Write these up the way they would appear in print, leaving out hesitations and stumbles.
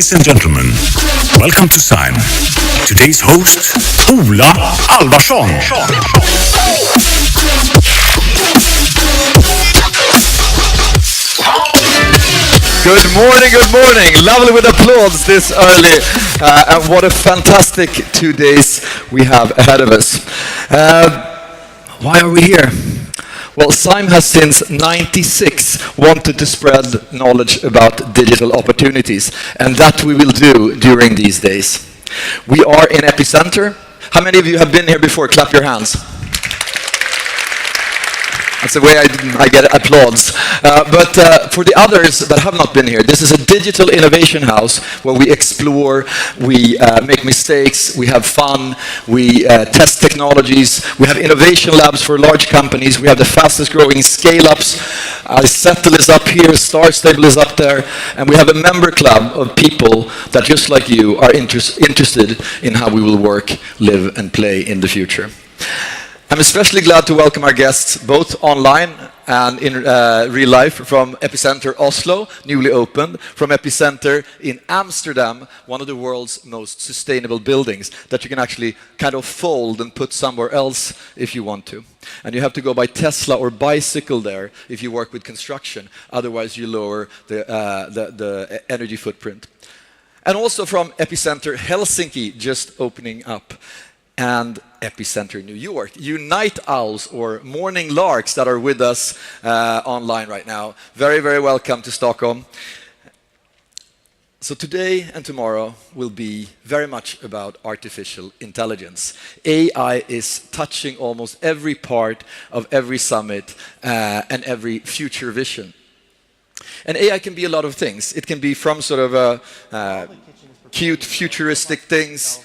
Ladies and gentlemen, welcome to Sime. Today's host, Ola Alvarsson. Good morning. Lovely with applause this early. And what a fantastic 2 days we have ahead of us. Why are we here? Well, Sime has since '96 wanted to spread knowledge about digital opportunities, and that we will do during these days. We are in Epicenter. How many of you have been here before? Clap your hands. That's the way I get applause. But for the others that have not been here, this is a digital innovation house where we explore, we make mistakes, we have fun, we test technologies, we have innovation labs for large companies, we have the fastest growing scale-ups. Settle is up here, Star Stable is up there, and we have a member club of people that just like you are interested in how we will work, live and play in the future. I'm especially glad to welcome our guests, both online and in real life, from Epicenter Oslo, newly opened, from Epicenter in Amsterdam, one of the world's most sustainable buildings that you can actually kind of fold and put somewhere else if you want to. And you have to go by Tesla or bicycle there if you work with construction, otherwise you lower the energy footprint. And also from Epicenter Helsinki, just opening up, and Epicenter New York. You night owls or morning larks that are with us online right now, very, very welcome to Stockholm. So today and tomorrow will be very much about artificial intelligence. AI is touching almost every part of every summit and every future vision. And AI can be a lot of things. It can be from sort of cute futuristic things.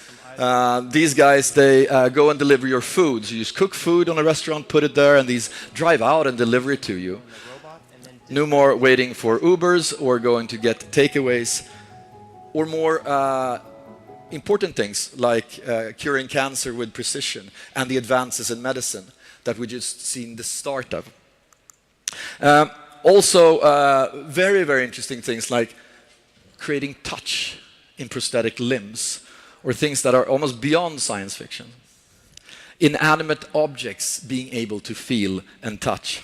These guys, they go and deliver your food. So you just cook food on a restaurant, put it there, and these drive out and deliver it to you. No more waiting for Ubers or going to get takeaways, or more important things like curing cancer with precision and the advances in medicine that we just seen the start of. Also, very, very interesting things like creating touch in prosthetic limbs, or things that are almost beyond science fiction. Inanimate objects being able to feel and touch.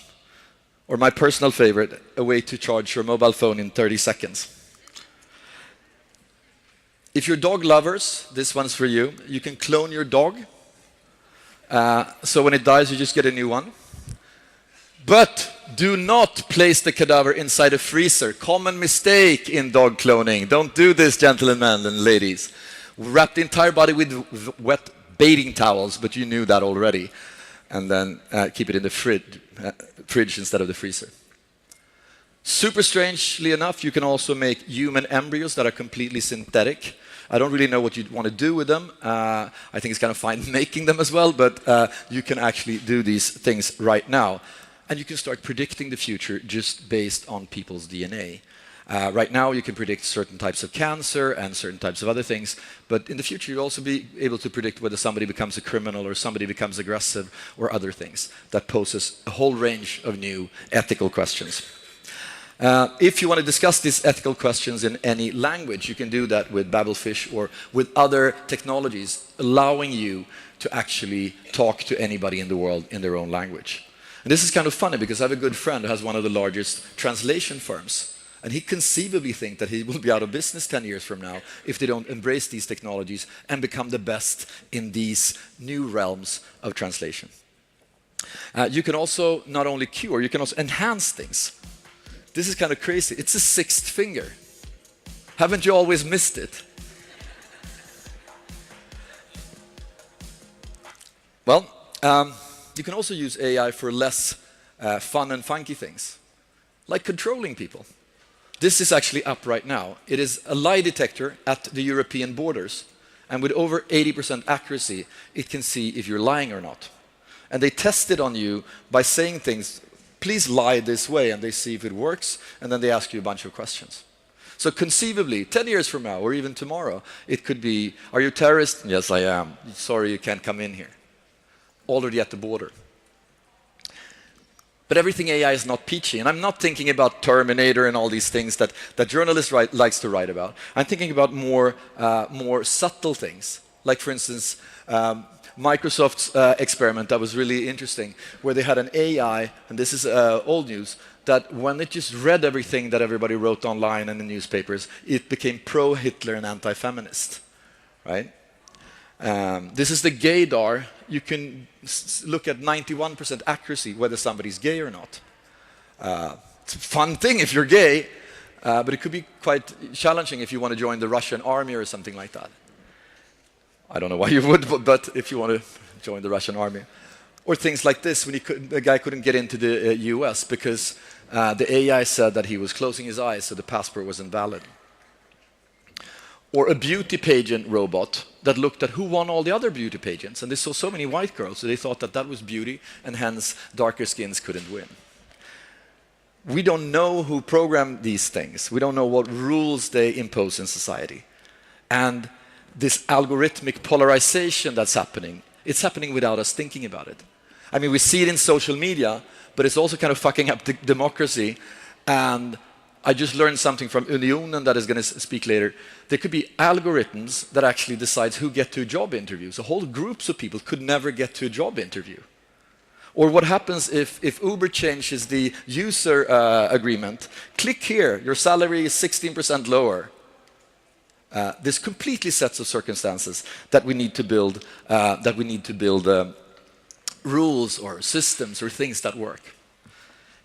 Or my personal favorite, a way to charge your mobile phone in 30 seconds. If you're dog lovers, this one's for you. You can clone your dog. So when it dies, you just get a new one. But do not place the cadaver inside a freezer. Common mistake in dog cloning. Don't do this, gentlemen and ladies. Wrap the entire body with wet bathing towels, but you knew that already. And then keep it in the fridge instead of the freezer. Super strangely enough, you can also make human embryos that are completely synthetic. I don't really know what you'd want to do with them. I think it's kind of fine making them as well, but you can actually do these things right now. And you can start predicting the future just based on people's DNA. Right now, you can predict certain types of cancer and certain types of other things, but in the future, you'll also be able to predict whether somebody becomes a criminal or somebody becomes aggressive or other things. That poses a whole range of new ethical questions. If you want to discuss these ethical questions in any language, you can do that with Babelfish or with other technologies, allowing you to actually talk to anybody in the world in their own language. And this is kind of funny because I have a good friend who has one of the largest translation firms. And he conceivably thinks that he will be out of business 10 years from now if they don't embrace these technologies and become the best in these new realms of translation. You can also not only cure, you can also enhance things. This is kind of crazy. It's a sixth finger. Haven't you always missed it? Well, you can also use AI for less fun and funky things, like controlling people. This is actually up right now. It is a lie detector at the European borders. And with over 80% accuracy, it can see if you're lying or not. And they test it on you by saying things, please lie this way, and they see if it works, and then they ask you a bunch of questions. So conceivably, 10 years from now, or even tomorrow, it could be, are you a terrorist? Yes, I am. Sorry, you can't come in here. Already at the border. But everything AI is not peachy. And I'm not thinking about Terminator and all these things that journalists likes to write about. I'm thinking about more subtle things. Like, for instance, Microsoft's experiment that was really interesting, where they had an AI, and this is old news, that when it just read everything that everybody wrote online and in newspapers, it became pro-Hitler and anti-feminist, right? This is the gaydar. You can look at 91% accuracy whether somebody's gay or not. It's a fun thing if you're gay, but it could be quite challenging if you want to join the Russian army or something like that. I don't know why you would, but if you want to join the Russian army. Or things like this, when the guy couldn't get into the US because the AI said that he was closing his eyes, so the passport was invalid. Or a beauty pageant robot that looked at who won all the other beauty pageants, and they saw so many white girls, so they thought that that was beauty, and hence darker skins couldn't win. We don't know who programmed these things. We don't know what rules they impose in society. And this algorithmic polarization that's happening, it's happening without us thinking about it. I mean, we see it in social media, but it's also kind of fucking up the democracy. And I just learned something from Unionen that is going to speak later. There could be algorithms that actually decides who get to a job interview. So whole groups of people could never get to a job interview. Or what happens if Uber changes the user agreement? Click here, your salary is 16% lower. There's completely sets of circumstances that we need to build, rules or systems or things that work.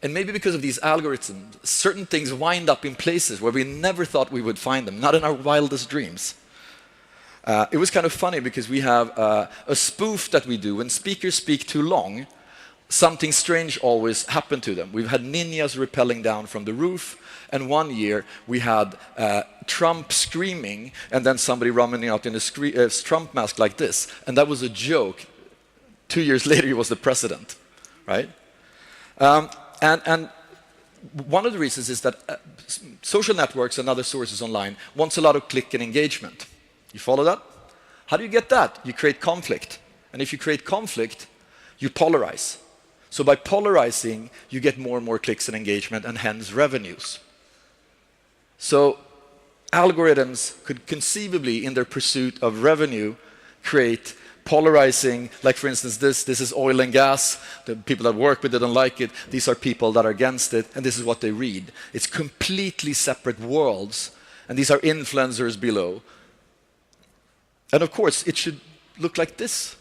And maybe because of these algorithms, certain things wind up in places where we never thought we would find them, not in our wildest dreams. It was kind of funny because we have a spoof that we do. When speakers speak too long, something strange always happened to them. We've had ninjas rappelling down from the roof, and one year we had Trump screaming and then somebody running out in a Trump mask like this. And that was a joke. 2 years later, he was the president, right? And one of the reasons is that social networks and other sources online wants a lot of click and engagement. You follow that? How do you get that? You create conflict. And if you create conflict, you polarize. So by polarizing, you get more and more clicks and engagement and hence revenues. So algorithms could conceivably, in their pursuit of revenue, create polarizing, like for instance this is oil and gas, the people that work with it don't like it, these are people that are against it, and this is what they read. It's completely separate worlds, and these are influencers below. And of course, it should look like this.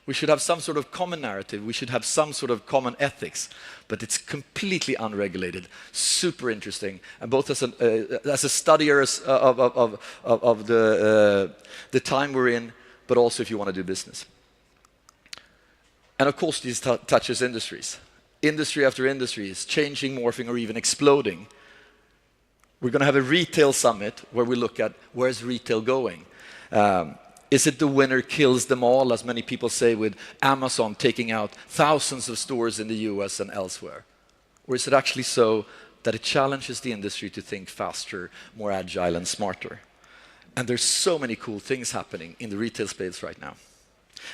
We should have some sort of common narrative, we should have some sort of common ethics, but it's completely unregulated, super interesting, and both as a studier of the time we're in, but also if you want to do business. And of course, this touches industries. Industry after industry is changing, morphing, or even exploding. We're going to have a retail summit where we look at where's retail going. Is it the winner kills them all, as many people say, with Amazon taking out thousands of stores in the US and elsewhere? Or is it actually so that it challenges the industry to think faster, more agile, and smarter? And there's so many cool things happening in the retail space right now.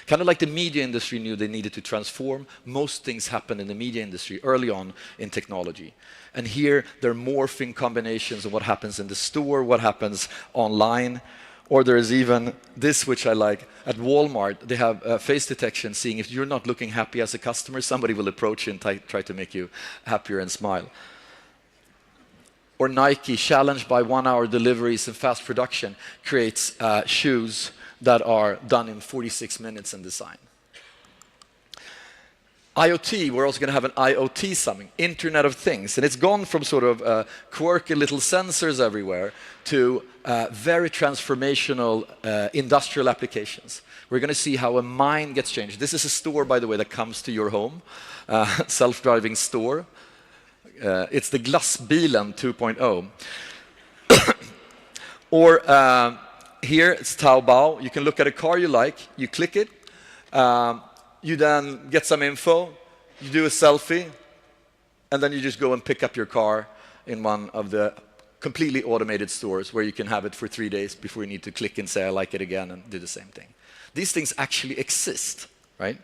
Kind of like the media industry knew they needed to transform, most things happen in the media industry early on in technology. And here, there are morphing combinations of what happens in the store, what happens online, or there's even this, which I like. At Walmart, they have face detection, seeing if you're not looking happy as a customer, somebody will approach you and try to make you happier and smile. Or Nike, challenged by 1-hour deliveries and fast production, creates shoes that are done in 46 minutes in design. IoT, we're also going to have an IoT summit, Internet of Things, and it's gone from sort of quirky little sensors everywhere to very transformational industrial applications. We're going to see how a mind gets changed. This is a store, by the way, that comes to your home, self-driving store. It's the Glassbilen 2.0. Or here, it's Taobao. You can look at a car you like, you click it, you then get some info, you do a selfie, and then you just go and pick up your car in one of the completely automated stores where you can have it for 3 days before you need to click and say, I like it again, and do the same thing. These things actually exist, right?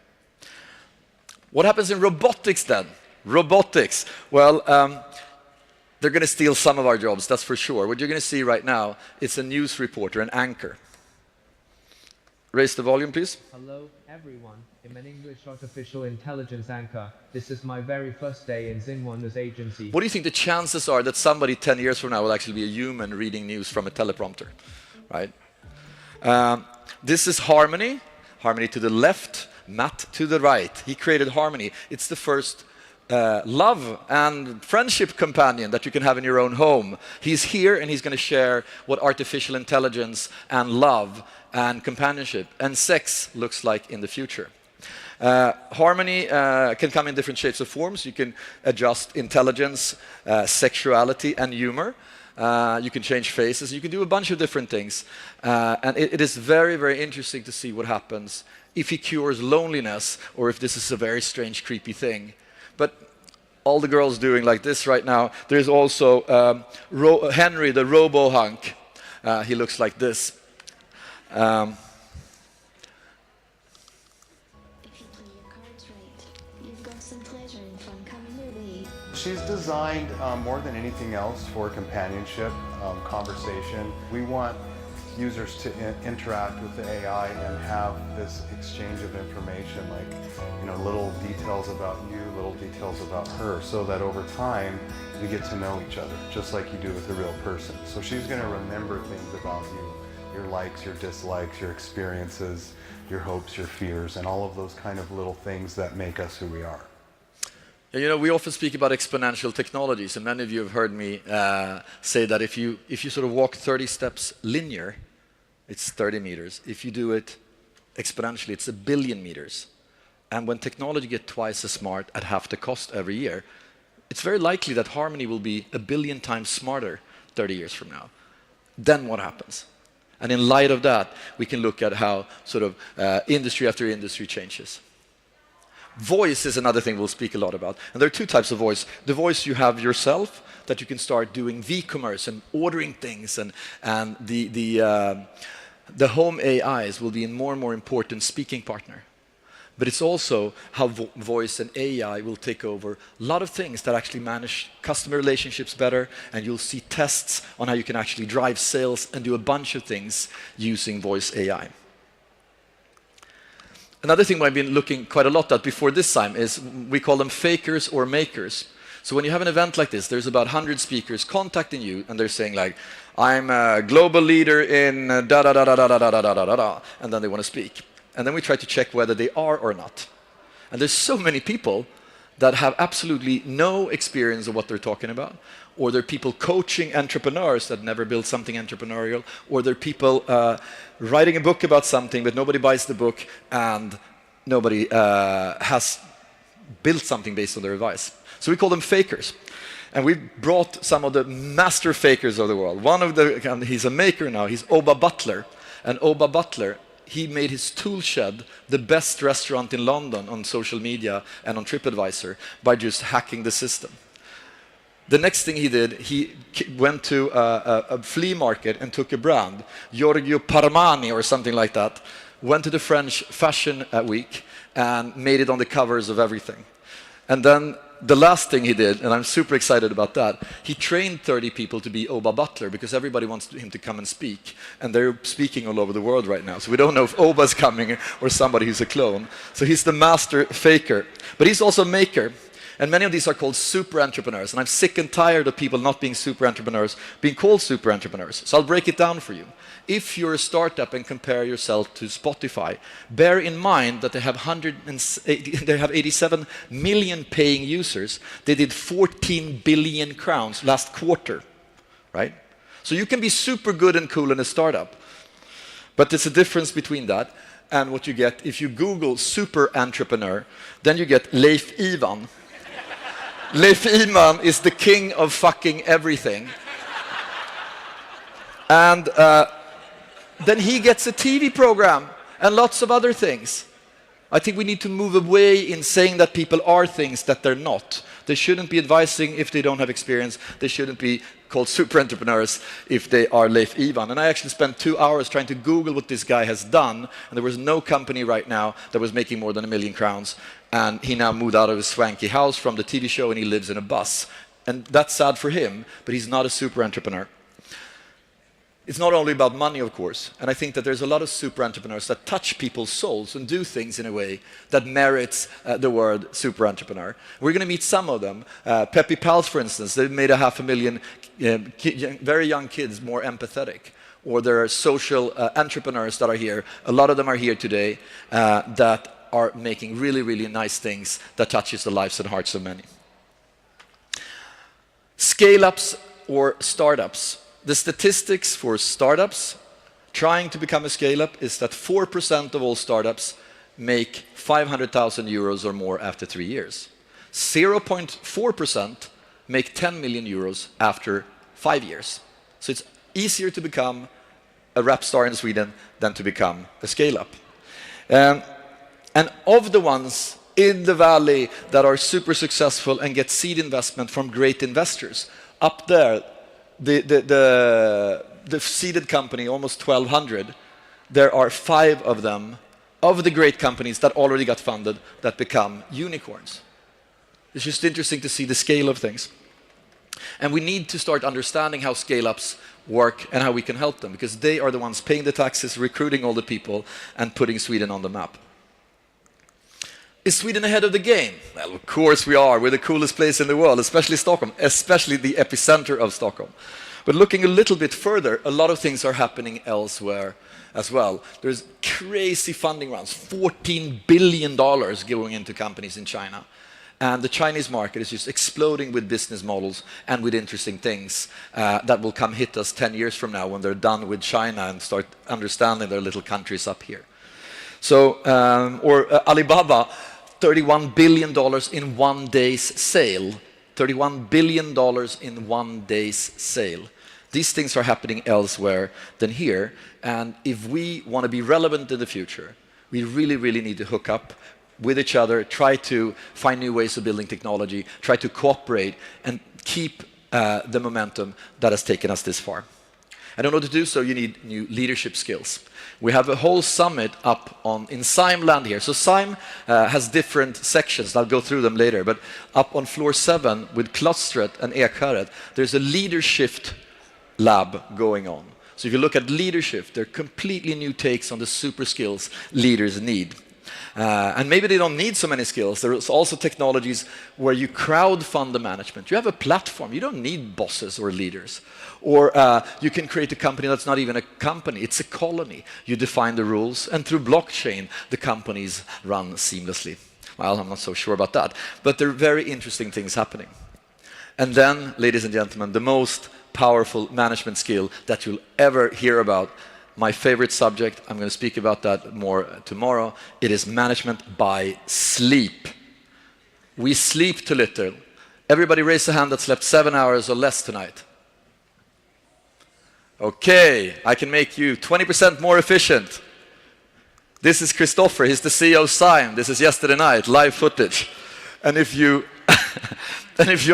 What happens in robotics then? Robotics. Well, they're going to steal some of our jobs, that's for sure. What you're going to see right now is a news reporter, an anchor. Raise the volume, please. Hello, everyone. I'm an English artificial intelligence anchor. This is my very first day in Xingwan's agency. What do you think the chances are that somebody 10 years from now will actually be a human reading news from a teleprompter, right? This is Harmony. Harmony to the left, Matt to the right. He created Harmony. It's the first love and friendship companion that you can have in your own home. He's here and he's going to share what artificial intelligence and love and companionship and sex looks like in the future. Harmony can come in different shapes or forms. You can adjust intelligence, sexuality, and humor. You can change faces. You can do a bunch of different things. And it is very, very interesting to see what happens if he cures loneliness or if this is a very strange, creepy thing. But all the girls doing like this right now. There's also Henry, the robo-hunk. He looks like this. If you play your cards right, you've got some pleasure and fun coming your way. She's designed more than anything else for companionship, conversation. We want users to interact with the AI and have this exchange of information, like, you know, little details about you, little details about her, so that over time you get to know each other, just like you do with a real person. So she's going to remember things about you. Your likes, your dislikes, your experiences, your hopes, your fears, and all of those kind of little things that make us who we are. You know, we often speak about exponential technologies, and many of you have heard me say that if you sort of walk 30 steps linear, it's 30 meters. If you do it exponentially, it's 1 billion meters. And when technology gets twice as smart at half the cost every year, it's very likely that Harmony will be 1 billion times smarter 30 years from now. Then what happens? And in light of that, we can look at how sort of industry after industry changes. Voice is another thing we'll speak a lot about. And there are two types of voice. The voice you have yourself, that you can start doing V-commerce and ordering things, and the home AIs will be a more and more important speaking partner. But it's also how voice and AI will take over a lot of things that actually manage customer relationships better, and you'll see tests on how you can actually drive sales and do a bunch of things using voice AI. Another thing I've been looking quite a lot at before this time is we call them fakers or makers. So when you have an event like this, there's about 100 speakers contacting you, and they're saying like, I'm a global leader in da-da-da-da-da-da-da-da-da-da, and then they want to speak. And then we try to check whether they are or not. And there's so many people that have absolutely no experience of what they're talking about, or they're people coaching entrepreneurs that never built something entrepreneurial, or they're people writing a book about something, but nobody buys the book, and nobody has built something based on their advice. So we call them fakers. And we brought some of the master fakers of the world. One of the, he's a maker now, he's Oba Butler. And Oba Butler, he made his tool shed the best restaurant in London on social media and on TripAdvisor by just hacking the system. The next thing he did, he went to a flea market and took a brand, Giorgio Parmani or something like that, went to the French fashion week and made it on the covers of everything. And then the last thing he did, and I'm super excited about that, he trained 30 people to be Oba Butler because everybody wants him to come and speak. And they're speaking all over the world right now. So we don't know if Oba's coming or somebody who's a clone. So he's the master faker. But he's also a maker. And many of these are called super entrepreneurs. And I'm sick and tired of people not being super entrepreneurs, being called super entrepreneurs. So I'll break it down for you. If you're a startup and compare yourself to Spotify, bear in mind that they have 87 million paying users. They did 14 billion crowns last quarter, right? So you can be super good and cool in a startup. But there's a difference between that and what you get if you Google super entrepreneur, then you get Leif Ivan. Leif Ivan is the king of fucking everything. And then he gets a TV program and lots of other things. I think we need to move away in saying that people are things that they're not. They shouldn't be advising if they don't have experience. They shouldn't be called super entrepreneurs if they are Leif Ivan. And I actually spent 2 hours trying to Google what this guy has done, and there was no company right now that was making more than £1,000,000. And he now moved out of his swanky house from the TV show, and he lives in a bus. And that's sad for him, but he's not a super entrepreneur. It's not only about money, of course, and I think that there's a lot of super entrepreneurs that touch people's souls and do things in a way that merits the word super entrepreneur. We're going to meet some of them. Peppy Pals, for instance, they've made 500,000 very young kids more empathetic. Or there are social entrepreneurs that are here. A lot of them are here today that are making really, really nice things that touches the lives and hearts of many. Scale-ups or startups. The statistics for startups trying to become a scale-up is that 4% of all startups make 500,000 euros or more after 3 years. 0.4% make 10 million euros after 5 years. So it's easier to become a rap star in Sweden than to become a scale-up. And of the ones in the valley that are super successful and get seed investment from great investors, up there, the seeded company, almost 1,200, there are 5 of them, of the great companies that already got funded, that become unicorns. It's just interesting to see the scale of things. And we need to start understanding how scale-ups work and how we can help them, because they are the ones paying the taxes, recruiting all the people, and putting Sweden on the map. Is Sweden ahead of the game? Well, of course we are. We're the coolest place in the world, especially Stockholm, especially the epicenter of Stockholm. But looking a little bit further, a lot of things are happening elsewhere as well. There's crazy funding rounds, $14 billion going into companies in China. And the Chinese market is just exploding with business models and with interesting things that will come hit us 10 years from now when they're done with China and start understanding their little countries up here. So, Alibaba, $31 billion in one day's sale. $31 billion in one day's sale. These things are happening elsewhere than here. And if we want to be relevant in the future, we really, really need to hook up with each other, try to find new ways of building technology, try to cooperate, and keep the momentum that has taken us this far. And in order to do so, you need new leadership skills. We have a whole summit up in Sime land here. So Sime has different sections. I'll go through them later. But up on floor 7 with Klostret and Ekharet, there's a leadership lab going on. So if you look at leadership, there are completely new takes on the super skills leaders need. And maybe they don't need so many skills. There's also technologies where you crowdfund the management. You have a platform. You don't need bosses or leaders. Or you can create a company that's not even a company. It's a colony. You define the rules, and through blockchain, the companies run seamlessly. Well, I'm not so sure about that. But there are very interesting things happening. And then, ladies and gentlemen, the most powerful management skill that you'll ever hear about, my favorite subject, I'm going to speak about that more tomorrow. It is management by sleep. We sleep too little. Everybody raise a hand that slept 7 hours or less tonight. Okay, I can make you 20% more efficient. This is Christopher, he's the CEO of Sime. This is yesterday night, live footage. And if you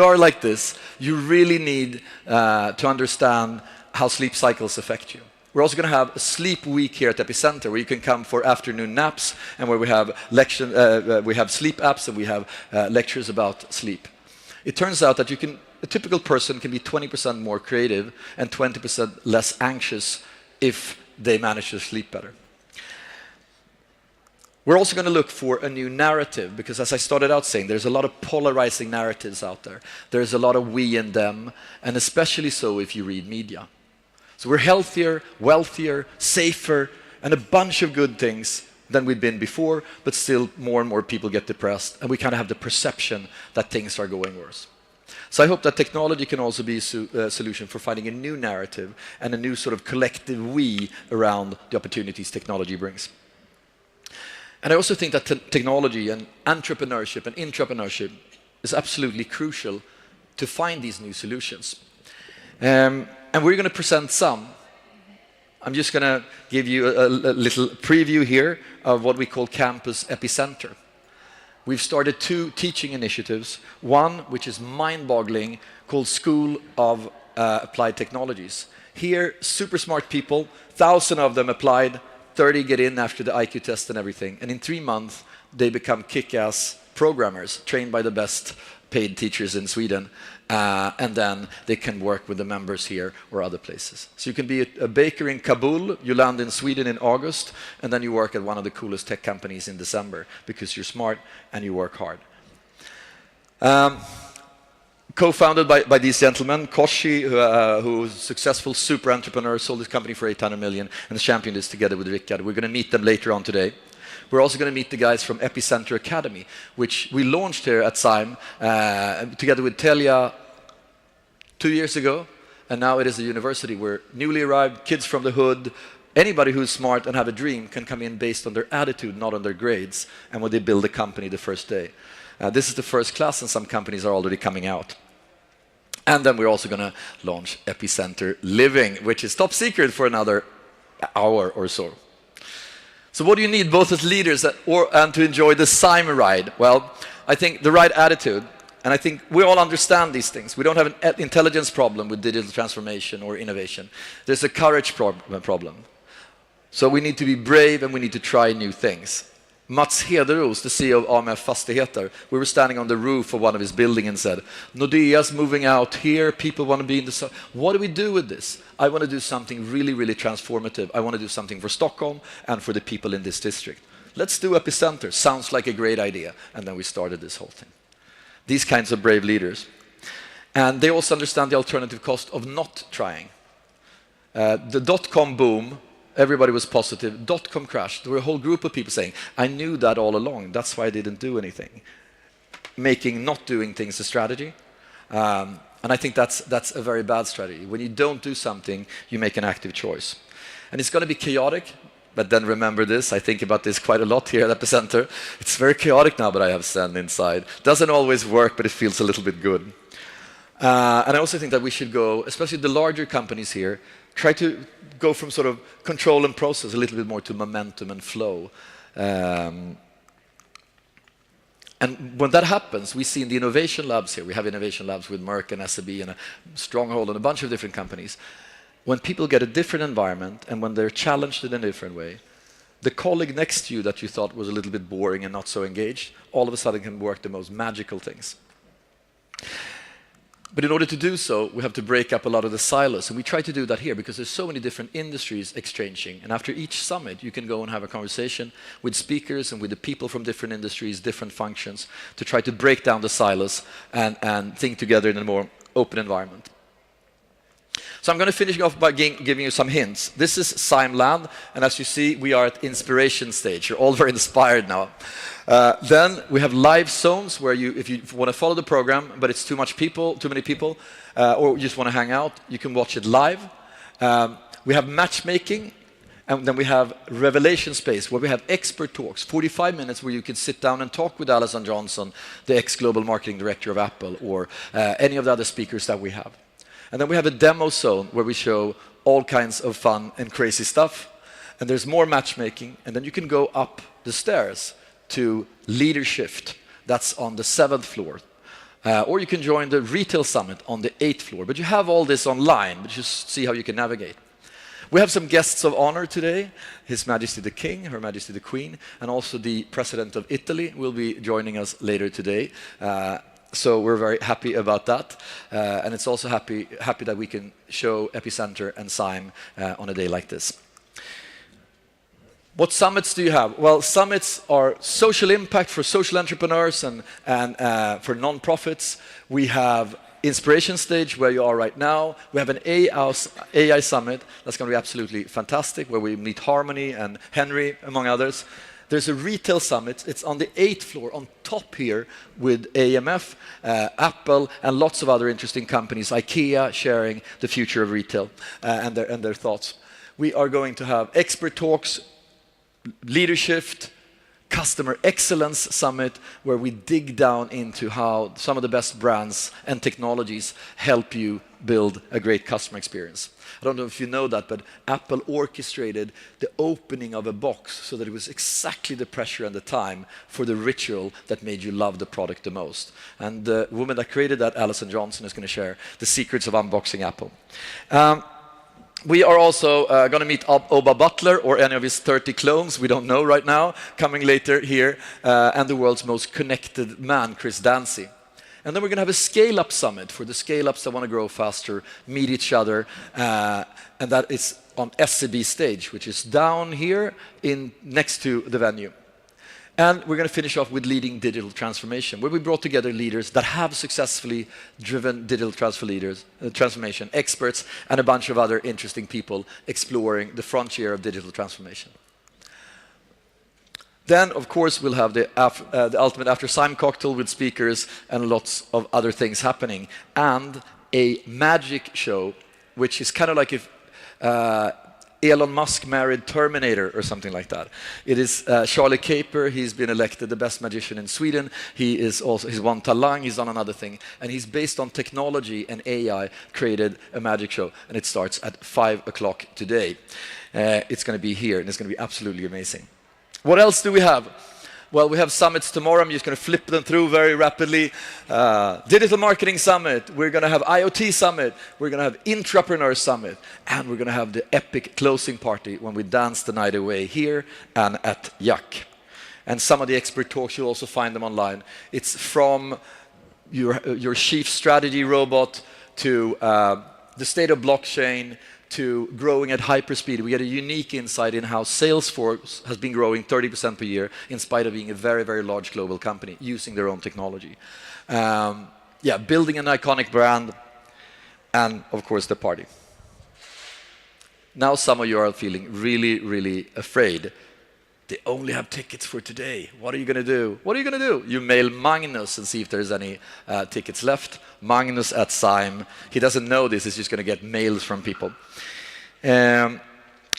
are like this, you really need to understand how sleep cycles affect you. We're also going to have a sleep week here at Epicenter, where you can come for afternoon naps, and where we have sleep apps, and we have lectures about sleep. It turns out that a typical person can be 20% more creative and 20% less anxious if they manage to sleep better. We're also going to look for a new narrative, because as I started out saying, there's a lot of polarizing narratives out there. There's a lot of we and them, and especially so if you read media. So we're healthier, wealthier, safer, and a bunch of good things than we've been before, but still more and more people get depressed, and we kind of have the perception that things are going worse. So I hope that technology can also be a solution for finding a new narrative and a new sort of collective we around the opportunities technology brings. And I also think that technology and entrepreneurship and intrapreneurship is absolutely crucial to find these new solutions. And we're going to present some. I'm just going to give you a little preview here of what we call Campus Epicenter. we've started 2 teaching initiatives. One, which is mind-boggling, called School of Applied Technologies. Here, super smart people, 1,000 of them applied, 30 get in after the IQ test and everything. And in 3 months, they become kick-ass programmers, trained by the best paid teachers in Sweden. And then they can work with the members here or other places. So you can be a baker in Kabul, you land in Sweden in August, and then you work at one of the coolest tech companies in December because you're smart and you work hard. Co-founded by these gentlemen, Koshi, who's a successful super entrepreneur, sold his company for 800 million, and championed this together with Rickard. We're going to meet them later on today. We're also going to meet the guys from Epicenter Academy, which we launched here at Sime together with Telia 2 years ago, and now it is a university where newly arrived kids from the hood, anybody who's smart and have a dream can come in based on their attitude, not on their grades, and when they build a company the first day. This is the first class, and some companies are already coming out. And then we're also going to launch Epicenter Living, which is top secret for another hour or so. So what do you need both as leaders and to enjoy the Sime ride? Well, I think the right attitude, and I think we all understand these things. We don't have an intelligence problem with digital transformation or innovation. There's a courage problem. So we need to be brave and we need to try new things. Mats Hederos, the CEO of AMF Fastigheter, we were standing on the roof of one of his buildings and said, Nordea's moving out here, people want to be in the sun. What do we do with this? I want to do something really, really transformative. I want to do something for Stockholm and for the people in this district. Let's do Epicenter. Sounds like a great idea. And then we started this whole thing. These kinds of brave leaders. And they also understand the alternative cost of not trying. The dot-com boom, everybody was positive. Dot-com crashed. There were a whole group of people saying, I knew that all along. That's why I didn't do anything. Making not doing things a strategy. And I think that's a very bad strategy. When you don't do something, you make an active choice. And it's going to be chaotic. But then remember this, I think about this quite a lot here at Epicenter. It's very chaotic now, but I have sand inside. Doesn't always work, but it feels a little bit good. And I also think that we should go, especially the larger companies here, try to go from sort of control and process a little bit more to momentum and flow. And when that happens, we see in the innovation labs here, we have innovation labs with Merck and SAB and a Stronghold and a bunch of different companies. When people get a different environment and when they're challenged in a different way, the colleague next to you that you thought was a little bit boring and not so engaged, all of a sudden can work the most magical things. But in order to do so, we have to break up a lot of the silos. And we try to do that here because there's so many different industries exchanging. And after each summit, you can go and have a conversation with speakers and with the people from different industries, different functions, to try to break down the silos and think together in a more open environment. So I'm going to finish off by giving you some hints. This is Sime Land, and as you see, we are at inspiration stage. You're all very inspired now. Then we have live zones where if you want to follow the program, but it's too many people, or you just want to hang out, you can watch it live. We have matchmaking, and then we have revelation space where we have expert talks, 45 minutes where you can sit down and talk with Alison Johnson, the ex-global marketing director of Apple, or any of the other speakers that we have. And then we have a demo zone where we show all kinds of fun and crazy stuff. And there's more matchmaking. And then you can go up the stairs to leadership. That's on the 7th floor. Or you can join the retail summit on the 8th floor. But you have all this online, but just see how you can navigate. We have some guests of honor today. His Majesty the King, Her Majesty the Queen, and also the President of Italy will be joining us later today. So we're very happy about that. And it's also happy that we can show Epicenter and Sime on a day like this. What summits do you have? Well, summits are social impact for social entrepreneurs and for non-profits. We have inspiration stage where you are right now. We have an AI summit that's going to be absolutely fantastic where we meet Harmony and Henry, among others. There's a retail summit. It's on the 8th floor, on top here, with AMF, Apple, and lots of other interesting companies, IKEA, sharing the future of retail and their thoughts. We are going to have expert talks, leadership, Customer Excellence Summit, where we dig down into how some of the best brands and technologies help you build a great customer experience. I don't know if you know that, but Apple orchestrated the opening of a box so that it was exactly the pressure and the time for the ritual that made you love the product the most. And the woman that created that, Alison Johnson, is going to share the secrets of unboxing Apple. We are also going to meet Oba Butler or any of his 30 clones, we don't know right now, coming later here, and the world's most connected man, Chris Dancy. And then we're going to have a scale-up summit for the scale-ups that want to grow faster, meet each other, and that is on SEB stage, which is down here next to the venue. And we're going to finish off with leading digital transformation, where we brought together leaders that have successfully driven digital transformation, experts, and a bunch of other interesting people exploring the frontier of digital transformation. Then, of course, we'll have the ultimate after Sime cocktail with speakers and lots of other things happening. And a magic show, which is kind of like if Elon Musk married Terminator or something like that. It is Charlie Caper. He's been elected the best magician in Sweden. He's won Talang. He's done another thing. And he's based on technology and AI created a magic show. And it starts at 5 o'clock today. It's going to be here and it's going to be absolutely amazing. What else do we have? Well, we have summits tomorrow. I'm just going to flip them through very rapidly. Digital Marketing Summit. We're going to have IoT Summit. We're going to have Intrapreneur Summit. And we're going to have the epic closing party when we dance the night away here and at Jack. And some of the expert talks, you'll also find them online. It's from your chief strategy robot to the state of blockchain, to growing at hyperspeed. We get a unique insight in how Salesforce has been growing 30% per year in spite of being a very, very large global company using their own technology. Building an iconic brand and, of course, the party. Now some of you are feeling really, really afraid. They only have tickets for today. What are you going to do? What are you going to do? You mail Magnus and see if there's any tickets left. Magnus at Sime. He doesn't know this. He's just going to get mails from people. And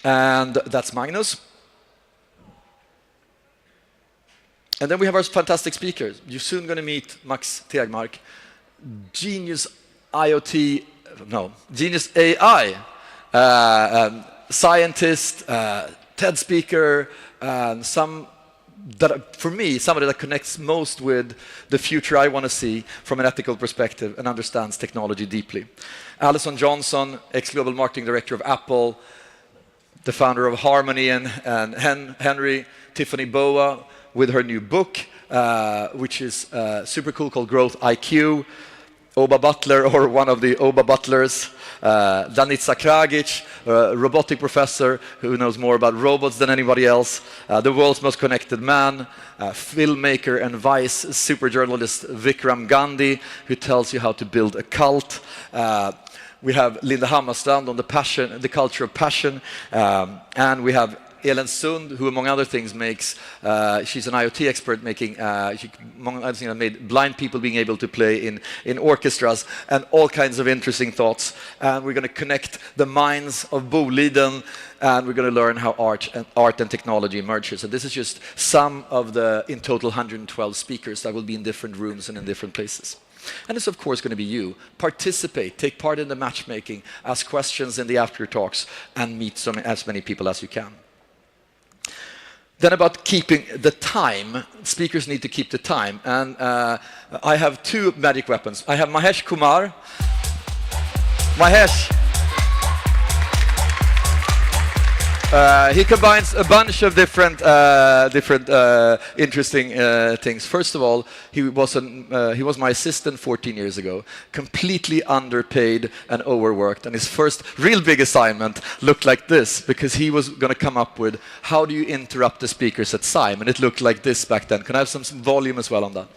that's Magnus. And then we have our fantastic speakers. You're soon going to meet Max Tegmark, genius AI, scientist, TED speaker, some that, for me, somebody that connects most with the future I want to see from an ethical perspective and understands technology deeply. Alison Johnson, ex-global marketing director of Apple, the founder of Harmony and Henry, Tiffany Boa with her new book, which is super cool, called Growth IQ. Oba Butler, or one of the Oba Butlers, Danica Kragic, a robotic professor who knows more about robots than anybody else, the world's most connected man, filmmaker and Vice super journalist Vikram Gandhi, who tells you how to build a cult. We have Linda Hammarstrand on the culture of passion, and we have Ellen Sund, who among other things makes, she's an IoT expert making, among other things, made blind people being able to play in orchestras and all kinds of interesting thoughts. And we're going to connect the minds of Boliden, and we're going to learn how art and technology merges. And this is just some of the, in total, 112 speakers that will be in different rooms and in different places. And it's of course going to be you. Participate, take part in the matchmaking, ask questions in the after talks, and meet as many people as you can. Then about keeping the time, speakers need to keep the time, and I have two magic weapons. I have Mahesh Kumar. Mahesh, he combines a bunch of different interesting things. First of all, he was my assistant 14 years ago, completely underpaid and overworked, and his first real big assignment looked like this, because he was going to come up with how do you interrupt the speakers at Sime, and it looked like this back then. Can I have some volume as well on that?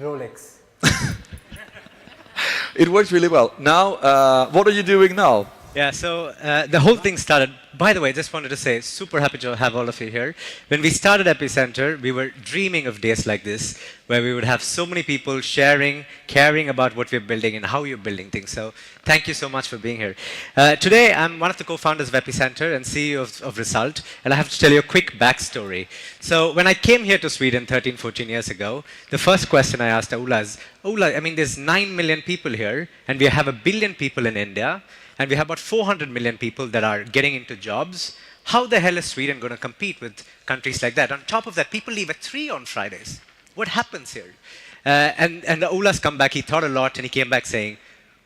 Rolex. It worked really well. Now, what are you doing now? Yeah, so the whole thing started. By the way, just wanted to say, super happy to have all of you here. When we started Epicenter, we were dreaming of days like this, where we would have so many people sharing, caring about what we're building and how you're building things. So thank you so much for being here. Today, I'm one of the co-founders of Epicenter and CEO of Result, and I have to tell you a quick backstory. So when I came here to Sweden 13, 14 years ago, the first question I asked Ola is, Ola, I mean, there's 9 million people here, and we have 1 billion people in India, and we have about 400 million people that are getting into jobs. How the hell is Sweden going to compete with countries like that? On top of that, people leave at 3 on Fridays. What happens here? And Ola's come back, he thought a lot, and he came back saying,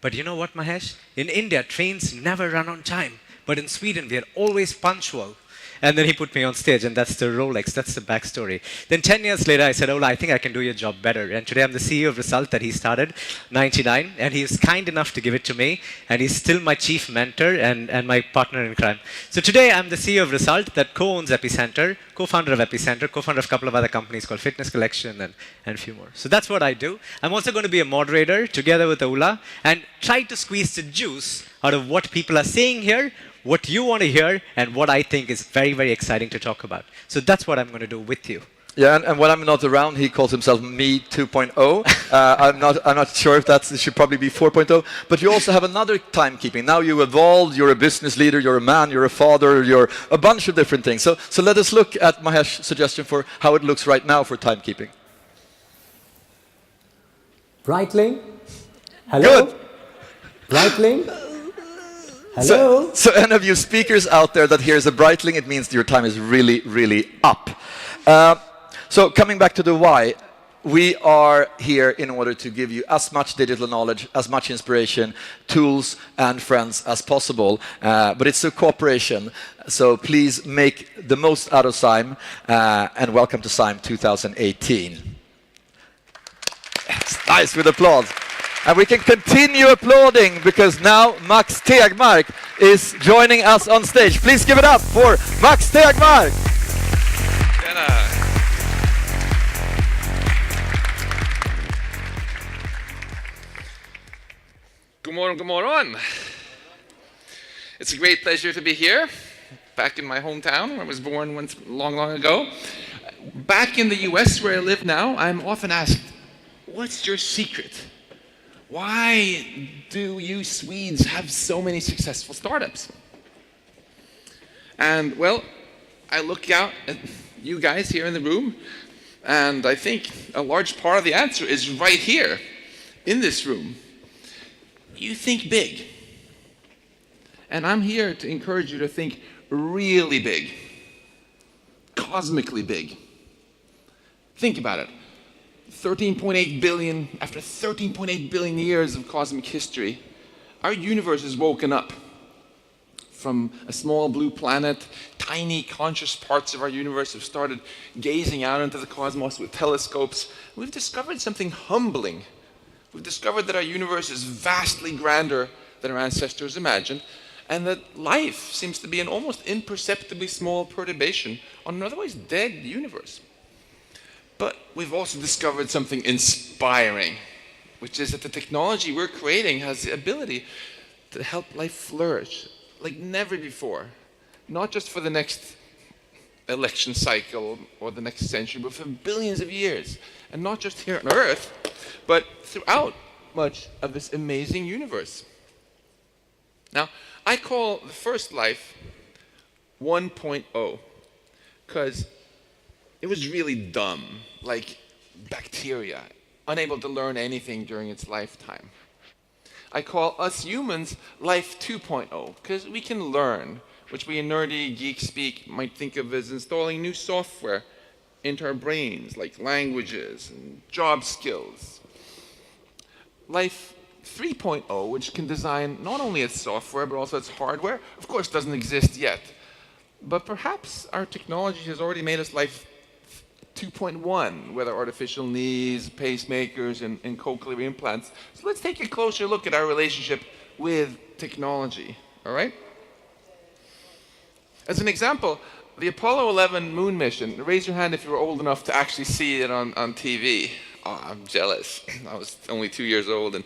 but you know what, Mahesh? In India, trains never run on time. But in Sweden, we are always punctual. And then he put me on stage, and that's the Rolex, that's the backstory. Then 10 years later, I said, Ola, I think I can do your job better. And today I'm the CEO of Result that he started, 99, and he was kind enough to give it to me, and he's still my chief mentor and my partner in crime. So today I'm the CEO of Result that co-owns Epicenter, co-founder of Epicenter, co-founder of a couple of other companies called Fitness Collection and a few more. So that's what I do. I'm also going to be a moderator together with Ola and try to squeeze the juice out of what people are saying here, what you want to hear, and what I think is very, very exciting to talk about. So that's what I'm going to do with you. Yeah, and when I'm not around, he calls himself Me 2.0. I'm not sure if it should probably be 4.0. But you also have another timekeeping. Now you evolved. You're a business leader. You're a man. You're a father. You're a bunch of different things. So let us look at Mahesh's suggestion for how it looks right now for timekeeping. Breitling? Hello? Good. Breitling? Hello? So any of you speakers out there that hears a Breitling, it means your time is really, really up. So coming back to the why, we are here in order to give you as much digital knowledge, as much inspiration, tools and friends as possible. But it's a cooperation, so please make the most out of Sime, and welcome to Sime 2018. It's nice with applause. And we can continue applauding because now Max Tegmark is joining us on stage. Please give it up for Max Tegmark. God morgon, god morgon. It's a great pleasure to be here, back in my hometown where I was born once long, long ago. Back in the US where I live now, I'm often asked, what's your secret? Why do you Swedes have so many successful startups? And well, I look out at you guys here in the room, and I think a large part of the answer is right here, in this room. You think big. And I'm here to encourage you to think really big, cosmically big. Think about it. 13.8 billion, after 13.8 billion years of cosmic history, our universe has woken up from a small blue planet. Tiny conscious parts of our universe have started gazing out into the cosmos with telescopes. We've discovered something humbling. We've discovered that our universe is vastly grander than our ancestors imagined, and that life seems to be an almost imperceptibly small perturbation on an otherwise dead universe. But we've also discovered something inspiring, which is that the technology we're creating has the ability to help life flourish like never before. Not just for the next election cycle or the next century, but for billions of years. And not just here on Earth, but throughout much of this amazing universe. Now, I call the first life 1.0, because it was really dumb, like bacteria, unable to learn anything during its lifetime. I call us humans life 2.0, because we can learn, which we in nerdy geek speak might think of as installing new software into our brains, like languages and job skills. Life 3.0, which can design not only its software, but also its hardware, of course doesn't exist yet. But perhaps our technology has already made us life 2.1, with our artificial knees, pacemakers, and cochlear implants. So let's take a closer look at our relationship with technology, all right? As an example, the Apollo 11 moon mission, raise your hand if you were old enough to actually see it on TV. Oh, I'm jealous. I was only 2 years old and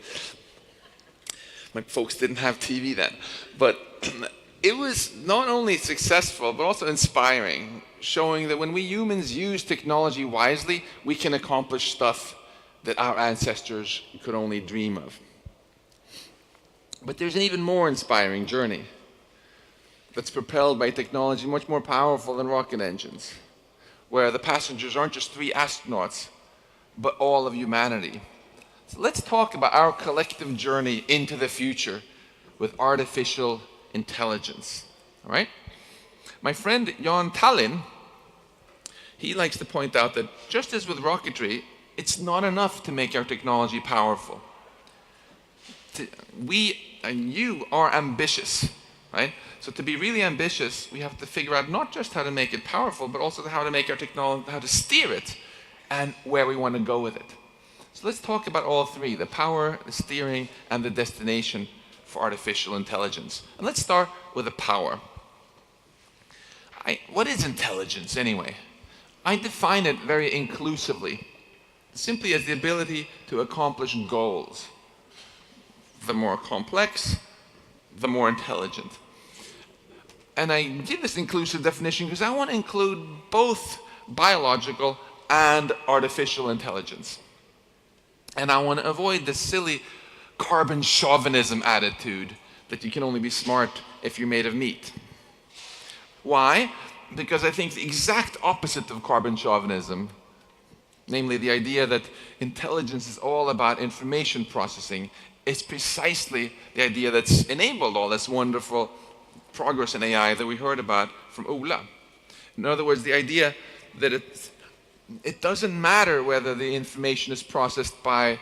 my folks didn't have TV then. But it was not only successful, but also inspiring, showing that when we humans use technology wisely, we can accomplish stuff that our ancestors could only dream of. But there's an even more inspiring journey that's propelled by technology much more powerful than rocket engines, where the passengers aren't just 3 astronauts, but all of humanity. So let's talk about our collective journey into the future with artificial intelligence. All right? My friend Jan Tallinn, he likes to point out that just as with rocketry, it's not enough to make our technology powerful. We and you are ambitious, right? So to be really ambitious, we have to figure out not just how to make it powerful, but also how to make our technology, how to steer it, and where we want to go with it. So let's talk about all three: the power, the steering, and the destination for artificial intelligence. And let's start with the power. What is intelligence anyway? I define it very inclusively, simply as the ability to accomplish goals. The more complex, the more intelligent. And I give this inclusive definition because I want to include both biological and artificial intelligence. And I want to avoid the silly carbon chauvinism attitude that you can only be smart if you're made of meat. Why? Because I think the exact opposite of carbon chauvinism, namely the idea that intelligence is all about information processing, is precisely the idea that's enabled all this wonderful progress in AI that we heard about from Ola. In other words, the idea that it doesn't matter whether the information is processed by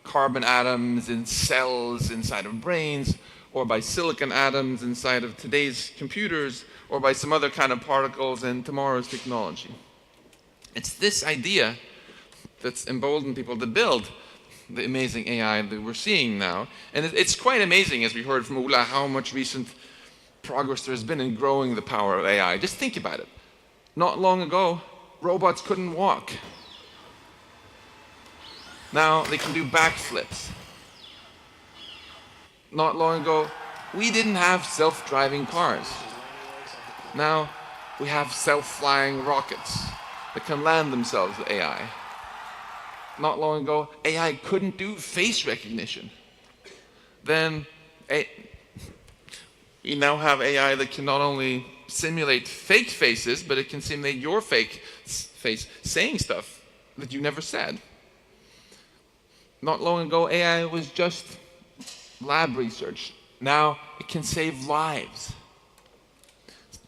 carbon atoms in cells inside of brains, or by silicon atoms inside of today's computers, or by some other kind of particles in tomorrow's technology. It's this idea that's emboldened people to build the amazing AI that we're seeing now. And it's quite amazing, as we heard from Ola, how much recent progress there's been in growing the power of AI. Just think about it. Not long ago, robots couldn't walk. Now they can do backflips. Not long ago, we didn't have self-driving cars. Now we have self-flying rockets that can land themselves with AI. Not long ago, AI couldn't do face recognition. Then we now have AI that can not only simulate fake faces, but it can simulate your fake face saying stuff that you never said. Not long ago, AI was just lab research. Now it can save lives.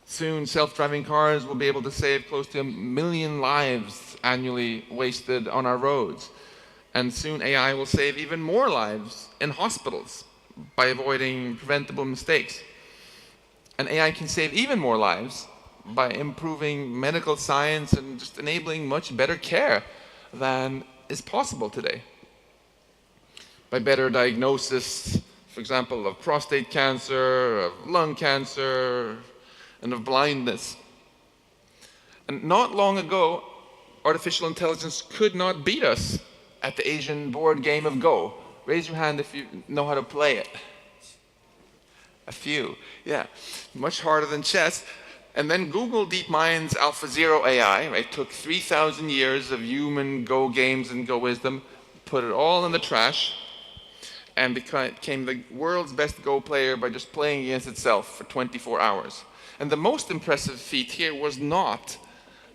Soon, self-driving cars will be able to save close to 1 million lives annually wasted on our roads. And soon AI will save even more lives in hospitals by avoiding preventable mistakes. And AI can save even more lives by improving medical science and just enabling much better care than is possible today. By better diagnosis, for example, of prostate cancer, of lung cancer, and of blindness. And not long ago, artificial intelligence could not beat us at the Asian board game of Go. Raise your hand if you know how to play it. A few, yeah. Much harder than chess. And then Google DeepMind's AlphaZero AI, right, took 3,000 years of human Go games and Go wisdom, put it all in the trash, and became the world's best Go player by just playing against itself for 24 hours. And the most impressive feat here was not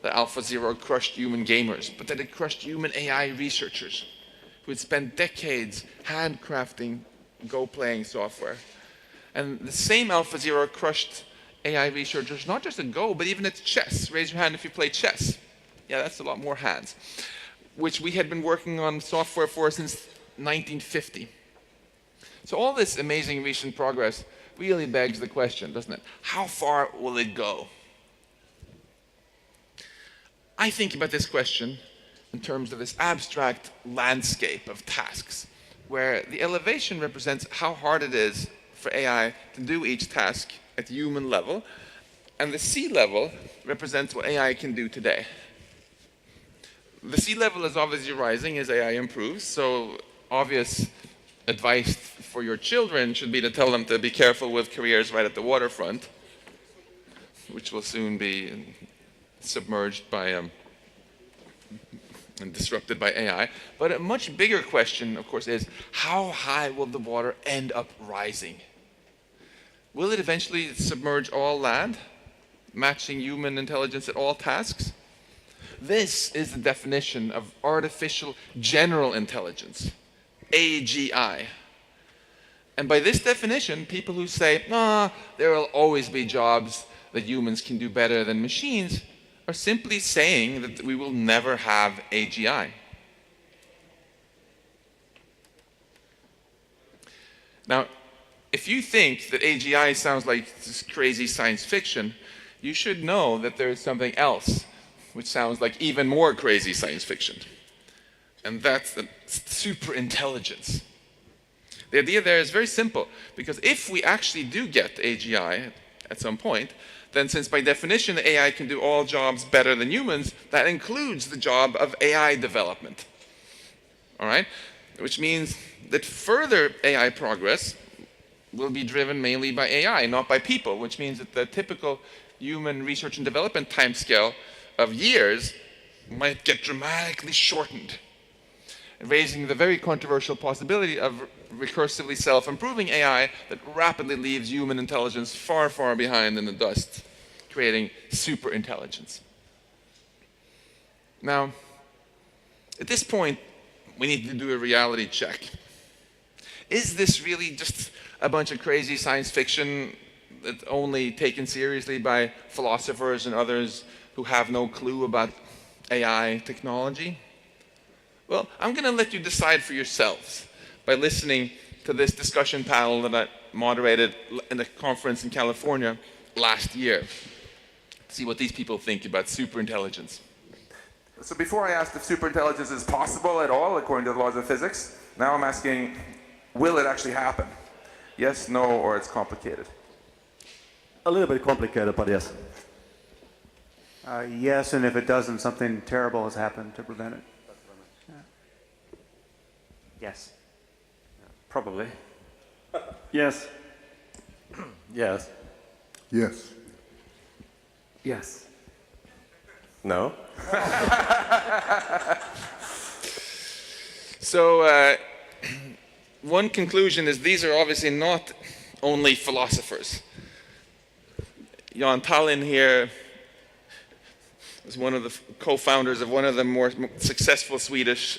that AlphaZero crushed human gamers, but that it crushed human AI researchers who had spent decades handcrafting Go-playing software. And the same AlphaZero crushed AI researchers, not just at Go, but even at chess. Raise your hand if you play chess. Yeah, that's a lot more hands. Which we had been working on software for since 1950. So all this amazing recent progress really begs the question, doesn't it? How far will it go? I think about this question in terms of this abstract landscape of tasks, where the elevation represents how hard it is for AI to do each task at the human level, and the sea level represents what AI can do today. The sea level is obviously rising as AI improves, so obvious advice for your children should be to tell them to be careful with careers right at the waterfront, which will soon be submerged by and disrupted by AI. But a much bigger question, of course, is how high will the water end up rising? Will it eventually submerge all land, matching human intelligence at all tasks? This is the definition of artificial general intelligence, AGI. And by this definition, people who say, there will always be jobs that humans can do better than machines, are simply saying that we will never have AGI. Now, if you think that AGI sounds like this crazy science fiction, you should know that there is something else which sounds like even more crazy science fiction. And that's the superintelligence. The idea there is very simple, because if we actually do get AGI at some point, then since by definition the AI can do all jobs better than humans, that includes the job of AI development. All right? Which means that further AI progress will be driven mainly by AI, not by people, which means that the typical human research and development timescale of years might get dramatically shortened, raising the very controversial possibility of recursively self-improving AI that rapidly leaves human intelligence far, far behind in the dust, creating superintelligence. Now, at this point, we need to do a reality check. Is this really just a bunch of crazy science fiction that's only taken seriously by philosophers and others who have no clue about AI technology? Well, I'm going to let you decide for yourselves by listening to this discussion panel that I moderated in a conference in California last year. See what these people think about superintelligence. So before I asked if superintelligence is possible at all according to the laws of physics, now I'm asking, will it actually happen? Yes, no, or it's complicated? A little bit complicated, but yes. Yes, and if it doesn't, something terrible has happened to prevent it. Yeah. Yes. Probably. Yes. Yes. Yes. Yes. No. So one conclusion is these are obviously not only philosophers. Jan Tallinn here is one of the co-founders of one of the more successful Swedish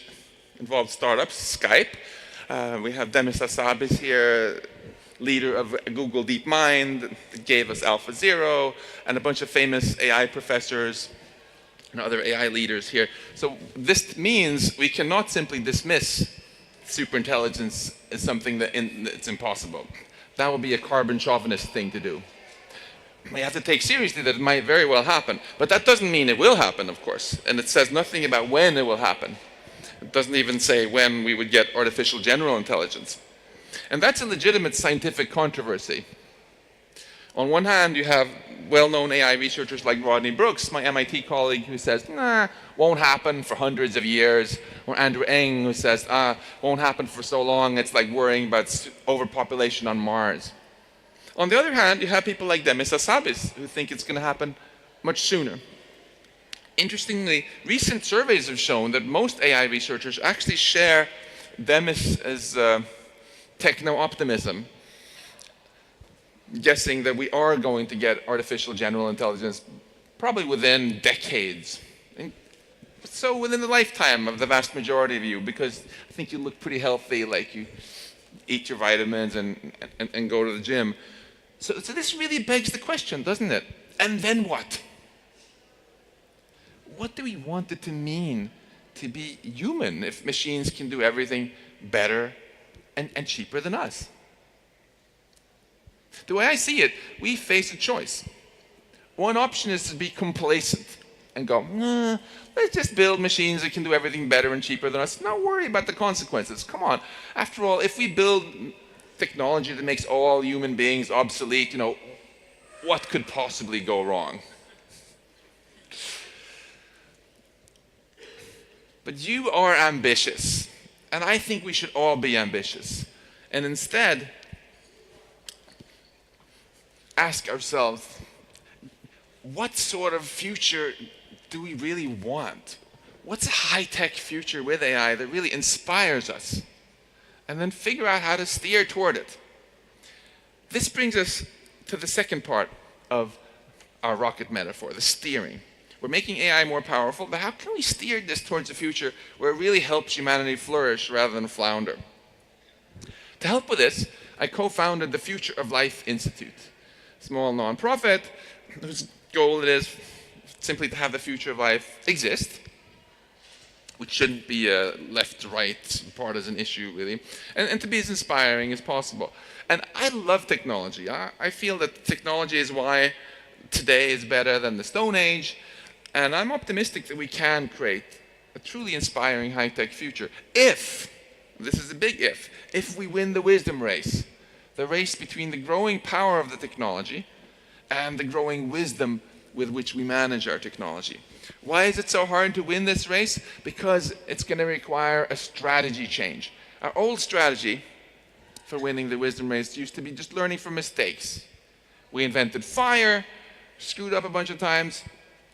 involved startups, Skype. We have Demis Hassabis here, leader of Google DeepMind, that gave us AlphaZero, and a bunch of famous AI professors and other AI leaders here. So this means we cannot simply dismiss superintelligence as something that's impossible. That would be a carbon chauvinist thing to do. We have to take seriously that it might very well happen, but that doesn't mean it will happen, of course, and it says nothing about when it will happen. It doesn't even say when we would get artificial general intelligence. And that's a legitimate scientific controversy. On one hand, you have well-known AI researchers like Rodney Brooks, my MIT colleague, who says, won't happen for hundreds of years. Or Andrew Ng, who says, won't happen for so long, it's like worrying about overpopulation on Mars. On the other hand, you have people like Demis Hassabis, who think it's going to happen much sooner. Interestingly, recent surveys have shown that most AI researchers actually share Demis's techno-optimism, guessing that we are going to get artificial general intelligence probably within decades. And so within the lifetime of the vast majority of you, because I think you look pretty healthy, like you eat your vitamins and go to the gym. So this really begs the question, doesn't it? And then what? What do we want it to mean to be human if machines can do everything better and cheaper than us? The way I see it, we face a choice. One option is to be complacent and go, let's just build machines that can do everything better and cheaper than us. Don't worry about the consequences. Come on. After all, if we build technology that makes all human beings obsolete, what could possibly go wrong? But you are ambitious, and I think we should all be ambitious. and instead ask ourselves, what sort of future do we really want? What's a high-tech future with AI that really inspires us? And then figure out how to steer toward it. This brings us to the second part of our rocket metaphor, the steering. We're making AI more powerful, but how can we steer this towards a future where it really helps humanity flourish rather than flounder? To help with this, I co-founded the Future of Life Institute, a small nonprofit whose goal it is simply to have the future of life exist, which shouldn't be a left-right partisan issue, really, and to be as inspiring as possible. And I love technology. I feel that technology is why today is better than the Stone Age, and I'm optimistic that we can create a truly inspiring high-tech future if, this is a big if we win the wisdom race, the race between the growing power of the technology and the growing wisdom with which we manage our technology. Why is it so hard to win this race? Because it's going to require a strategy change. Our old strategy for winning the wisdom race used to be just learning from mistakes. We invented fire, screwed up a bunch of times,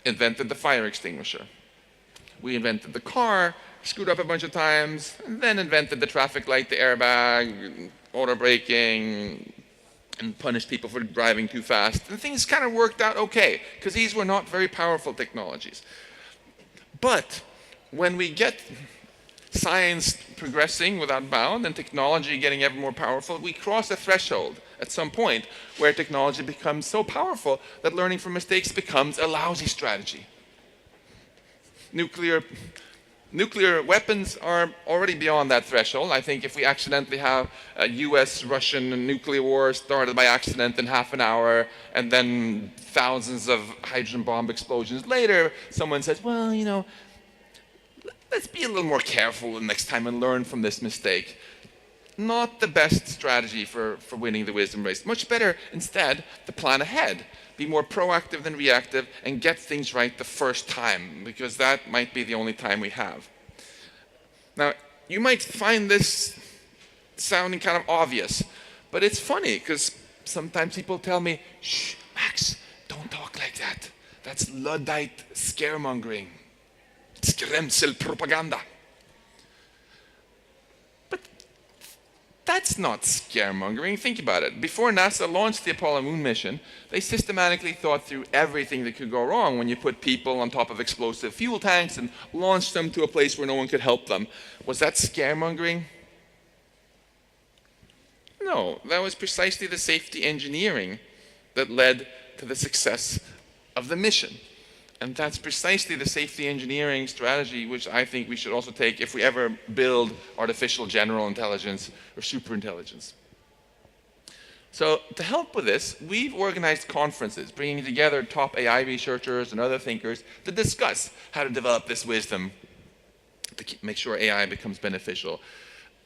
invented the fire extinguisher. We invented the car, screwed up a bunch of times, and then invented the traffic light, the airbag, auto braking, and punished people for driving too fast. And things kind of worked out okay, because these were not very powerful technologies. But when we get science progressing without bound and technology getting ever more powerful, we cross a threshold at some point where technology becomes so powerful that learning from mistakes becomes a lousy strategy. Nuclear weapons are already beyond that threshold. I think if we accidentally have a US-Russian nuclear war started by accident in half an hour and then thousands of hydrogen bomb explosions later, someone says, well, you know, let's be a little more careful the next time and learn from this mistake. Not the best strategy for winning the wisdom race. Much better, instead, to plan ahead. Be more proactive than reactive and get things right the first time, because that might be the only time we have. Now, you might find this sounding kind of obvious, but it's funny because sometimes people tell me, shh, Max, don't talk like that. That's Luddite scaremongering. Skrämselpropaganda. That's not scaremongering. Think about it. Before NASA launched the Apollo moon mission, they systematically thought through everything that could go wrong when you put people on top of explosive fuel tanks and launched them to a place where no one could help them. Was that scaremongering? No, that was precisely the safety engineering that led to the success of the mission. And that's precisely the safety engineering strategy which I think we should also take if we ever build artificial general intelligence or superintelligence. So to help with this, we've organized conferences bringing together top AI researchers and other thinkers to discuss how to develop this wisdom to make sure AI becomes beneficial.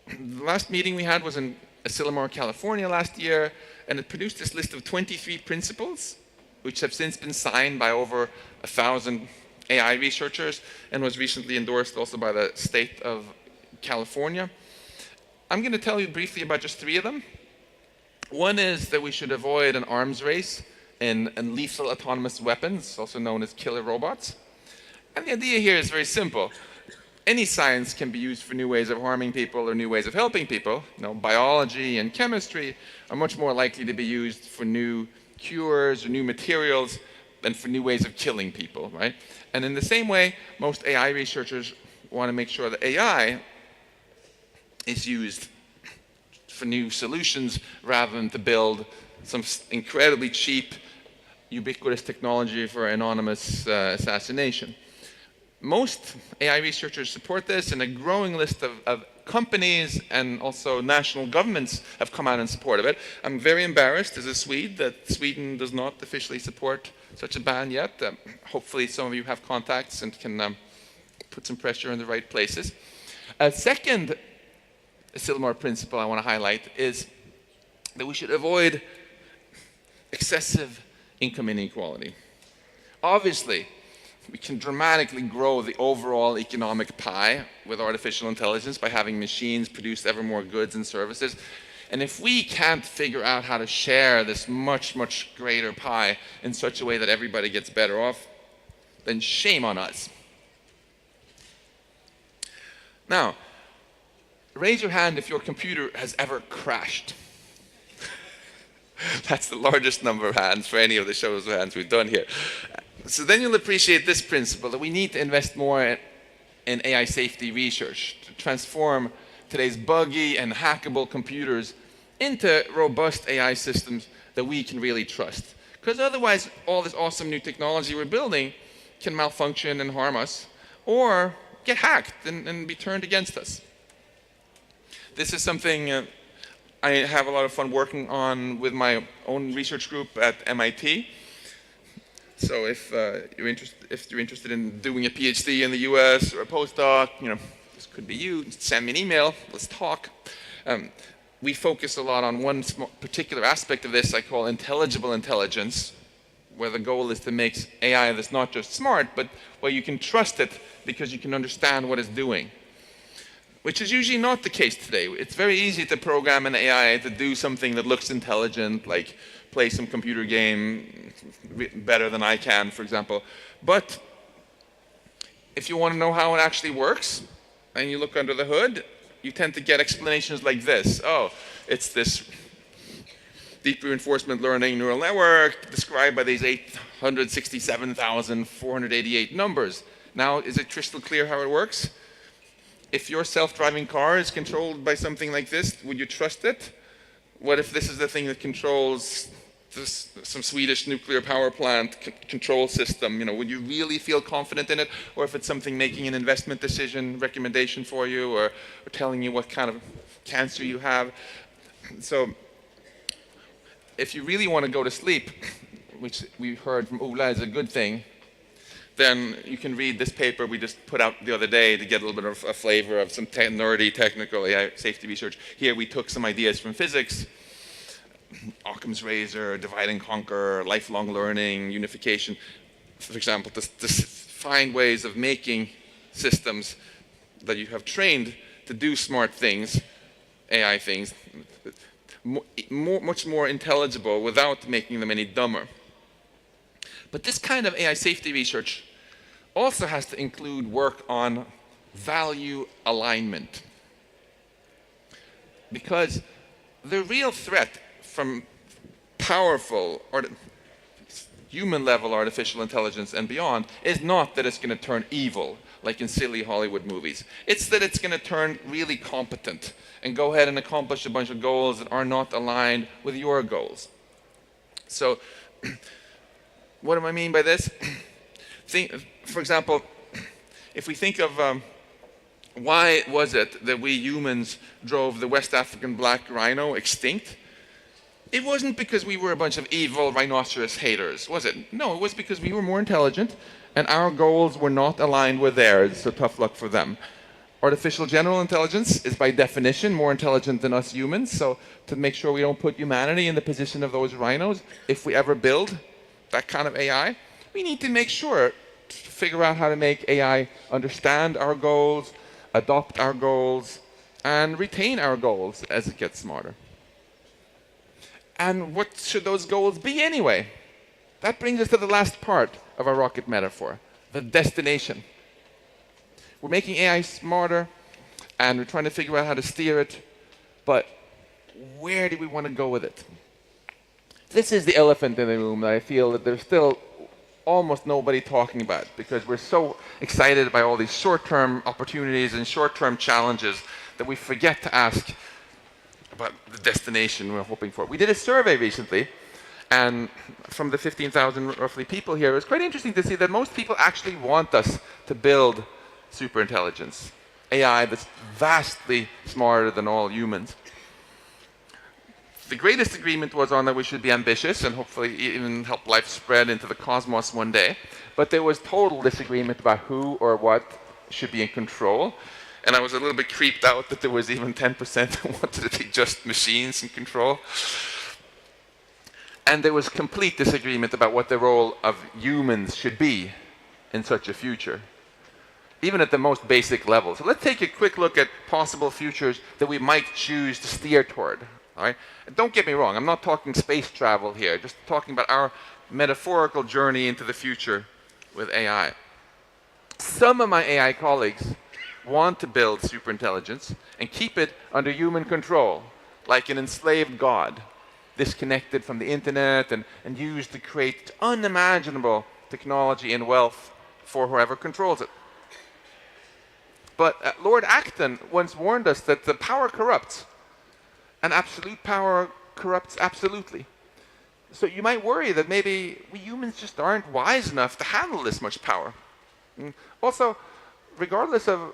The last meeting we had was in Asilomar, California last year, and it produced this list of 23 principles which have since been signed by over 1,000 AI researchers and was recently endorsed also by the state of California. I'm going to tell you briefly about just 3 of them. One is that we should avoid an arms race in lethal autonomous weapons, also known as killer robots. And the idea here is very simple. Any science can be used for new ways of harming people or new ways of helping people. You know, biology and chemistry are much more likely to be used for new cures or new materials than for new ways of killing people, right? And in the same way, most AI researchers want to make sure that AI is used for new solutions rather than to build some incredibly cheap, ubiquitous technology for anonymous assassination. Most AI researchers support this, and a growing list of companies and also national governments have come out in support of it. I'm very embarrassed as a Swede that Sweden does not officially support such a ban yet. Hopefully some of you have contacts and can put some pressure in the right places. A second Asilomar principle I want to highlight is that we should avoid excessive income inequality. Obviously, we can dramatically grow the overall economic pie with artificial intelligence by having machines produce ever more goods and services. And if we can't figure out how to share this much, much greater pie in such a way that everybody gets better off, then shame on us. Now, raise your hand if your computer has ever crashed. That's the largest number of hands for any of the shows of hands we've done here. So then you'll appreciate this principle, that we need to invest more in AI safety research to transform today's buggy and hackable computers into robust AI systems that we can really trust. Because otherwise, all this awesome new technology we're building can malfunction and harm us, or get hacked and be turned against us. This is something I have a lot of fun working on with my own research group at MIT. So if you're interested in doing a PhD in the US or a postdoc, this could be you, send me an email, let's talk. We focus a lot on one particular aspect of this I call intelligible intelligence, where the goal is to make AI that's not just smart, but where you can trust it because you can understand what it's doing. Which is usually not the case today. It's very easy to program an AI to do something that looks intelligent, like play some computer game better than I can, for example. But if you want to know how it actually works, and you look under the hood, you tend to get explanations like this. Oh, it's this deep reinforcement learning neural network described by these 867,488 numbers. Now, is it crystal clear how it works? If your self-driving car is controlled by something like this, would you trust it? What if this is the thing that controls some Swedish nuclear power plant control system? Would you really feel confident in it? Or if it's something making an investment decision, recommendation for you, or telling you what kind of cancer you have? So if you really want to go to sleep, which we heard from Ola is a good thing, then you can read this paper we just put out the other day to get a little bit of a flavor of some nerdy technical AI safety research. Here we took some ideas from physics, Occam's razor, divide and conquer, lifelong learning, unification, for example, to find ways of making systems that you have trained to do smart things, AI things, much more intelligible without making them any dumber. But this kind of AI safety research also has to include work on value alignment. Because the real threat from powerful human-level artificial intelligence and beyond is not that it's going to turn evil, like in silly Hollywood movies. It's that it's going to turn really competent and go ahead and accomplish a bunch of goals that are not aligned with your goals. So, what do I mean by this? For example, if we think of why was it that we humans drove the West African black rhino extinct? It wasn't because we were a bunch of evil rhinoceros haters, was it? No, it was because we were more intelligent and our goals were not aligned with theirs, so tough luck for them. Artificial general intelligence is by definition more intelligent than us humans, so to make sure we don't put humanity in the position of those rhinos, if we ever build that kind of AI, we need to make sure to figure out how to make AI understand our goals, adopt our goals, and retain our goals as it gets smarter. And what should those goals be anyway? That brings us to the last part of our rocket metaphor, the destination. We're making AI smarter, and we're trying to figure out how to steer it, but where do we want to go with it? This is the elephant in the room that I feel that there's still almost nobody talking about, because we're so excited by all these short-term opportunities and short-term challenges that we forget to ask about the destination we're hoping for. We did a survey recently, and from the 15,000 roughly people here, it was quite interesting to see that most people actually want us to build superintelligence, AI that's vastly smarter than all humans. The greatest agreement was on that we should be ambitious and hopefully even help life spread into the cosmos one day. But there was total disagreement about who or what should be in control. And I was a little bit creeped out that there was even 10% who wanted it to be just machines in control. And there was complete disagreement about what the role of humans should be in such a future, even at the most basic level. So let's take a quick look at possible futures that we might choose to steer toward. All right? And don't get me wrong, I'm not talking space travel here, just talking about our metaphorical journey into the future with AI. Some of my AI colleagues want to build superintelligence and keep it under human control, like an enslaved god, disconnected from the internet and used to create unimaginable technology and wealth for whoever controls it. But Lord Acton once warned us that the power corrupts, and absolute power corrupts absolutely. So you might worry that maybe we humans just aren't wise enough to handle this much power. Also, regardless of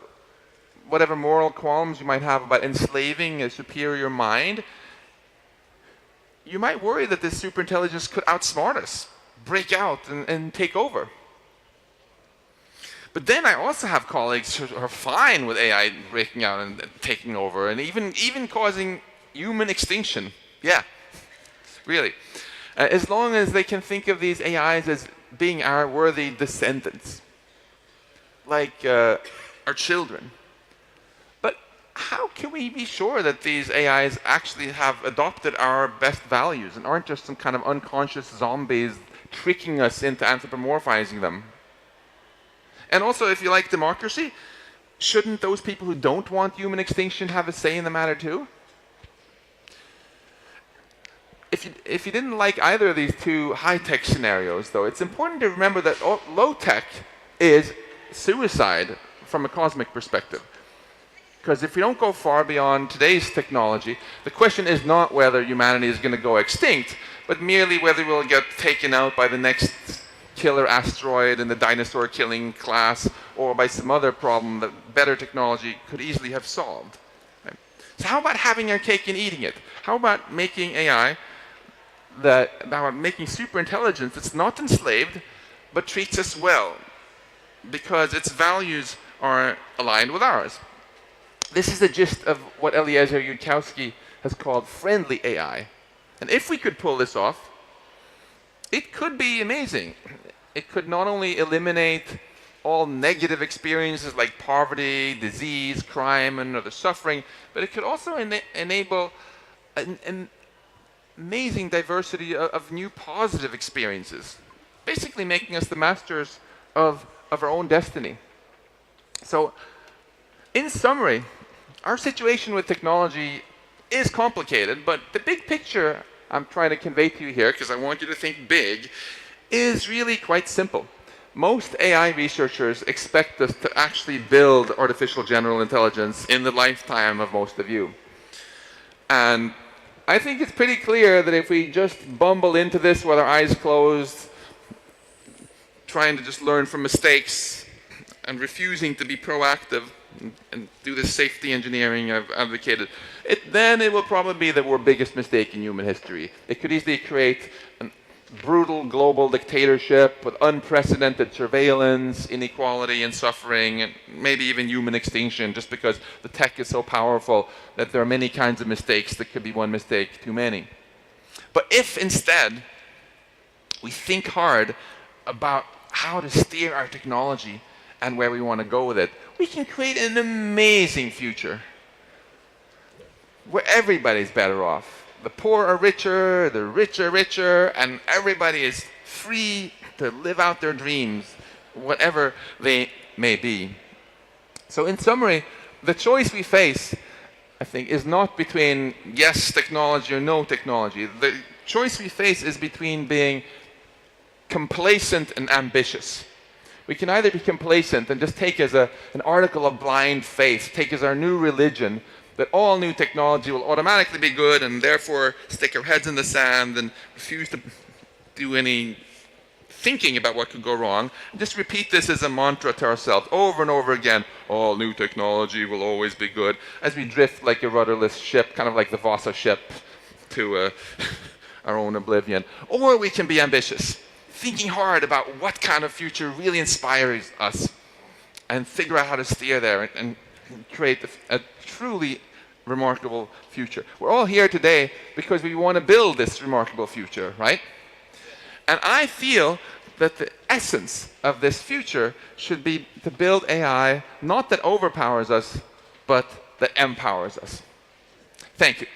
whatever moral qualms you might have about enslaving a superior mind, you might worry that this superintelligence could outsmart us, break out and take over. But then I also have colleagues who are fine with AI breaking out and taking over and even causing human extinction. Yeah, really. As long as they can think of these AIs as being our worthy descendants, like our children. But how can we be sure that these AIs actually have adopted our best values and aren't just some kind of unconscious zombies tricking us into anthropomorphizing them? And also, if you like democracy, shouldn't those people who don't want human extinction have a say in the matter too? If you didn't like either of these two high-tech scenarios, though, it's important to remember that low-tech is suicide from a cosmic perspective. Because if we don't go far beyond today's technology, the question is not whether humanity is going to go extinct, but merely whether we'll get taken out by the next killer asteroid in the dinosaur killing class, or by some other problem that better technology could easily have solved. Right? So how about having our cake and eating it? How about making AI, about making superintelligence that's not enslaved, but treats us well, because its values are aligned with ours? This is the gist of what Eliezer Yudkowsky has called friendly AI. And if we could pull this off, it could be amazing. It could not only eliminate all negative experiences like poverty, disease, crime, and other suffering, but it could also enable an amazing diversity of new positive experiences, basically making us the masters of our own destiny. So, in summary, our situation with technology is complicated, but the big picture I'm trying to convey to you here, because I want you to think big, is really quite simple. Most AI researchers expect us to actually build artificial general intelligence in the lifetime of most of you. And I think it's pretty clear that if we just bumble into this with our eyes closed, trying to just learn from mistakes and refusing to be proactive and do the safety engineering I've advocated, then it will probably be the biggest mistake in human history. It could easily create a brutal global dictatorship with unprecedented surveillance, inequality and suffering, and maybe even human extinction, just because the tech is so powerful that there are many kinds of mistakes that could be one mistake too many. But if instead we think hard about how to steer our technology and where we want to go with it, we can create an amazing future where everybody's better off. The poor are richer, the rich are richer, and everybody is free to live out their dreams, whatever they may be. So in summary, the choice we face, I think, is not between yes technology or no technology. The choice we face is between being complacent and ambitious. We can either be complacent and just take as an article of blind faith, take as our new religion, that all new technology will automatically be good and therefore stick our heads in the sand and refuse to do any thinking about what could go wrong. And just repeat this as a mantra to ourselves over and over again. All new technology will always be good, as we drift like a rudderless ship, kind of like the Vasa ship, to our own oblivion. Or we can be ambitious, thinking hard about what kind of future really inspires us and figure out how to steer there and create a truly remarkable future. We're all here today because we want to build this remarkable future, right? And I feel that the essence of this future should be to build AI, not that overpowers us, but that empowers us. Thank you.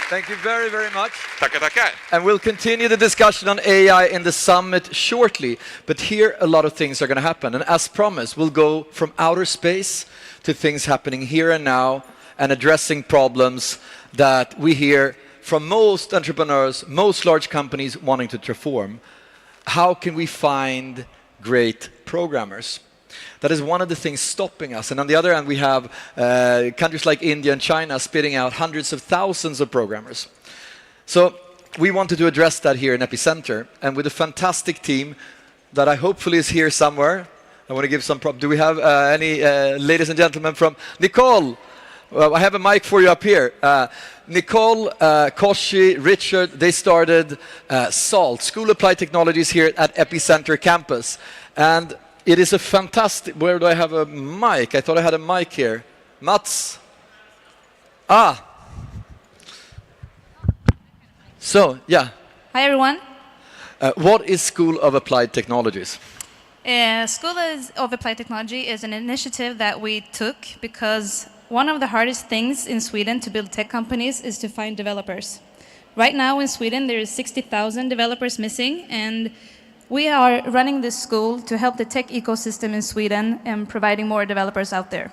Thank you very, very much. Tackar, tackar. And we'll continue the discussion on AI in the summit shortly. But here, a lot of things are going to happen. And as promised, we'll go from outer space to things happening here and now and addressing problems that we hear from most entrepreneurs, most large companies wanting to transform. How can we find great programmers? That is one of the things stopping us. And on the other hand, we have countries like India and China spitting out hundreds of thousands of programmers. So we wanted to address that here in Epicenter. And with a fantastic team that I hopefully is here somewhere. I want to give some props. Do we have any ladies and gentlemen from Nicole? Well, I have a mic for you up here. Nicole, Koshi, Richard, they started SALT, School Applied Technologies here at Epicenter campus. And it is a fantastic... Where do I have a mic? I thought I had a mic here. Mats? So, yeah. Hi, everyone. What is School of Applied Technologies? School of Applied Technology is an initiative that we took because one of the hardest things in Sweden to build tech companies is to find developers. Right now in Sweden, there is 60,000 developers missing, and we are running this school to help the tech ecosystem in Sweden and providing more developers out there.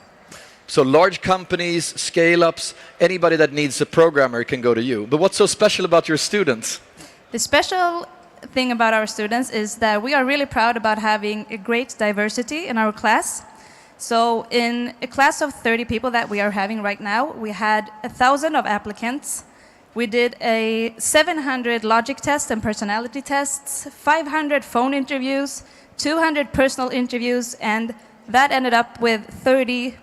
So large companies, scale-ups, anybody that needs a programmer can go to you. But what's so special about your students? The special thing about our students is that we are really proud about having a great diversity in our class. So in a class of 30 people that we are having right now, we had 1,000 of applicants. We did a 700 logic tests and personality tests, 500 phone interviews, 200 personal interviews, and that ended up with 30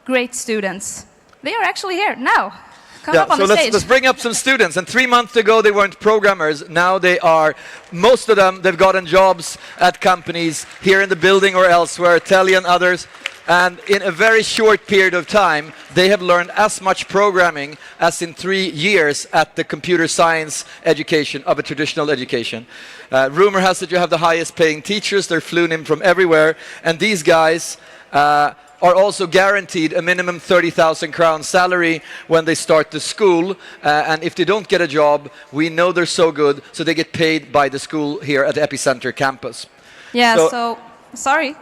great students. They are actually here now. Come up on the stage. Let's bring up some students. And 3 months ago, they weren't programmers. Now they are, most of them, they've gotten jobs at companies here in the building or elsewhere, Telly and others. And in a very short period of time, they have learned as much programming as in 3 years at the computer science education of a traditional education. Rumor has it you have the highest paying teachers. They're flown in from everywhere. And these guys are also guaranteed a minimum 30,000 crown salary when they start the school. And if they don't get a job, we know they're so good, so they get paid by the school here at the Epicenter campus. Yeah, so sorry.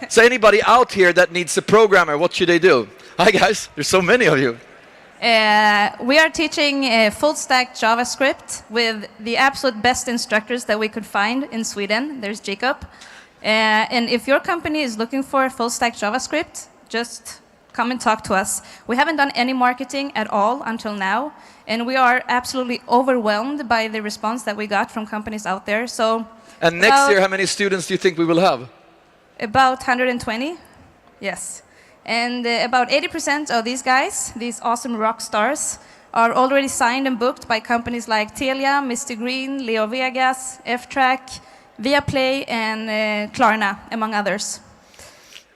So anybody out here that needs a programmer, what should they do? Hi guys, there's so many of you. We are teaching full stack JavaScript with the absolute best instructors that we could find in Sweden. There's Jacob. And if your company is looking for full stack JavaScript, just come and talk to us. We haven't done any marketing at all until now, and we are absolutely overwhelmed by the response that we got from companies out there. So, and next year, how many students do you think we will have? About 120, yes. And about 80% of these guys, these awesome rock stars, are already signed and booked by companies like Telia, Mr. Green, Leo Vegas, F-Track, Viaplay, and Klarna, among others.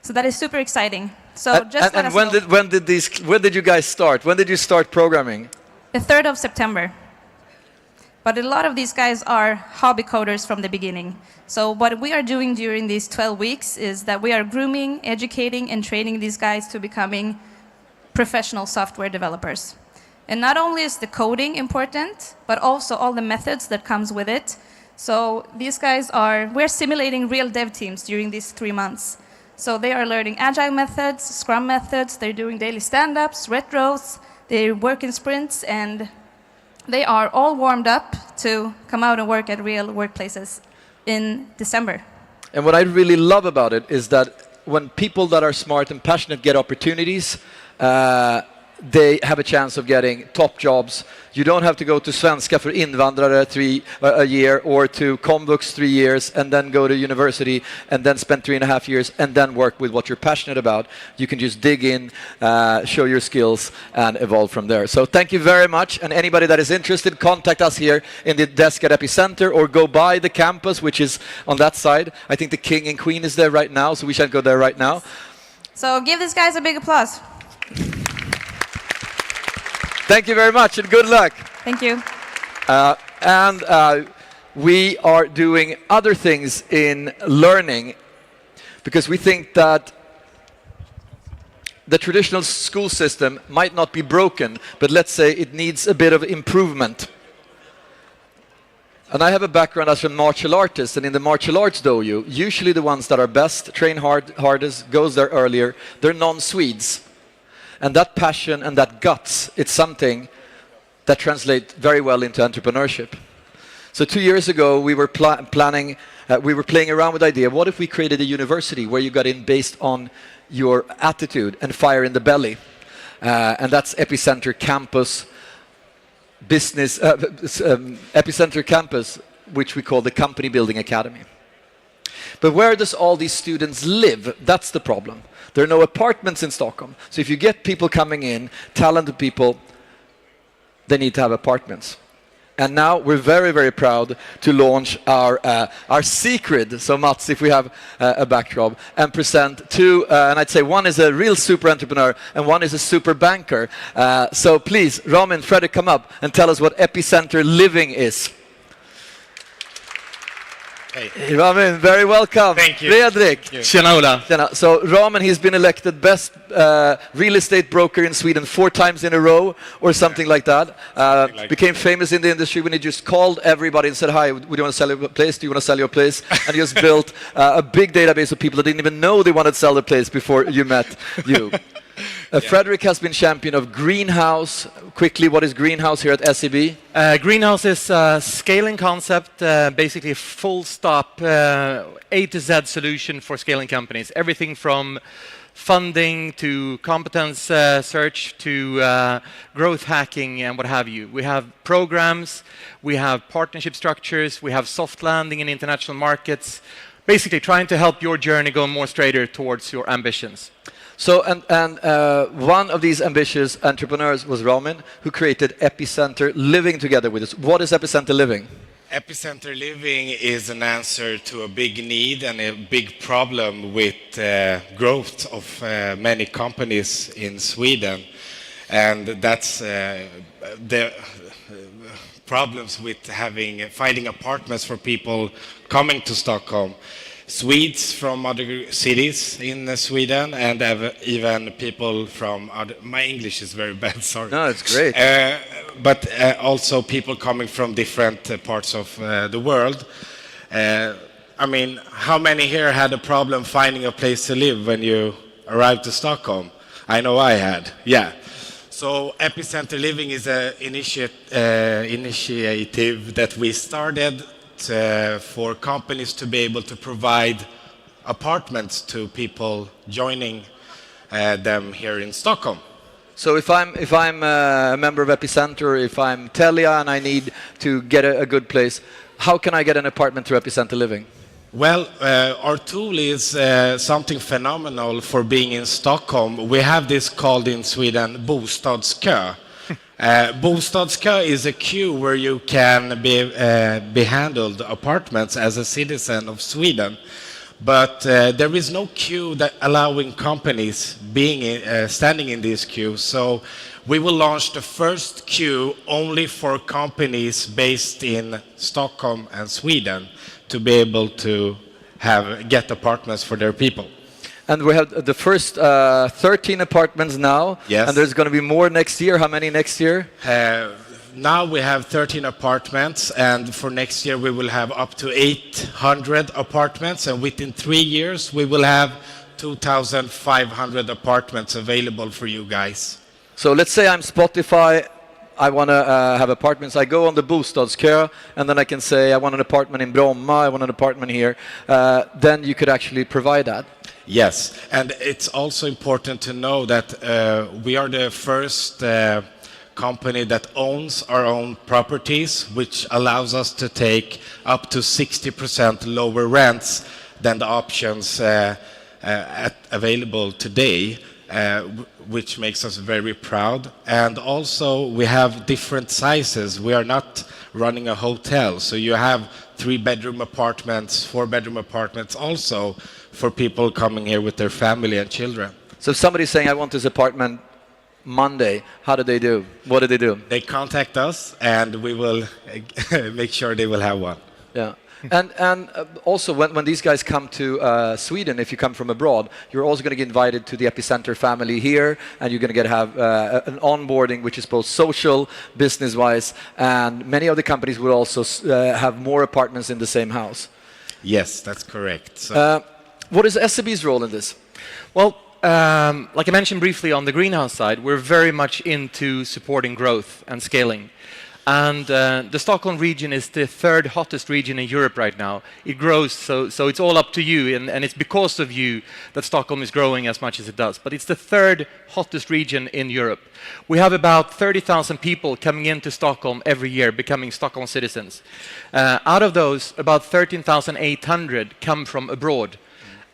So that is super exciting. So just let us know. When did you guys start? When did you start programming? The 3rd of September. But a lot of these guys are hobby coders from the beginning. So what we are doing during these 12 weeks is that we are grooming, educating, and training these guys to becoming professional software developers. And not only is the coding important, but also all the methods that comes with it. So these guys we're simulating real dev teams during these 3 months. So they are learning agile methods, scrum methods, they're doing daily stand-ups, retros, they work in sprints, and they are all warmed up to come out and work at real workplaces in December. And what I really love about it is that when people that are smart and passionate get opportunities, they have a chance of getting top jobs. You don't have to go to Svenska för invandrare a year or to Komvux 3 years and then go to university and then spend 3.5 years and then work with what you're passionate about. You can just dig in, show your skills and evolve from there. So thank you very much, and anybody that is interested, contact us here in the desk at Epicenter or go by the campus, which is on that side. I think the king and queen is there right now, so we shall go there right now. So give these guys a big applause. Thank you very much and good luck. Thank you. We are doing other things in learning because we think that the traditional school system might not be broken, but let's say it needs a bit of improvement. And I have a background as a martial artist, and in the martial arts dojo, usually the ones that are best, train hardest, goes there earlier, they're non-Swedes. And that passion and that guts, it's something that translates very well into entrepreneurship. So 2 years ago, we were playing around with the idea, what if we created a university where you got in based on your attitude and fire in the belly? And that's Epicenter Campus Business, Epicenter Campus, which we call the Company Building Academy. But where does all these students live? That's the problem. There are no apartments in Stockholm. So if you get people coming in, talented people, they need to have apartments. And now we're very, very proud to launch our secret, so Mats, if we have a backdrop, and present two, and I'd say one is a real super entrepreneur and one is a super banker. So please, Ramin, Fredrik, come up and tell us what Epicenter Living is. Hey. Ramin, very welcome. Thank you. Fredrik. Tjena, Ola. Tjena. So Ramin, he's been elected best real estate broker in Sweden 4 times in a row or something like that. Became famous in the industry when he just called everybody and said, hi, would you want to sell your place? Do you want to sell your place? And he just built a big database of people that didn't even know they wanted to sell their place before you met you. Fredrik has been champion of Greenhouse. Quickly, what is Greenhouse here at SEB? Greenhouse is a scaling concept, basically a full stop A to Z solution for scaling companies. Everything from funding to competence search to growth hacking and what have you. We have programs, we have partnership structures, we have soft landing in international markets, basically trying to help your journey go more straighter towards your ambitions. So, one of these ambitious entrepreneurs was Ramin, who created Epicenter Living together with us. What is Epicenter Living? Epicenter Living is an answer to a big need and a big problem with growth of many companies in Sweden. And that's the problems with finding apartments for people coming to Stockholm. Swedes from other cities in Sweden, and even people from other... My English is very bad, sorry. No, it's great. But also people coming from different parts of the world. I mean, how many here had a problem finding a place to live when you arrived to Stockholm? I know I had, yeah. So Epicenter Living is an initiative that we started for companies to be able to provide apartments to people joining them here in Stockholm. So if I'm a member of Epicenter, if I'm Telia and I need to get a good place, how can I get an apartment through Epicenter Living? Well, our tool is something phenomenal for being in Stockholm. We have this called in Sweden bostadskö. Bostadskö is a queue where you can be handled apartments as a citizen of Sweden. But there is no queue that allowing companies being standing in this queue. So we will launch the first queue only for companies based in Stockholm and Sweden to be able to get apartments for their people. And we have the first 13 apartments now. Yes. And there's going to be more next year. How many next year? Now we have 13 apartments, and for next year we will have up to 800 apartments, and within 3 years we will have 2,500 apartments available for you guys. So let's say I'm Spotify, I want to have apartments. I go on the bostadskö, and then I can say I want an apartment in Bromma, I want an apartment here. Then you could actually provide that. Yes, and it's also important to know that we are the first company that owns our own properties, which allows us to take up to 60% lower rents than the options available today, which makes us very proud. And also we have different sizes. We are not running a hotel, so you have 3-bedroom apartments, 4-bedroom apartments also for people coming here with their family and children. So if somebody's saying I want this apartment Monday, how do they do? What do they do? They contact us and we will make sure they will have one. Yeah. And also, when these guys come to Sweden, if you come from abroad, you're also going to get invited to the Epicenter family here, and you're going to have an onboarding which is both social, business-wise, and many of the companies will also have more apartments in the same house. Yes, that's correct. So what is SEB's role in this? Well, like I mentioned briefly on the greenhouse side, we're very much into supporting growth and scaling. And the Stockholm region is the third hottest region in Europe right now. It grows, so it's all up to you, and it's because of you that Stockholm is growing as much as it does. But it's the third hottest region in Europe. We have about 30,000 people coming into Stockholm every year, becoming Stockholm citizens. Out of those, about 13,800 come from abroad.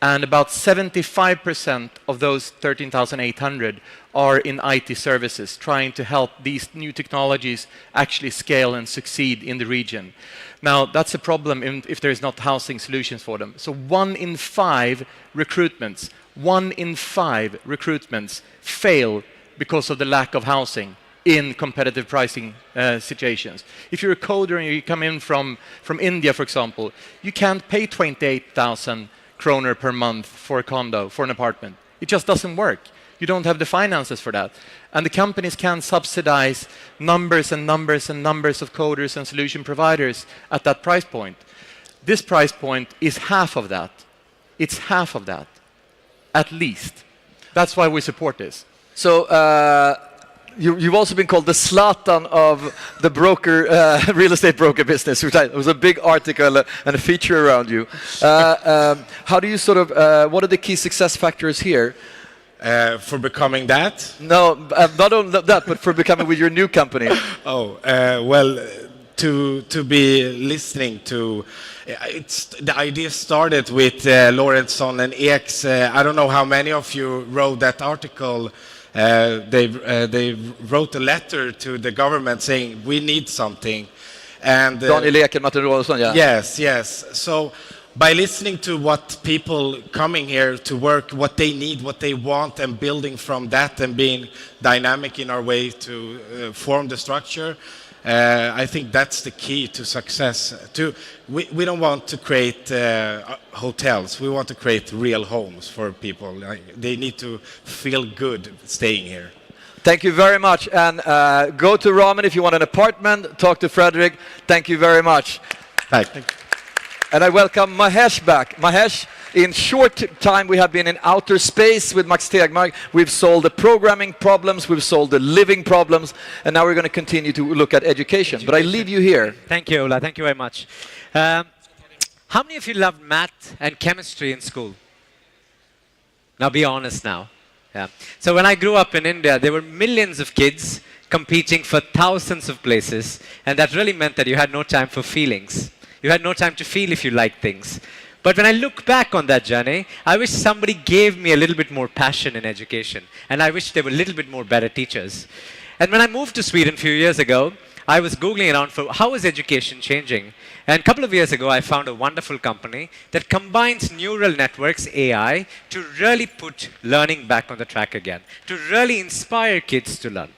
And about 75% of those 13,800 are in IT services, trying to help these new technologies actually scale and succeed in the region. Now, that's a problem if there is not housing solutions for them. So 1 in 5 recruitments, 1 in 5 recruitments fail because of the lack of housing in competitive pricing situations. If you're a coder and you come in from India, for example, you can't pay 28,000 kroner per month for a condo, for an apartment. It just doesn't work. You don't have the finances for that. And the companies can subsidize numbers and numbers and numbers of coders and solution providers at that price point. This price point is half of that. It's half of that, at least. That's why we support this. So you've also been called the Zlatan of the broker, real estate broker business. It was a big article and a feature around you. How do you what are the key success factors here? For becoming that? No, not only that, but for becoming with your new company. Well, to be listening to, the idea started with Lorentzon and Eks. I don't know how many of you wrote that article. They wrote a letter to the government saying we need something, and Daniel Ek and Martin Rådhusson, yeah. Yes. So by listening to what people coming here to work, what they need, what they want, and building from that, and being dynamic in our way to form the structure, I think that's the key to success. We don't want to create hotels. We want to create real homes for people. They need to feel good staying here. Thank you very much. And go to Ramen if you want an apartment. Talk to Frederick. Thank you very much. Thank you. And I welcome Mahesh back. Mahesh, in short time we have been in outer space with Max Tegmark. We've solved the programming problems, we've solved the living problems, and now we're going to continue to look at education. But I leave you here. Thank you, Ola. Thank you very much. How many of you loved math and chemistry in school? Now be honest now. Yeah. So when I grew up in India, there were millions of kids competing for thousands of places, and that really meant that you had no time for feelings. You had no time to feel if you liked things. But when I look back on that journey, I wish somebody gave me a little bit more passion in education. And I wish there were a little bit more better teachers. And when I moved to Sweden a few years ago, I was Googling around for how is education changing. And a couple of years ago, I found a wonderful company that combines neural networks, AI, to really put learning back on the track again, to really inspire kids to learn.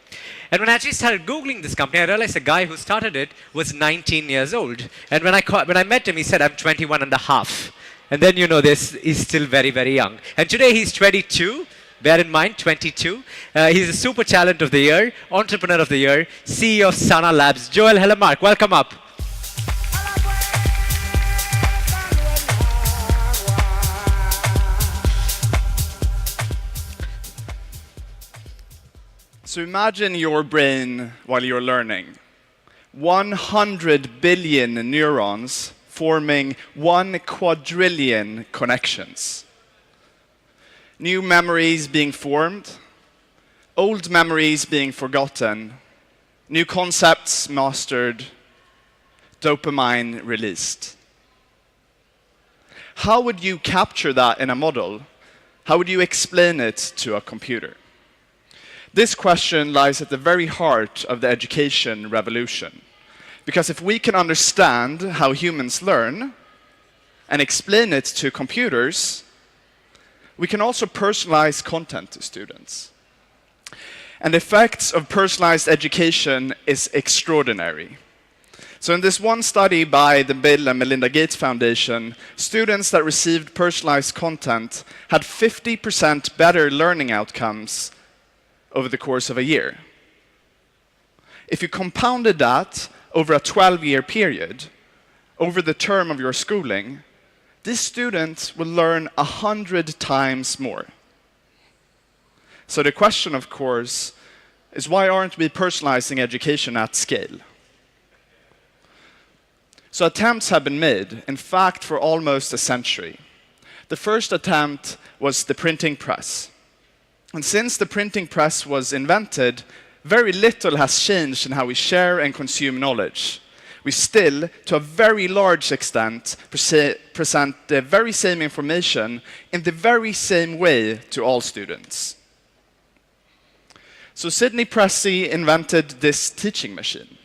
And when I actually started Googling this company, I realized the guy who started it was 19 years old. And when I met him, he said, I'm 21 and a half. And then, you know, he's still very, very young. And today he's 22. Bear in mind, 22. He's a super talent of the year, entrepreneur of the year, CEO of Sana Labs. Joel Hellemark, welcome up. So imagine your brain while you're learning. 100 billion neurons forming 1 quadrillion connections. New memories being formed, old memories being forgotten, new concepts mastered, dopamine released. How would you capture that in a model? How would you explain it to a computer? This question lies at the very heart of the education revolution. Because if we can understand how humans learn and explain it to computers, we can also personalize content to students. And the effects of personalized education is extraordinary. So in this one study by the Bill and Melinda Gates Foundation, students that received personalized content had 50% better learning outcomes over the course of a year. If you compounded that over a 12-year period, over the term of your schooling, these students will learn 100 times more. So the question, of course, is why aren't we personalizing education at scale? So attempts have been made, in fact, for almost a century. The first attempt was the printing press. And since the printing press was invented, very little has changed in how we share and consume knowledge. We still, to a very large extent, present the very same information in the very same way to all students. So Sidney Pressey invented this teaching machine.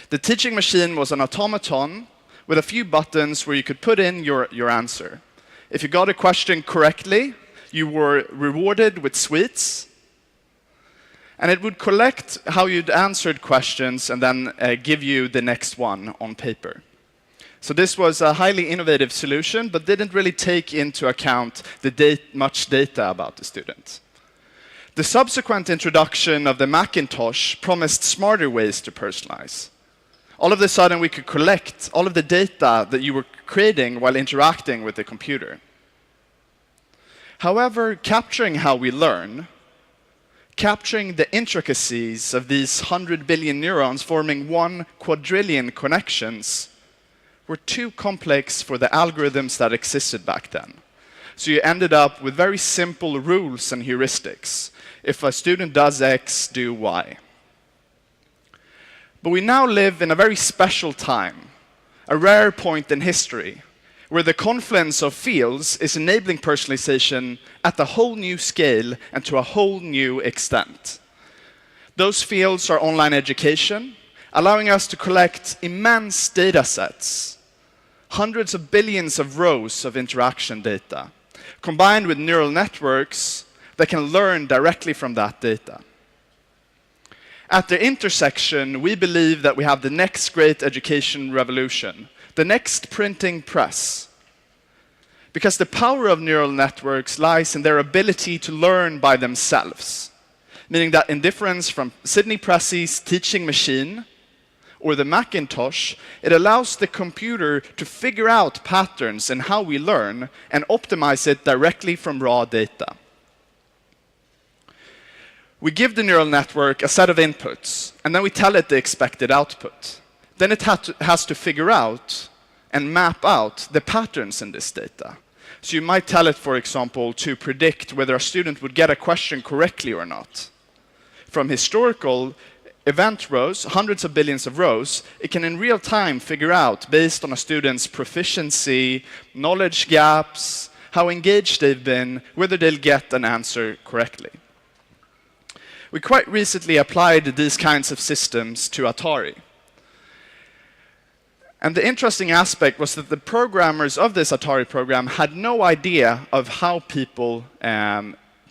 The teaching machine was an automaton with a few buttons where you could put in your answer. If you got a question correctly, you were rewarded with sweets. And it would collect how you'd answered questions and then give you the next one on paper. So this was a highly innovative solution, but didn't really take into account much data about the student. The subsequent introduction of the Macintosh promised smarter ways to personalize. All of a sudden, we could collect all of the data that you were creating while interacting with the computer. However, capturing how we learn, capturing the intricacies of these 100 billion neurons forming 1 quadrillion connections, were too complex for the algorithms that existed back then. So you ended up with very simple rules and heuristics. If a student does X, do Y. But we now live in a very special time, a rare point in history, where the confluence of fields is enabling personalization at a whole new scale and to a whole new extent. Those fields are online education, allowing us to collect immense data sets, hundreds of billions of rows of interaction data, combined with neural networks that can learn directly from that data. At the intersection, we believe that we have the next great education revolution, the next printing press. Because the power of neural networks lies in their ability to learn by themselves, meaning that in difference from Sidney Pressey's teaching machine or the Macintosh, it allows the computer to figure out patterns in how we learn and optimize it directly from raw data. We give the neural network a set of inputs, and then we tell it the expected output. Then it has to figure out and map out the patterns in this data. So you might tell it, for example, to predict whether a student would get a question correctly or not. From historical event rows, hundreds of billions of rows, it can in real time figure out, based on a student's proficiency, knowledge gaps, how engaged they've been, whether they'll get an answer correctly. We quite recently applied these kinds of systems to Atari. And the interesting aspect was that the programmers of this Atari program had no idea of how people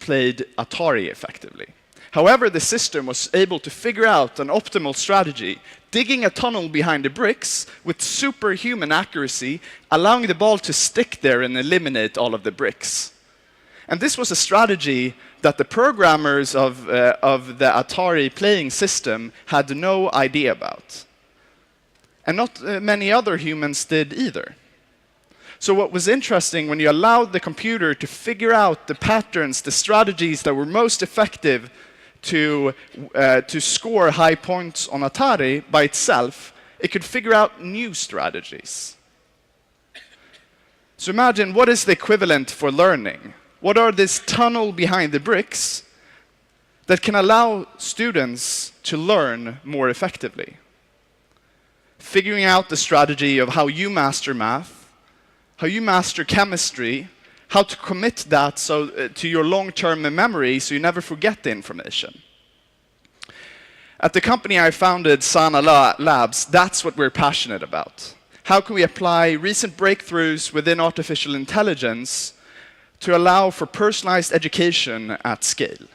played Atari effectively. However, the system was able to figure out an optimal strategy, digging a tunnel behind the bricks with superhuman accuracy, allowing the ball to stick there and eliminate all of the bricks. And this was a strategy that the programmers of the Atari playing system had no idea about. And not many other humans did either. So what was interesting, when you allowed the computer to figure out the patterns, the strategies that were most effective to score high points on Atari by itself, it could figure out new strategies. So imagine, what is the equivalent for learning? What are this tunnel behind the bricks that can allow students to learn more effectively? Figuring out the strategy of how you master math, how you master chemistry, how to commit that to your long-term memory so you never forget the information. At the company I founded, Sana Labs, that's what we're passionate about. How can we apply recent breakthroughs within artificial intelligence to allow for personalized education at scale?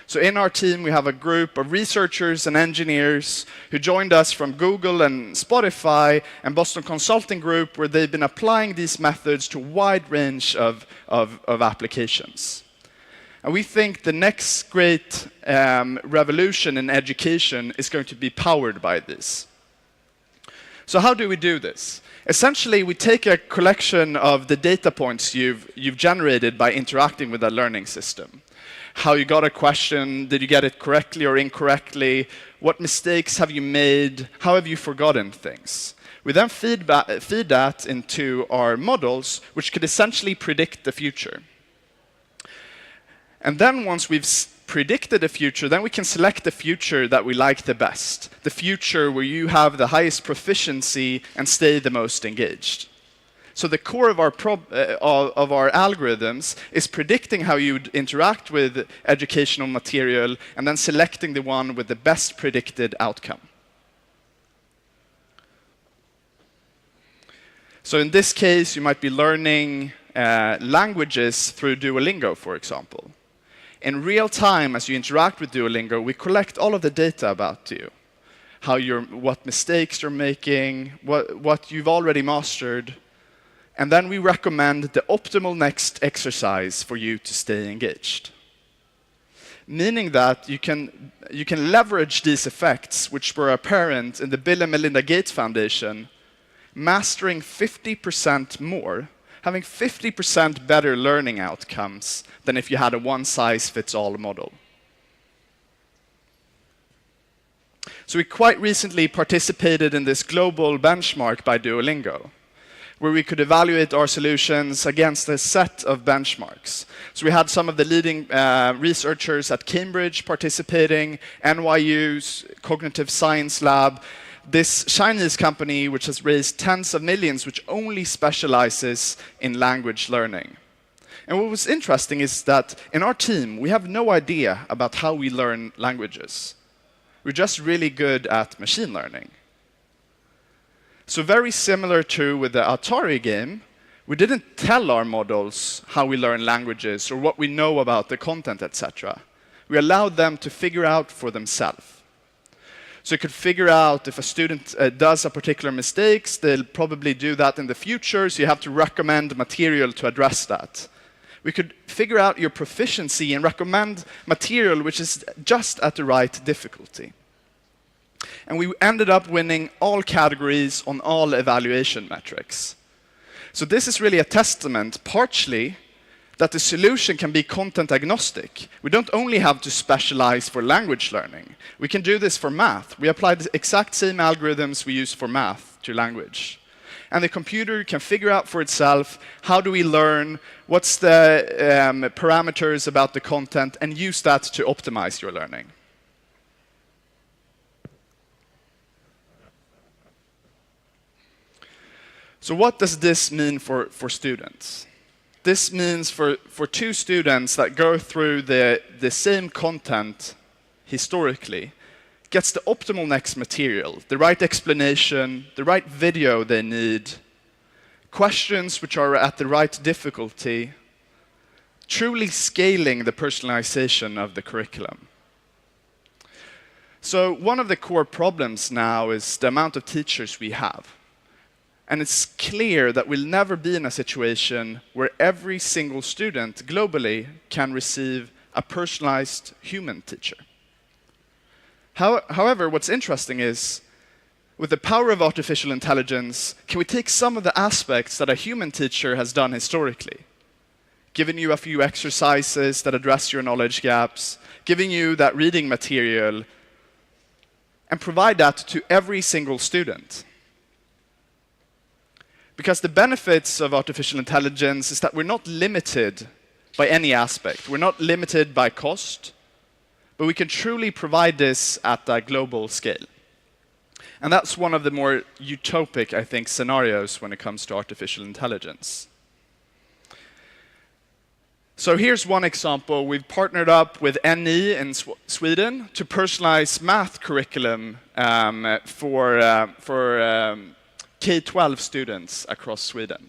So in our team, we have a group of researchers and engineers who joined us from Google and Spotify and Boston Consulting Group, where they've been applying these methods to a wide range of applications. And we think the next great revolution in education is going to be powered by this. So how do we do this? Essentially, we take a collection of the data points you've generated by interacting with a learning system. How you got a question, did you get it correctly or incorrectly? What mistakes have you made? How have you forgotten things? We then feed that into our models, which could essentially predict the future. And then once we've predicted the future, then we can select the future that we like the best. The future where you have the highest proficiency and stay the most engaged. So the core of our algorithms is predicting how you'd interact with educational material and then selecting the one with the best predicted outcome. So in this case, you might be learning languages through Duolingo, for example. In real time, as you interact with Duolingo, we collect all of the data about you. What mistakes you're making, what you've already mastered. And then we recommend the optimal next exercise for you to stay engaged. Meaning that you can leverage these effects, which were apparent in the Bill and Melinda Gates Foundation, mastering 50% more, having 50% better learning outcomes than if you had a one-size-fits-all model. So we quite recently participated in this global benchmark by Duolingo, where we could evaluate our solutions against a set of benchmarks. So we had some of the leading researchers at Cambridge participating, NYU's Cognitive Science Lab, this Chinese company which has raised tens of millions, which only specializes in language learning. And what was interesting is that in our team, we have no idea about how we learn languages. We're just really good at machine learning. So very similar to with the Atari game, we didn't tell our models how we learn languages or what we know about the content, etc. We allowed them to figure out for themselves. So you could figure out if a student does a particular mistake, they'll probably do that in the future, so you have to recommend material to address that. We could figure out your proficiency and recommend material which is just at the right difficulty. And we ended up winning all categories on all evaluation metrics. So this is really a testament, partially, that the solution can be content agnostic. We don't only have to specialize for language learning. We can do this for math. We apply the exact same algorithms we use for math to language. And the computer can figure out for itself how do we learn, what's the parameters about the content, and use that to optimize your learning. So what does this mean for students? This means for two students that go through the same content historically, gets the optimal next material, the right explanation, the right video they need, questions which are at the right difficulty, truly scaling the personalization of the curriculum. So one of the core problems now is the amount of teachers we have. And it's clear that we'll never be in a situation where every single student globally can receive a personalized human teacher. However, what's interesting is, with the power of artificial intelligence, can we take some of the aspects that a human teacher has done historically? Giving you a few exercises that address your knowledge gaps, giving you that reading material, and provide that to every single student. Because the benefits of artificial intelligence is that we're not limited by any aspect. We're not limited by cost, but we can truly provide this at a global scale. And that's one of the more utopic, I think, scenarios when it comes to artificial intelligence. So here's one example. We've partnered up with NE in Sweden to personalize math curriculum for K-12 students across Sweden.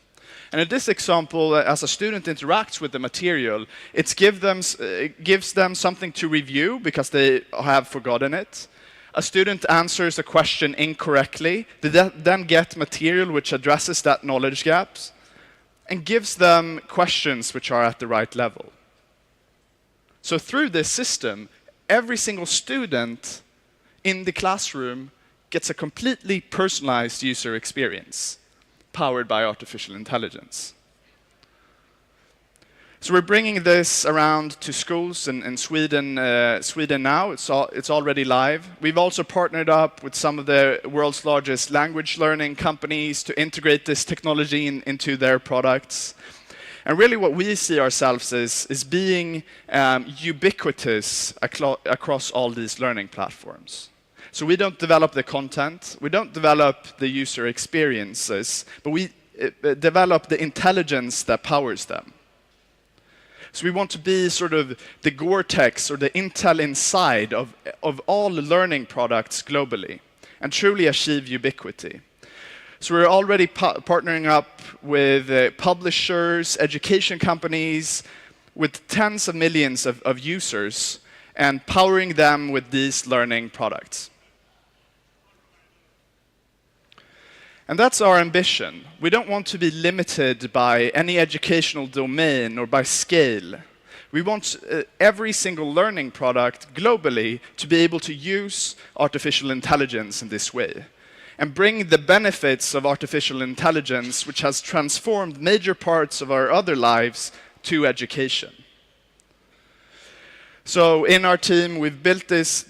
And in this example, as a student interacts with the material, it gives them something to review because they have forgotten it. A student answers a question incorrectly. They then get material which addresses that knowledge gaps and gives them questions which are at the right level. So through this system, every single student in the classroom gets a completely personalized user experience powered by artificial intelligence. So we're bringing this around to schools in Sweden now. It's already live. We've also partnered up with some of the world's largest language learning companies to integrate this technology into their products. And really what we see ourselves is being ubiquitous across all these learning platforms. So we don't develop the content, we don't develop the user experiences, but we develop the intelligence that powers them. So we want to be sort of the Gore-Tex or the Intel inside of all learning products globally and truly achieve ubiquity. So we're already partnering up with publishers, education companies, with tens of millions of users and powering them with these learning products. And that's our ambition. We don't want to be limited by any educational domain or by scale. We want every single learning product globally to be able to use artificial intelligence in this way and bring the benefits of artificial intelligence, which has transformed major parts of our other lives, to education. So in our team, we've built this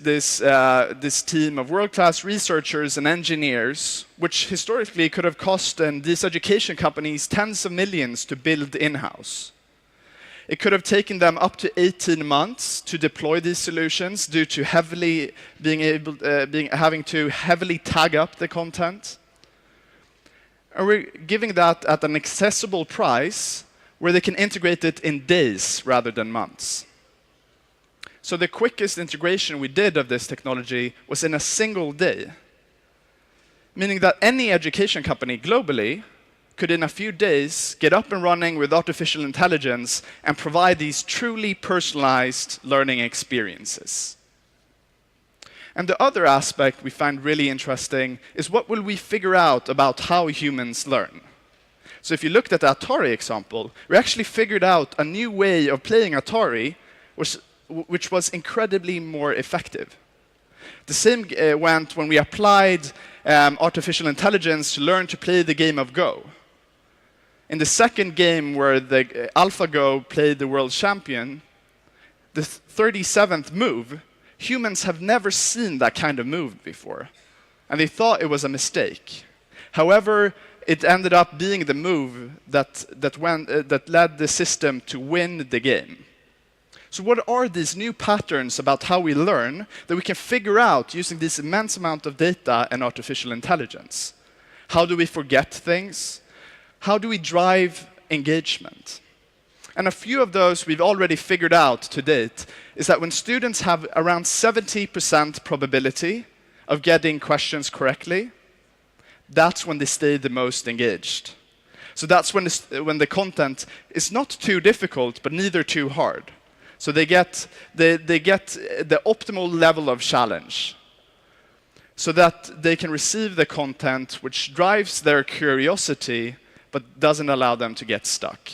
team of world-class researchers and engineers, which historically could have cost these education companies tens of millions to build in-house. It could have taken them up to 18 months to deploy these solutions due to having to heavily tag up the content. And we're giving that at an accessible price where they can integrate it in days rather than months. So the quickest integration we did of this technology was in a single day, meaning that any education company globally could in a few days get up and running with artificial intelligence and provide these truly personalized learning experiences. And the other aspect we find really interesting is what will we figure out about how humans learn? So if you looked at the Atari example, we actually figured out a new way of playing Atari which was incredibly more effective. The same went when we applied artificial intelligence to learn to play the game of Go. In the second game where the AlphaGo played the world champion, the 37th move, humans have never seen that kind of move before, and they thought it was a mistake. However, it ended up being the move that led the system to win the game. So what are these new patterns about how we learn that we can figure out using this immense amount of data and artificial intelligence? How do we forget things? How do we drive engagement? And a few of those we've already figured out to date is that when students have around 70% probability of getting questions correctly, that's when they stay the most engaged. So that's when the content is not too difficult, but neither too hard. So they get the optimal level of challenge so that they can receive the content which drives their curiosity but doesn't allow them to get stuck.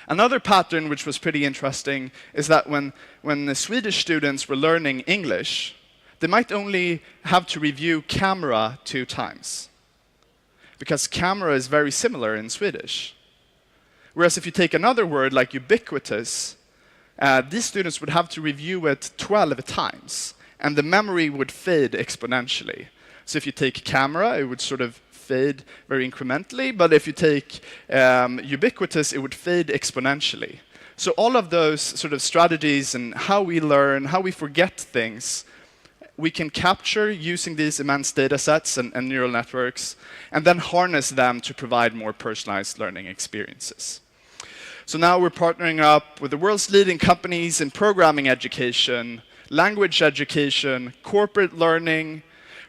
Another pattern which was pretty interesting is that when the Swedish students were learning English, they might only have to review camera 2 times because camera is very similar in Swedish. Whereas if you take another word like ubiquitous, these students would have to review it 12 times, and the memory would fade exponentially. So if you take camera, it would sort of fade very incrementally, but if you take ubiquitous, it would fade exponentially. So all of those sort of strategies and how we learn, how we forget things, we can capture using these immense data sets and neural networks, and then harness them to provide more personalized learning experiences. So now we're partnering up with the world's leading companies in programming education, language education, corporate learning.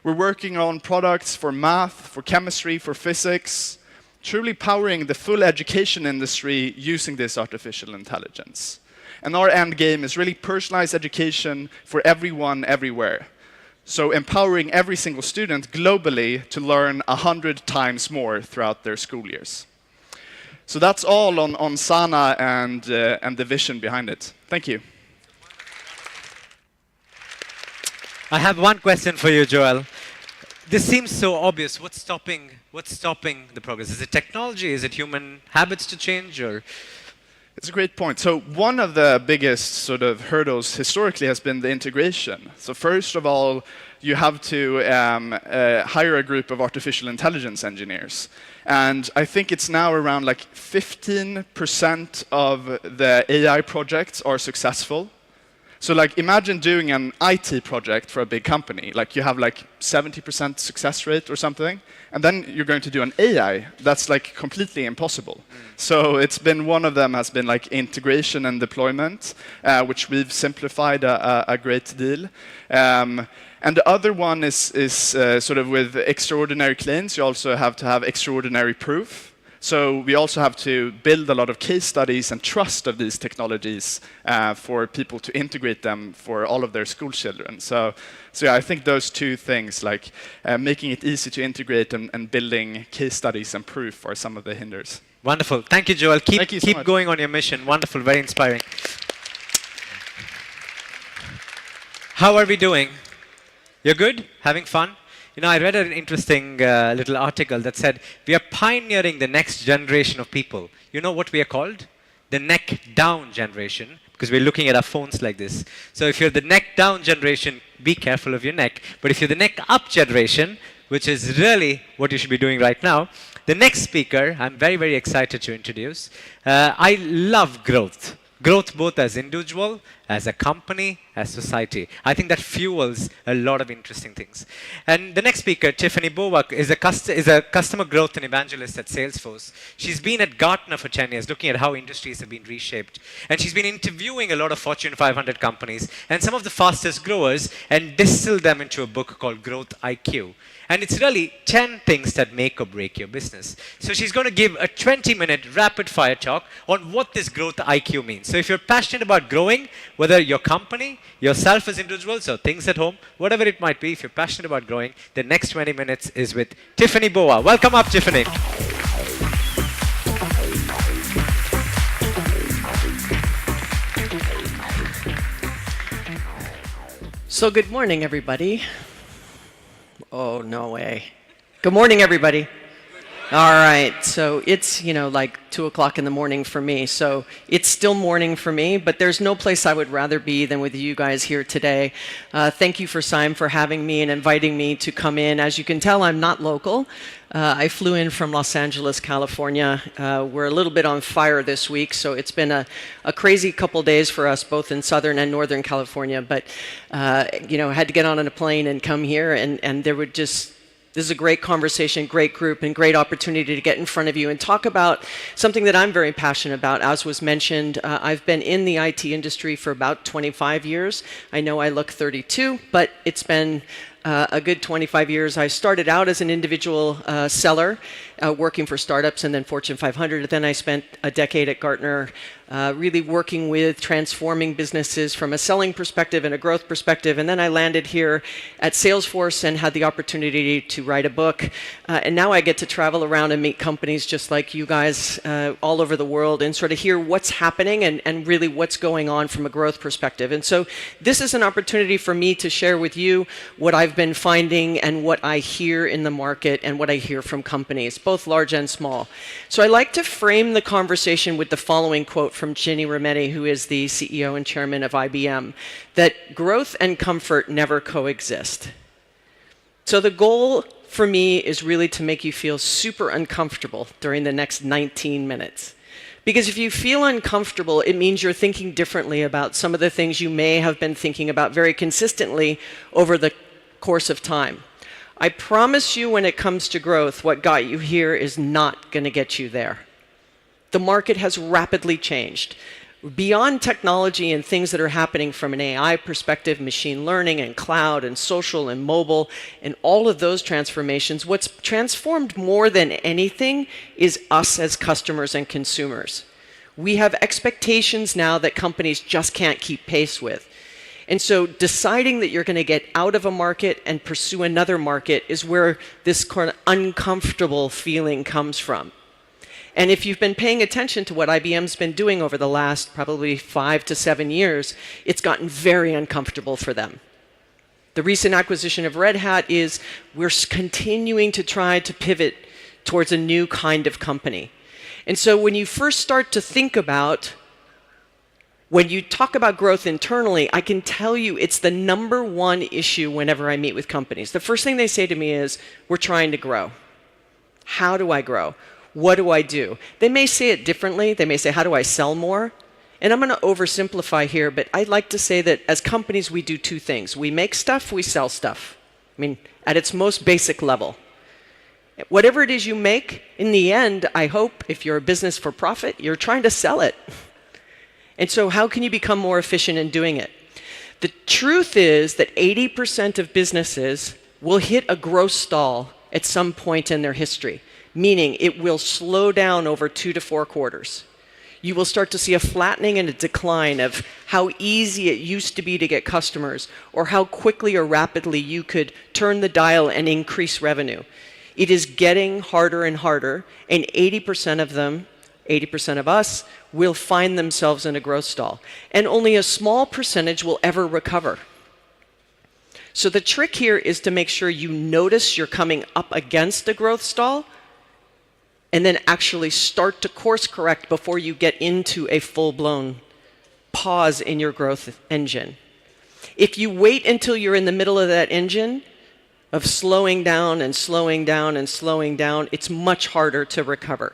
We're working on products for math, for chemistry, for physics. truly powering the full education industry using this artificial intelligence. And our end game is really personalized education for everyone, everywhere. So empowering every single student globally to learn 100 times more throughout their school years. So that's all on Sana and the vision behind it. Thank you. I have one question for you, Joel. This seems so obvious. What's stopping the progress? Is it technology? Is it human habits to change? Or it's a great point. So one of the biggest sort of hurdles historically has been the integration. So first of all, you have to hire a group of artificial intelligence engineers. And I think it's now around like 15% of the AI projects are successful. So like imagine doing an IT project for a big company. Like you have like 70% success rate or something. And then you're going to do an AI. That's like completely impossible. So it's been one of them has been like integration and deployment, which we've simplified a great deal. And the other one is sort of with extraordinary claims, you also have to have extraordinary proof. So we also have to build a lot of case studies and trust of these technologies for people to integrate them for all of their school children. So yeah, I think those two things, like making it easy to integrate and building case studies and proof, are some of the hinders. Wonderful. Thank you, Joel. Keep Keep going on your mission. Wonderful. Very inspiring. How are we doing? You're good? Having fun? You know, I read an interesting little article that said we are pioneering the next generation of people. You know what we are called? The neck down generation, because we're looking at our phones like this. So if you're the neck down generation, be careful of your neck. But if you're the neck up generation, which is really what you should be doing right now, the next speaker, I'm very, very excited to introduce. I love growth. Growth both as individual, as a company, as society. I think that fuels a lot of interesting things. And the next speaker, Tiffany Bowak, is a customer growth and evangelist at Salesforce. She's been at Gartner for 10 years, looking at how industries have been reshaped. And she's been interviewing a lot of Fortune 500 companies and some of the fastest growers and distilled them into a book called Growth IQ. And it's really 10 things that make or break your business. So she's going to give a 20-minute rapid-fire talk on what this growth IQ means. So if you're passionate about growing, whether your company, yourself as individuals, or things at home, whatever it might be, if you're passionate about growing, the next 20 minutes is with Tiffany Boa. Welcome up, Tiffany. So good morning, everybody. Oh, no way. Good morning, everybody. All right, so it's, like 2 o'clock in the morning for me. So it's still morning for me, but there's no place I would rather be than with you guys here today. Thank you for Sime for having me and inviting me to come in. As you can tell, I'm not local. I flew in from Los Angeles, California. We're a little bit on fire this week, so it's been a crazy couple days for us, both in Southern and Northern California. But, I had to get on a plane and come here, and there would just... This is a great conversation, great group, and great opportunity to get in front of you and talk about something that I'm very passionate about. As was mentioned, I've been in the IT industry for about 25 years. I know I look 32, but it's been a good 25 years. I started out as an individual seller, working for startups and then Fortune 500. Then I spent a decade at Gartner, really working with transforming businesses from a selling perspective and a growth perspective. And then I landed here at Salesforce and had the opportunity to write a book. And now I get to travel around and meet companies just like you guys all over the world and sort of hear what's happening and really what's going on from a growth perspective. And so this is an opportunity for me to share with you what I've been finding and what I hear in the market and what I hear from companies, both large and small. So I like to frame the conversation with the following quote from Ginny Rometty, who is the CEO and chairman of IBM, that growth and comfort never coexist. So the goal for me is really to make you feel super uncomfortable during the next 19 minutes. Because if you feel uncomfortable, it means you're thinking differently about some of the things you may have been thinking about very consistently over the course of time. I promise you, when it comes to growth, what got you here is not going to get you there. The market has rapidly changed. Beyond technology and things that are happening from an AI perspective, machine learning and cloud and social and mobile and all of those transformations, what's transformed more than anything is us as customers and consumers. We have expectations now that companies just can't keep pace with. And so deciding that you're going to get out of a market and pursue another market is where this kind of uncomfortable feeling comes from. And if you've been paying attention to what IBM's been doing over the last probably 5 to 7 years, it's gotten very uncomfortable for them. The recent acquisition of Red Hat is we're continuing to try to pivot towards a new kind of company. And so when you first start to think about, when you talk about growth internally, I can tell you it's the #1 issue whenever I meet with companies. The first thing they say to me is, we're trying to grow. How do I grow? What do I do? They may say it differently. They may say, how do I sell more? And I'm going to oversimplify here, but I'd like to say that as companies, we do 2 things. We make stuff, we sell stuff. I mean, at its most basic level. Whatever it is you make, in the end, I hope, if you're a business for profit, you're trying to sell it. And so how can you become more efficient in doing it? The truth is that 80% of businesses will hit a growth stall at some point in their history, meaning it will slow down over 2 to 4 quarters. You will start to see a flattening and a decline of how easy it used to be to get customers, or how quickly or rapidly you could turn the dial and increase revenue. It is getting harder and harder, and 80% of them, 80% of us, will find themselves in a growth stall. And only a small percentage will ever recover. So the trick here is to make sure you notice you're coming up against a growth stall, and then actually start to course correct before you get into a full-blown pause in your growth engine. If you wait until you're in the middle of that engine of slowing down and slowing down and slowing down, it's much harder to recover.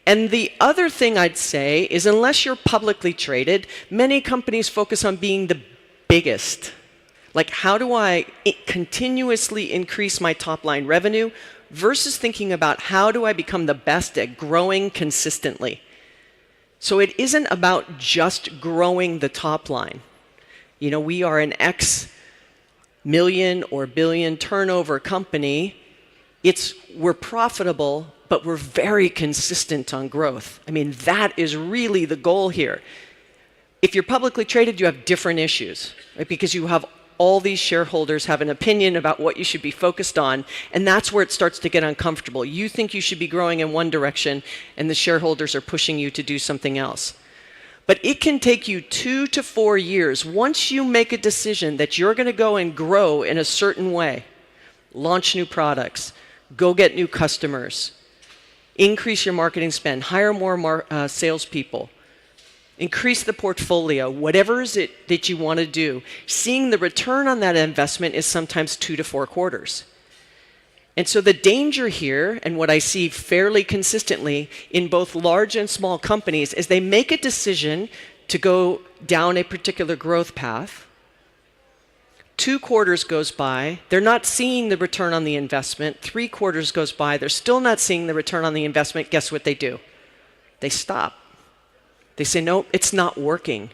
And the other thing I'd say is, unless you're publicly traded, many companies focus on being the biggest. Like, how do I continuously increase my top-line revenue, versus thinking about how do I become the best at growing consistently. So it isn't about just growing the top line. You know, we are an X million or billion turnover company. We're profitable, but we're very consistent on growth. I mean, that is really the goal here. If you're publicly traded, you have different issues, right? Because you have all these shareholders have an opinion about what you should be focused on, and that's where it starts to get uncomfortable. You think you should be growing in one direction, and the shareholders are pushing you to do something else. But it can take you 2 to 4 years, once you make a decision that you're going to go and grow in a certain way, launch new products, go get new customers, increase your marketing spend, hire more salespeople, increase the portfolio, whatever is it that you want to do. Seeing the return on that investment is sometimes 2 to 4 quarters. And so the danger here, and what I see fairly consistently in both large and small companies, is they make a decision to go down a particular growth path. 2 quarters goes by, they're not seeing the return on the investment. 3 quarters goes by, they're still not seeing the return on the investment. Guess what they do? They stop. They say, no, it's not working.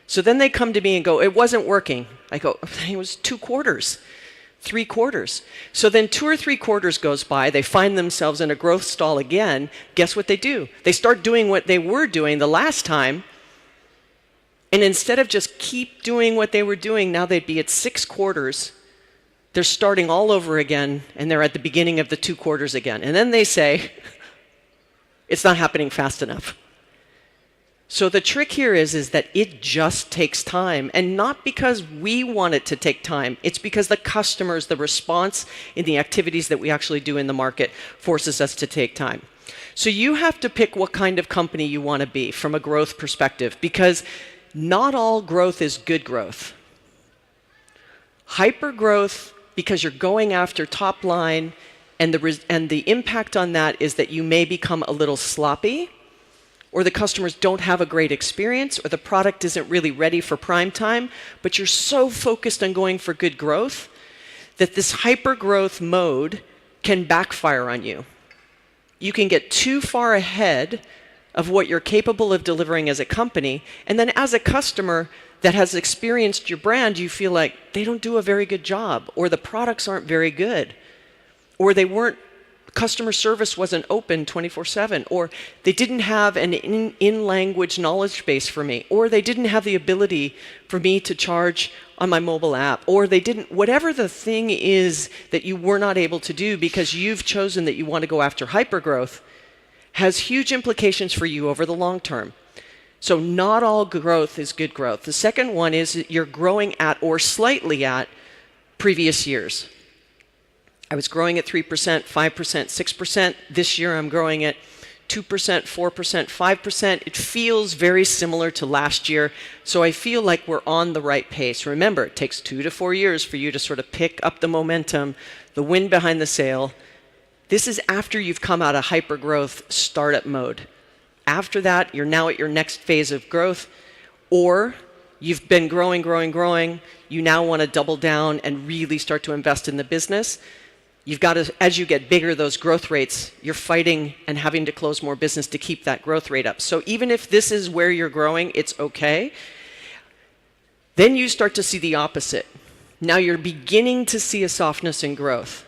So then they come to me and go, it wasn't working. I go, it was 2 quarters, 3 quarters. So then 2 or 3 quarters goes by, they find themselves in a growth stall again. Guess what they do? They start doing what they were doing the last time. And instead of just keep doing what they were doing, now they'd be at 6 quarters. They're starting all over again, and they're at the beginning of the 2 quarters again. And then they say, it's not happening fast enough. So the trick here is that it just takes time, and not because we want it to take time. It's because the customers, the response in the activities that we actually do in the market forces us to take time. So you have to pick what kind of company you want to be from a growth perspective, because not all growth is good growth. Hyper growth, because you're going after top line, and the impact on that is that you may become a little sloppy, or the customers don't have a great experience, or the product isn't really ready for prime time, but you're so focused on going for good growth that this hyper-growth mode can backfire on you. You can get too far ahead of what you're capable of delivering as a company. And then as a customer that has experienced your brand, you feel like they don't do a very good job, or the products aren't very good, or customer service wasn't open 24/7, or they didn't have an in-language knowledge base for me, or they didn't have the ability for me to charge on my mobile app, or they didn't, whatever the thing is that you were not able to do because you've chosen that you want to go after hypergrowth, has huge implications for you over the long term. So not all growth is good growth. The second one is that you're growing at or slightly at previous years. I was growing at 3%, 5%, 6%. This year I'm growing at 2%, 4%, 5%. It feels very similar to last year, so I feel like we're on the right pace. Remember, it takes 2 to 4 years for you to sort of pick up the momentum, the wind behind the sail. This is after you've come out of hypergrowth startup mode. After that, you're now at your next phase of growth, or you've been growing. You now want to double down and really start to invest in the business. You've got to, as you get bigger, those growth rates, you're fighting and having to close more business to keep that growth rate up. So even if this is where you're growing, it's okay. Then you start to see the opposite. Now you're beginning to see a softness in growth.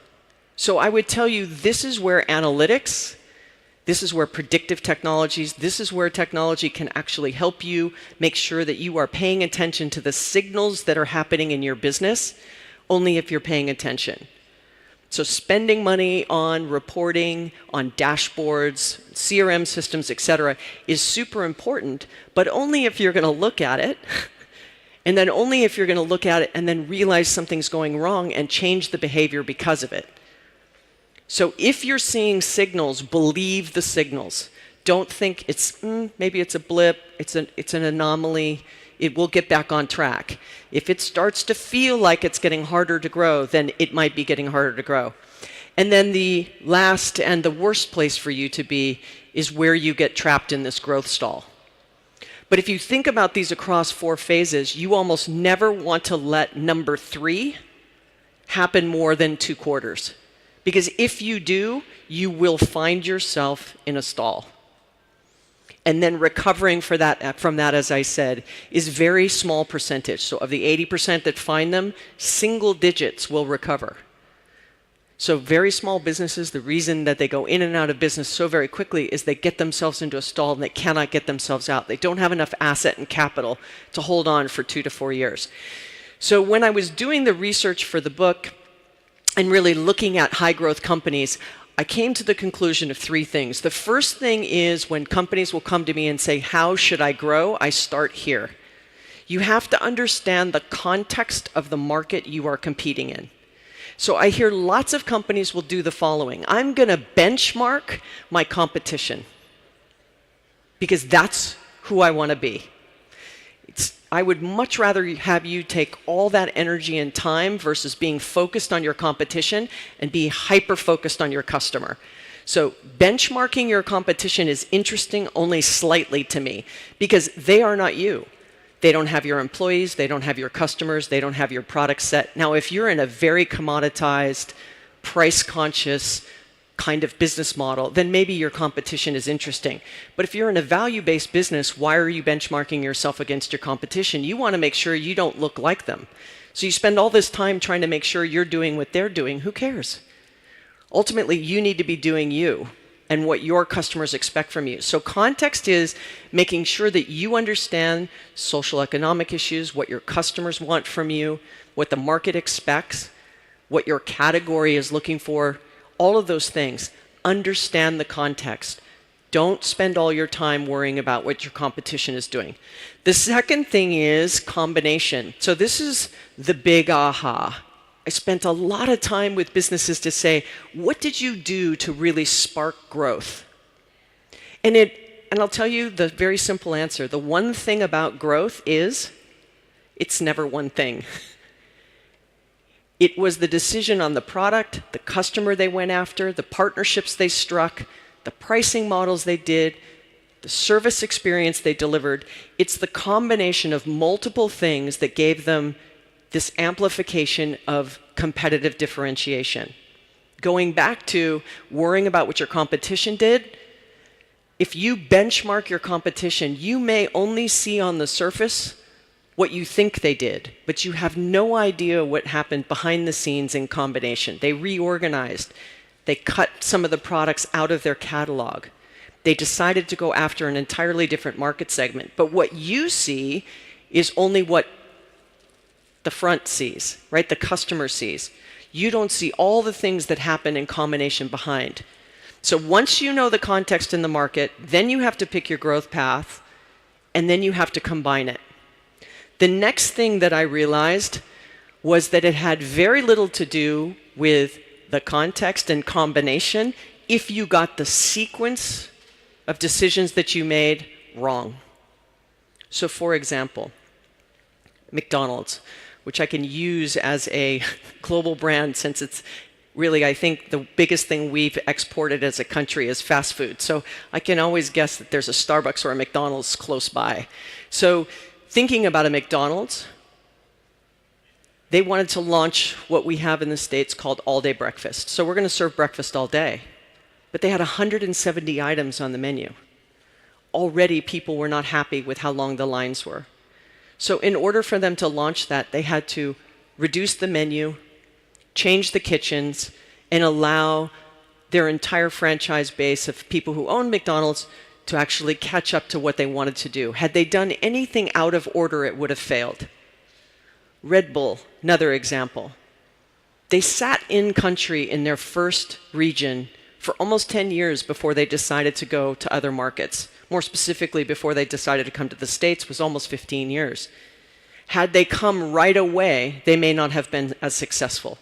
So I would tell you, this is where analytics, this is where predictive technologies, this is where technology can actually help you make sure that you are paying attention to the signals that are happening in your business, only if you're paying attention. So spending money on reporting, on dashboards, CRM systems, etc., is super important, but only if you're going to look at it, and then only if you're going to look at it and then realize something's going wrong and change the behavior because of it. So if you're seeing signals, believe the signals. Don't think it's, maybe it's a blip, it's an anomaly, it will get back on track. If it starts to feel like it's getting harder to grow, then it might be getting harder to grow. And then the last and the worst place for you to be is where you get trapped in this growth stall. But if you think about these across 4 phases, you almost never want to let number 3 happen more than 2 quarters. Because if you do, you will find yourself in a stall. And then recovering from that, as I said, is very small percentage. So of the 80% that find them, single digits will recover. So very small businesses, the reason that they go in and out of business so very quickly is they get themselves into a stall and they cannot get themselves out. They don't have enough asset and capital to hold on for 2 to 4 years. So when I was doing the research for the book and really looking at high growth companies, I came to the conclusion of 3 things. The first thing is when companies will come to me and say, how should I grow? I start here. You have to understand the context of the market you are competing in. So I hear lots of companies will do the following. I'm going to benchmark my competition because that's who I want to be. I would much rather have you take all that energy and time versus being focused on your competition and be hyper-focused on your customer. So benchmarking your competition is interesting only slightly to me because they are not you. They don't have your employees, they don't have your customers, they don't have your product set. Now, if you're in a very commoditized, price-conscious kind of business model, then maybe your competition is interesting. But if you're in a value-based business, why are you benchmarking yourself against your competition? You want to make sure you don't look like them. So you spend all this time trying to make sure you're doing what they're doing. Who cares? Ultimately, you need to be doing you and what your customers expect from you. So context is making sure that you understand social economic issues, what your customers want from you, what the market expects, what your category is looking for. All of those things. Understand the context. Don't spend all your time worrying about what your competition is doing. The second thing is combination. So this is the big aha. I spent a lot of time with businesses to say, what did you do to really spark growth? And I'll tell you the very simple answer. The one thing about growth is it's never one thing. It was the decision on the product, the customer they went after, the partnerships they struck, the pricing models they did, the service experience they delivered. It's the combination of multiple things that gave them this amplification of competitive differentiation. Going back to worrying about what your competition did, If you benchmark your competition, you may only see on the surface what you think they did, but you have no idea what happened behind the scenes in combination. They reorganized. They cut some of the products out of their catalog. They decided to go after an entirely different market segment. But what you see is only what the front sees, right? The customer sees. You don't see all the things that happen in combination behind. So once you know the context in the market, then you have to pick your growth path, and then you have to combine it. The next thing that I realized was that it had very little to do with the context and combination if you got the sequence of decisions that you made wrong. So for example, McDonald's, which I can use as a global brand since it's really, I think, the biggest thing we've exported as a country is fast food. So I can always guess that there's a Starbucks or a McDonald's close by. So thinking about a McDonald's, they wanted to launch what we have in the States called all-day breakfast. So we're going to serve breakfast all day. But they had 170 items on the menu. Already people were not happy with how long the lines were. So in order for them to launch that, they had to reduce the menu, change the kitchens, and allow their entire franchise base of people who own McDonald's to actually catch up to what they wanted to do. Had they done anything out of order, it would have failed. Red Bull, another example. They sat in country in their first region for almost 10 years before they decided to go to other markets. More specifically, before they decided to come to the States was almost 15 years. Had they come right away, they may not have been as successful.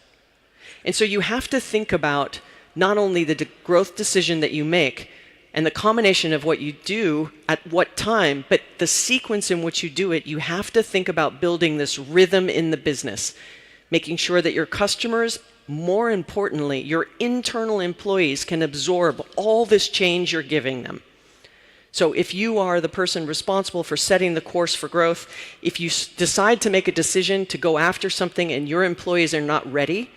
And so you have to think about not only the growth decision that you make and the combination of what you do at what time, but the sequence in which you do it. You have to think about building this rhythm in the business, making sure that your customers, more importantly, your internal employees can absorb all this change you're giving them. So if you are the person responsible for setting the course for growth, if you decide to make a decision to go after something and your employees are not ready,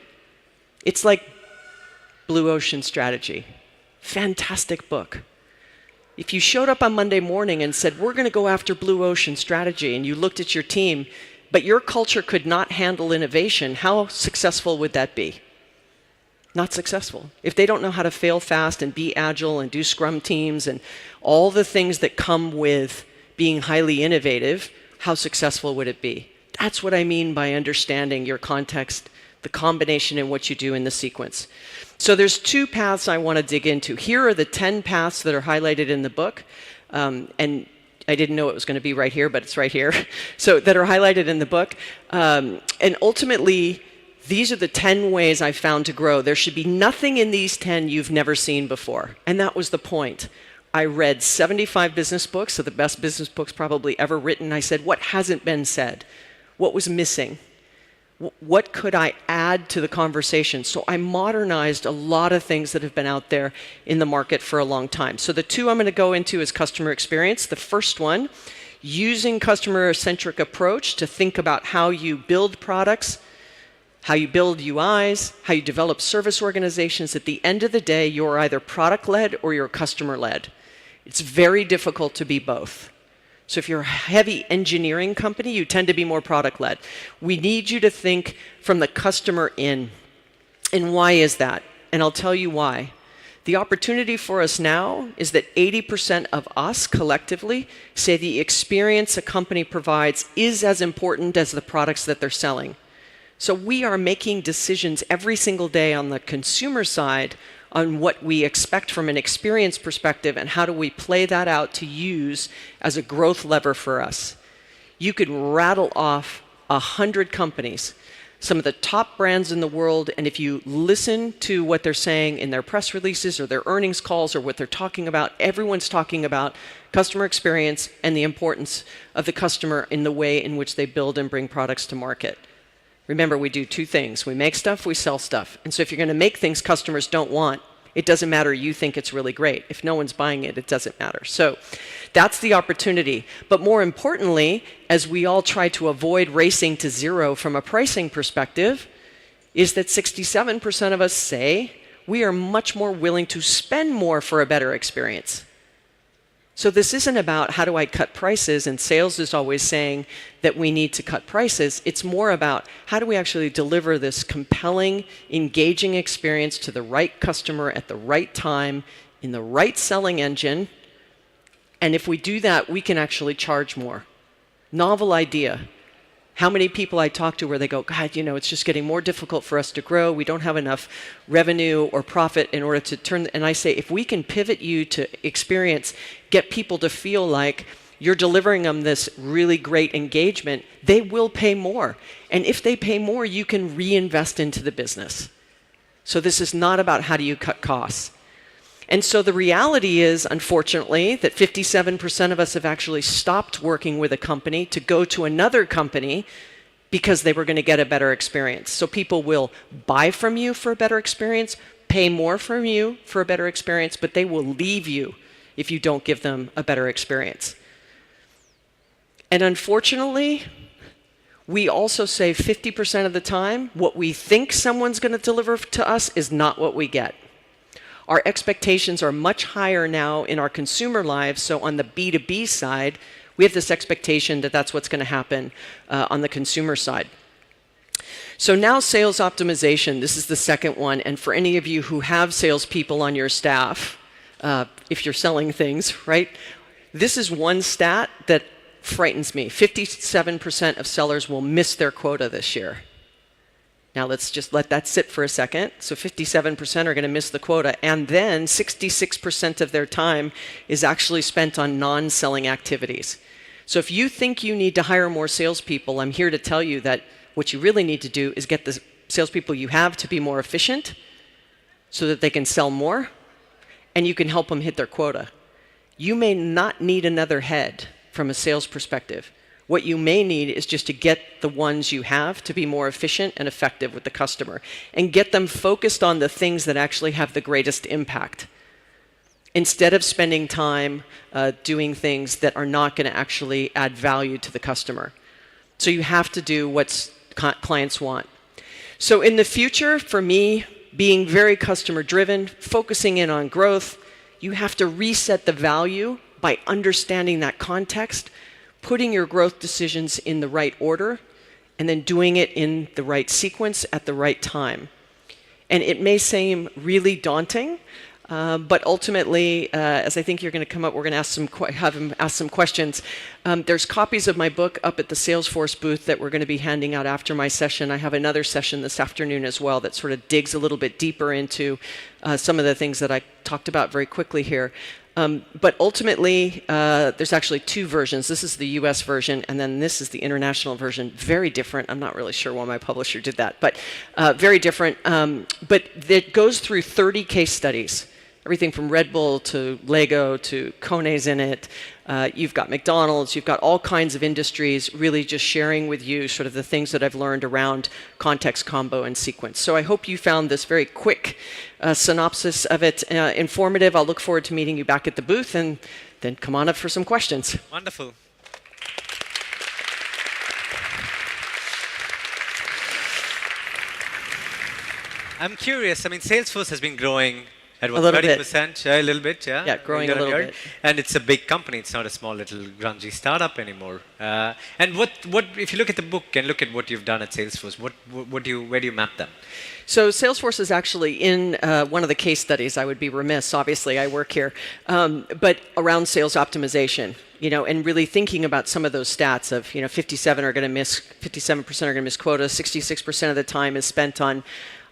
it's like Blue Ocean Strategy. Fantastic book. If you showed up on Monday morning and said, we're going to go after Blue Ocean Strategy, and you looked at your team, but your culture could not handle innovation, how successful would that be? Not successful. If they don't know how to fail fast and be agile and do scrum teams and all the things that come with being highly innovative, how successful would it be? That's what I mean by understanding your context, the combination in what you do in the sequence. So there's two paths I want to dig into. Here are the 10 paths that are highlighted in the book. And I didn't know it was going to be right here, but it's right here. So that are highlighted in the book. And ultimately, these are the 10 ways I found to grow. There should be nothing in these 10 you've never seen before. And that was the point. I read 75 business books, so the best business books probably ever written. I said, what hasn't been said? What was missing? What could I add to the conversation? So I modernized a lot of things that have been out there in the market for a long time. So the two I'm going to go into is customer experience. The first one, using customer-centric approach to think about how you build products, how you build UIs, how you develop service organizations. At the end of the day, you're either product-led or you're customer-led. It's very difficult to be both. So if you're a heavy engineering company, you tend to be more product-led. We need you to think from the customer in. And why is that? And I'll tell you why. The opportunity for us now is that 80% of us collectively say the experience a company provides is as important as the products that they're selling. So we are making decisions every single day on the consumer side on what we expect from an experience perspective and how do we play that out to use as a growth lever for us. You could rattle off 100 companies, some of the top brands in the world, and if you listen to what they're saying in their press releases or their earnings calls or what they're talking about, everyone's talking about customer experience and the importance of the customer in the way in which they build and bring products to market. Remember, we do two things. We make stuff, we sell stuff. And so if you're going to make things customers don't want, it doesn't matter you think it's really great. If no one's buying it, it doesn't matter. So that's the opportunity. But more importantly, as we all try to avoid racing to zero from a pricing perspective, is that 67% of us say we are much more willing to spend more for a better experience. So this isn't about how do I cut prices, and sales is always saying that we need to cut prices. It's more about how do we actually deliver this compelling, engaging experience to the right customer at the right time, in the right selling engine. And if we do that, we can actually charge more. Novel idea. How many people I talk to where they go, God, you know, it's just getting more difficult for us to grow. We don't have enough revenue or profit in order to turn. And I say, if we can pivot you to experience, get people to feel like you're delivering them this really great engagement, they will pay more. And if they pay more, you can reinvest into the business. So this is not about how do you cut costs. And so the reality is, unfortunately, that 57% of us have actually stopped working with a company to go to another company because they were going to get a better experience. So people will buy from you for a better experience, pay more from you for a better experience, but they will leave you if you don't give them a better experience. And unfortunately, we also say 50% of the time, what we think someone's going to deliver to us is not what we get. Our expectations are much higher now in our consumer lives. So on the B2B side, we have this expectation that that's what's going to happen on the consumer side. So now sales optimization, this is the second one. And for any of you who have salespeople on your staff, if you're selling things, right? This is one stat that frightens me. 57% of sellers will miss their quota this year. Now let's just let that sit for a second. So 57% are going to miss the quota, and then 66% of their time is actually spent on non-selling activities. So if you think you need to hire more salespeople, I'm here to tell you that what you really need to do is get the salespeople you have to be more efficient so that they can sell more, and you can help them hit their quota. You may not need another head from a sales perspective. What you may need is just to get the ones you have to be more efficient and effective with the customer and get them focused on the things that actually have the greatest impact, instead of spending time doing things that are not going to actually add value to the customer. So you have to do what clients want. So in the future, for me, being very customer driven, focusing in on growth, you have to reset the value by understanding that context, putting your growth decisions in the right order, and then doing it in the right sequence at the right time. And it may seem really daunting, but ultimately, as I think you're going to come up, we're going to have him ask some questions. There's copies of my book up at the Salesforce booth that we're going to be handing out after my session. I have another session this afternoon as well that sort of digs a little bit deeper into some of the things that I talked about very quickly here. But ultimately, there's actually two versions. This is the US version, and then this is the international version. Very different. I'm not really sure why my publisher did that, but very different. But it goes through 30 case studies. Everything from Red Bull to Lego to Kone's in it. You've got McDonald's, you've got all kinds of industries really just sharing with you sort of the things that I've learned around context, combo, and sequence. So I hope you found this very quick synopsis of it informative. I'll look forward to meeting you back at the booth, and then come on up for some questions. Wonderful. I'm curious, I mean, Salesforce has been growing at what, 30%? A little bit, yeah? Yeah, growing a little bit. And it's a big company. It's not a small little grungy startup anymore. And what if you look at the book and look at what you've done at Salesforce, where do you map them? So Salesforce is actually in one of the case studies. I would be remiss, obviously, I work here, but around sales optimization, you know, and really thinking about some of those stats of, you know, 57% are going to miss quota, 66% of the time is spent on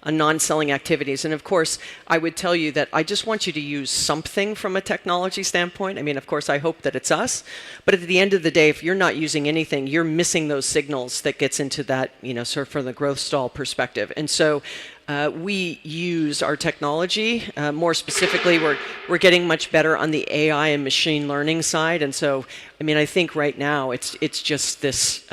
non-selling activities. And of course, I would tell you that I just want you to use something from a technology standpoint. I mean, of course, I hope that it's us. But at the end of the day, if you're not using anything, you're missing those signals that gets into that, you know, sort of from the growth stall perspective. And so we use our technology. More specifically, we're getting much better on the AI and machine learning side. And so, I mean, I think right now it's just this,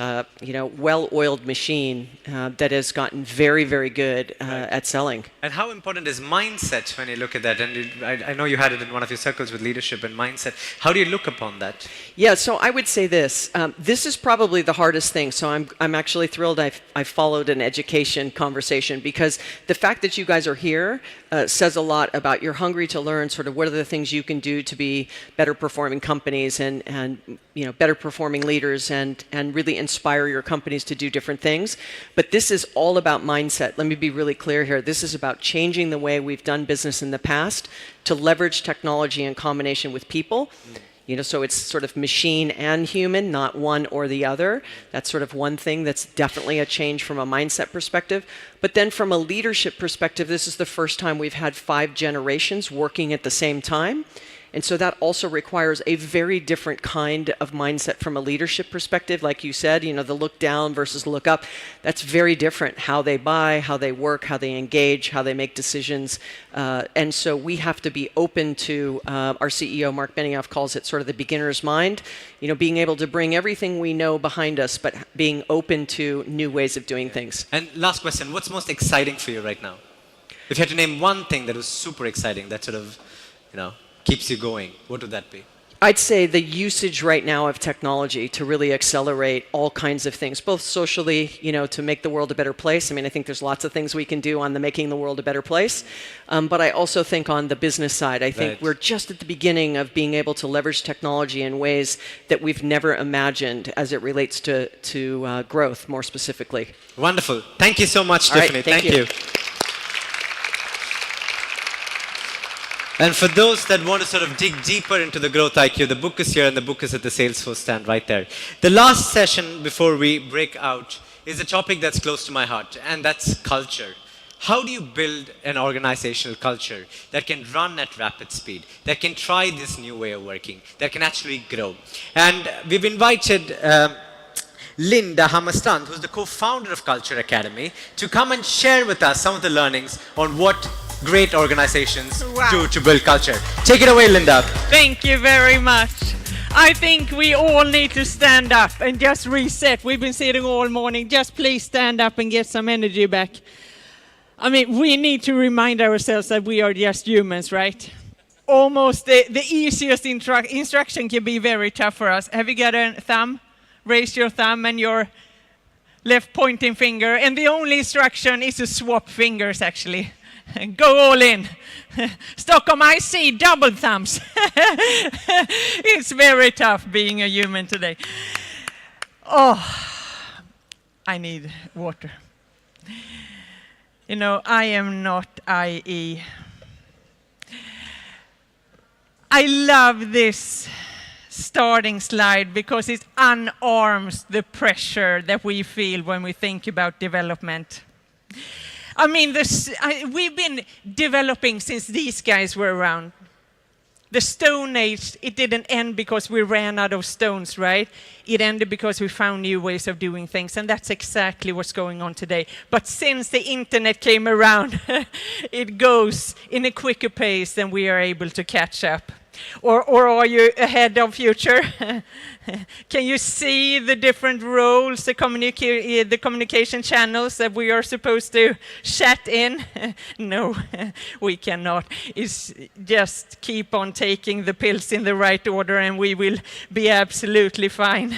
you know, well-oiled machine that has gotten very, very good at selling. And how important is mindset when you look at that? And I know you had it in one of your circles with leadership and mindset. How do you look upon that? Yeah, so I would say this. This is probably the hardest thing. So I'm actually thrilled I followed an education conversation, because the fact that you guys are here says a lot about you're hungry to learn sort of what are the things you can do to be better performing companies and you know, better performing leaders and really inspire your companies to do different things. But this is all about mindset. Let me be really clear here. This is about changing the way we've done business in the past to leverage technology in combination with people. You know, so it's sort of machine and human, not one or the other. That's sort of one thing that's definitely a change from a mindset perspective. But then from a leadership perspective, this is the first time we've had 5 generations working at the same time. And so that also requires a very different kind of mindset from a leadership perspective. Like you said, you know, the look down versus look up, that's very different. How they buy, how they work, how they engage, how they make decisions. And so we have to be open to, our CEO, Mark Benioff, calls it sort of the beginner's mind. You know, being able to bring everything we know behind us, but being open to new ways of doing things. And last question, what's most exciting for you right now? If you had to name one thing that was super exciting, that sort of, you know, keeps you going, what would that be? I'd say the usage right now of technology to really accelerate all kinds of things, both socially, you know, to make the world a better place. I mean, I think there's lots of things we can do on the making the world a better place. But I also think on the business side, I think we're just at the beginning of being able to leverage technology in ways that we've never imagined as it relates to growth, more specifically. Wonderful. Thank you so much, All right, Tiffany. thank you. And for those that want to sort of dig deeper into the growth IQ, the book is here and the book is at the Salesforce stand right there. The last session before we break out is a topic that's close to my heart, and that's culture. How do you build an organizational culture that can run at rapid speed, that can try this new way of working, that can actually grow? And we've invited Linda Hammarstrand, who's the co-founder of Culture Academy, to come and share with us some of the learnings on what great organizations do to build culture. Take it away, Linda. Thank you very much. I think we all need to stand up and just reset. We've been sitting all morning. Just please stand up and get some energy back. I mean, we need to remind ourselves that we are just humans, right? Almost the easiest instruction can be very tough for us. Have you got a thumb? Raise your thumb and your left pointing finger. And the only instruction is to swap fingers, actually. Go all in. Stockholm, I see double thumbs. It's very tough being a human today. Oh, I need water. You know, I am not IE. I love this starting slide because it unarms the pressure that we feel when we think about development. I mean, we've been developing since these guys were around. The Stone Age, it didn't end because we ran out of stones, right? It ended because we found new ways of doing things, and that's exactly what's going on today. But since the internet came around, it goes in a quicker pace than we are able to catch up. Or are you ahead of future? Can you see the different roles, the communication channels that we are supposed to chat in? No, we cannot. It's just keep on taking the pills in the right order and we will be absolutely fine.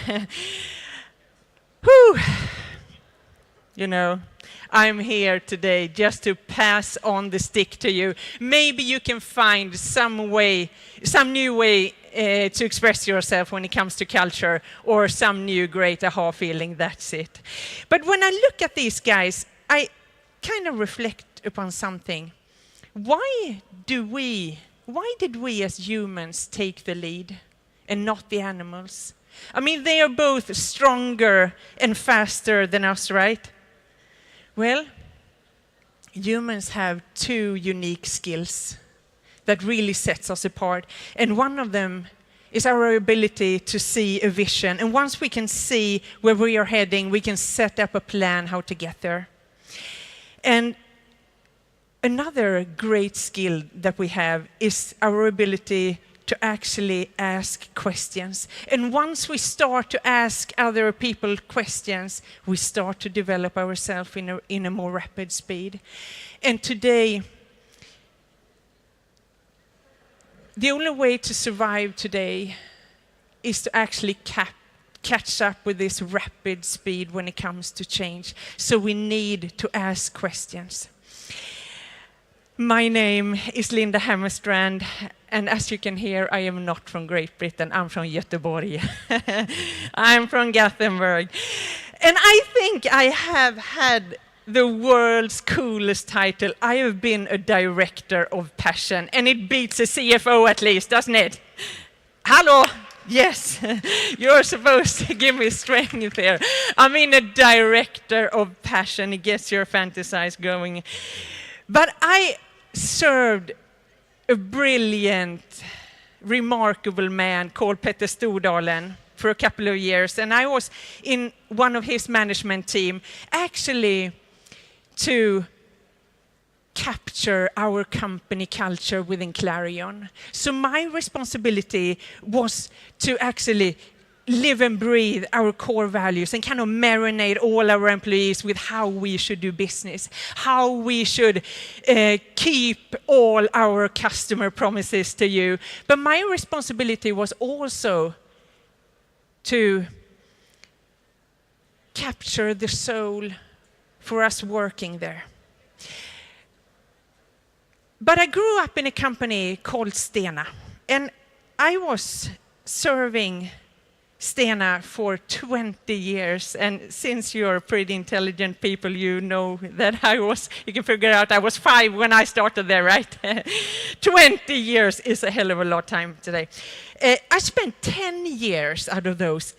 Whew. You know, I'm here today just to pass on the stick to you. Maybe you can find some new way to express yourself when it comes to culture, or some new great aha feeling, that's it. But when I look at these guys, I kind of reflect upon something. Why did we as humans take the lead and not the animals? I mean, they are both stronger and faster than us, right? Well, humans have 2 unique skills that really sets us apart. And one of them is our ability to see a vision. And once we can see where we are heading, we can set up a plan how to get there. And another great skill that we have is our ability to actually ask questions. And once we start to ask other people questions, we start to develop ourselves in a more rapid speed. And today, the only way to survive today is to actually catch up with this rapid speed when it comes to change. So we need to ask questions. My name is Linda Hammerstrand, and as you can hear, I am not from Great Britain. I'm from Göteborg. I'm from Gothenburg. And I think I have had the world's coolest title. I have been a director of passion, and it beats a CFO at least, doesn't it? Hello? Yes, you're supposed to give me strength here. I mean, a director of passion, it gets your fantasies going. But I served a brilliant, remarkable man called Petter Stordalen for a couple of years, and I was in one of his management team, actually to capture our company culture within Clarion. So my responsibility was to actually live and breathe our core values and kind of marinate all our employees with how we should do business, how we should keep all our customer promises to you. But my responsibility was also to capture the soul for us working there. But I grew up in a company called Stena, and I was serving Stena for 20 years, and since you're pretty intelligent people, you know that you can figure out I was 5 when I started there, right? 20 years is a hell of a lot of time today. I spent 10 years out of those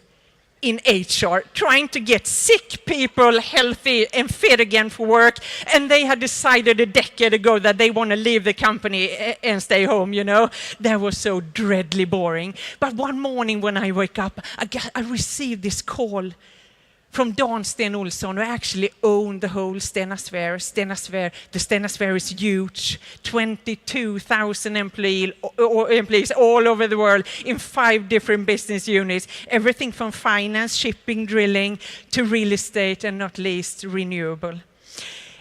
in HR, trying to get sick people healthy and fit again for work, and they had decided a decade ago that they want to leave the company and stay home, you know. That was so dreadfully boring. But one morning when I wake up, I received this call from Dan Sten Olsson, who actually owned the whole Stena Sphere. The Stena Sphere is huge, 22,000 employees all over the world in 5 different business units, everything from finance, shipping, drilling, to real estate, and not least renewable.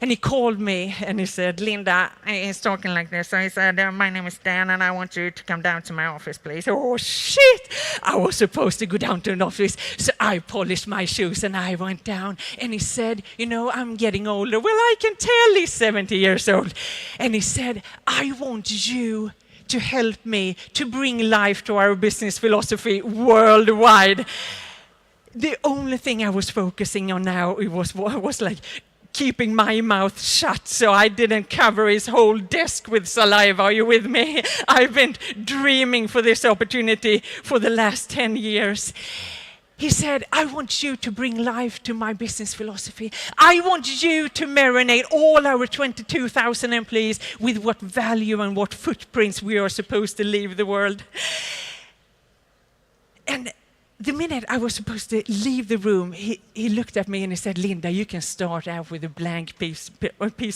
And he called me and he said, Linda, he's talking like this. So he said, my name is Dan and I want you to come down to my office, please. Oh, shit! I was supposed to go down to an office. So I polished my shoes and I went down. And he said, you know, I'm getting older. Well, I can tell he's 70 years old. And he said, I want you to help me to bring life to our business philosophy worldwide. The only thing I was focusing on now was like keeping my mouth shut so I didn't cover his whole desk with saliva. Are you with me? I've been dreaming for this opportunity for the last 10 years. He said, I want you to bring life to my business philosophy. I want you to marinate all our 22,000 employees with what value and what footprints we are supposed to leave the world. And the minute I was supposed to leave the room, he looked at me and he said, Linda, you can start out with a blank piece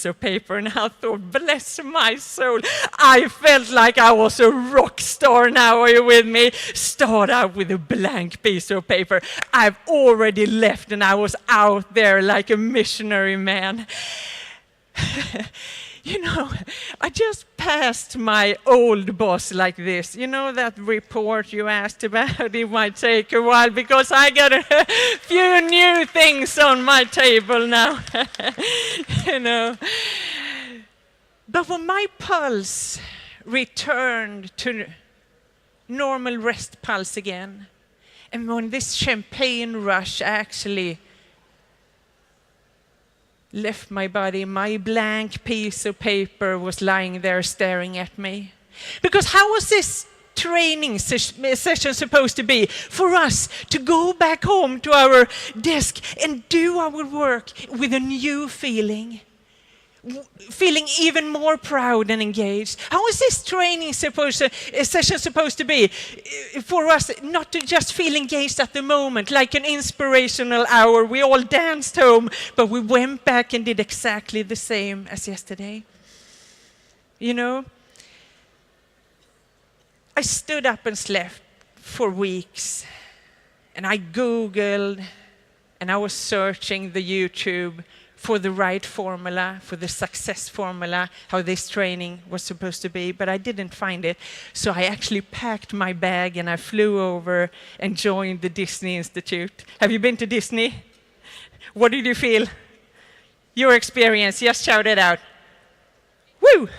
of paper. And I thought, bless my soul. I felt like I was a rock star now. Are you with me? Start out with a blank piece of paper. I've already left and I was out there like a missionary man. You know, I just passed my old boss like this. You know that report you asked about? It might take a while because I got a few new things on my table now. You know. But when my pulse returned to normal rest pulse again, and when this champagne rush actually left my body, my blank piece of paper was lying there staring at me. Because how was this training session supposed to be? For us to go back home to our desk and do our work with a new feeling even more proud and engaged. How is this training session supposed to be? For us not to just feel engaged at the moment, like an inspirational hour. We all danced home, but we went back and did exactly the same as yesterday. You know, I stood up and slept for weeks, and I Googled, and I was searching the YouTube for the right formula, for the success formula, how this training was supposed to be, but I didn't find it. So I actually packed my bag and I flew over and joined the Disney Institute. Have you been to Disney? What did you feel? Your experience, just shout it out. Woo! Woo!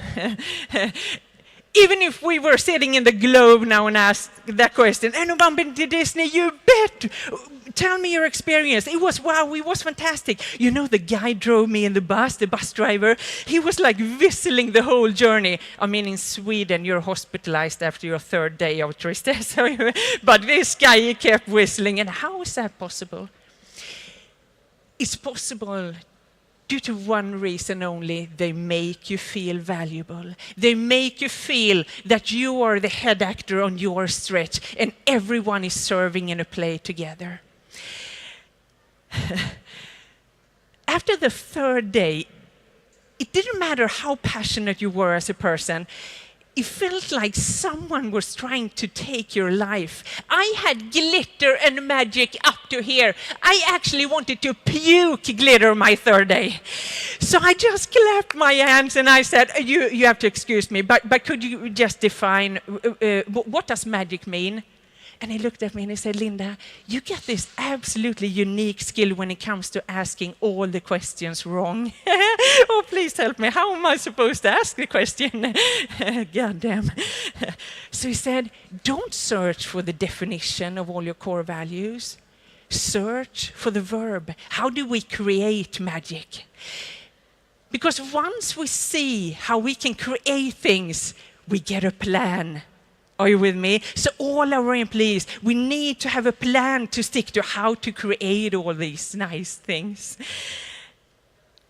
Even if we were sitting in the Globe now and asked that question, anyone been to Disney? You bet! Tell me your experience. It was, wow, it was fantastic. You know, the guy drove me in the bus driver, he was like whistling the whole journey. I mean, in Sweden, you're hospitalized after your third day of tristesse. But this guy, he kept whistling. And how is that possible? It's possible due to one reason only: they make you feel valuable. They make you feel that you are the head actor on your stretch and everyone is serving in a play together. After the third day, it didn't matter how passionate you were as a person. It felt like someone was trying to take your life. I had glitter and magic up to here. I actually wanted to puke glitter my third day. So I just clapped my hands and I said, you have to excuse me, but could you just define what does magic mean? And he looked at me and he said, Linda, you get this absolutely unique skill when it comes to asking all the questions wrong. Oh, please help me. How am I supposed to ask the question? God damn. So he said, don't search for the definition of all your core values. Search for the verb. How do we create magic? Because once we see how we can create things, we get a plan. Are you with me? So all our employees, we need to have a plan to stick to how to create all these nice things.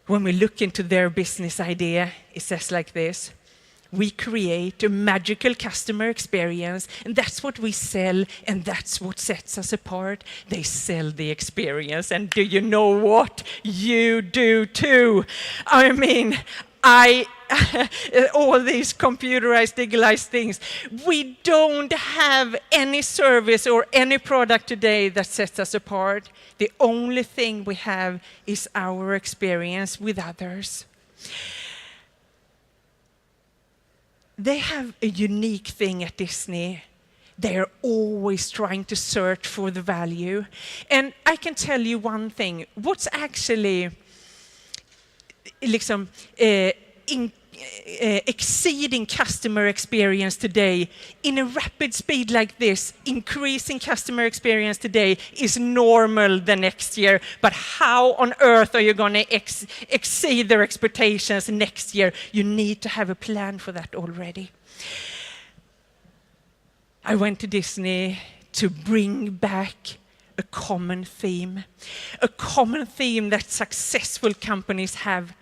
When we look into their business idea, it says like this: we create a magical customer experience, and that's what we sell, and that's what sets us apart. They sell the experience, and do you know what? You do too. I mean, all these computerized, digitalized things. We don't have any service or any product today that sets us apart. The only thing we have is our experience with others. They have a unique thing at Disney. They're always trying to search for the value. And I can tell you one thing. What's actually liksom, exceeding customer experience today in a rapid speed like this, increasing customer experience today is normal the next year. But how on earth are you going to exceed their expectations next year? You need to have a plan for that already. I went to Disney to bring back a common theme that successful companies have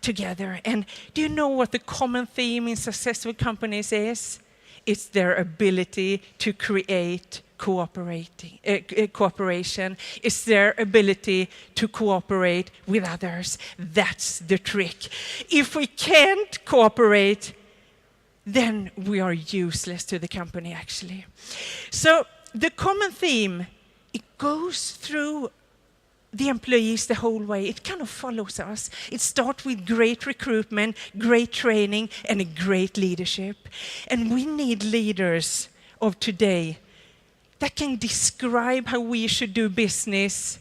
together. And do you know what the common theme in successful companies is? It's their ability to create cooperation. It's their ability to cooperate with others. That's the trick. If we can't cooperate, then we are useless to the company, actually. So the common theme, it goes through the employees the whole way. It kind of follows us. It starts with great recruitment, great training, and a great leadership. And we need leaders of today that can describe how we should do business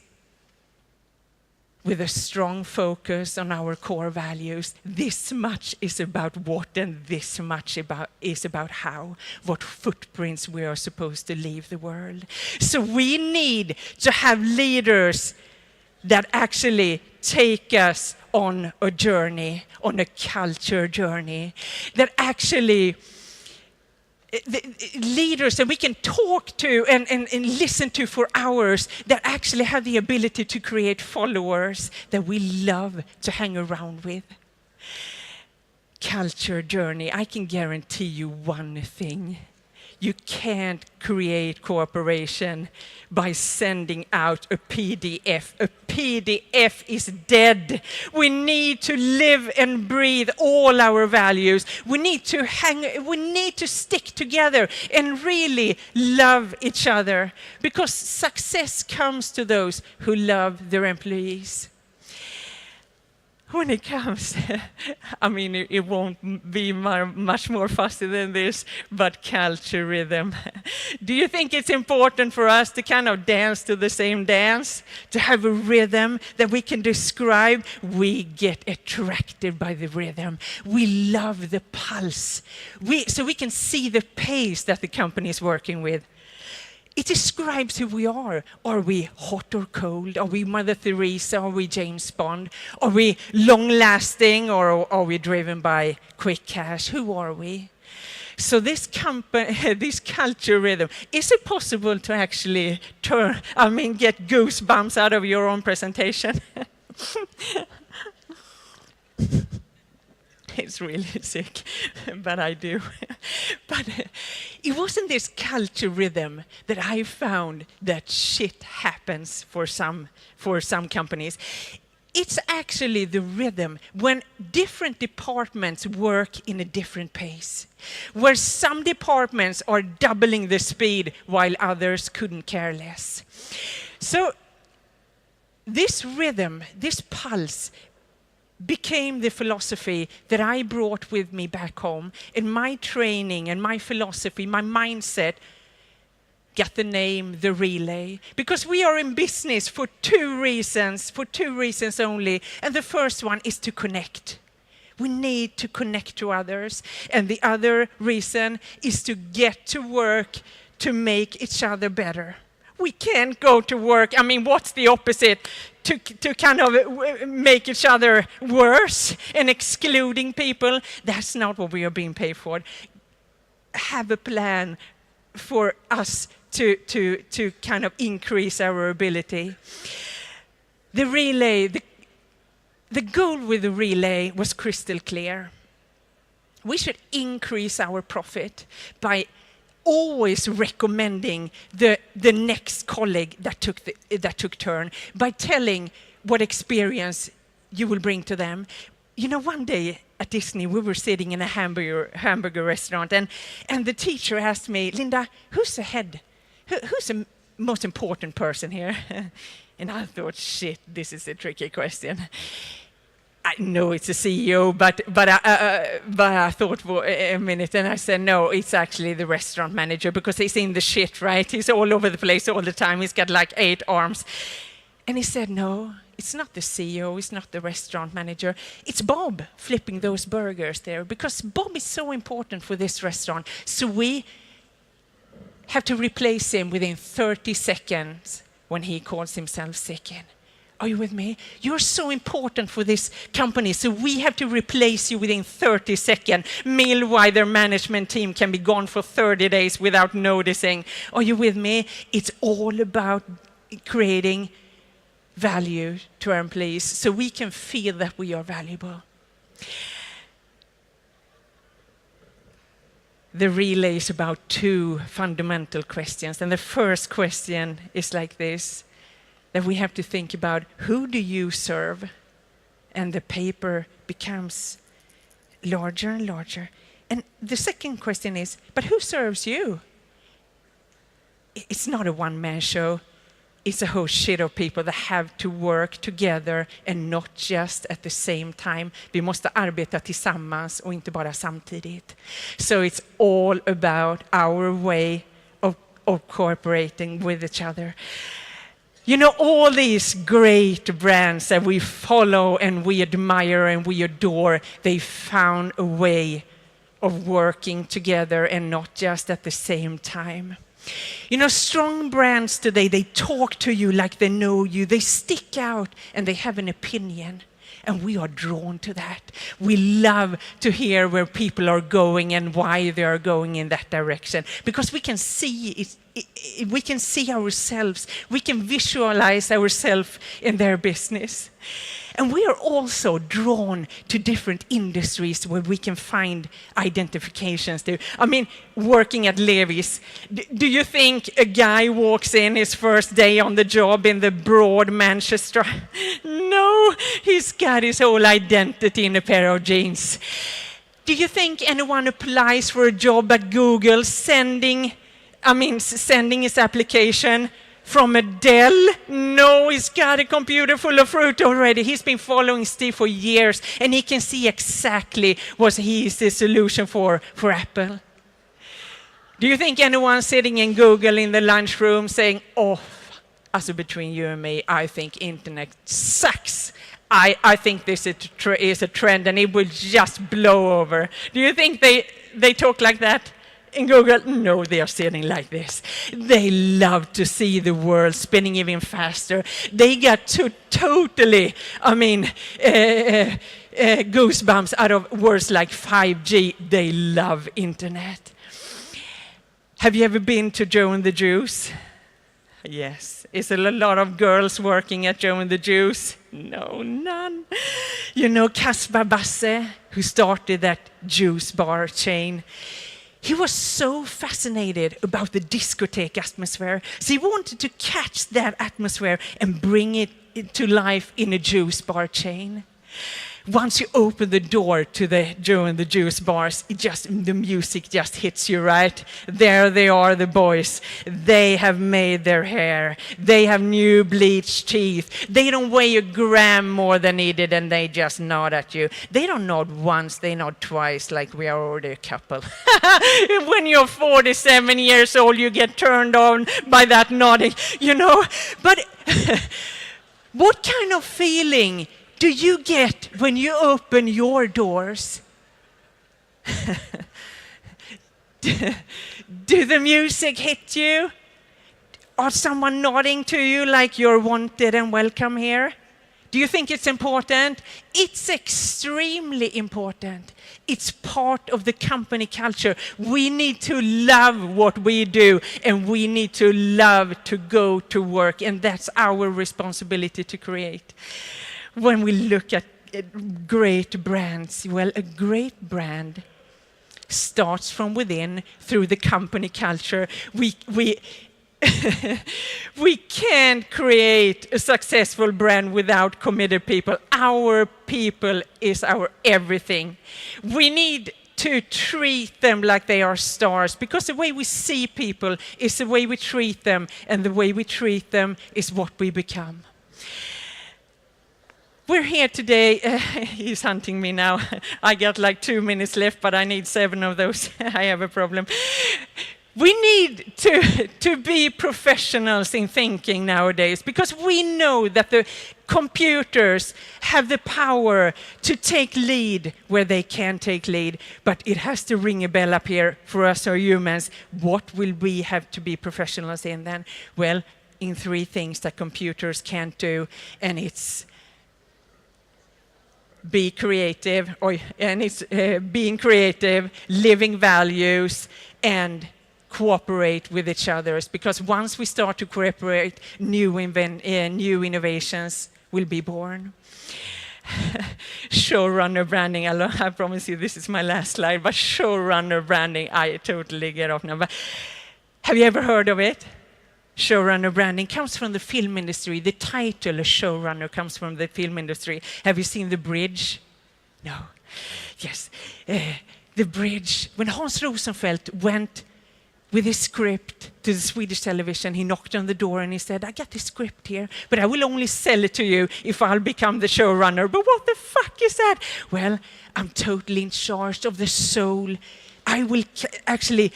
with a strong focus on our core values. This much is about what, and this much is about how, what footprints we are supposed to leave the world. So we need to have leaders that actually take us on a journey, on a culture journey, that actually leaders that we can talk to and listen to for hours, that actually have the ability to create followers that we love to hang around with. Culture journey, I can guarantee you one thing. You can't create cooperation by sending out a PDF. A PDF is dead. We need to live and breathe all our values. We need to stick together and really love each other, because success comes to those who love their employees. when it comes, I mean, it won't be much more fussy than this, but culture rhythm. Do you think it's important for us to kind of dance to the same dance? To have a rhythm that we can describe? We get attracted by the rhythm. We love the pulse. So we can see the pace that the company is working with. It describes who we are. Are we hot or cold? Are we Mother Teresa? Are we James Bond? Are we long-lasting, or are we driven by quick cash? Who are we? So this culture rhythm, is it possible to actually get goosebumps out of your own presentation? It's really sick, but I do. But it wasn't this culture rhythm that I found that shit happens for some companies. It's actually the rhythm when different departments work in a different pace, where some departments are doubling the speed while others couldn't care less. So this rhythm, this pulse, became the philosophy that I brought with me back home. In my training and my philosophy, my mindset got the name The Relay. Because we are in business for two reasons only. And the first one is to connect. We need to connect to others. And the other reason is to get to work to make each other better. We can't go to work. I mean, what's the opposite? To kind of make each other worse and excluding people. That's not what we are being paid for. Have a plan for us to kind of increase our ability. The relay, the goal with the relay was crystal clear. We should increase our profit by always recommending the next colleague that took turn, by telling what experience you will bring to them. You know, one day at Disney, we were sitting in a hamburger restaurant, and the teacher asked me, Linda, who's the head? Who's the most important person here? And I thought, shit, this is a tricky question. I know it's a CEO, but I thought for a minute, and I said, no, it's actually the restaurant manager, because he's in the shit, right? He's all over the place all the time. He's got like 8 arms. And he said, no, it's not the CEO, it's not the restaurant manager. It's Bob flipping those burgers there, because Bob is so important for this restaurant. So we have to replace him within 30 seconds when he calls himself sick in. Are you with me? You're so important for this company, so we have to replace you within 30 seconds. Meanwhile, their management team can be gone for 30 days without noticing. Are you with me? It's all about creating value to our employees so we can feel that we are valuable. The relay is about 2 fundamental questions. And the first question is like this, that we have to think about, who do you serve? And the paper becomes larger and larger. And the second question is, but who serves you? It's not a one-man show. It's a whole shit of people that have to work together and not just at the same time. Vi måste arbeta tillsammans och inte bara samtidigt. So it's all about our way of cooperating with each other. You know, all these great brands that we follow and we admire and we adore, they found a way of working together and not just at the same time. You know, strong brands today, they talk to you like they know you. They stick out and they have an opinion. And we are drawn to that. We love to hear where people are going and why they are going in that direction. Because we can see it, we can see ourselves. We can visualize ourselves in their business. And we are also drawn to different industries where we can find identifications to. I mean, working at Levi's, do you think a guy walks in his first day on the job in the broad Manchester? No, he's got his whole identity in a pair of jeans. Do you think anyone applies for a job at Google sending his application from Adele? No, he's got a computer full of fruit already. He's been following Steve for years, and he can see exactly what is the solution for Apple. Do you think anyone sitting in Google in the lunchroom saying, oh, also between you and me, I think internet sucks. I think this is a trend and it will just blow over. Do you think they talk like that in Google? No, they are sitting like this. They love to see the world spinning even faster. They got totally, goosebumps out of words like 5G. They love internet. Have you ever been to Joe and the Juice? Yes. Is there a lot of girls working at Joe and the Juice? No, none. You know Kaspar Basse, who started that juice bar chain? He was so fascinated about the discotheque atmosphere, so he wanted to catch that atmosphere and bring it to life in a juice bar chain. Once you open the door to the Joe and the Juice bars, the music just hits you, right? There they are, the boys. They have made their hair. They have new bleached teeth. They don't weigh a gram more than needed, and they just nod at you. They don't nod once, they nod twice, like we are already a couple. When you're 47 years old, you get turned on by that nodding, you know? But what kind of feeling do you get when you open your doors? Do the music hit you? Or someone nodding to you like you're wanted and welcome here? Do you think it's important? It's extremely important. It's part of the company culture. We need to love what we do, and we need to love to go to work, and that's our responsibility to create. When we look at great brands, well, a great brand starts from within through the company culture. We can't create a successful brand without committed people. Our people is our everything. We need to treat them like they are stars, because the way we see people is the way we treat them, and the way we treat them is what we become. We're here today. He's hunting me now. I got like 2 minutes left, but I need 7 of those. I have a problem. We need to be professionals in thinking nowadays, because we know that the computers have the power to take lead where they can take lead, but it has to ring a bell up here for us or humans. What will we have to be professionals in then? Well, in 3 things that computers can't do, and it's be creative, being creative, living values, and cooperate with each other. Because once we start to cooperate, new innovations will be born. Showrunner branding. I promise you this is my last slide, but showrunner branding, I totally get off now. But have you ever heard of it? Showrunner branding comes from the film industry. The title, a showrunner, comes from the film industry. Have you seen The Bridge? No. Yes. The Bridge. When Hans Rosenfeldt went with his script to the Swedish television, he knocked on the door and he said, I got this script here, but I will only sell it to you if I'll become the showrunner. But what the fuck is that? Well, I'm totally in charge of the soul. I will actually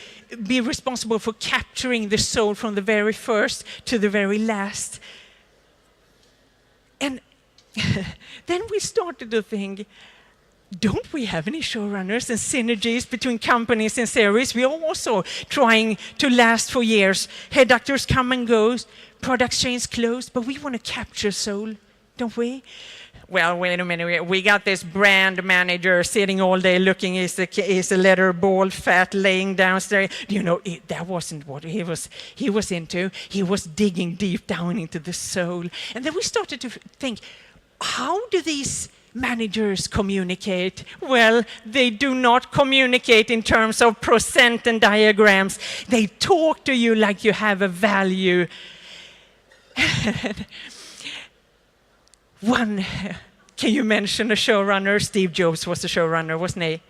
be responsible for capturing the soul from the very first to the very last. And then we started to think, don't we have any showrunners and synergies between companies and series? We are also trying to last for years. Head actors come and go, product chains close, but we want to capture soul, don't we? Well, wait a minute. We got this brand manager sitting all day looking is a letter ball fat laying downstairs. You know, that wasn't what he was into. He was digging deep down into the soul. And then we started to think, how do these managers communicate? Well, they do not communicate in terms of percent and diagrams. They talk to you like you have a value. Can you mention a showrunner? Steve Jobs was a showrunner, wasn't he?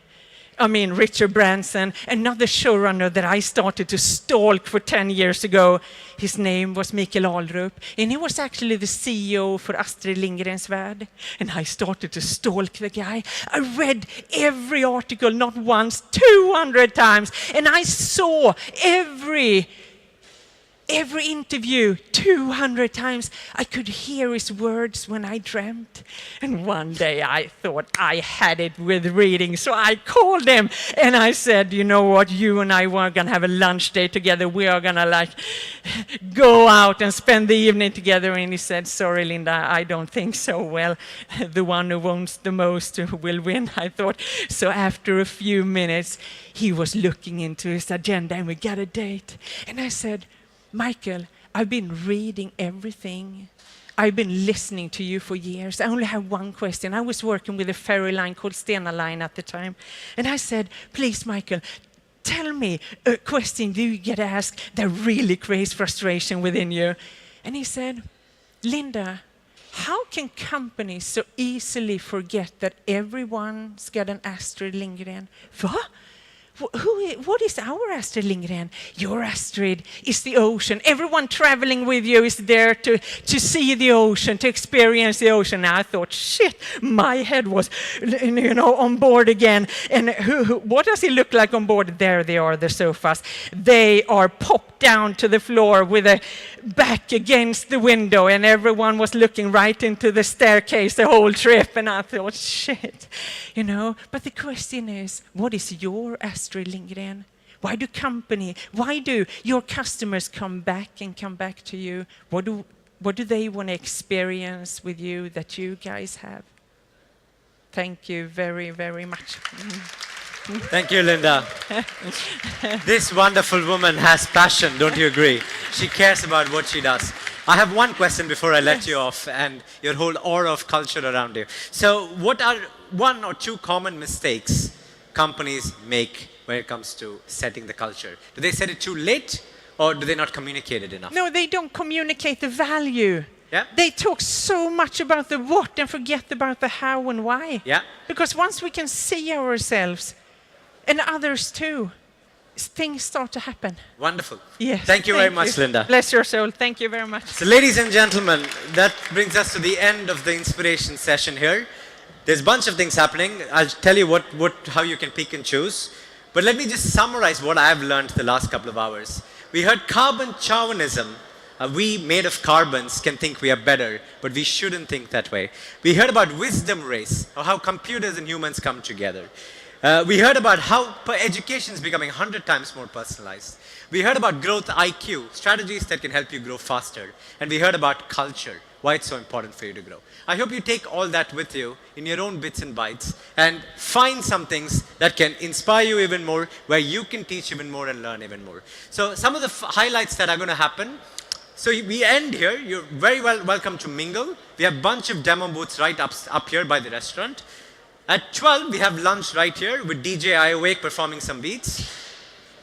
Richard Branson, another showrunner that I started to stalk for 10 years ago. His name was Mikael Alrup, and he was actually the CEO for Astrid Lindgrens Värld. And I started to stalk the guy. I read every article, not once, 200 times, and I saw every interview 200 times. I could hear his words when I dreamt. And one day I thought I had it with reading, so I called him and I said, you know what, you and I were gonna have a lunch day together. We are gonna go out and spend the evening together. And he said, sorry, Linda, I don't think so. Well, the one who wants the most will win, I thought. So after a few minutes, he was looking into his agenda and we got a date. And I said, Michael, I've been reading everything. I've been listening to you for years. I only have one question. I was working with a ferry line called Stena Line at the time. And I said, please, Michael, tell me a question you get asked that really creates frustration within you. And he said, Linda, how can companies so easily forget that everyone's got an Astrid Lindgren? What? What is our Astrid Lindgren? Your Astrid is the ocean. Everyone traveling with you is there to see the ocean, to experience the ocean. And I thought, shit, my head was, on board again. And what does he look like on board? There they are, the sofas. They are popped down to the floor with a back against the window, and everyone was looking right into the staircase the whole trip. And I thought, shit, But the question is, what is your Astrid Lindgren? Why do your customers come back to you? What do they want to experience with you that you guys have? Thank you very, very much. Thank you, Linda. This wonderful woman has passion, don't you agree? She cares about what she does. I have one question before I let you off and your whole aura of culture around you. So what are one or two common mistakes companies make when it comes to setting the culture? Do they set it too late or do they not communicate it enough? No, they don't communicate the value. Yeah. They talk so much about the what and forget about the how and why. Yeah. Because once we can see ourselves and others too, things start to happen. Wonderful. Yes. Thank you very much, Linda. Bless your soul. Thank you very much. So ladies and gentlemen, that brings us to the end of the inspiration session here. There's a bunch of things happening. I'll tell you how you can pick and choose. But let me just summarize what I've learned the last couple of hours. We heard carbon chauvinism. We made of carbons can think we are better, but we shouldn't think that way. We heard about wisdom race, or how computers and humans come together. We heard about how education is becoming 100 times more personalized. We heard about growth IQ, strategies that can help you grow faster. And we heard about culture, why it's so important for you to grow. I hope you take all that with you in your own bits and bytes and find some things that can inspire you even more, where you can teach even more and learn even more. So some of the highlights that are going to happen. So we end here. You're very welcome to mingle. We have a bunch of demo booths right up here by the restaurant. At 12, we have lunch right here with DJ Iowake performing some beats.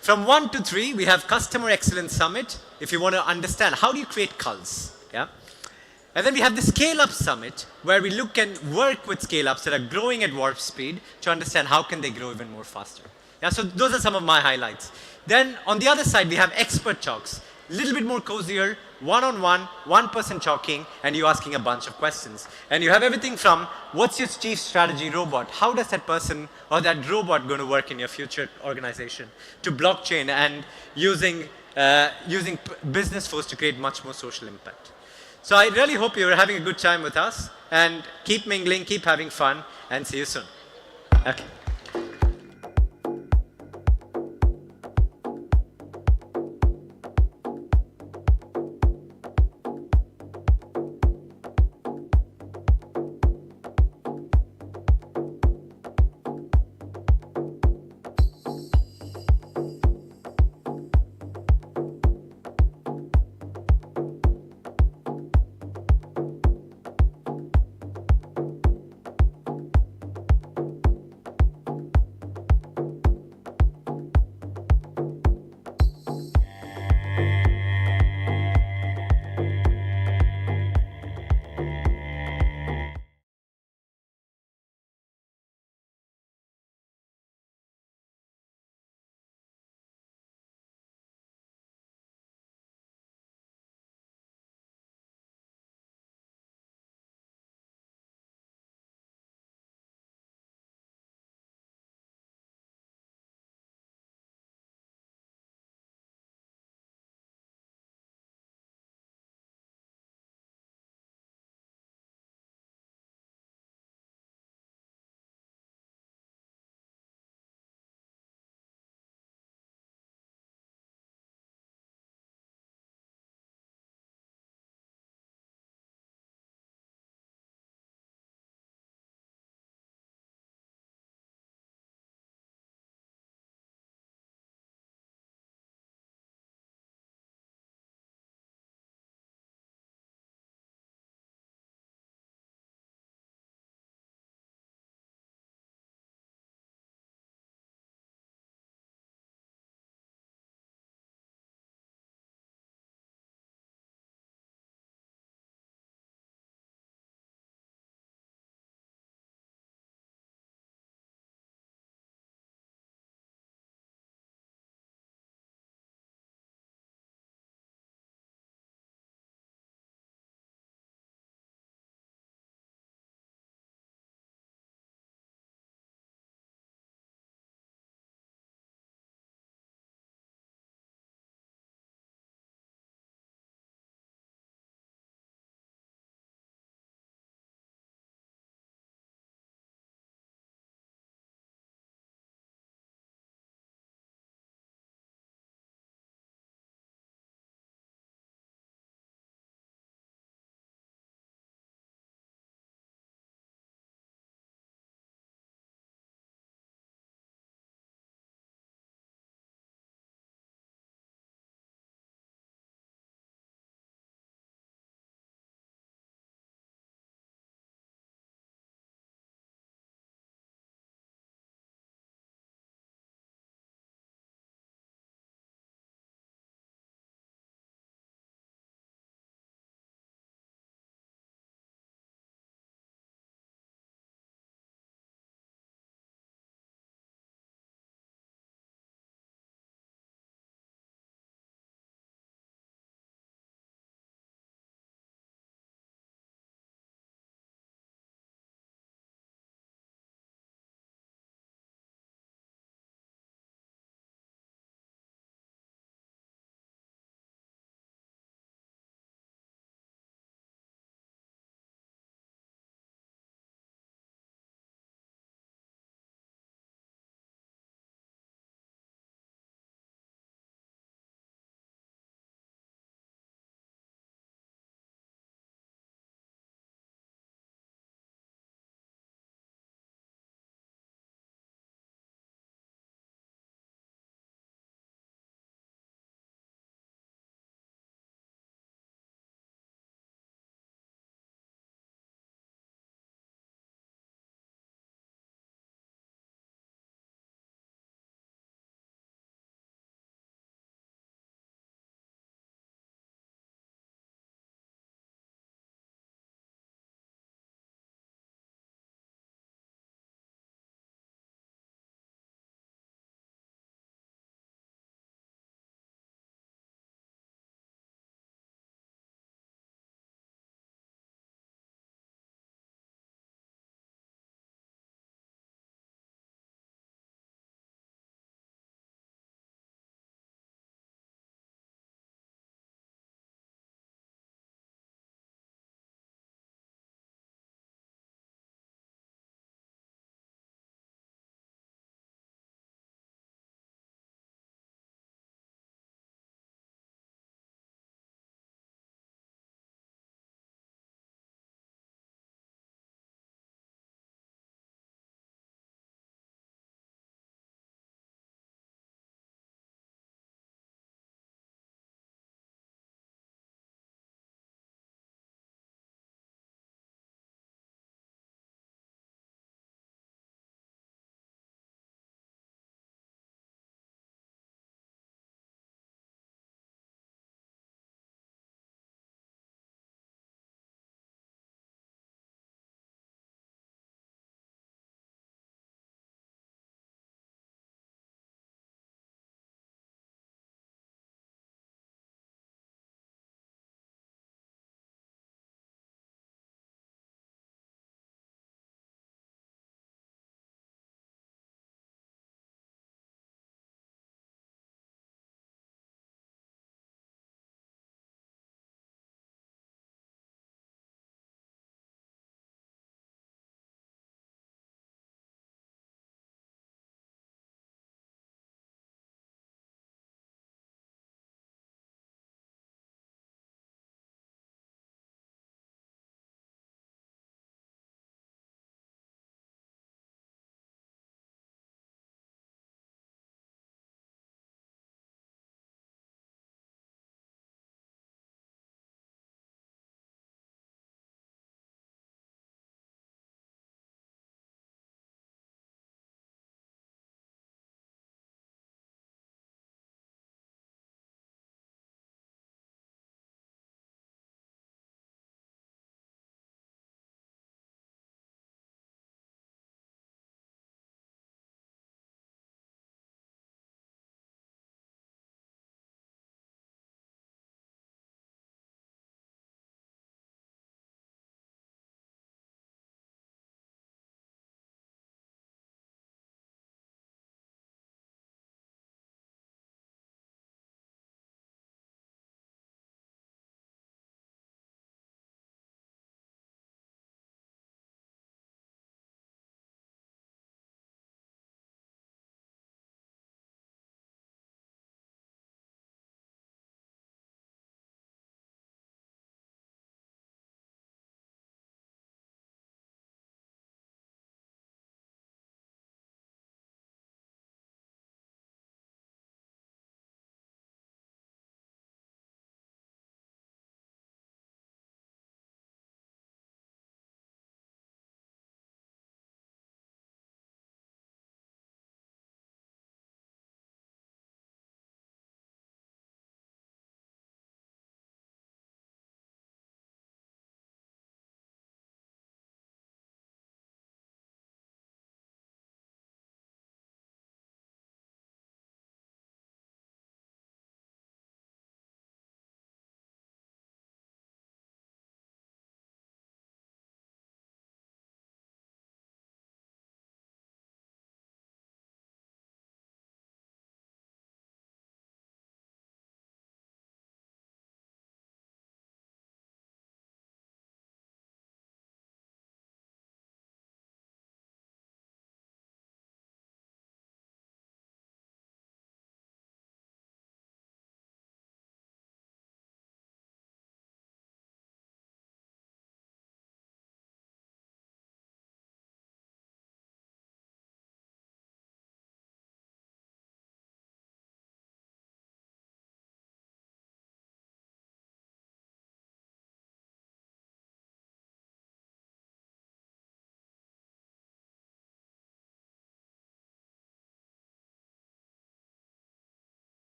From 1 to 3, we have Customer Excellence Summit, if you want to understand how do you create cults. Yeah? And then we have the Scale Up Summit, where we look and work with scale-ups that are growing at warp speed to understand how can they grow even more faster. Yeah, so those are some of my highlights. Then on the other side, we have expert talks. A little bit more cozier, one-on-one, one-person talking, and you asking a bunch of questions. And you have everything from, what's your chief strategy robot? How does that person or that robot going to work in your future organization? To blockchain and using business force to create much more social impact. So I really hope you're having a good time with us, and keep mingling, keep having fun, and see you soon. Okay.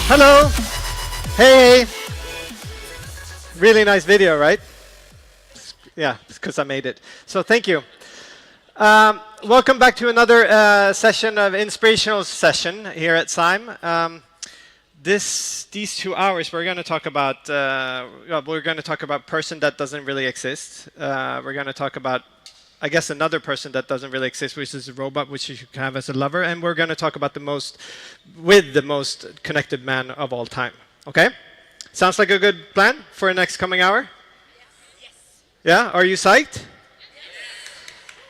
Hello. Hey. Really nice video, right? Yeah, because I made it. So thank you. Welcome back to another session of inspirational session here at Sime. These 2 hours we're going to talk about person that doesn't really exist. We're going to talk about, I guess, another person that doesn't really exist, which is a robot, which you can have as a lover, and we're going to talk about the most connected man of all time. Okay? Sounds like a good plan for the next coming hour? Yes. Yeah? Are you psyched?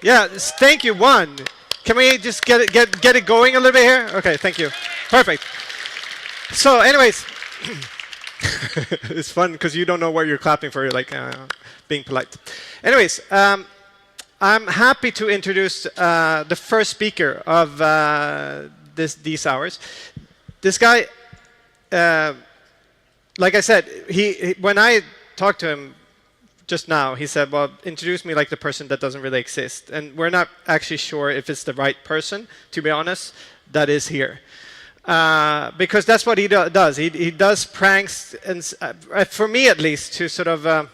Yeah, thank you. One. Can we just get it going a little bit here? Okay, thank you. Perfect. So, anyways, it's fun because you don't know what you're clapping for. You're like being polite. Anyways, I'm happy to introduce the first speaker of these hours. This guy, like I said, when I talked to him just now, he said, well, introduce me like the person that doesn't really exist. And we're not actually sure if it's the right person, to be honest, that is here. Because that's what he does. He does pranks, and for me at least, to sort of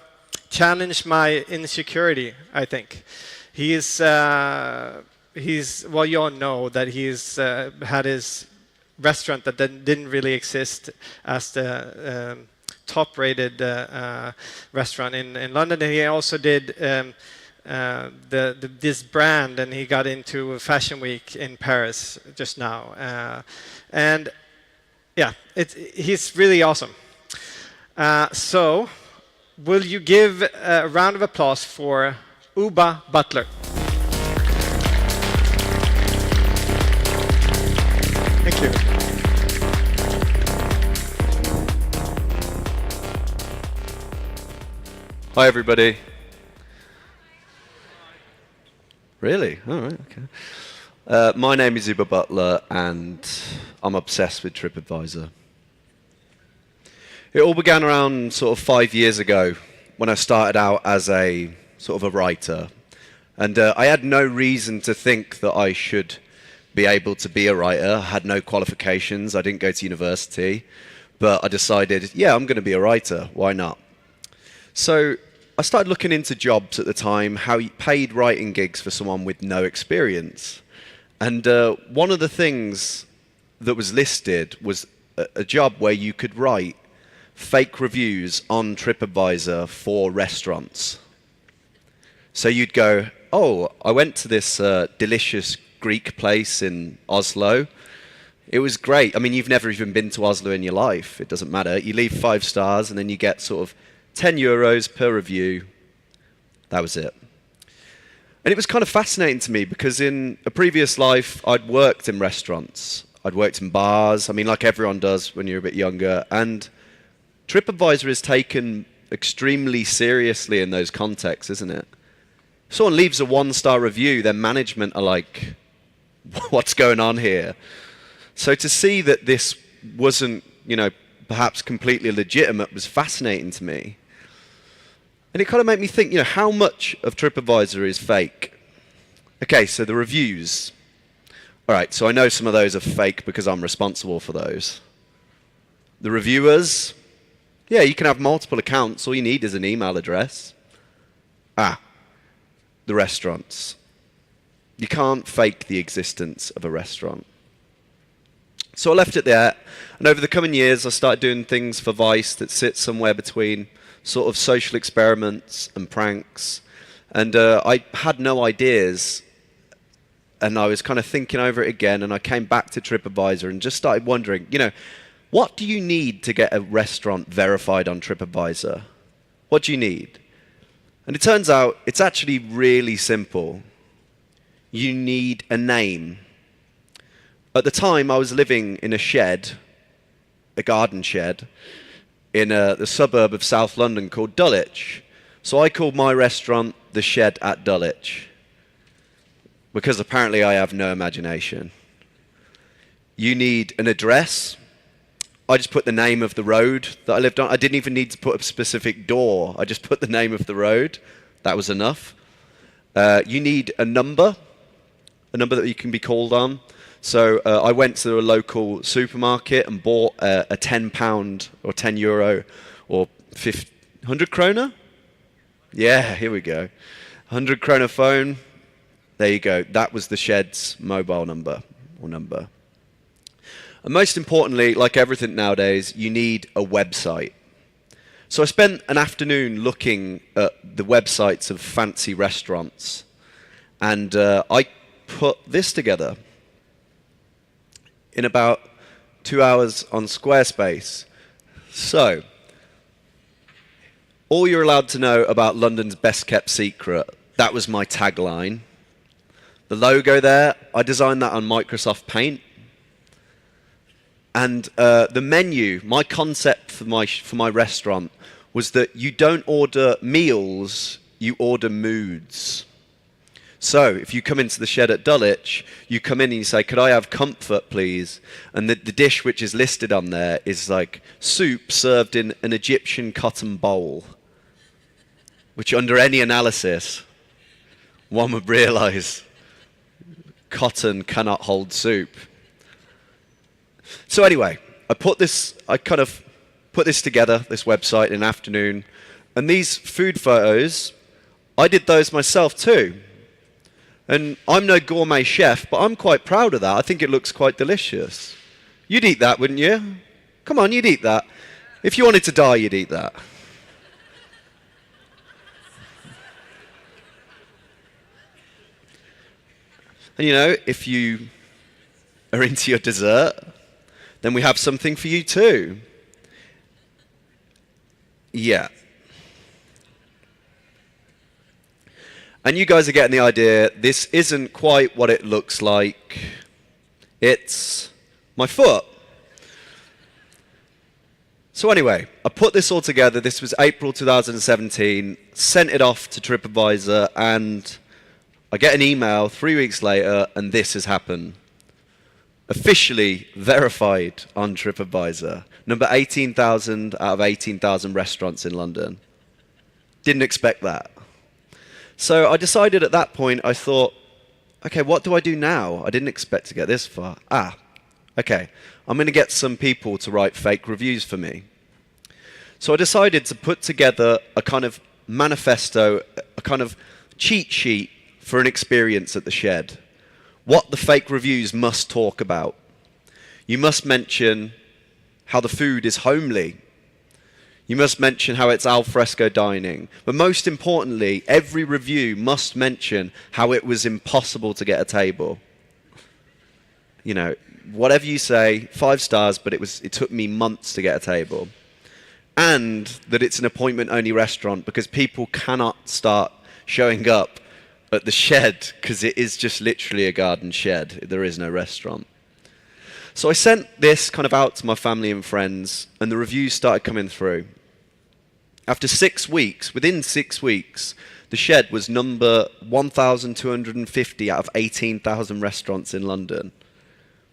challenge my insecurity, I think. Well, you all know that he's had his restaurant that didn't really exist as the top-rated restaurant in London, and he also did this brand, and he got into Fashion Week in Paris just now, and yeah, he's really awesome. So, will you give a round of applause for Uba Butler? Thank you. Hi, everybody. Really? All right, okay. My name is Uba Butler, and I'm obsessed with TripAdvisor. It all began around sort of 5 years ago when I started out as a sort of a writer. And I had no reason to think that I should be able to be a writer. I had no qualifications. I didn't go to university. But I decided, yeah, I'm going to be a writer. Why not? So I started looking into jobs at the time, paid writing gigs for someone with no experience. And one of the things that was listed was a job where you could write fake reviews on TripAdvisor for restaurants. So you'd go, oh, I went to this delicious Greek place in Oslo. It was great. I mean, you've never even been to Oslo in your life. It doesn't matter. You leave 5 stars, and then you get sort of 10 euros per review. That was it. And it was kind of fascinating to me because in a previous life, I'd worked in restaurants. I'd worked in bars. I mean, like everyone does when you're a bit younger. And TripAdvisor is taken extremely seriously in those contexts, isn't it? If someone leaves a 1-star review, their management are like, what's going on here? So to see that this wasn't, perhaps completely legitimate was fascinating to me. And it kind of made me think, how much of TripAdvisor is fake? Okay, so the reviews. All right, so I know some of those are fake because I'm responsible for those. The reviewers, yeah, you can have multiple accounts. All you need is an email address. The restaurants. You can't fake the existence of a restaurant. So I left it there, and over the coming years, I started doing things for Vice that sit somewhere between sort of social experiments and pranks, and I had no ideas, and I was kind of thinking over it again, and I came back to TripAdvisor and just started wondering, what do you need to get a restaurant verified on TripAdvisor? What do you need? And it turns out it's actually really simple. You need a name. At the time, I was living in a shed, a garden shed, in the suburb of South London called Dulwich. So I called my restaurant The Shed at Dulwich, because apparently I have no imagination. You need an address. I just put the name of the road that I lived on. I didn't even need to put a specific door. I just put the name of the road. That was enough. You need a number that you can be called on. So I went to a local supermarket and bought a £10 or €10 or 100 kroner? Yeah, here we go. 100 kroner phone. There you go. That was the Shed's mobile number or number. And most importantly, like everything nowadays, you need a website. So I spent an afternoon looking at the websites of fancy restaurants, and I put this together in about 2 hours on Squarespace. So, all you're allowed to know about London's best kept secret, that was my tagline. The logo there, I designed that on Microsoft Paint. And the menu, my concept for my restaurant was that you don't order meals, you order moods. So if you come into the Shed at Dulwich, you come in and you say, could I have comfort, please? And the dish which is listed on there is like soup served in an Egyptian cotton bowl, which under any analysis, one would realize cotton cannot hold soup. So anyway, I kind of put this together, this website, in an afternoon. And these food photos, I did those myself too. And I'm no gourmet chef, but I'm quite proud of that. I think it looks quite delicious. You'd eat that, wouldn't you? Come on, you'd eat that. If you wanted to die, you'd eat that. And you know, if you are into your dessert, then we have something for you too. Yeah. And you guys are getting the idea. This isn't quite what it looks like. It's my foot. So anyway, I put this all together. This was April 2017. Sent it off to TripAdvisor, and I get an email 3 weeks later, and this has happened. Officially verified on TripAdvisor. Number 18,000 out of 18,000 restaurants in London. Didn't expect that. So I decided at that point, I thought, okay, what do I do now? I didn't expect to get this far. Okay, I'm going to get some people to write fake reviews for me. So I decided to put together a kind of manifesto, a kind of cheat sheet for an experience at the Shed. What the fake reviews must talk about. You must mention how the food is homely. You must mention how it's al fresco dining. But most importantly, every review must mention how it was impossible to get a table. You know, whatever you say, 5 stars, but it took me months to get a table. And that it's an appointment-only restaurant because people cannot start showing up at the Shed because it is just literally a garden shed. There is no restaurant. So I sent this kind of out to my family and friends, and the reviews started coming through. After 6 weeks, within 6 weeks, the Shed was number 1,250 out of 18,000 restaurants in London,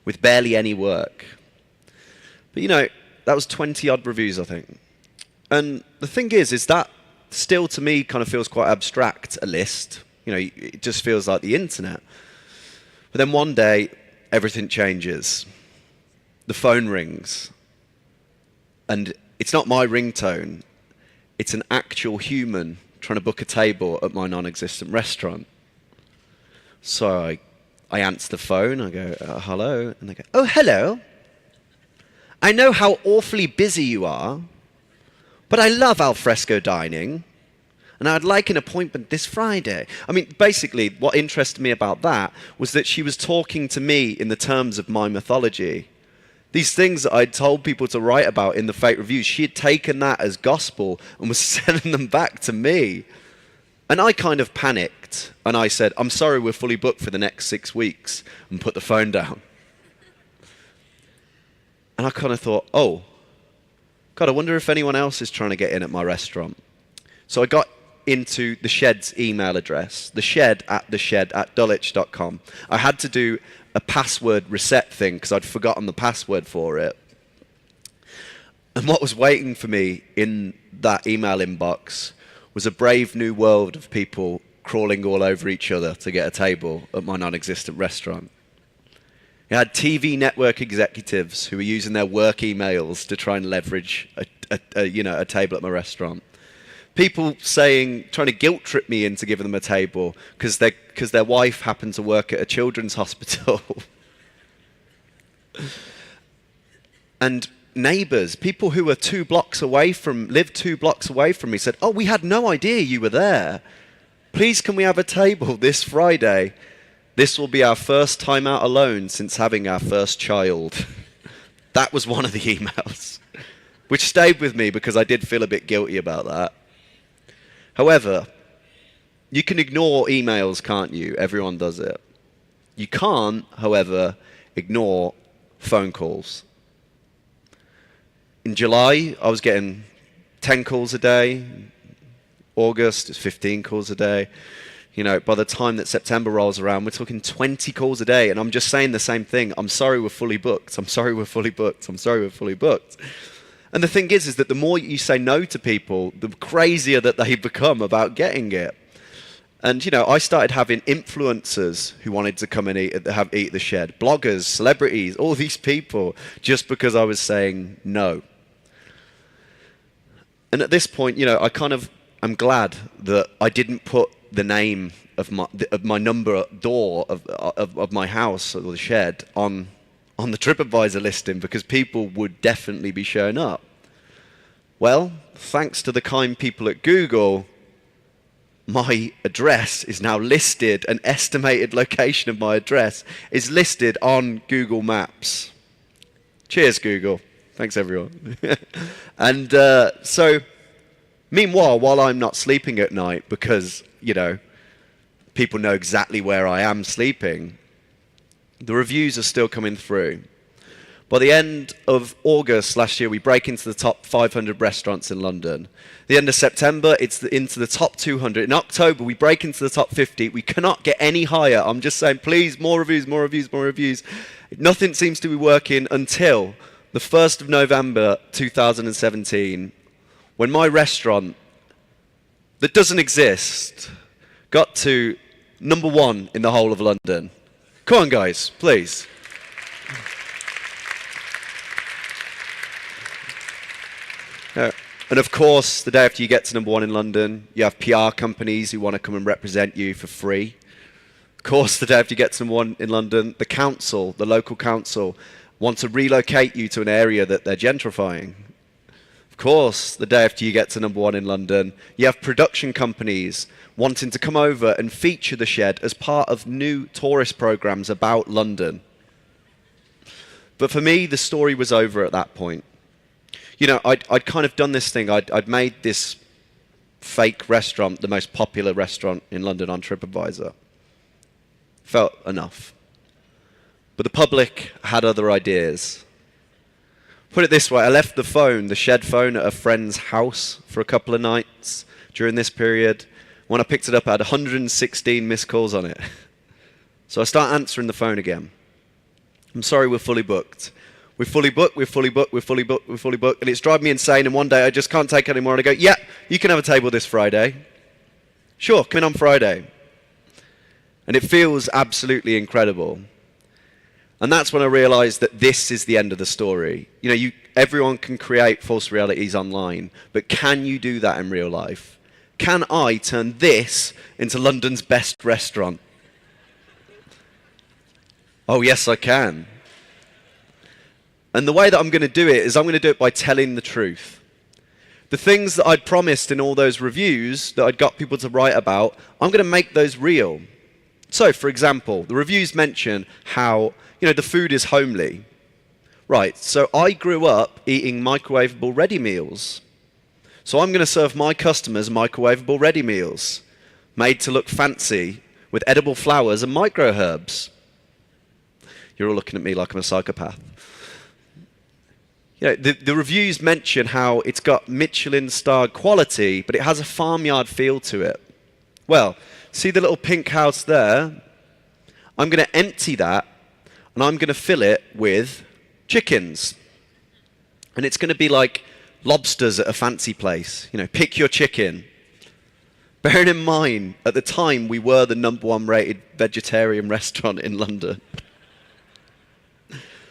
with barely any work. But you know, that was 20-odd reviews, I think. And the thing is that still to me kind of feels quite abstract, a list. You know, it just feels like the internet. But then one day, everything changes. The phone rings. And it's not my ringtone. It's an actual human trying to book a table at my non-existent restaurant. So I answer the phone. I go, hello. And they go, oh, hello. I know how awfully busy you are, but I love al fresco dining. And I'd like an appointment this Friday. I mean, basically, what interested me about that was that she was talking to me in the terms of my mythology. These things that I'd told people to write about in the fake reviews, she had taken that as gospel and was sending them back to me. And I kind of panicked. And I said, I'm sorry, we're fully booked for the next 6 weeks. And put the phone down. And I kind of thought, oh, God, I wonder if anyone else is trying to get in at my restaurant. So I got into the Shed's email address, theshed@dulwich.com. I had to do a password reset thing because I'd forgotten the password for it. And what was waiting for me in that email inbox was a brave new world of people crawling all over each other to get a table at my non-existent restaurant. You had TV network executives who were using their work emails to try and leverage a table at my restaurant. People trying to guilt trip me into giving them a table because their wife happened to work at a children's hospital. And neighbors, people who were lived 2 blocks away from me said, "Oh, we had no idea you were there. Please can we have a table this Friday? This will be our first time out alone since having our first child." That was one of the emails, which stayed with me because I did feel a bit guilty about that. However, you can ignore emails, can't you? Everyone does it. You can't, however, ignore phone calls. In July, I was getting 10 calls a day. August, it's 15 calls a day. By the time that September rolls around, we're talking 20 calls a day, and I'm just saying the same thing. I'm sorry we're fully booked. I'm sorry we're fully booked. I'm sorry we're fully booked. And the thing is that the more you say no to people, the crazier that they become about getting it. And, I started having influencers who wanted to come and eat at the shed, bloggers, celebrities, all these people, just because I was saying no. And at this point, I'm glad that I didn't put the name of my number door of my house or the shed on the TripAdvisor listing, because people would definitely be showing up. Well, thanks to the kind people at Google, my address is now listed, an estimated location of my address is listed on Google Maps. Cheers, Google. Thanks, everyone. And so, meanwhile, while I'm not sleeping at night because, people know exactly where I am sleeping, the reviews are still coming through. By the end of August last year, we break into the top 500 restaurants in London. The end of September, it's into the top 200. In October, we break into the top 50. We cannot get any higher. I'm just saying, please, more reviews, more reviews, more reviews. Nothing seems to be working until the 1st of November 2017, when my restaurant, that doesn't exist, got to #1 in the whole of London. Come on, guys, please. And of course, the day after you get to #1 in London, you have PR companies who want to come and represent you for free. Of course, the day after you get to #1 in London, the local council, want to relocate you to an area that they're gentrifying. Of course, the day after you get to #1 in London, you have production companies wanting to come over and feature the shed as part of new tourist programs about London. But for me, the story was over at that point. I'd kind of done this thing. I'd made this fake restaurant the most popular restaurant in London on TripAdvisor. Felt enough. But the public had other ideas. Put it this way, I left the shed phone at a friend's house for a couple of nights during this period. When I picked it up, I had 116 missed calls on it. So I start answering the phone again. "I'm sorry, we're fully booked. We're fully booked, we're fully booked, we're fully booked, we're fully booked." And it's driving me insane. And one day I just can't take it anymore. And I go, "Yeah, you can have a table this Friday." "Sure, come in on Friday." And it feels absolutely incredible. And that's when I realized that this is the end of the story. Everyone can create false realities online, but can you do that in real life? Can I turn this into London's best restaurant? Oh, yes, I can. And the way that I'm going to do it is I'm going to do it by telling the truth. The things that I'd promised in all those reviews that I'd got people to write about, I'm going to make those real. So, for example, the reviews mention how, the food is homely. Right, so I grew up eating microwavable ready meals. So I'm going to serve my customers microwavable ready meals, made to look fancy, with edible flowers and micro herbs. You're all looking at me like I'm a psychopath. The reviews mention how it's got Michelin-starred quality, but it has a farmyard feel to it. Well, see the little pink house there? I'm going to empty that, and I'm going to fill it with chickens. And it's going to be like lobsters at a fancy place. Pick your chicken. Bearing in mind, at the time, we were the #1 rated vegetarian restaurant in London.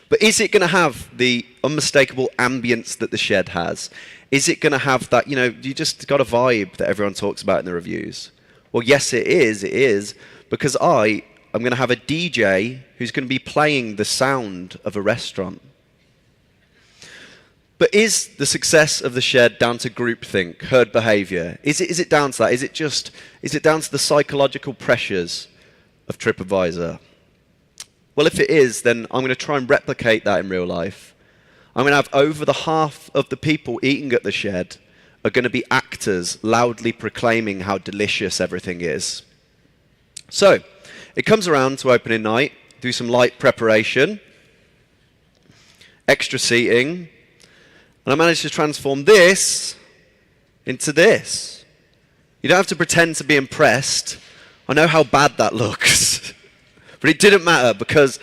But is it going to have the unmistakable ambience that the shed has? Is it going to have that, you just got a vibe that everyone talks about in the reviews? Well, yes, it is, because I'm going to have a DJ who's going to be playing the sound of a restaurant. But is the success of the shed down to groupthink, herd behavior? Is it down to that? Is it down to the psychological pressures of TripAdvisor? Well, if it is, then I'm going to try and replicate that in real life. I'm going to have over the half of the people eating at the shed are going to be actors loudly proclaiming how delicious everything is. So, it comes around to opening night, do some light preparation, extra seating, and I managed to transform this into this. You don't have to pretend to be impressed. I know how bad that looks. But it didn't matter because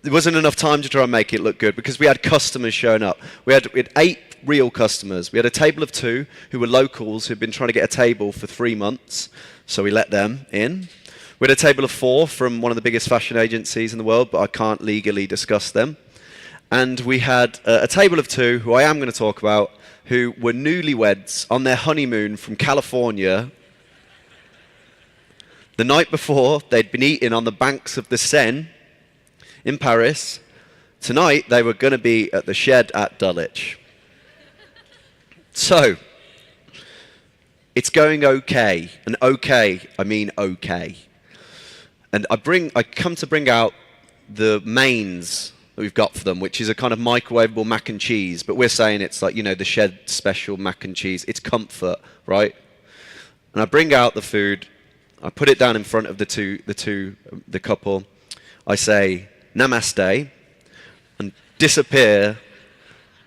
there wasn't enough time to try and make it look good because we had customers showing up. We had 8 real customers. We had a table of 2 who were locals who'd been trying to get a table for 3 months, so we let them in. We had a table of 4 from one of the biggest fashion agencies in the world, but I can't legally discuss them. And we had a table of 2, who I am going to talk about, who were newlyweds on their honeymoon from California. The night before, they'd been eating on the banks of the Seine in Paris. Tonight, they were going to be at the shed at Dulwich. So, it's going okay. And okay, I mean okay. And I come to bring out the mains that we've got for them, which is a kind of microwavable mac and cheese. But we're saying it's like, the shed special mac and cheese. It's comfort, right? And I bring out the food. I put it down in front of the couple. I say, namaste, and disappear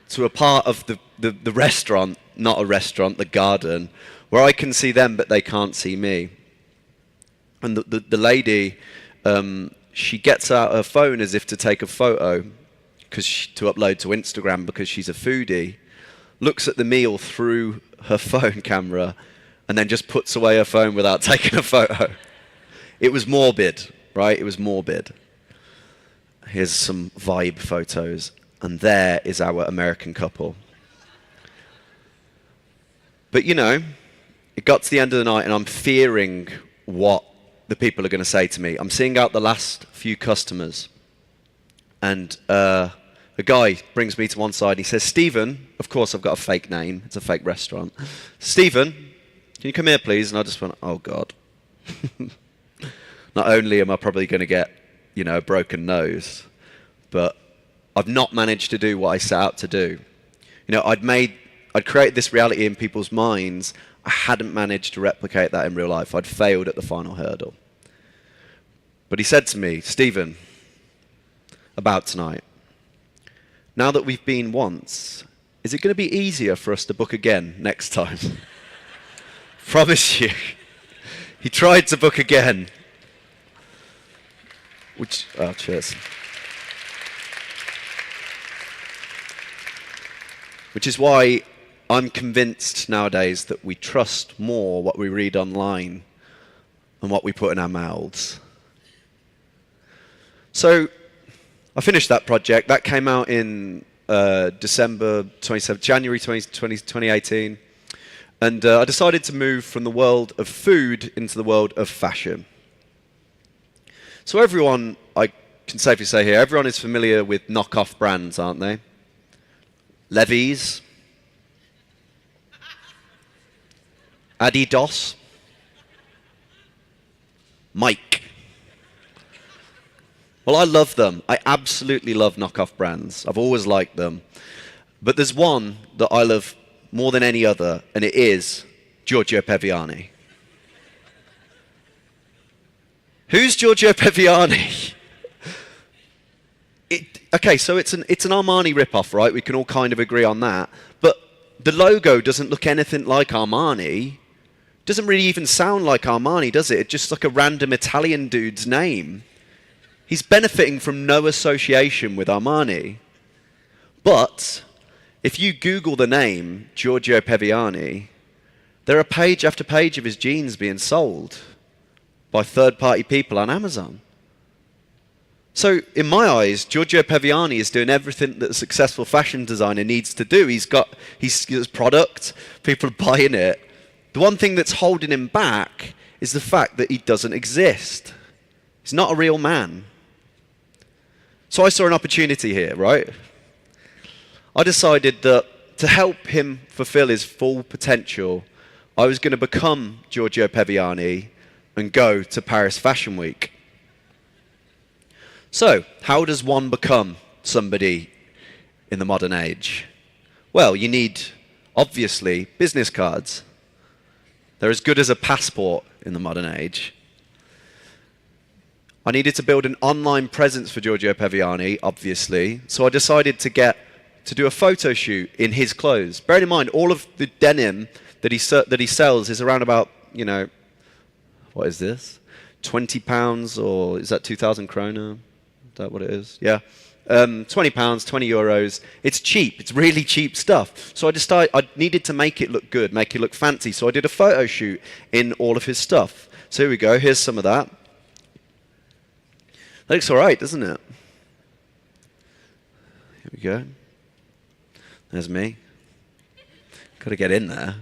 to a part of the restaurant, not a restaurant, the garden, where I can see them, but they can't see me. And the lady, she gets out her phone as if to take a photo, to upload to Instagram because she's a foodie, looks at the meal through her phone camera, and then just puts away her phone without taking a photo. It was morbid, right? It was morbid. Here's some vibe photos, and there is our American couple. But it got to the end of the night, and I'm fearing what the people are going to say to me. I'm seeing out the last few customers, and a guy brings me to one side, and he says, Stephen, of course I've got a fake name, it's a fake restaurant. Stephen, can you come here, please? And I just went, oh, God. Not only am I probably going to get, a broken nose, but I've not managed to do what I set out to do. I'd created this reality in people's minds. I hadn't managed to replicate that in real life. I'd failed at the final hurdle. But he said to me, Stephen, about tonight, now that we've been once, is it going to be easier for us to book again next time? Promise you. He tried to book again. Cheers. Which is why I'm convinced nowadays that we trust more what we read online than what we put in our mouths. So I finished that project. That came out in January 2018. And I decided to move from the world of food into the world of fashion. So everyone, I can safely say here, everyone is familiar with knockoff brands, aren't they? Levi's, Adidas, Mike. Well, I love them. I absolutely love knockoff brands. I've always liked them. But there's one that I love more than any other, and it is Giorgio Peviani. Who's Giorgio Peviani? Okay, so it's an Armani ripoff, right? We can all kind of agree on that. But the logo doesn't look anything like Armani. Doesn't really even sound like Armani, does it? It's just like a random Italian dude's name. He's benefiting from no association with Armani. But if you Google the name Giorgio Peviani, there are page after page of his jeans being sold by third-party people on Amazon. So, in my eyes, Giorgio Peviani is doing everything that a successful fashion designer needs to do. He's got his product, people are buying it. The one thing that's holding him back is the fact that he doesn't exist. He's not a real man. So I saw an opportunity here, right? I decided that to help him fulfill his full potential, I was going to become Giorgio Peviani and go to Paris Fashion Week. So, how does one become somebody in the modern age? Well, you need, obviously, business cards. They're as good as a passport in the modern age. I needed to build an online presence for Giorgio Peviani, obviously, so I decided to do a photo shoot in his clothes. Bearing in mind, all of the denim that he sells is around about, you know, what is this? £20, or is that 2,000 kroner? Is that what it is? Yeah. £20, €20. It's cheap. It's really cheap stuff. So I decided I needed to make it look good, make it look fancy. So I did a photo shoot in all of his stuff. So here we go. Here's some of that. That looks all right, doesn't it? Here we go. There's me. Got to get in there.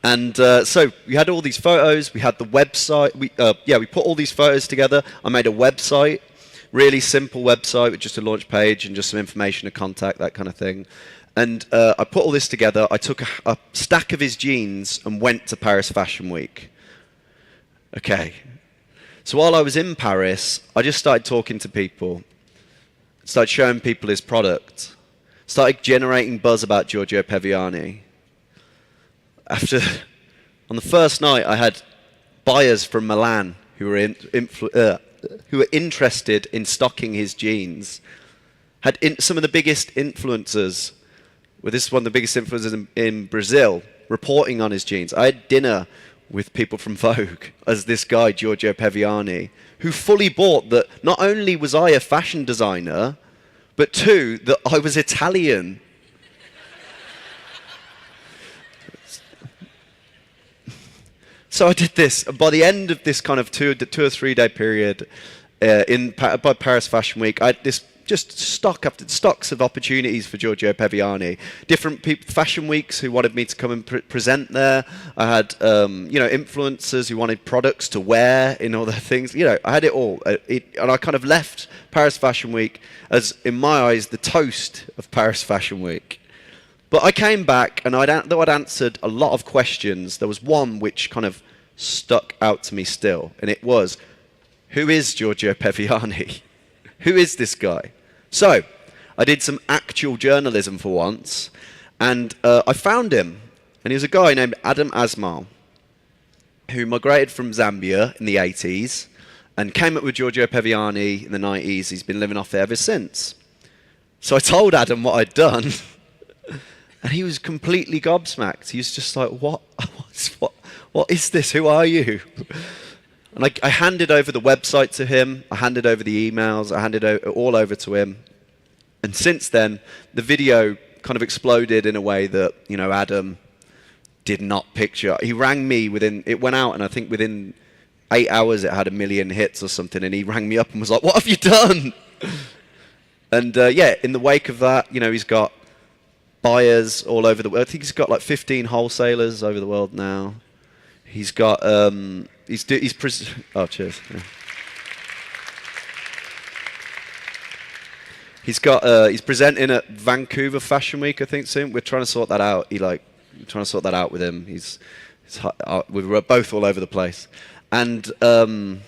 And so we had all these photos. We had the website. We put all these photos together. I made a website, really simple website with just a launch page and just some information to contact, that kind of thing. And I put all this together. I took a stack of his jeans and went to Paris Fashion Week. Okay. So while I was in Paris, I just started talking to people, started showing people his product, started generating buzz about Giorgio Peviani. On the first night, I had buyers from Milan who were interested in stocking his jeans. Had some of the biggest influencers, well, this is one of the biggest influencers in Brazil, reporting on his jeans. I had dinner with people from Vogue as this guy, Giorgio Peviani, who fully bought that not only was I a fashion designer, but two, that I was Italian. So I did this. By the end of this kind of two or 3 day period by Paris Fashion Week, I had this just stocks of opportunities for Giorgio Peviani. Different people, fashion weeks who wanted me to come and present there. I had influencers who wanted products to wear in all their things. I had it all. And I kind of left Paris Fashion Week as, in my eyes, the toast of Paris Fashion Week. But I came back, and though I'd answered a lot of questions, there was one which kind of stuck out to me still, and it was, who is Giorgio Peviani? Who is this guy? So I did some actual journalism for once, and I found him, and he was a guy named Adam Asmal, who migrated from Zambia in the 80s, and came up with Giorgio Peviani in the 90s. He's been living off it ever since. So I told Adam what I'd done. And he was completely gobsmacked. He was just like, what is this? Who are you? And I handed over the website to him. I handed over the emails. I handed it all over to him. And since then, the video kind of exploded in a way that, Adam did not picture. He rang me it went out, and I think within 8 hours it had 1 million hits or something. And he rang me up and was like, what have you done? And in the wake of that, he's got buyers all over the world. I think he's got like 15 wholesalers over the world now. He's got oh, cheers. Yeah. He's presenting at Vancouver Fashion Week, I think, soon. We're trying to sort that out. We're trying to sort that out with him. We're both all over the place. And the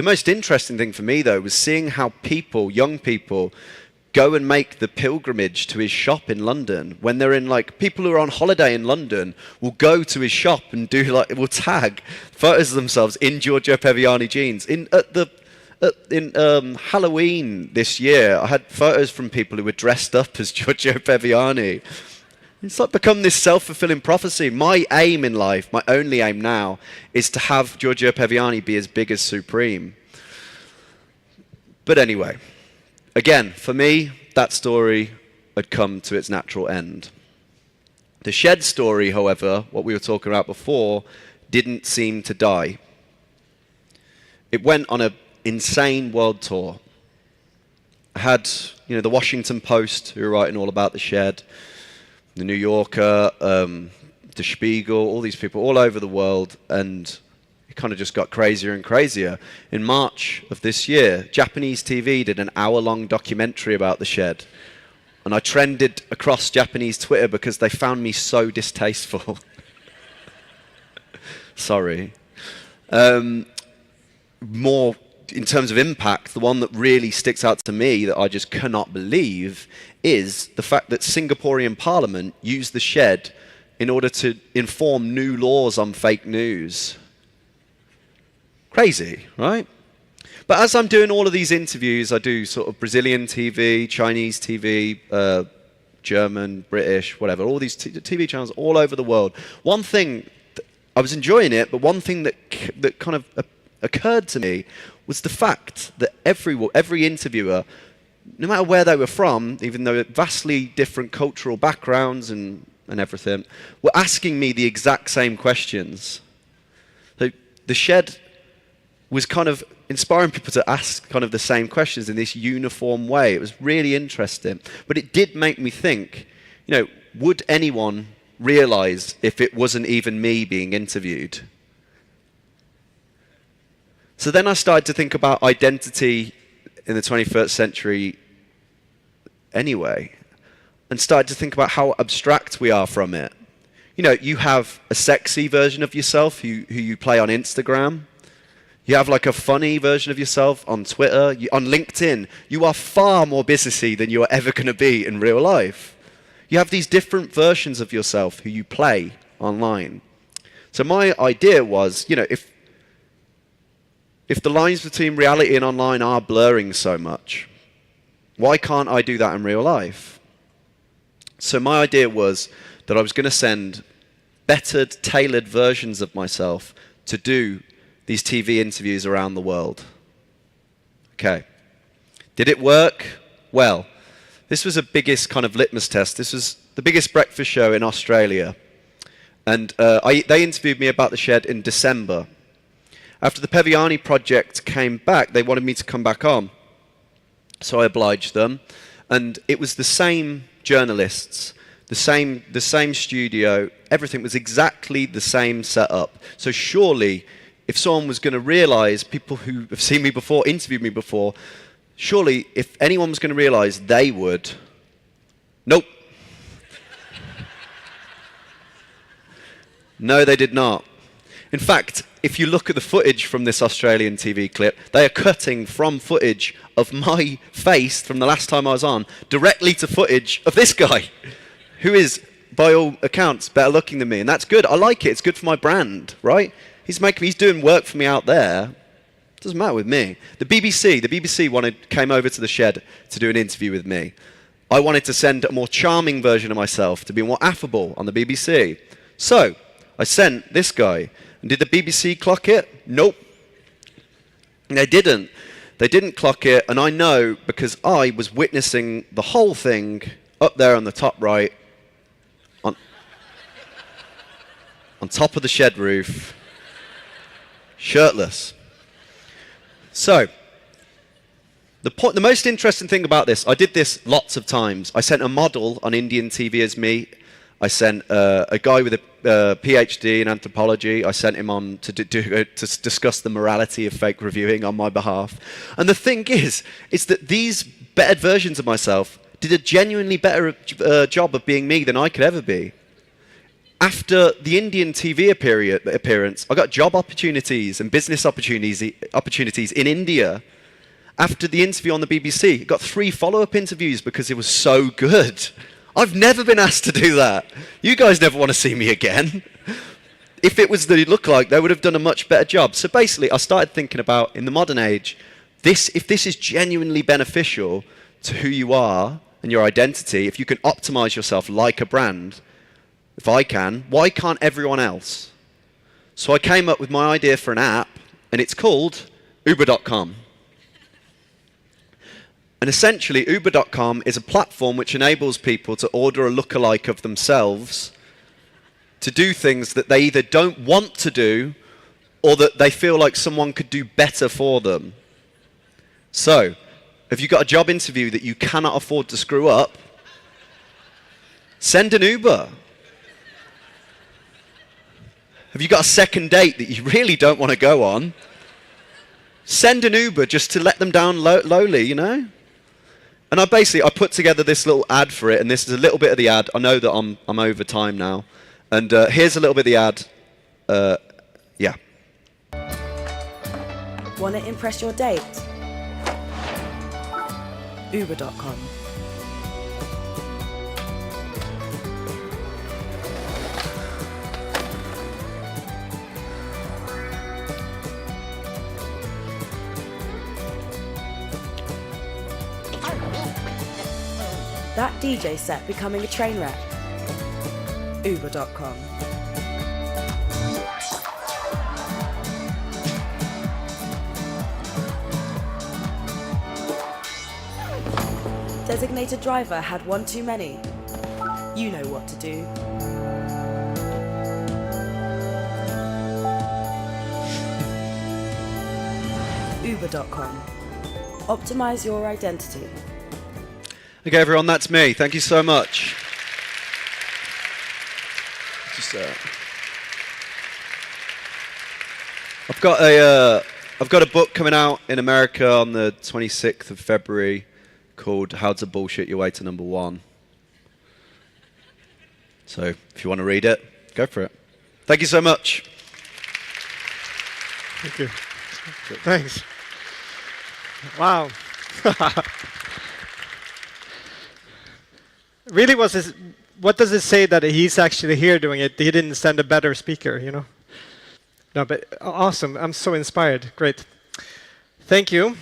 most interesting thing for me, though, was seeing how young people, go and make the pilgrimage to his shop in London. When they're in, people who are on holiday in London will go to his shop and will tag photos of themselves in Giorgio Peviani jeans. In Halloween this year, I had photos from people who were dressed up as Giorgio Peviani. It's become this self-fulfilling prophecy. My aim in life, my only aim now, is to have Giorgio Peviani be as big as Supreme. But anyway, again, for me, that story had come to its natural end. The shed story, however, what we were talking about before, didn't seem to die. It went on a insane world tour. I had, the Washington Post, who were writing all about the shed, the New Yorker, the Spiegel, all these people all over the world, and it kind of just got crazier and crazier. In March of this year, Japanese TV did an hour-long documentary about the shed, and I trended across Japanese Twitter because they found me so distasteful. Sorry. More in terms of impact, the one that really sticks out to me that I just cannot believe is the fact that Singaporean Parliament used the shed in order to inform new laws on fake news. Crazy, right? But as I'm doing all of these interviews, I do sort of Brazilian TV, Chinese TV, German, British, whatever, all these TV channels all over the world. One thing, I was enjoying it, but one thing that kind of occurred to me was the fact that every interviewer, no matter where they were from, even though vastly different cultural backgrounds and everything, were asking me the exact same questions. So the shed was kind of inspiring people to ask kind of the same questions in this uniform way. It was really interesting. But it did make me think, would anyone realize if it wasn't even me being interviewed? So then I started to think about identity in the 21st century anyway, and started to think about how abstract we are from it. You have a sexy version of yourself who you play on Instagram. You have like a funny version of yourself on Twitter, on LinkedIn. You are far more businessy than you are ever going to be in real life. You have these different versions of yourself who you play online. So my idea was, if the lines between reality and online are blurring so much, why can't I do that in real life? So my idea was that I was going to send better tailored versions of myself to do these TV interviews around the world. Okay. Did it work? Well, this was the biggest kind of litmus test. This was the biggest breakfast show in Australia. And they interviewed me about the shed in December. After the Peviani project came back, they wanted me to come back on. So I obliged them. And it was the same journalists, the same studio, everything was exactly the same setup. So surely, if someone was going to realize, people who have seen me before, interviewed me before, surely if anyone was going to realize, they would. Nope. No, they did not. In fact, if you look at the footage from this Australian TV clip, they are cutting from footage of my face from the last time I was on directly to footage of this guy, who is, by all accounts, better looking than me. And that's good. I like it. It's good for my brand, right? He's doing work for me out there. Doesn't matter with me. The BBC came over to the shed to do an interview with me. I wanted to send a more charming version of myself, to be more affable on the BBC. So I sent this guy. And did the BBC clock it? Nope. They didn't. They didn't clock it, and I know because I was witnessing the whole thing up there on the top right, on top of the shed roof, shirtless. So, the most interesting thing about this, I did this lots of times. I sent a model on Indian TV as me. I sent a guy with a PhD in anthropology. I sent him on to discuss the morality of fake reviewing on my behalf. And the thing is that these better versions of myself did a genuinely better job of being me than I could ever be. After the Indian TV appearance, I got job opportunities and business opportunities in India. After the interview on the BBC, I got 3 follow-up interviews because it was so good. I've never been asked to do that. You guys never want to see me again. If it was the look-alike, they would have done a much better job. So basically, I started thinking about, in the modern age, if this is genuinely beneficial to who you are and your identity, if you can optimize yourself like a brand, if I can, why can't everyone else? So I came up with my idea for an app, and it's called Uber.com. And essentially, Uber.com is a platform which enables people to order a lookalike of themselves to do things that they either don't want to do or that they feel like someone could do better for them. So, if you've got a job interview that you cannot afford to screw up, send an Uber. Have you got a second date that you really don't want to go on? Send an Uber just to let them down lowly, you know? And I put together this little ad for it, and this is a little bit of the ad. I know that I'm over time now. And here's a little bit of the ad. Yeah. Want to impress your date? Uber.com. That DJ set becoming a train wreck. Uber.com. Designated driver had one too many. You know what to do. Uber.com. Optimize your identity. Okay, everyone, that's me. Thank you so much. I've got a book coming out in America on the 26th of February called How to Bullshit Your Way to Number One. So if you want to read it, go for it. Thank you so much. Thank you. Thanks. Wow. Really, what does it say that he's actually here doing it? He didn't send a better speaker, you know? No, but awesome. I'm so inspired. Great. Thank you.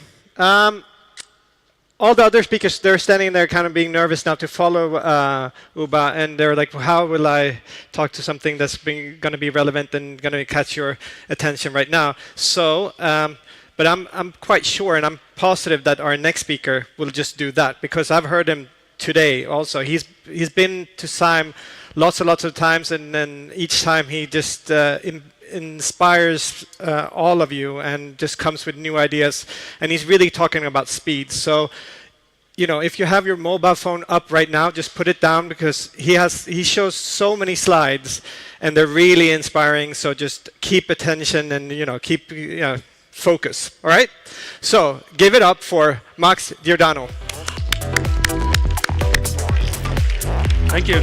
All the other speakers, they're standing there kind of being nervous now to follow Uba, and they're like, well, how will I talk to something that's going to be relevant and going to catch your attention right now? So, but I'm quite sure, and I'm positive that our next speaker will just do that, because I've heard him today also. He's been to Sime lots and lots of times, and then each time he just inspires all of you and just comes with new ideas, and he's really talking about speed. So, you know, if you have your mobile phone up right now, just put it down, because he shows so many slides and they're really inspiring. So just keep attention and, you know, keep focus. All right, so give it up for Max Giordano. Thank you.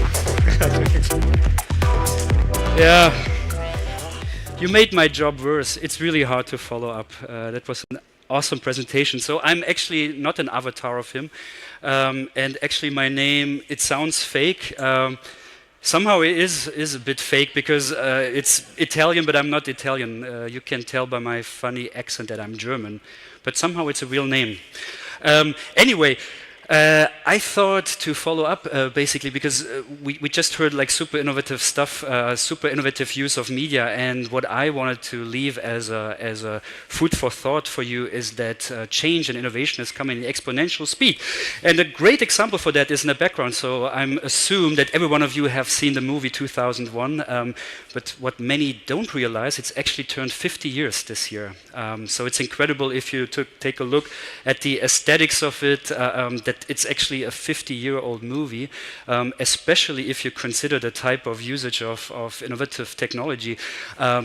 Yeah. You made my job worse. It's really hard to follow up. That was an awesome presentation. So I'm actually not an avatar of him. And actually my name, it sounds fake. Somehow it is a bit fake, because it's Italian, but I'm not Italian. You can tell by my funny accent that I'm German. But somehow it's a real name. Anyway. I thought to follow up basically because we just heard like super innovative stuff, super innovative use of media, and what I wanted to leave as a food for thought for you is that change and innovation is coming in exponential speed. And a great example for that is in the background. So I'm assume that every one of you have seen the movie 2001, but what many don't realize, it's actually turned 50 years this year. So it's incredible if you take a look at the aesthetics of it, that it's actually a 50-year-old movie, especially if you consider the type of usage of innovative technology.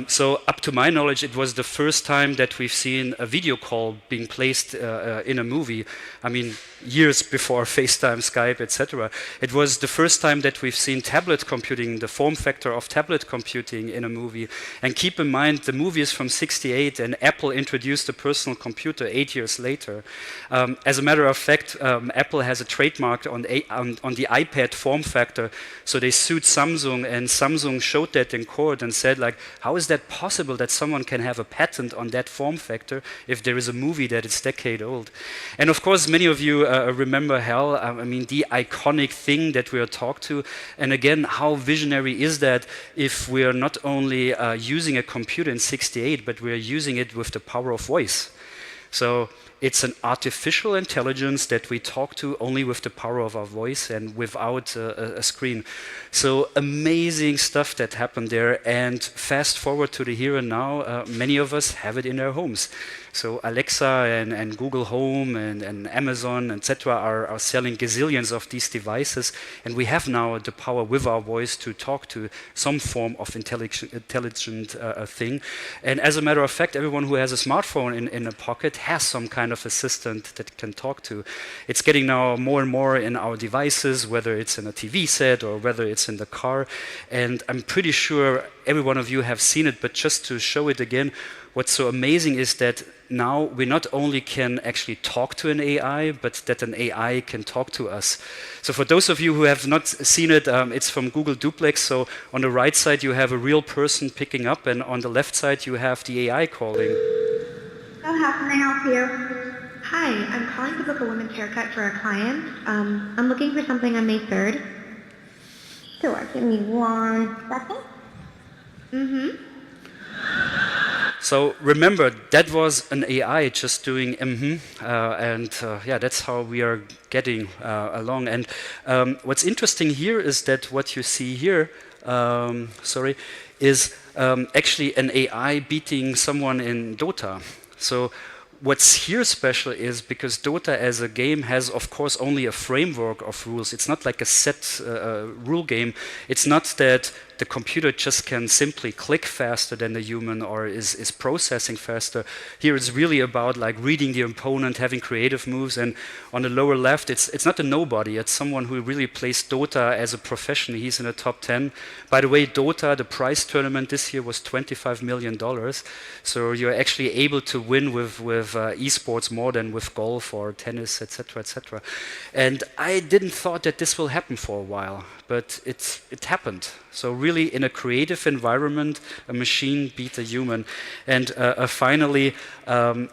So up to my knowledge, it was the first time that we've seen a video call being placed in a movie. I mean, years before FaceTime, Skype, etc. It was the first time that we've seen tablet computing, the form factor of tablet computing in a movie. And keep in mind, the movie is from '68, and Apple introduced the personal computer 8 years later. As a matter of fact, Apple has a trademark on the iPad form factor, so they sued Samsung, and Samsung showed that in court and said, like, how is that possible that someone can have a patent on that form factor if there is a movie that is decade old? And of course, many of you remember HAL, I mean, the iconic thing that we are talked to. And again, how visionary is that if we are not only using a computer in '68, but we are using it with the power of voice? So it's an artificial intelligence that we talk to only with the power of our voice and without a screen. So amazing stuff that happened there. And fast forward to the here and now, many of us have it in our homes. So Alexa and Google Home and Amazon, etc., are selling gazillions of these devices, and we have now the power with our voice to talk to some form of intelligent thing. And as a matter of fact, everyone who has a smartphone in a pocket has some kind of assistant that can talk to. It's getting now more and more in our devices, whether it's in a TV set or whether it's in the car. And I'm pretty sure every one of you have seen it, but just to show it again, what's so amazing is that now we not only can actually talk to an AI, but that an AI can talk to us. So for those of you who have not seen it, it's from Google Duplex. So on the right side you have a real person picking up, and on the left side you have the AI calling. So how can I help you? Hi, I'm calling to book a women's haircut for a client. I'm looking for something on May 3rd. Sure, give me 1 second. So remember, that was an AI just doing yeah, that's how we are getting along. And what's interesting here is that what you see here, is actually an AI beating someone in Dota. So what's here special is because Dota as a game has, of course, only a framework of rules. It's not like a set rule game. It's not that the computer just can simply click faster than the human or is processing faster. Here it's really about like reading the opponent, having creative moves, and on the lower left it's not a nobody, it's someone who really plays Dota as a profession. He's in the top 10. By the way, Dota, the prize tournament this year was $25 million. So you're actually able to win with esports more than with golf or tennis, etc., etc. And I didn't thought that this will happen for a while, but it happened. So really, in a creative environment, a machine beat a human. And finally,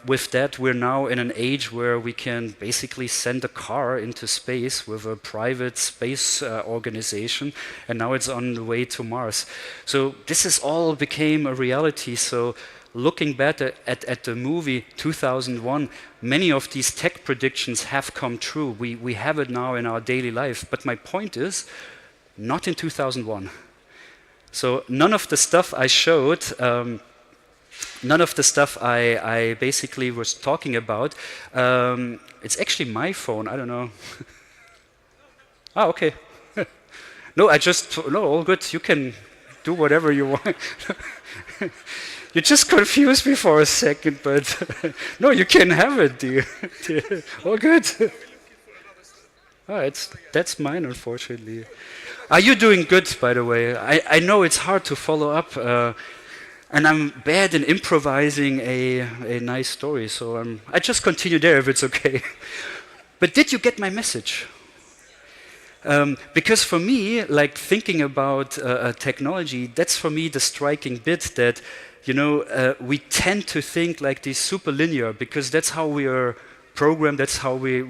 with that, we're now in an age where we can basically send a car into space with a private space organization, and now it's on the way to Mars. So this is all became a reality. So looking back at the movie 2001, many of these tech predictions have come true. We have it now in our daily life. But my point is, not in 2001. So none of the stuff I showed, none of the stuff I basically was talking about, it's actually my phone, I don't know. Ah, okay. No, all good, you can do whatever you want. You just confused me for a second, but no, you can have it, dear. All good. Oh, that's mine, unfortunately. Are you doing good, by the way? I know it's hard to follow up, and I'm bad in improvising a nice story, so I just continue there if it's okay. But did you get my message? Because for me, like thinking about technology, that's for me the striking bit that, you know, we tend to think like this super linear because that's how we are programmed, that's how we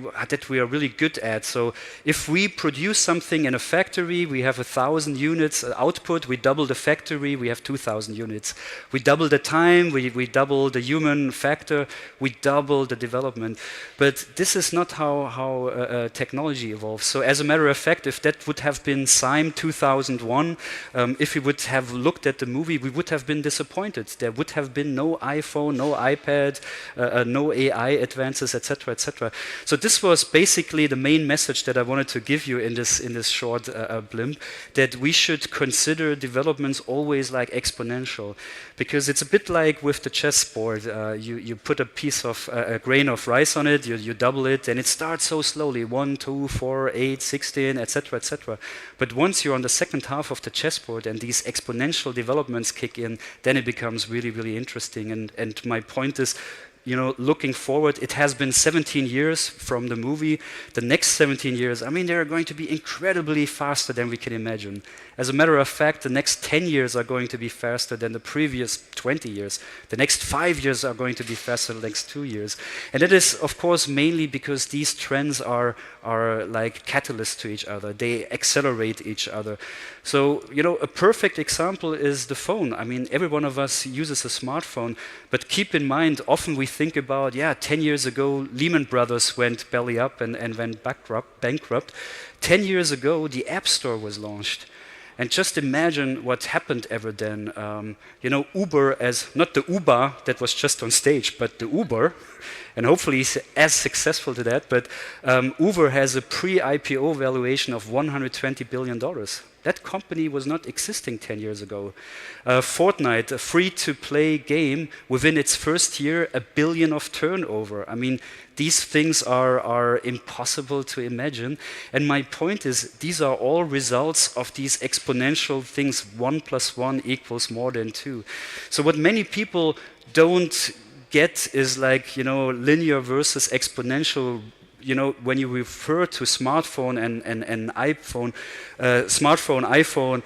are really good at. So if we produce something in a factory, we have 1,000 units output, we double the factory, we have 2,000 units. We double the time, we double the human factor, we double the development. But this is not how technology evolves. So as a matter of fact, if that would have been Sime 2001, if we would have looked at the movie, we would have been disappointed. There would have been no iPhone, no iPad, no AI advances, etc. etc. So this was basically the main message that I wanted to give you in this short blimp, that we should consider developments always like exponential, because it's a bit like with the chessboard. You put a piece of a grain of rice on it, you double it, and it starts so slowly, 1, 2, 4, 8, 16, etc., etc. But once you're on the second half of the chessboard and these exponential developments kick in, then it becomes really, really interesting. And my point is, you know, looking forward, it has been 17 years from the movie. The next 17 years, I mean, they're going to be incredibly faster than we can imagine. As a matter of fact, the next 10 years are going to be faster than the previous 20 years. The next 5 years are going to be faster than the next 2 years. And that is, of course, mainly because these trends are like catalysts to each other. They accelerate each other. So, you know, a perfect example is the phone. I mean, every one of us uses a smartphone, but keep in mind, often we think about, yeah, 10 years ago, Lehman Brothers went belly up and went bankrupt. 10 years ago, the App Store was launched. And just imagine what happened ever then. You know, Uber as, not the Uber that was just on stage, but the Uber, and hopefully he's as successful to that, but Uber has a pre-IPO valuation of $120 billion. That company was not existing 10 years ago. Fortnite, a free-to-play game, within its first year, $1 billion of turnover. I mean, these things are impossible to imagine. And my point is, these are all results of these exponential things. 1 + 1 = more than 2. So what many people don't get is like, you know, linear versus exponential. You know, when you refer to smartphone and iPhone, iPhone,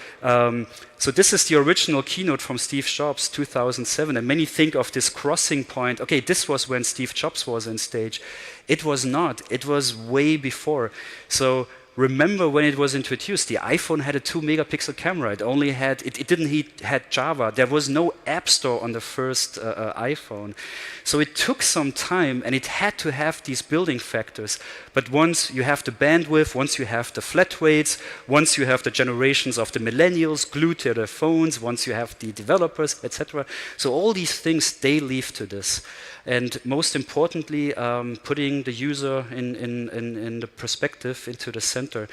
so this is the original keynote from Steve Jobs, 2007, and many think of this crossing point. Okay, this was when Steve Jobs was on stage. It was not. It was way before. So remember when it was introduced, the iPhone had a 2-megapixel camera. It only had, it didn't had Java. There was no app store on the first iPhone. So it took some time, and it had to have these building factors. But once you have the bandwidth, once you have the flat rates, once you have the generations of the millennials glued to their phones, once you have the developers, etc. So all these things, they lead to this. And most importantly, putting the user in the perspective, into the center.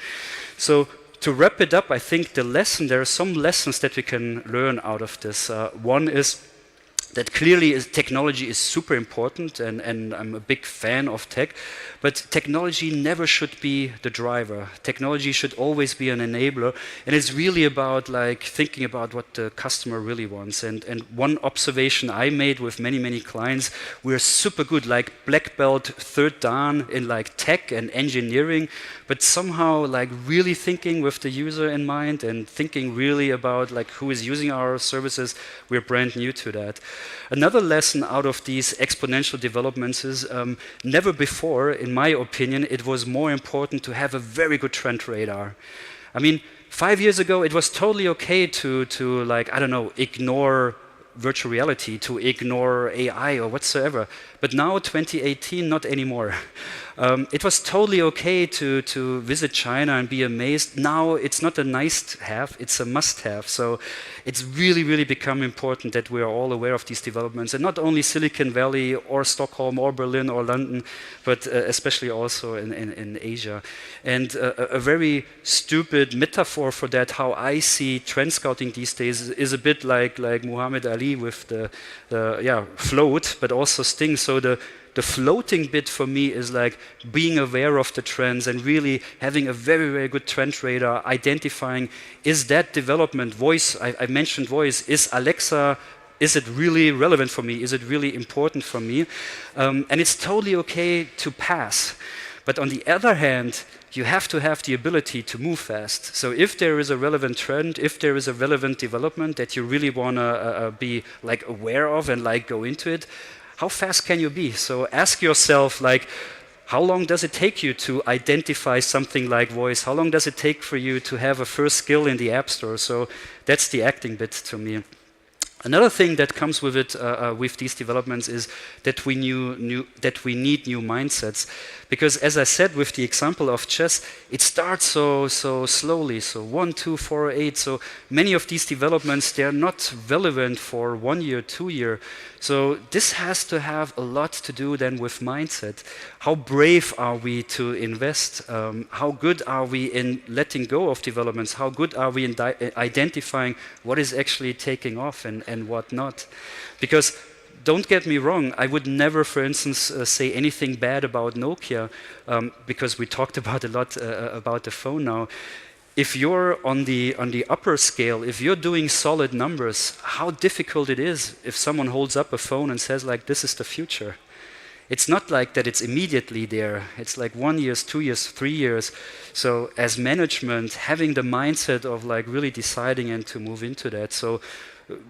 So to wrap it up, I think there are some lessons that we can learn out of this. One is that clearly technology is super important, and I'm a big fan of tech, but technology never should be the driver. Technology should always be an enabler, and it's really about like thinking about what the customer really wants. And one observation I made with many clients, we're super good, like black belt, third dan in like tech and engineering, but somehow like really thinking with the user in mind and thinking really about like who is using our services, we're brand new to that. Another lesson out of these exponential developments is never before, in my opinion, it was more important to have a very good trend radar. I mean, 5 years ago, it was totally okay to like, I don't know, ignore virtual reality, to ignore AI or whatsoever. But now, 2018, not anymore. It was totally okay to visit China and be amazed. Now it's not a nice to have, it's a must have. So it's really become important that we are all aware of these developments. And not only Silicon Valley or Stockholm or Berlin or London, but especially also in Asia. And a very stupid metaphor for that, how I see trend scouting these days, is a bit like Muhammad Ali with the float, but also sting. So the floating bit for me is like being aware of the trends and really having a very good trend radar, identifying, is that development voice, I mentioned voice, is Alexa, is it really relevant for me? Is it really important for me? And it's totally okay to pass. But on the other hand, you have to have the ability to move fast. So if there is a relevant trend, if there is a relevant development that you really want to be like aware of and like go into it, how fast can you be? So ask yourself, like, how long does it take you to identify something like voice? How long does it take for you to have a first skill in the App Store? So that's the acting bit to me. Another thing that comes with it, with these developments, is that we need new mindsets. Because as I said with the example of chess, it starts so slowly, so 1, 2, 4, 8. So many of these developments, they are not relevant for 1 year, 2 year. So this has to have a lot to do then with mindset. How brave are we to invest? How good are we in letting go of developments? How good are we in identifying what is actually taking off and what not? Because don't get me wrong, I would never, for instance, say anything bad about Nokia, because we talked about a lot about the phone now. If you're on the upper scale, if you're doing solid numbers, how difficult it is if someone holds up a phone and says like, this is the future. It's not like that it's immediately there. It's like 1 year, 2 years, 3 years. So as management, having the mindset of like really deciding and to move into that. So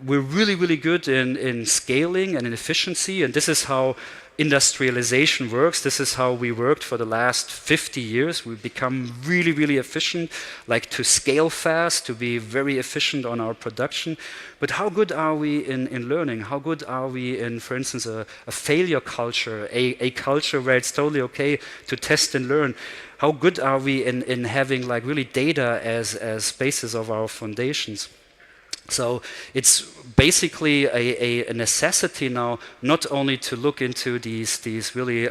we're really, really good in scaling and in efficiency, and this is how industrialization works. This is how we worked for the last 50 years. We've become really, really efficient, like to scale fast, to be very efficient on our production. But how good are we in learning? How good are we in, for instance, a failure culture, a culture where it's totally okay to test and learn? How good are we in having like really data as basis of our foundations? So it's basically a necessity now, not only to look into these really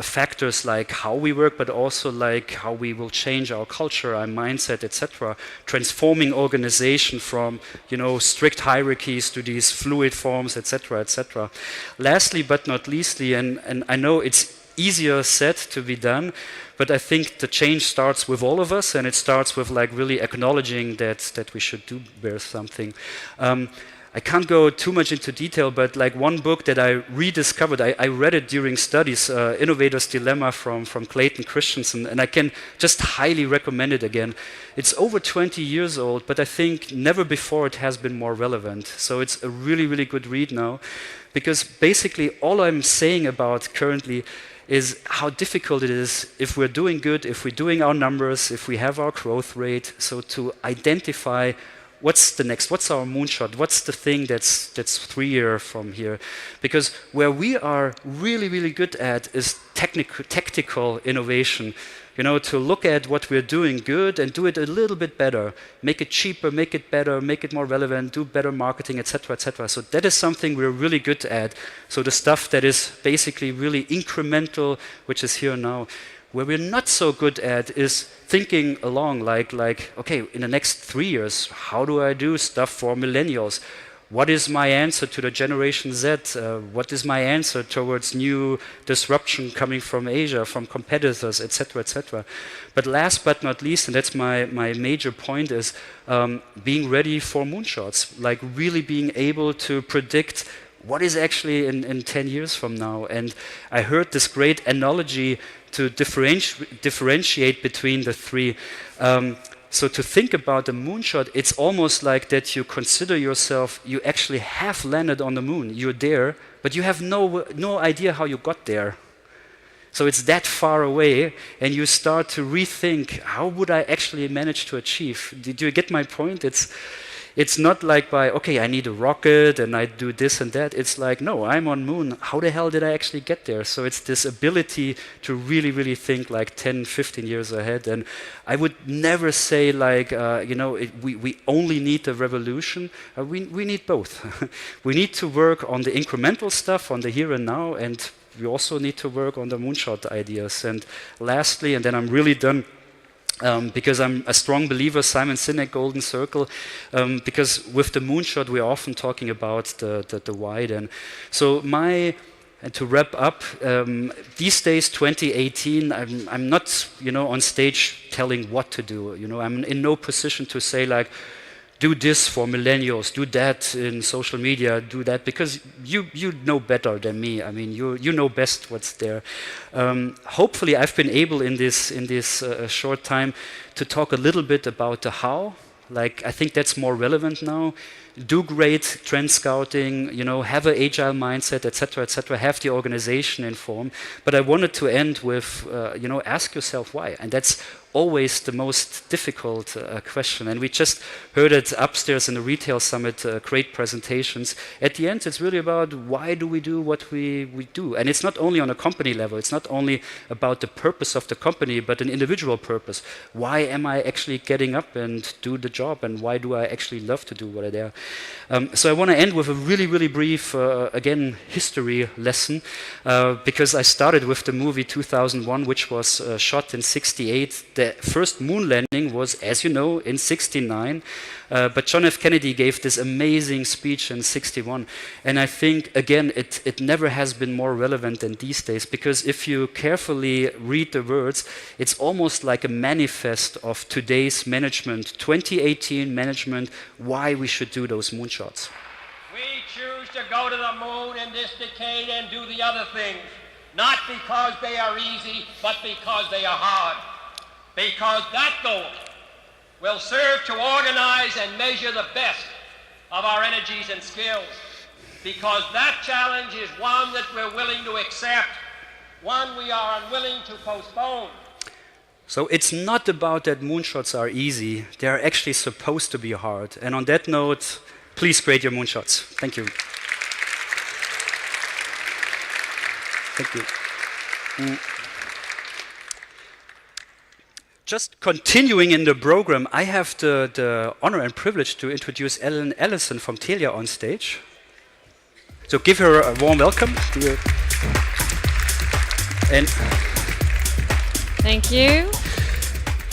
factors like how we work, but also like how we will change our culture, our mindset, etc. Transforming organization from strict hierarchies to these fluid forms, etc., etc. Lastly, but not leastly, and I know it's easier said to be done, but I think the change starts with all of us, and it starts with like really acknowledging that we should do something. I can't go too much into detail, but like one book that I rediscovered, I read it during studies, Innovator's Dilemma from Clayton Christensen, and I can just highly recommend it again. It's over 20 years old, but I think never before it has been more relevant. So it's a really, really good read now, because basically all I'm saying about currently is how difficult it is if we're doing good, if we're doing our numbers, if we have our growth rate, so to identify what's the next, what's our moonshot, what's the thing that's 3 years from here. Because where we are really, really good at is tactical innovation. To look at what we're doing good and do it a little bit better, make it cheaper, make it better, make it more relevant, do better marketing, etc., etc. So that is something we're really good at. So the stuff that is basically really incremental, which is here now. Where we're not so good at is thinking along like, okay, in the next 3 years, how do I do stuff for millennials? What is my answer to the Generation Z? What is my answer towards new disruption coming from Asia, from competitors, etc., etc.? But last but not least, and that's my major point, is being ready for moonshots, like really being able to predict what is actually in 10 years from now. And I heard this great analogy to differentiate between the three. So to think about the moonshot, it's almost like that you consider yourself, you actually have landed on the moon, you're there, but you have no idea how you got there. So it's that far away, and you start to rethink, how would I actually manage to achieve? Did you get my point? It's not like okay, I need a rocket and I do this and that. It's like, no, I'm on moon. How the hell did I actually get there? So it's this ability to really, really think like 10, 15 years ahead. And I would never say like, we only need the revolution. We need both. We need to work on the incremental stuff, on the here and now, and we also need to work on the moonshot ideas. And lastly, and then I'm really done, because I'm a strong believer, Simon Sinek Golden Circle, because with the moonshot we're often talking about the wide. And so and to wrap up, these days, 2018, I'm not on stage telling what to do. I'm in no position to say like, do this for millennials, do that in social media, do that, because you know better than me. I mean, you know best what's there. Hopefully, I've been able in this short time to talk a little bit about the how. Like, I think that's more relevant now. Do great trend scouting, have an agile mindset, etc., etc. Have the organization informed. But I wanted to end with, ask yourself why, and that's always the most difficult question. And we just heard it upstairs in the retail summit, great presentations. At the end, it's really about why do we do what we do. And it's not only on a company level. It's not only about the purpose of the company, but an individual purpose. Why am I actually getting up and do the job? And why do I actually love to do what I do? So I want to end with a really, really brief, again, history lesson, because I started with the movie 2001, which was shot in '68. The first moon landing was, as you know, in '69. But John F. Kennedy gave this amazing speech in '61. And I think, again, it never has been more relevant than these days, because if you carefully read the words, it's almost like a manifest of today's management, 2018 management, why we should do those moonshots. We choose to go to the moon in this decade and do the other things, not because they are easy, but because they are hard. Because that goal will serve to organize and measure the best of our energies and skills, because that challenge is one that we're willing to accept, one we are unwilling to postpone. So it's not about that moonshots are easy. They are actually supposed to be hard. And on that note, please create your moonshots. Thank you. Thank you. Just continuing in the program, I have the honor and privilege to introduce Ellen Ellison from Telia on stage. So give her a warm welcome. And thank you.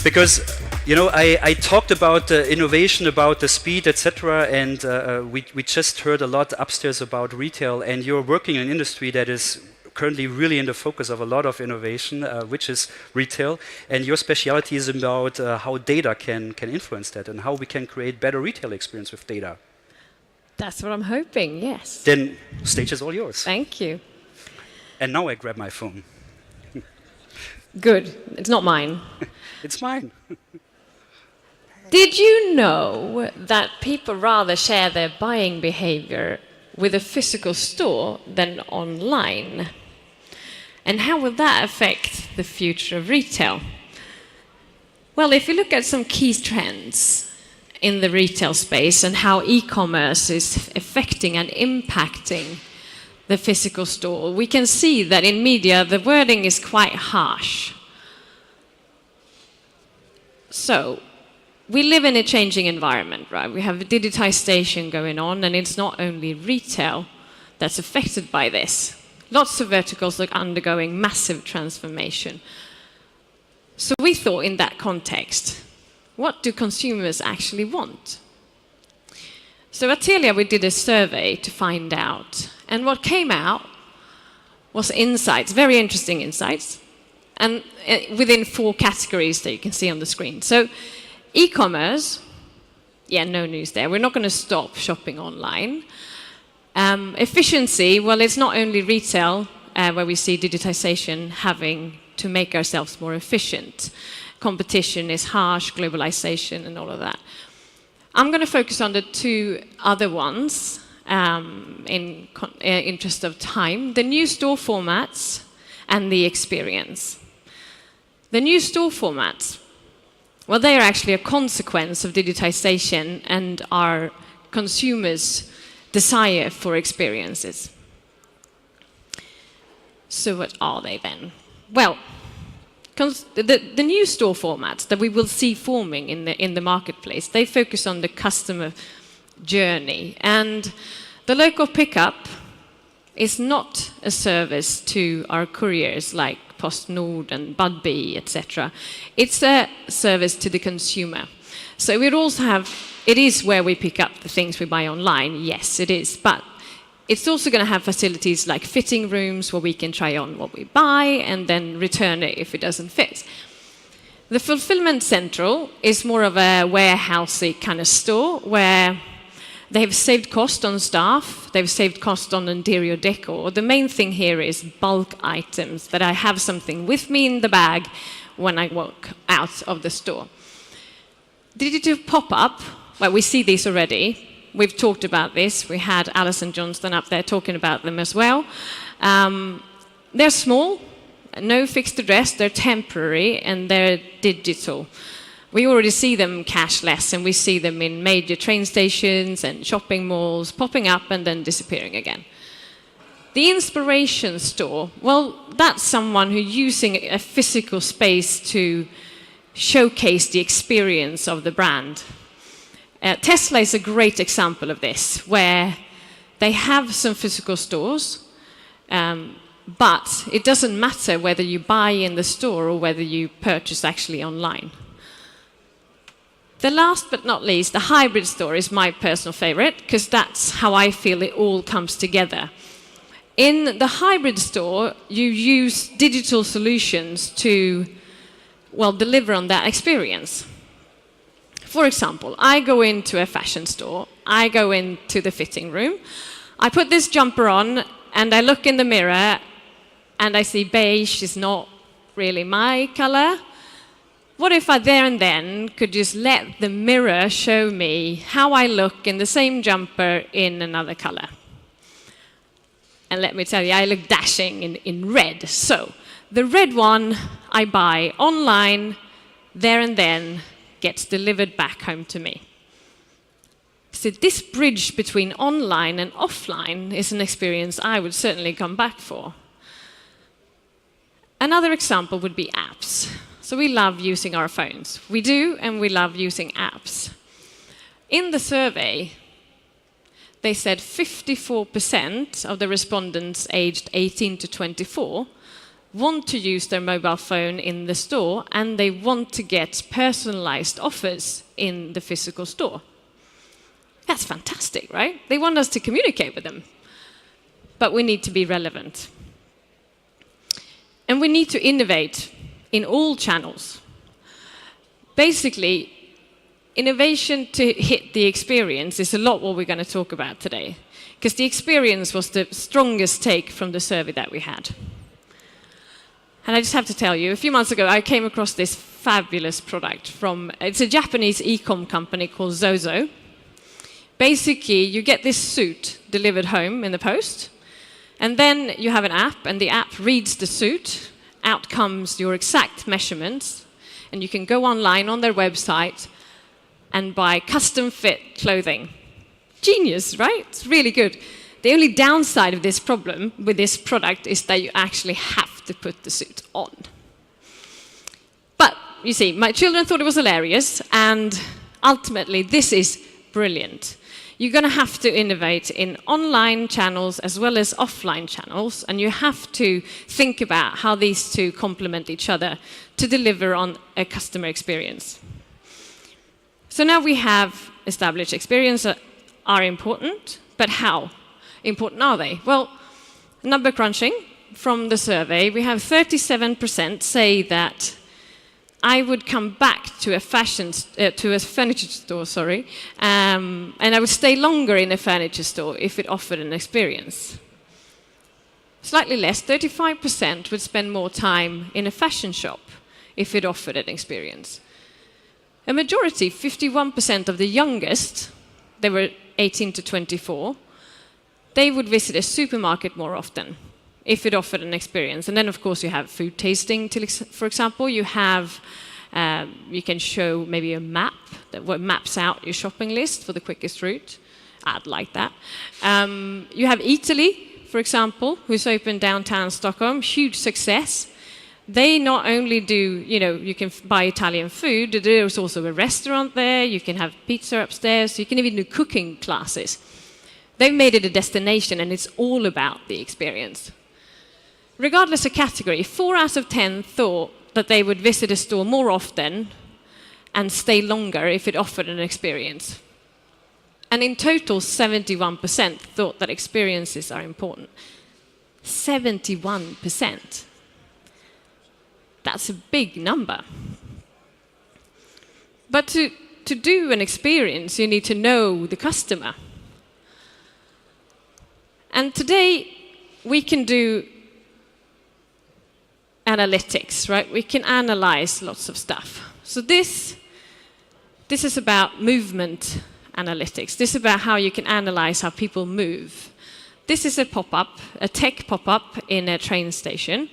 Because, you know, I talked about innovation, about the speed, etc., and we just heard a lot upstairs about retail, and you're working in an industry that is currently really in the focus of a lot of innovation, which is retail, and your specialty is about how data can influence that and how we can create better retail experience with data. That's what I'm hoping, yes. Then, stage is all yours. Thank you. And now I grab my phone. Good. It's not mine. It's mine. Did you know that people rather share their buying behavior with a physical store than online? And how will that affect the future of retail? Well, if you look at some key trends in the retail space and how e-commerce is affecting and impacting the physical store, we can see that in media the wording is quite harsh. So, we live in a changing environment, right? We have digitization going on, and it's not only retail that's affected by this. Lots of verticals are undergoing massive transformation. So we thought in that context, what do consumers actually want? So at Telia we did a survey to find out, and what came out was insights, very interesting insights, and within 4 categories that you can see on the screen. So e-commerce, yeah, no news there. We're not going to stop shopping online. Efficiency, well, it's not only retail where we see digitization having to make ourselves more efficient. Competition is harsh, globalization, and all of that. I'm going to focus on the 2 other ones in interest of time. The new store formats and the experience. The new store formats, well, they are actually a consequence of digitization and our consumers' desire for experiences. So what are they then? Well, the new store formats that we will see forming in the marketplace, they focus on the customer journey. And the local pickup is not a service to our couriers like PostNord and Budbee, etc. It's a service to the consumer. So we'd also have, it is where we pick up the things we buy online, yes it is, but it's also going to have facilities like fitting rooms where we can try on what we buy and then return it if it doesn't fit. The fulfillment central is more of a warehousey kind of store where they've saved cost on staff, they've saved cost on interior decor. The main thing here is bulk items, that I have something with me in the bag when I walk out of the store. Digital pop-up, well, we see these already. We've talked about this. We had Alison Johnston up there talking about them as well. They're small, no fixed address, they're temporary, and they're digital. We already see them cashless, and we see them in major train stations and shopping malls, popping up and then disappearing again. The inspiration store, well, that's someone who's using a physical space to showcase the experience of the brand. Tesla is a great example of this, where they have some physical stores, but it doesn't matter whether you buy in the store or whether you purchase actually online. The last but not least, the hybrid store is my personal favorite, because that's how I feel it all comes together. In the hybrid store, you use digital solutions to, well, deliver on that experience. For example, I go into a fashion store, I go into the fitting room, I put this jumper on, and I look in the mirror, and I see beige is not really my color. what if I there and then could just let the mirror show me how I look in the same jumper in another color? And let me tell you, I look dashing in red. So the red one I buy online, there and then gets delivered back home to me. So this bridge between online and offline is an experience I would certainly come back for. Another example would be apps. So we love using our phones. We do, and we love using apps. In the survey, they said 54% of the respondents aged 18 to 24 want to use their mobile phone in the store, and they want to get personalized offers in the physical store. That's fantastic, right? They want us to communicate with them. But we need to be relevant. And we need to innovate in all channels. Basically, innovation to hit the experience is a lot what we're going to talk about today, because the experience was the strongest take from the survey that we had. And I just have to tell you, a few months ago, I came across this fabulous product it's a Japanese e-com company called Zozo. Basically, you get this suit delivered home in the post, and then you have an app, and the app reads the suit. Out comes your exact measurements, and you can go online on their website and buy custom-fit clothing. Genius, right? It's really good. The only downside of this problem with this product is that you actually have to put the suit on. But, you see, my children thought it was hilarious, and ultimately, this is brilliant. You're going to have to innovate in online channels as well as offline channels, and you have to think about how these two complement each other to deliver on a customer experience. So now we have established experience that are important, but how important are they? Well, number crunching from the survey, we have 37% say that I would come back to a furniture store, and I would stay longer in a furniture store if it offered an experience. Slightly less, 35% would spend more time in a fashion shop if it offered an experience. A majority, 51% of the youngest, they were 18 to 24, they would visit a supermarket more often if it offered an experience. And then, of course, you have food tasting, for example. You can show maybe a map that maps out your shopping list for the quickest route. I'd like that. You have Italy, for example, who's opened downtown Stockholm, huge success. They not only do, you can buy Italian food, there's also a restaurant there, you can have pizza upstairs, you can even do cooking classes. They've made it a destination, and it's all about the experience. Regardless of category, 4 out of 10 thought that they would visit a store more often and stay longer if it offered an experience. And in total, 71% thought that experiences are important. 71%. That's a big number. But to do an experience, you need to know the customer. And today, we can do analytics, right? We can analyze lots of stuff. So this is about movement analytics. This is about how you can analyze how people move. This is a pop-up, a tech pop-up in a train station.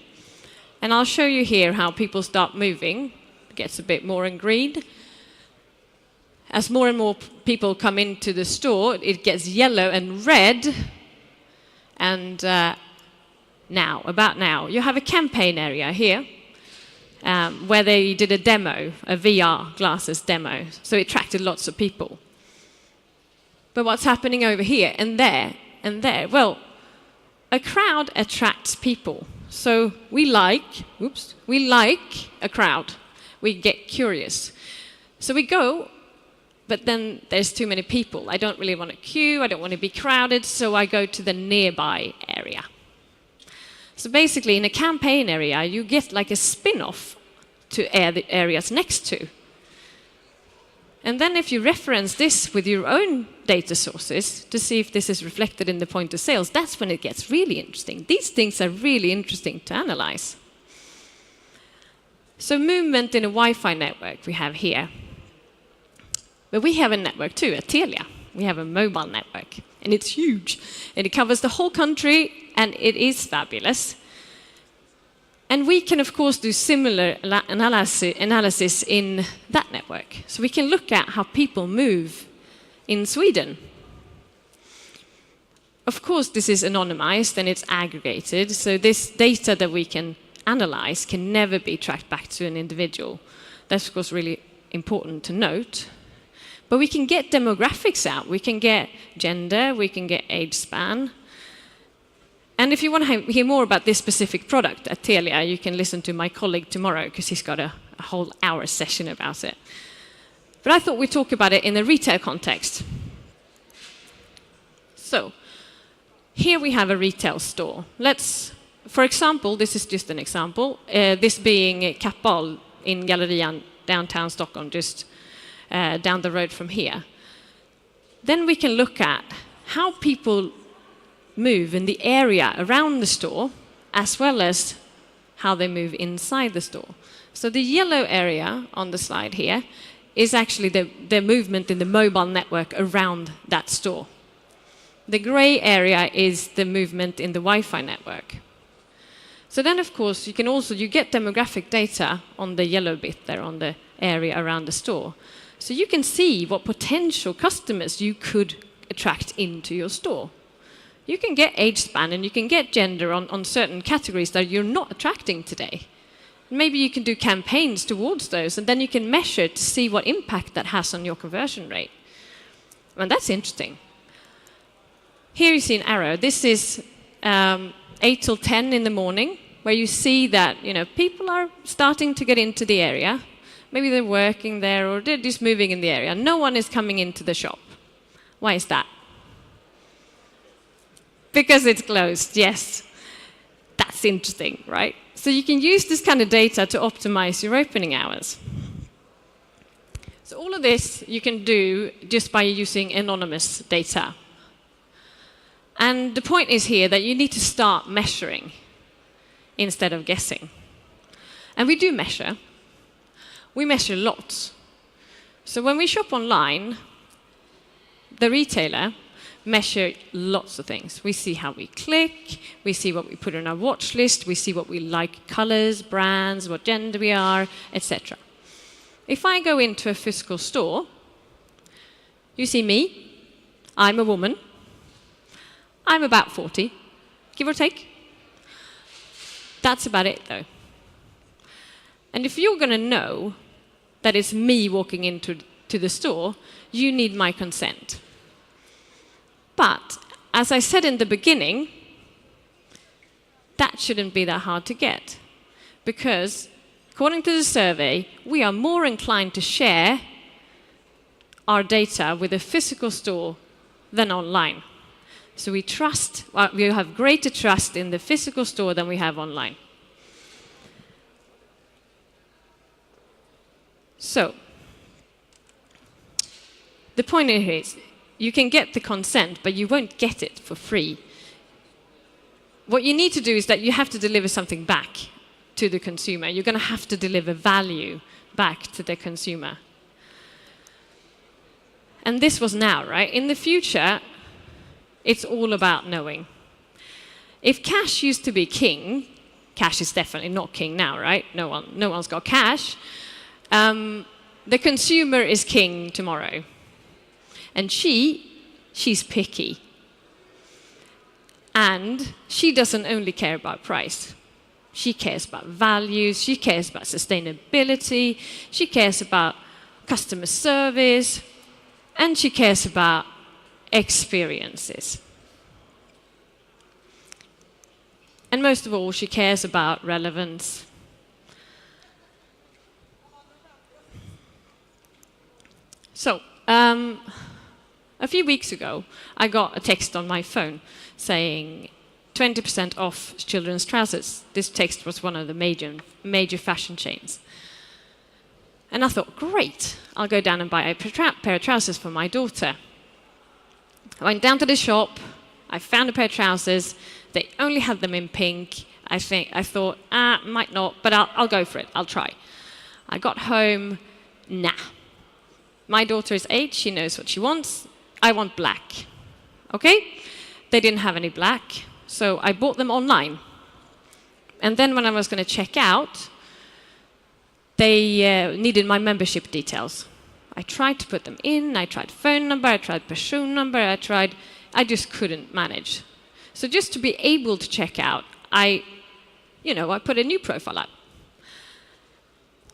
And I'll show you here how people start moving. It gets a bit more in green. As more and more people come into the store, it gets yellow and red. And about now, you have a campaign area here where they did a demo, a VR glasses demo. So it attracted lots of people. But what's happening over here and there and there? Well, a crowd attracts people. So we like a crowd. We get curious. So we go, but then there's too many people. I don't really want to queue. I don't want to be crowded. So I go to the nearby area. So basically, in a campaign area, you get like a spin-off to the areas next to. And then if you reference this with your own data sources to see if this is reflected in the point of sales, that's when it gets really interesting. These things are really interesting to analyze. So movement in a Wi-Fi network we have here. But we have a network too at Telia. We have a mobile network, and it's huge. And it covers the whole country, and it is fabulous. And we can, of course, do similar analysis in that network. So we can look at how people move in Sweden. Of course, this is anonymized and it's aggregated, so this data that we can analyze can never be tracked back to an individual. That's, of course, really important to note. But we can get demographics out. We can get gender, we can get age span. And if you want to hear more about this specific product at Telia, you can listen to my colleague tomorrow, because he's got a whole hour session about it. But I thought we'd talk about it in a retail context. So, here we have a retail store. For example, this is just an example, this being Kappahl in Gallerian, downtown Stockholm, just down the road from here. Then we can look at how people move in the area around the store, as well as how they move inside the store. So the yellow area on the slide here is actually the movement in the mobile network around that store. The gray area is the movement in the Wi-Fi network. So then, of course, you get demographic data on the yellow bit there, on the area around the store. So you can see what potential customers you could attract into your store. You can get age span and you can get gender on certain categories that you're not attracting today. Maybe you can do campaigns towards those, and then you can measure to see what impact that has on your conversion rate. And that's interesting. Here you see an arrow. This is 8 till 10 in the morning, where you see that people are starting to get into the area. Maybe they're working there or they're just moving in the area. No one is coming into the shop. Why is that? Because it's closed, yes. That's interesting, right? So you can use this kind of data to optimize your opening hours. So all of this you can do just by using anonymous data. And the point is here that you need to start measuring instead of guessing. And we do measure. We measure lots. So when we shop online, the retailer measure lots of things. We see how we click, we see what we put on our watch list, we see what we like, colors, brands, what gender we are, etc. If I go into a physical store, you see me, I'm a woman, I'm about 40, give or take. That's about it, though. And if you're going to know that it's me walking into the store, you need my consent. But, as I said in the beginning, that shouldn't be that hard to get. Because, according to the survey, we are more inclined to share our data with a physical store than online. So we have greater trust in the physical store than we have online. So, the point here is, you can get the consent, but you won't get it for free. What you need to do is that you have to deliver something back to the consumer. You're going to have to deliver value back to the consumer. And this was now, right? In the future, it's all about knowing. If cash used to be king, cash is definitely not king now, right? No one's got cash. The consumer is king tomorrow. And she's picky. And she doesn't only care about price. She cares about values, she cares about sustainability, she cares about customer service, and she cares about experiences. And most of all, she cares about relevance. So, a few weeks ago, I got a text on my phone saying 20% off children's trousers. This text was one of the major fashion chains. And I thought, great, I'll go down and buy a pair of trousers for my daughter. I went down to the shop, I found a pair of trousers, they only had them in pink. I thought, might not, but I'll go for it. I'll try. I got home, nah. My daughter is 8, she knows what she wants. I want black. Okay? They didn't have any black, so I bought them online. And then when I was going to check out, they needed my membership details. I tried to put them in, I tried phone number, I tried person number, I just couldn't manage. So just to be able to check out, I put a new profile up.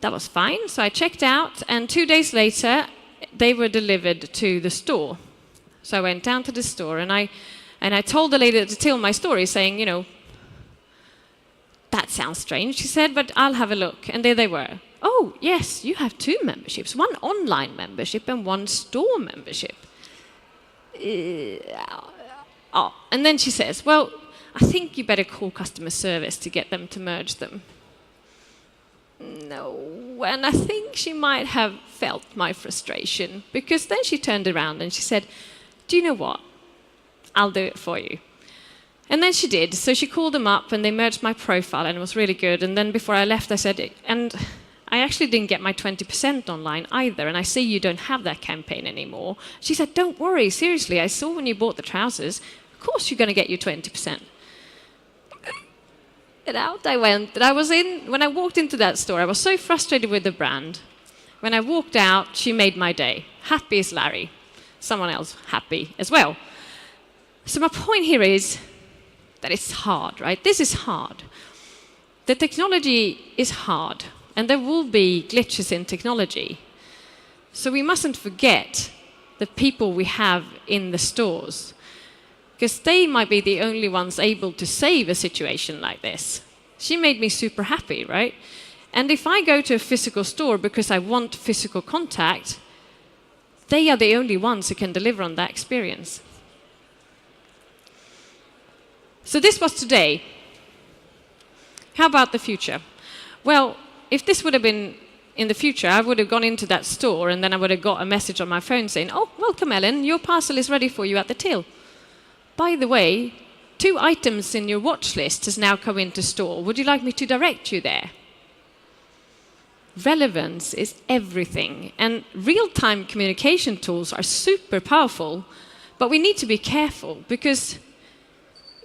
That was fine, so I checked out, and 2 days later, they were delivered to the store. So I went down to the store, and I told the lady to tell my story, saying, that sounds strange, she said, but I'll have a look. And there they were. Oh, yes, you have 2 memberships, one online membership and one store membership. And then she says, well, I think you better call customer service to get them to merge them. No, and I think she might have felt my frustration, because then she turned around and she said, do you know what? I'll do it for you. And then she did. So she called them up and they merged my profile, and it was really good. And then before I left, I said, and I actually didn't get my 20% online either, and I see you don't have that campaign anymore. She said, don't worry, seriously, I saw when you bought the trousers, of course you're going to get your 20%. And out I went. And when I walked into that store, I was so frustrated with the brand. When I walked out, she made my day. Happy as Larry. Someone else happy as well. So my point here is that it's hard, right? This is hard. The technology is hard, and there will be glitches in technology. So we mustn't forget the people we have in the stores, because they might be the only ones able to save a situation like this. She made me super happy, right? And if I go to a physical store because I want physical contact, they are the only ones who can deliver on that experience. So this was today. How about the future? Well, if this would have been in the future, I would have gone into that store and then I would have got a message on my phone saying, oh, welcome Ellen, your parcel is ready for you at the till. By the way, 2 items in your watch list has now come into store. Would you like me to direct you there? Relevance is everything, and real-time communication tools are super powerful, but we need to be careful, because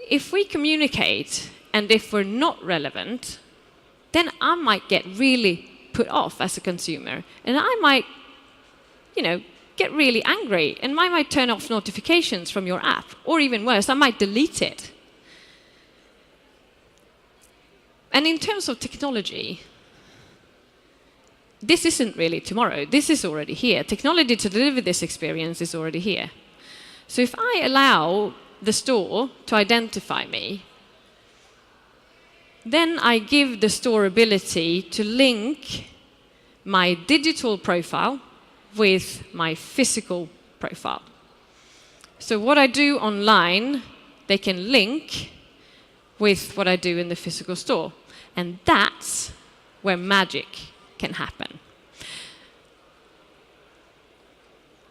if we communicate and if we're not relevant, then I might get really put off as a consumer, and I might, get really angry, and I might turn off notifications from your app, or even worse, I might delete it. And in terms of technology, this isn't really tomorrow. This is already here. Technology to deliver this experience is already here. So if I allow the store to identify me, then I give the store ability to link my digital profile with my physical profile. So what I do online, they can link with what I do in the physical store. And that's where magic can happen.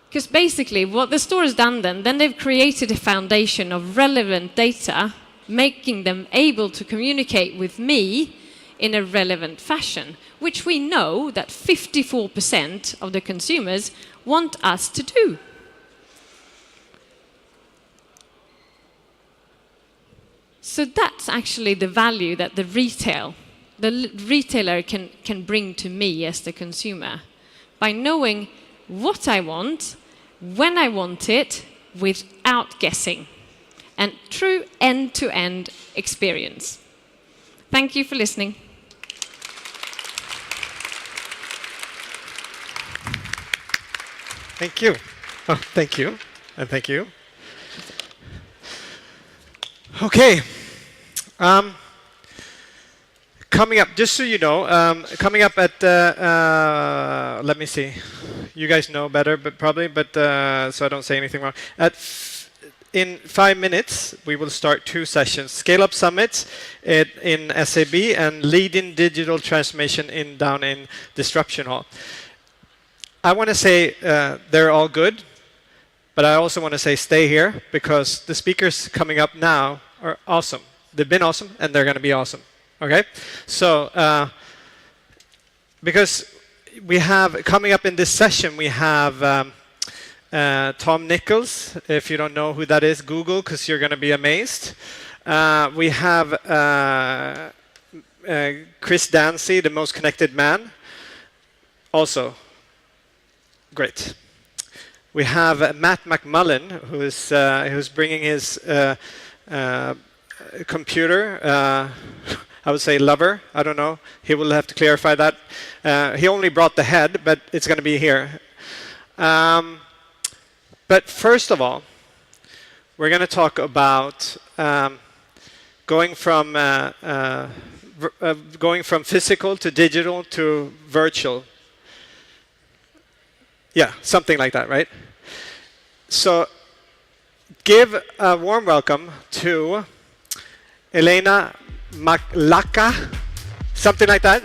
Because basically what the store has done then they've created a foundation of relevant data, making them able to communicate with me in a relevant fashion, which we know that 54% of the consumers want us to do. So that's actually the value that the retailer can bring to me as the consumer, by knowing what I want, when I want it, without guessing, and true end-to-end experience. Thank you for listening. Thank you. Oh, thank you. And thank you. Okay. Coming up, just so you know, coming up at, let me see. You guys know better, but so I don't say anything wrong. In 5 minutes, we will start 2 sessions. Scale-up summits in SAB and leading digital transformation down in Disruption Hall. I want to say they're all good, but I also want to say stay here, because the speakers coming up now are awesome. They've been awesome, and they're going to be awesome. Okay, so because we have coming up in this session, we have Tom Nichols. If you don't know who that is, Google, because you're going to be amazed. We have Chris Dancy, the most connected man. Also, great. We have Matt McMullen, who's bringing his computer. I would say lover. I don't know. He will have to clarify that. He only brought the head, but it's going to be here. But first of all, we're going to talk about going from physical to digital to virtual. Yeah, something like that, right? So give a warm welcome to Elena Maklaka, something like that.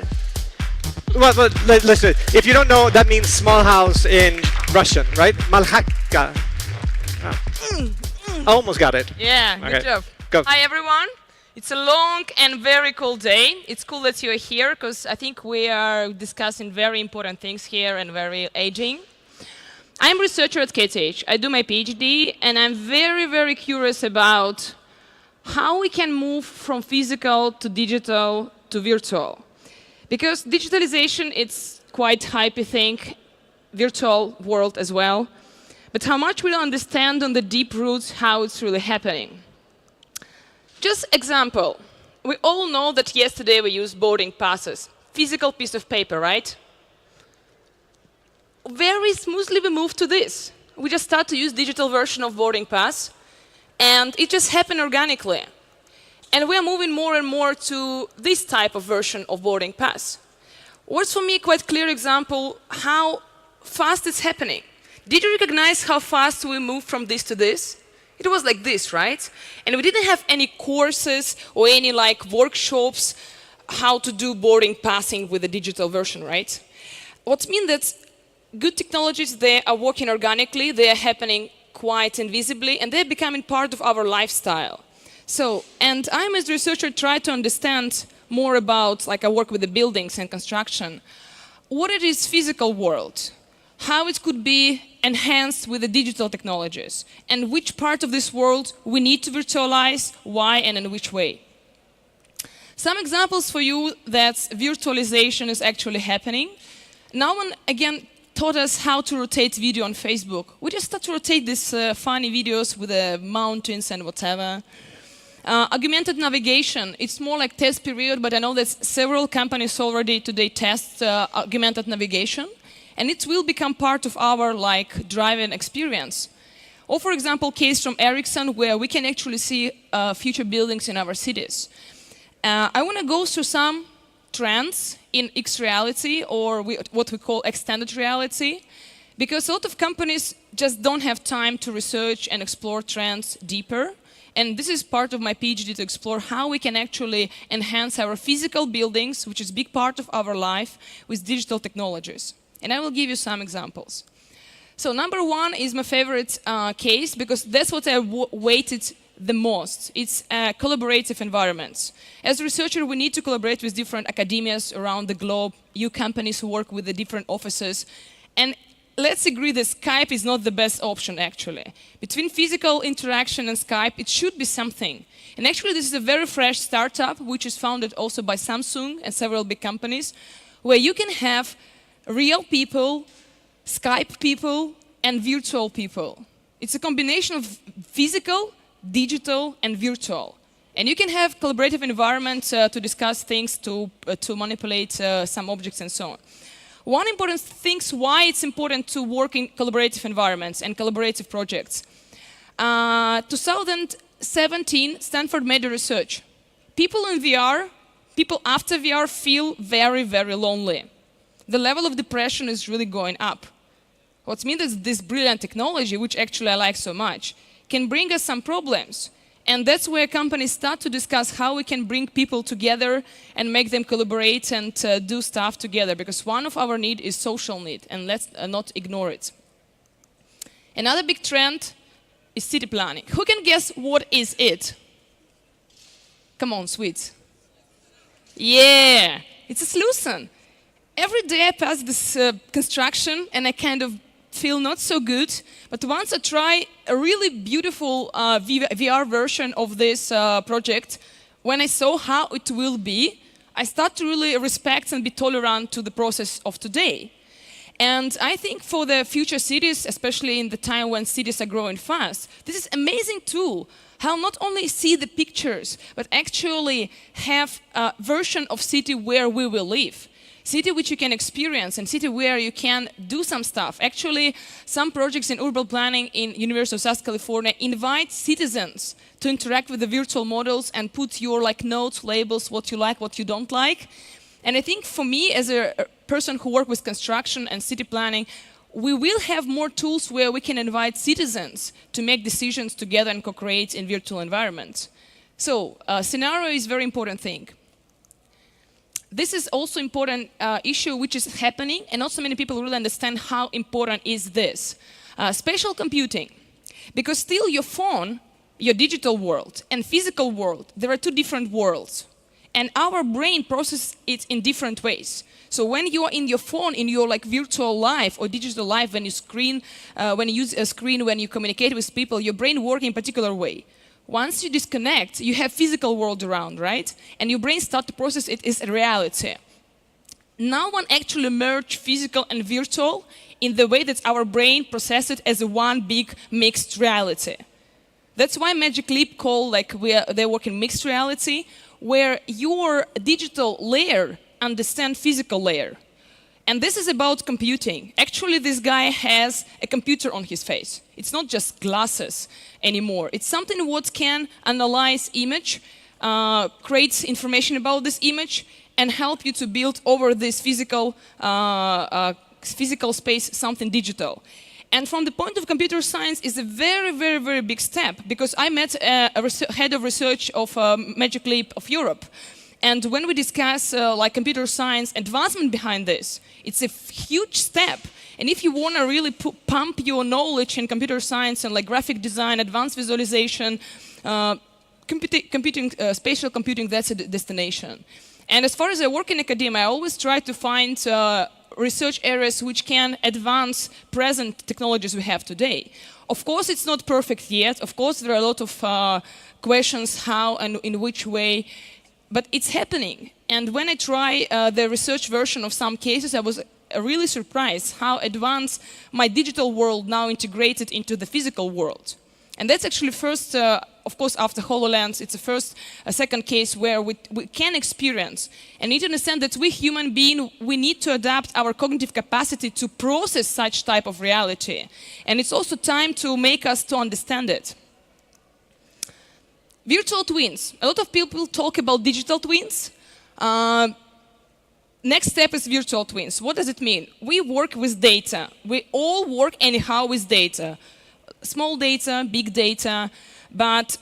Well, let's do it. If you don't know, that means small house in Russian, right? Malhaka. Almost got it. Yeah, Okay. good job. Go. Hi, everyone. It's a long and very cool day. It's cool that you're here because I think we are discussing very important things here and very aging. I'm a researcher at KTH. I do my PhD, and I'm very, very curious about how we can move from physical to digital to virtual. Because digitalization, it's quite hypey thing, virtual world as well. But how much we don't understand on the deep roots how it's really happening. Just example, we all know that yesterday we used boarding passes, physical piece of paper, right? Very smoothly we moved to this. We just start to use digital version of boarding pass, and it just happened organically. And we are moving more and more to this type of version of boarding pass. What's for me a quite clear example how fast it's happening. Did you recognize how fast we moved from this to this? It was like this, right? And we didn't have any courses or any like workshops how to do boarding passing with the digital version, right? What means that good technologies, they are working organically, they are happening quite invisibly, and they're becoming part of our lifestyle. So, and I'm as a researcher try to understand more about, like I work with the buildings and construction, what it is physical world, how it could be enhanced with the digital technologies, and which part of this world we need to virtualize, why and in which way. Some examples for you that virtualization is actually happening. No one, again, taught us how to rotate video on Facebook. We just start to rotate these funny videos with the mountains and whatever. Augmented navigation, it's more like test period, but I know that several companies already today test augmented navigation, and it will become part of our like driving experience. Or for example, case from Ericsson, where we can actually see future buildings in our cities. I want to go through some trends in X-reality, or what we call extended reality, because a lot of companies just don't have time to research and explore trends deeper. And this is part of my PhD, to explore how we can actually enhance our physical buildings, which is a big part of our life, with digital technologies. And I will give you some examples. So number one is my favorite case, because that's what I weighted the most. It's collaborative environments. As a researcher, we need to collaborate with different academias around the globe, you companies who work with the different offices. And let's agree that Skype is not the best option, actually. Between physical interaction and Skype, it should be something. And actually, this is a very fresh startup, which is founded also by Samsung and several big companies, where you can have real people, Skype people, and virtual people. It's a combination of physical, digital, and virtual. And you can have collaborative environments to discuss things, to manipulate some objects, and so on. One important thing why it's important to work in collaborative environments and collaborative projects. 2017, Stanford made a research. People in VR, people after VR feel very, very lonely. The level of depression is really going up. What means is this brilliant technology, which actually I like so much, can bring us some problems. And that's where companies start to discuss how we can bring people together and make them collaborate and do stuff together, because one of our needs is social need, and let's not ignore it. Another big trend is city planning. Who can guess what is it? Come on, Swedes. Yeah, it's a solution. Every day I pass this construction and I kind of feel not so good, but once I try a really beautiful VR version of this project, when I saw how it will be, I start to really respect and be tolerant to the process of today. And I think for the future cities, especially in the time when cities are growing fast, this is an amazing tool. How not only see the pictures, but actually have a version of city where we will live. City which you can experience and city where you can do some stuff. Actually, some projects in urban planning in University of South California invite citizens to interact with the virtual models and put your notes, labels, what you like, what you don't like. And I think for me, as a person who works with construction and city planning, we will have more tools where we can invite citizens to make decisions together and co-create in virtual environments. So, scenario is a very important thing. This is also important issue which is happening, and not so many people really understand how important is this. Spatial computing. Because still your phone, your digital world, and physical world, there are two different worlds. And our brain processes it in different ways. So when you are in your phone, in your virtual life or digital life, when you use a screen, when you communicate with people, your brain works in a particular way. Once you disconnect, you have physical world around, right? And your brain starts to process it as a reality. No one actually merged physical and virtual in the way that our brain processes it as a one big mixed reality. That's why Magic Leap call they work in mixed reality, where your digital layer understands physical layer. And this is about computing. Actually, this guy has a computer on his face. It's not just glasses anymore. It's something what can analyze image, creates information about this image, and help you to build over this physical space something digital. And from the point of computer science, is a very, very, very big step, because I met a head of research of Magic Leap of Europe. And when we discuss computer science advancement behind this, it's a huge step. And if you want to really pump your knowledge in computer science and graphic design, advanced visualization, spatial computing, that's a destination. And as far as I work in academia, I always try to find research areas which can advance present technologies we have today. Of course, it's not perfect yet. Of course, there are a lot of questions how and in which way, but it's happening. And when I try the research version of some cases, I was really surprised how advanced my digital world now integrated into the physical world. And that's actually first, of course, after HoloLens, it's a second case where we can experience and need to understand that we human beings, we need to adapt our cognitive capacity to process such type of reality. And it's also time to make us to understand it. Virtual twins. A lot of people talk about digital twins. Next step is virtual twins. What does it mean? We work with data. We all work anyhow with data. Small data, big data, but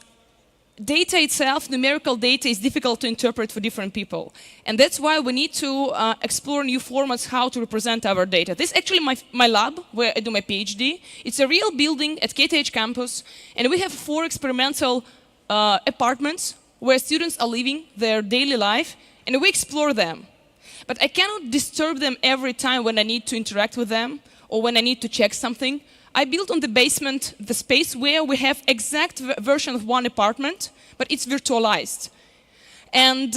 data itself, numerical data, is difficult to interpret for different people. And that's why we need to explore new formats how to represent our data. This is actually my lab, where I do my PhD. It's a real building at KTH campus, and we have 4 experimental apartments where students are living their daily life, and we explore them. But I cannot disturb them every time when I need to interact with them or when I need to check something. I built on the basement the space where we have exact version of one apartment, but it's virtualized. And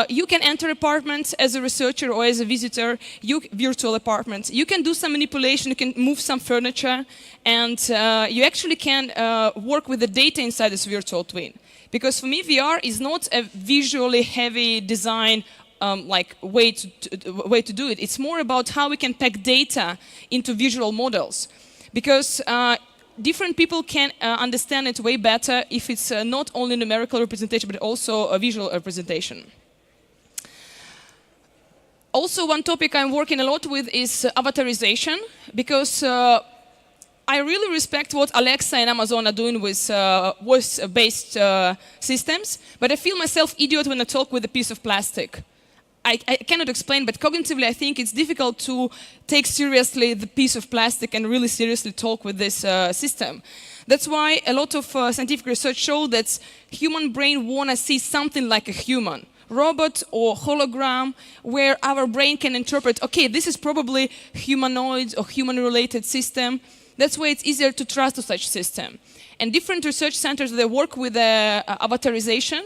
you can enter apartments as a researcher or as a visitor, virtual apartments. You can do some manipulation, you can move some furniture, and you actually can work with the data inside this virtual twin. Because for me, VR is not a visually heavy design way to do it. It's more about how we can pack data into visual models. Because different people can understand it way better if it's not only numerical representation, but also a visual representation. Also, one topic I'm working a lot with is avatarization, because I really respect what Alexa and Amazon are doing with voice-based systems, but I feel myself idiot when I talk with a piece of plastic. I cannot explain, but cognitively I think it's difficult to take seriously the piece of plastic and really seriously talk with this system. That's why a lot of scientific research shows that human brain want to see something like a human, robot or hologram where our brain can interpret, okay, this is probably humanoid or human-related system. That's why it's easier to trust to such system. And different research centers, they work with avatarization.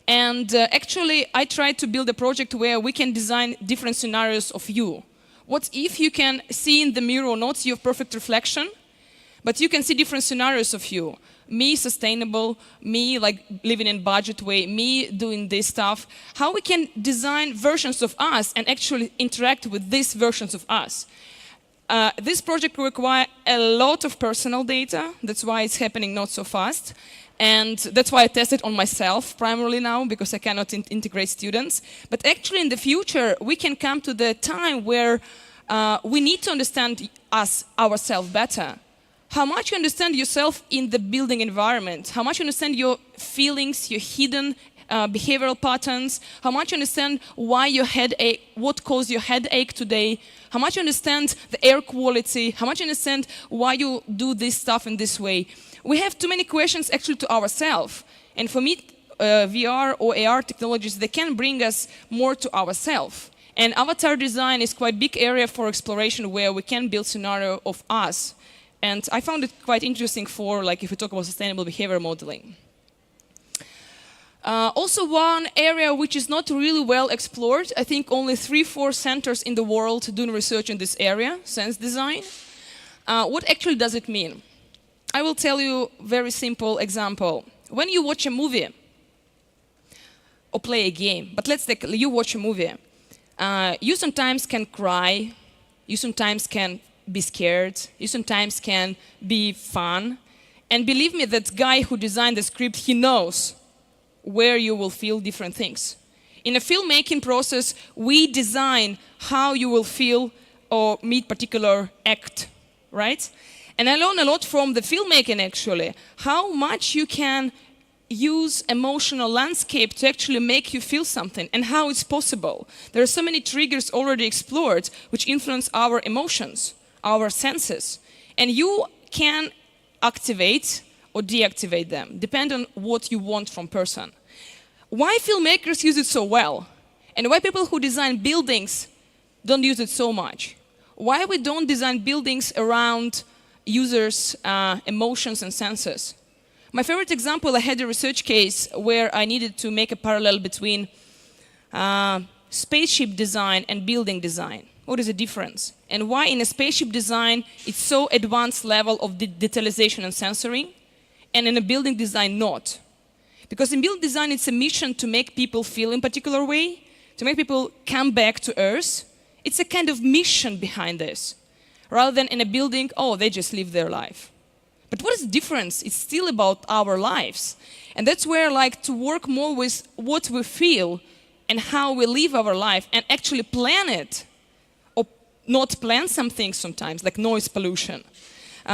And actually, I tried to build a project where we can design different scenarios of you. What if you can see in the mirror, not see your perfect reflection, but you can see different scenarios of you. Me sustainable, me like living in budget way, me doing this stuff. How we can design versions of us and actually interact with these versions of us. This project requires a lot of personal data. That's why it's happening not so fast. And that's why I test it on myself primarily now, because I cannot integrate students. But actually in the future, we can come to the time where we need to understand ourselves better. How much you understand yourself in the building environment, how much you understand your feelings, your hidden behavioral patterns, how much you understand why your headache, what caused your headache today, how much you understand the air quality, how much you understand why you do this stuff in this way. We have too many questions actually to ourselves. And for me, VR or AR technologies, they can bring us more to ourselves. And avatar design is quite a big area for exploration where we can build scenario of us. And I found it quite interesting for, like, if we talk about sustainable behavior modeling. Also one area which is not really well explored, I think only 3-4 centers in the world doing research in this area, sense design. What actually does it mean? I will tell you a very simple example. When you watch a movie or play a game, but let's take, you watch a movie, you sometimes can cry, you sometimes can be scared, you sometimes can be fun. And believe me, that guy who designed the script, he knows where you will feel different things. In a filmmaking process, we design how you will feel or meet particular act, right? And I learned a lot from the filmmaking actually, how much you can use emotional landscape to actually make you feel something and how it's possible. There are so many triggers already explored which influence our emotions, our senses. And you can activate or deactivate them, depending on what you want from person. Why filmmakers use it so well? And why people who design buildings don't use it so much? Why we don't design buildings around users' emotions and senses? My favorite example, I had a research case where I needed to make a parallel between spaceship design and building design. What is the difference? And why in a spaceship design it's so advanced level of detalization and sensoring, and in a building design not? Because in building design it's a mission to make people feel in a particular way, to make people come back to Earth. It's a kind of mission behind this. Rather than in a building, oh, they just live their life. But what is the difference? It's still about our lives. And that's where I like to work more with what we feel and how we live our life and actually plan it, or not plan some things sometimes, like noise pollution.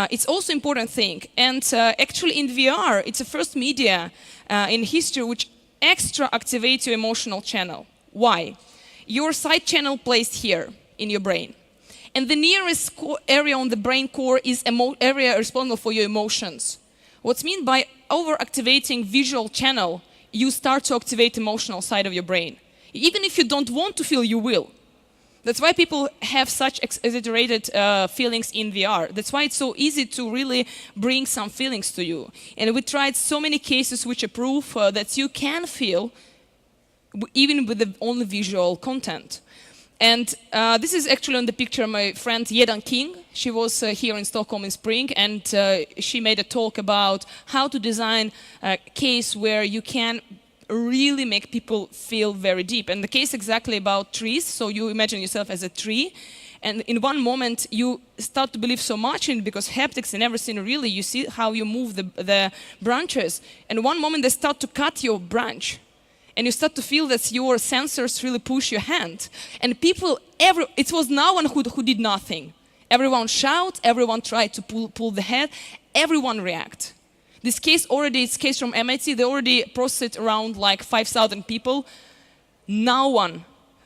It's also an important thing. And actually in VR, it's the first media in history which extra activates your emotional channel. Why? Your side channel placed here in your brain. And the nearest area on the brain core is area responsible for your emotions. What's meant by over-activating visual channel, you start to activate emotional side of your brain. Even if you don't want to feel, you will. That's why people have such exaggerated feelings in VR. That's why it's so easy to really bring some feelings to you. And we tried so many cases which prove that you can feel even with the only visual content. And this is actually on the picture of my friend Yedan King. She was here in Stockholm in spring, and she made a talk about how to design a case where you can really make people feel very deep. And the case exactly about trees, so you imagine yourself as a tree, and in one moment you start to believe so much in it because haptics and everything, really, you see how you move the branches, and one moment they start to cut your branch. And you start to feel that your sensors really push your hand. And people, it was no one who did nothing. Everyone shout, everyone tried to pull the head, everyone react. This case already, it's a case from MIT, they already processed around like 5,000 people. No one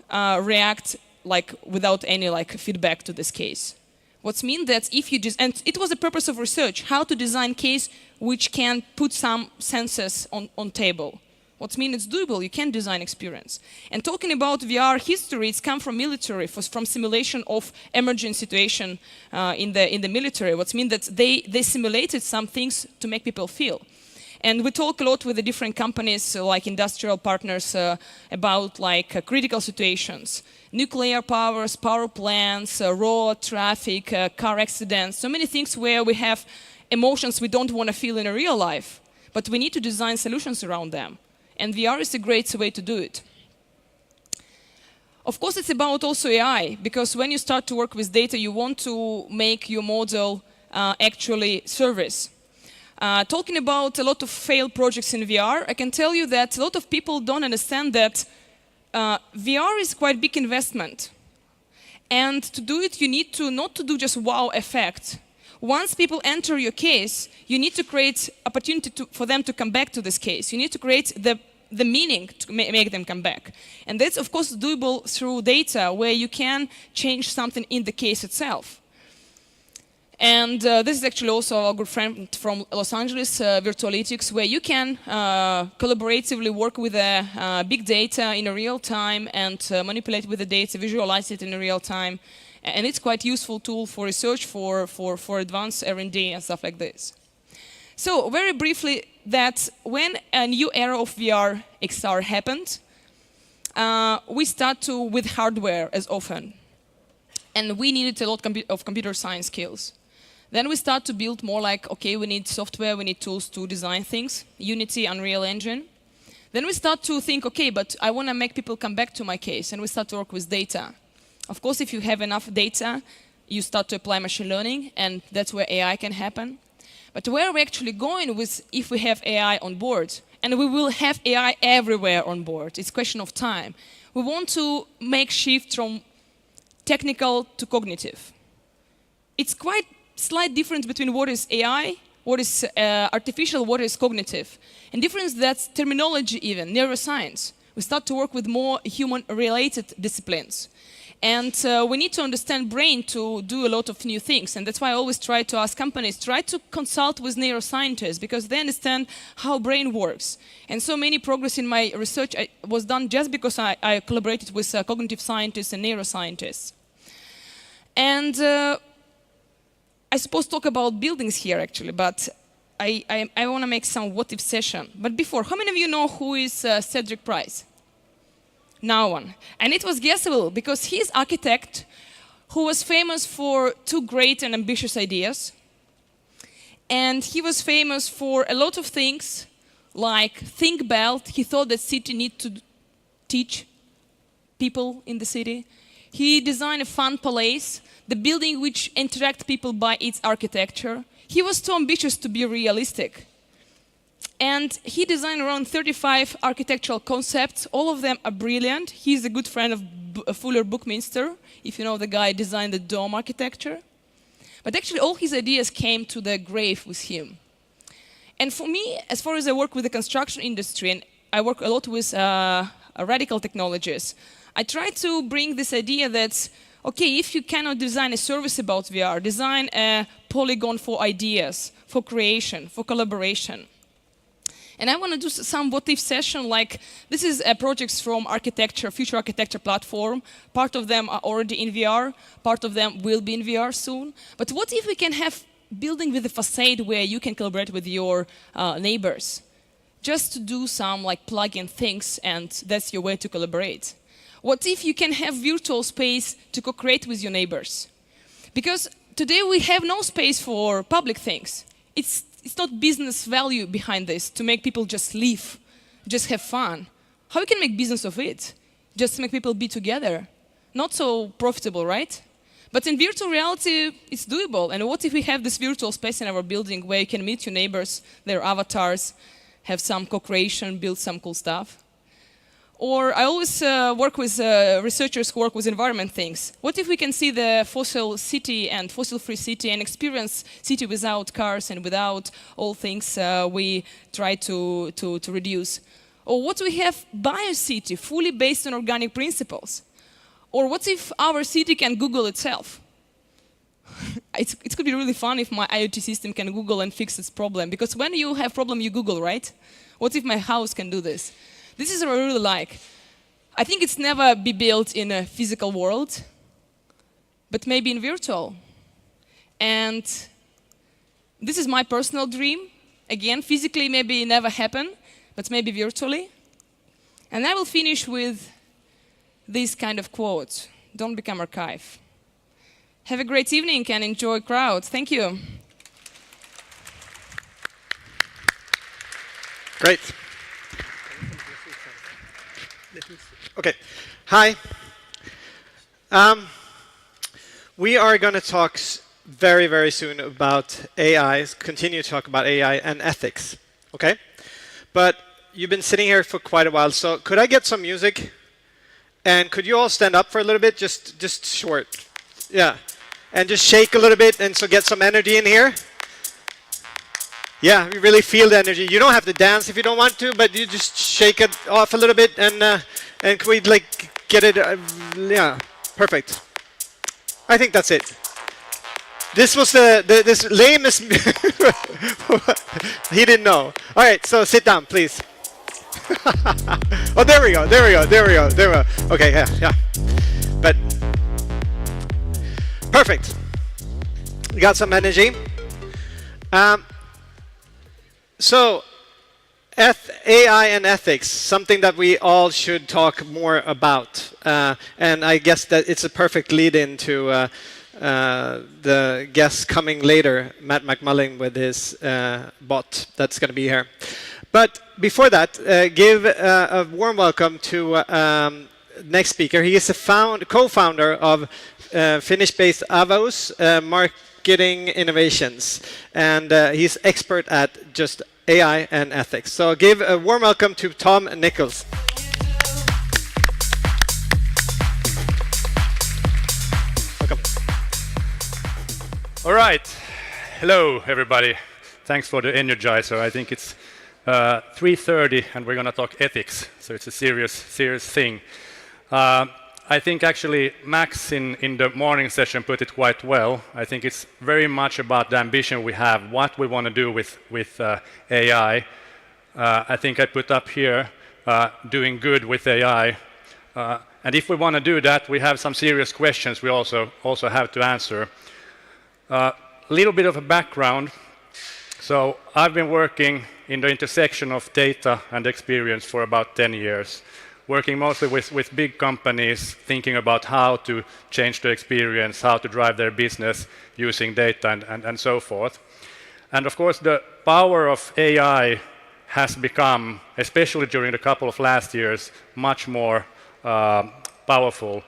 react like without any like feedback to this case. What's mean that if you just, and it was the purpose of research, how to design case which can put some senses on table. What means it's doable, you can design experience. And talking about VR history, it's come from military, from simulation of emergent situation in the military. What means that they simulated some things to make people feel. And we talk a lot with the different companies, like industrial partners, about like critical situations. Nuclear powers, power plants, road traffic, car accidents, so many things where we have emotions we don't want to feel in a real life, but we need to design solutions around them. And VR is a great way to do it. Of course, it's about also AI, because when you start to work with data, you want to make your model actually service. Talking about a lot of failed projects in VR, I can tell you that a lot of people don't understand that VR is quite a big investment. And to do it, you need to not to do just wow effect. Once people enter your case, you need to create opportunity for them to come back to this case. You need to create the meaning to make them come back. And that's, of course, doable through data, where you can change something in the case itself. And this is actually also our good friend from Los Angeles, Virtualytics, where you can collaboratively work with big data in a real time and manipulate with the data, visualize it in a real time. And it's quite a useful tool for research, for advanced R&D and stuff like this. So very briefly, that when a new era of VR XR happened, we start with hardware as often. And we needed a lot of computer science skills. Then we start to build more like, okay, we need software, we need tools to design things, Unity, Unreal Engine. Then we start to think, okay, but I want to make people come back to my case, and we start to work with data. Of course, if you have enough data, you start to apply machine learning, and that's where AI can happen. But where are we actually going with if we have AI on board? And we will have AI everywhere on board. It's a question of time. We want to make shift from technical to cognitive. It's quite slight difference between what is AI, what is artificial, what is cognitive. And difference that's terminology even, neuroscience. We start to work with more human-related disciplines. And we need to understand brain to do a lot of new things. And that's why I always try to ask companies, try to consult with neuroscientists, because they understand how brain works. And so many progress in my research was done just because I collaborated with cognitive scientists and neuroscientists. And I suppose talk about buildings here, actually, but I want to make some what-if session. But before, how many of you know who is Cedric Price? No one. And it was guessable, because he's architect who was famous for two great and ambitious ideas. And he was famous for a lot of things, like think belt. He thought that city need to teach people in the city. He designed a fun palace, the building which interact people by its architecture. He was too ambitious to be realistic. And he designed around 35 architectural concepts. All of them are brilliant. He's a good friend of Fuller Buckminster, if you know the guy who designed the dome architecture. But actually, all his ideas came to the grave with him. And for me, as far as I work with the construction industry, and I work a lot with radical technologies, I try to bring this idea that, okay, if you cannot design a service about VR, design a polygon for ideas, for creation, for collaboration. And I want to do some what-if session, like this is projects from architecture, future architecture platform. Part of them are already in VR, part of them will be in VR soon. But what if we can have building with a facade where you can collaborate with your neighbors? Just to do some like plug-in things, and that's your way to collaborate. What if you can have virtual space to co-create with your neighbors? Because today we have no space for public things. It's not business value behind this to make people just live, just have fun. How you can make business of it? Just make people be together. Not so profitable, right? But in virtual reality, it's doable. And what if we have this virtual space in our building where you can meet your neighbors, their avatars, have some co-creation, build some cool stuff? Or I always work with researchers who work with environment things. What if we can see the fossil city and fossil-free city and experience city without cars and without all things we try to reduce? Or what if we have biocity, fully based on organic principles? Or what if our city can Google itself? it could be really fun if my IoT system can Google and fix this problem. Because when you have problem, you Google, right? What if my house can do this? This is what I really like. I think it's never be built in a physical world, but maybe in virtual. And this is my personal dream. Again, physically maybe never happen, but maybe virtually. And I will finish with this kind of quote: don't become archive. Have a great evening and enjoy crowd. Thank you. Great. Okay. Hi. We are going to talk very, very soon about AI, continue to talk about AI and ethics. Okay? But you've been sitting here for quite a while, so could I get some music? And could you all stand up for a little bit? Just short. Yeah. And just shake a little bit and so get some energy in here. Yeah, we really feel the energy. You don't have to dance if you don't want to, but you just shake it off a little bit and can we like get it? Yeah, perfect. I think that's it. This was this lamest. He didn't know. All right, so sit down, please. Oh, there we go. There we go. There we go. There we go. Okay, yeah. But perfect. You got some energy. So, AI and ethics, something that we all should talk more about. And I guess that it's a perfect lead-in to the guest coming later, Matt McMullen with his bot that's going to be here. But before that, give a warm welcome to next speaker. He is a co-founder of Finnish-based Avos Marketing Innovations, and he's expert at just AI and ethics. So give a warm welcome to Tom Nichols. Welcome. All right. Hello, everybody. Thanks for the energizer. I think it's 3:30, and we're going to talk ethics. So it's a serious thing. I think actually Max in the morning session put it quite well. I think it's very much about the ambition we have, what we want to do with AI. I think I put up here doing good with AI. And if we want to do that, we have some serious questions we also have to answer. A little bit of a background. So I've been working in the intersection of data and experience for about 10 years. Working mostly with big companies, thinking about how to change the experience, how to drive their business using data and so forth. And of course, the power of AI has become, especially during the couple of last years, much more powerful,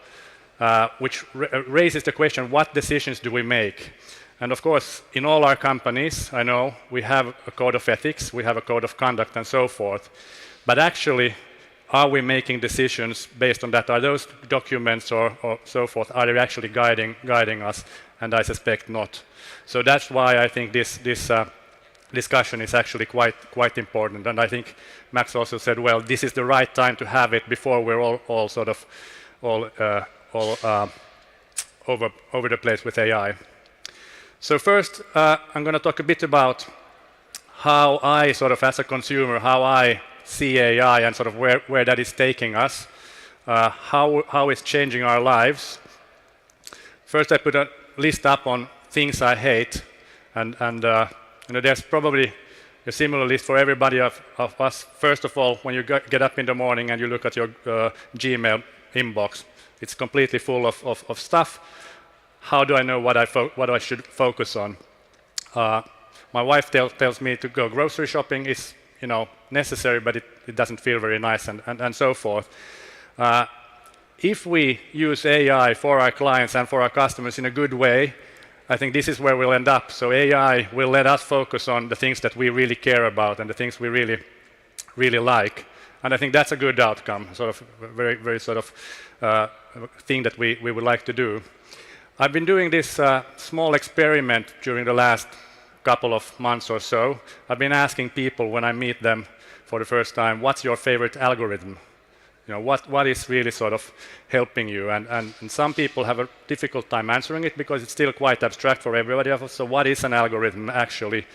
which raises the question, what decisions do we make? And of course, in all our companies, I know, we have a code of ethics, we have a code of conduct and so forth. But actually, are we making decisions based on that? Are those documents or so forth, are they actually guiding us? And I suspect not. So that's why I think this discussion is actually quite important. And I think Max also said, well, this is the right time to have it before we're all sort of over the place with AI. So first, I'm going to talk a bit about how I sort of, as a consumer, how I see AI and sort of where that is taking us, how it's changing our lives. First, I put a list up on things I hate, and you know, there's probably a similar list for everybody of us. First of all, when you get up in the morning and you look at your Gmail inbox, it's completely full of stuff. How do I know what I should focus on? My wife tells me to go grocery shopping is, you know, necessary, but it doesn't feel very nice, and so forth. If we use AI for our clients and for our customers in a good way, I think this is where we'll end up. So AI will let us focus on the things that we really care about and the things we really like. And I think that's a good outcome, sort of very sort of thing that we would like to do. I've been doing this small experiment during the last couple of months or so. I've been asking people when I meet them for the first time, what's your favorite algorithm? what is really sort of helping you? And some people have a difficult time answering it because it's still quite abstract for everybody else. So what is an algorithm actually?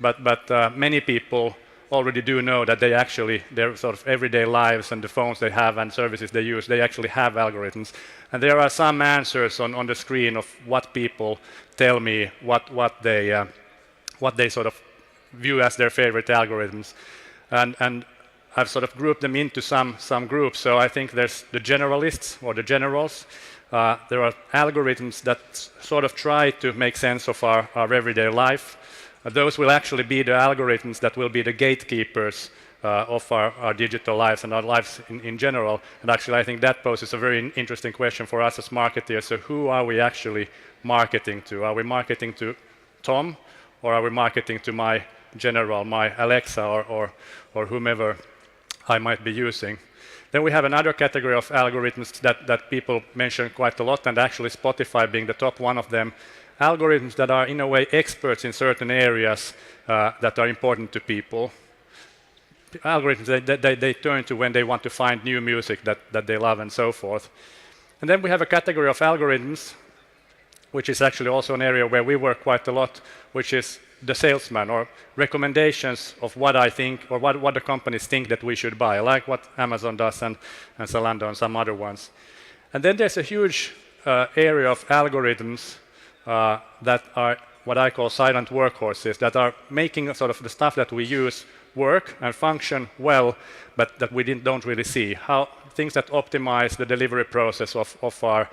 But many people already do know that they actually, their sort of everyday lives and the phones they have and services they use, they actually have algorithms. And there are some answers on the screen of what people tell me, what they sort of view as their favorite algorithms. And I've sort of grouped them into some groups. So I think there's the generalists or the generals. There are algorithms that sort of try to make sense of our everyday life. Those will actually be the algorithms that will be the gatekeepers of our digital lives and our lives in general. And actually, I think that poses a very interesting question for us as marketeers. So who are we actually marketing to? Are we marketing to Tom, or are we marketing to my general, my Alexa, or whomever I might be using? Then we have another category of algorithms that people mention quite a lot, and actually Spotify being the top one of them. Algorithms that are, in a way, experts in certain areas that are important to people. Algorithms that they turn to when they want to find new music that they love and so forth. And then we have a category of algorithms, which is actually also an area where we work quite a lot, which is the salesman, or recommendations of what I think, or what the companies think that we should buy, like what Amazon does and Zalando and some other ones. And then there's a huge area of algorithms that are what I call silent workhorses, that are making sort of the stuff that we use work and function well, but that we don't really see. How things that optimize the delivery process of our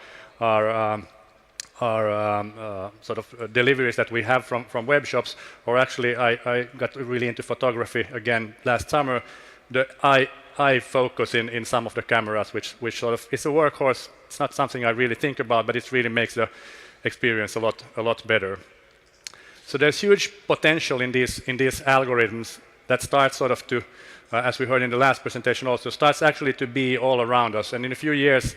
sort of deliveries that we have from web shops. Or actually, I got really into photography again last summer. The eye focus in some of the cameras, which sort of is a workhorse. It's not something I really think about, but it really makes the experience a lot better. So there's huge potential in these algorithms that starts sort of to, as we heard in the last presentation also, starts actually to be all around us. And in a few years,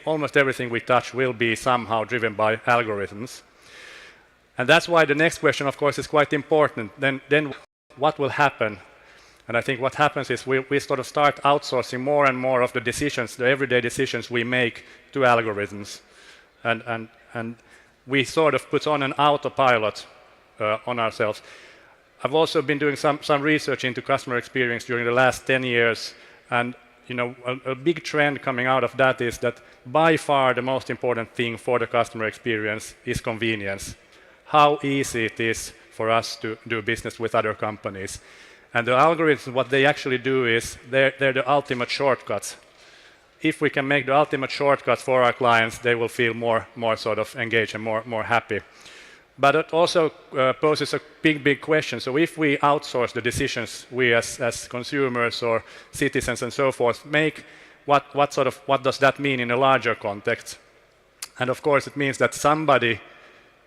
almost everything we touch will be somehow driven by algorithms. And that's why the next question, of course, is quite important. Then what will happen? And I think what happens is we sort of start outsourcing more and more of the decisions, the everyday decisions we make, to algorithms. And we sort of put on an autopilot on ourselves. I've also been doing some research into customer experience during the last 10 years, and a big trend coming out of that is that by far the most important thing for the customer experience is convenience. How easy it is for us to do business with other companies. And the algorithms, what they actually do is they're the ultimate shortcuts. If we can make the ultimate shortcuts for our clients, they will feel more sort of engaged and more happy. But it also poses a big question. So if we outsource the decisions, we as consumers or citizens and so forth make, what does that mean in a larger context? And of course, it means that somebody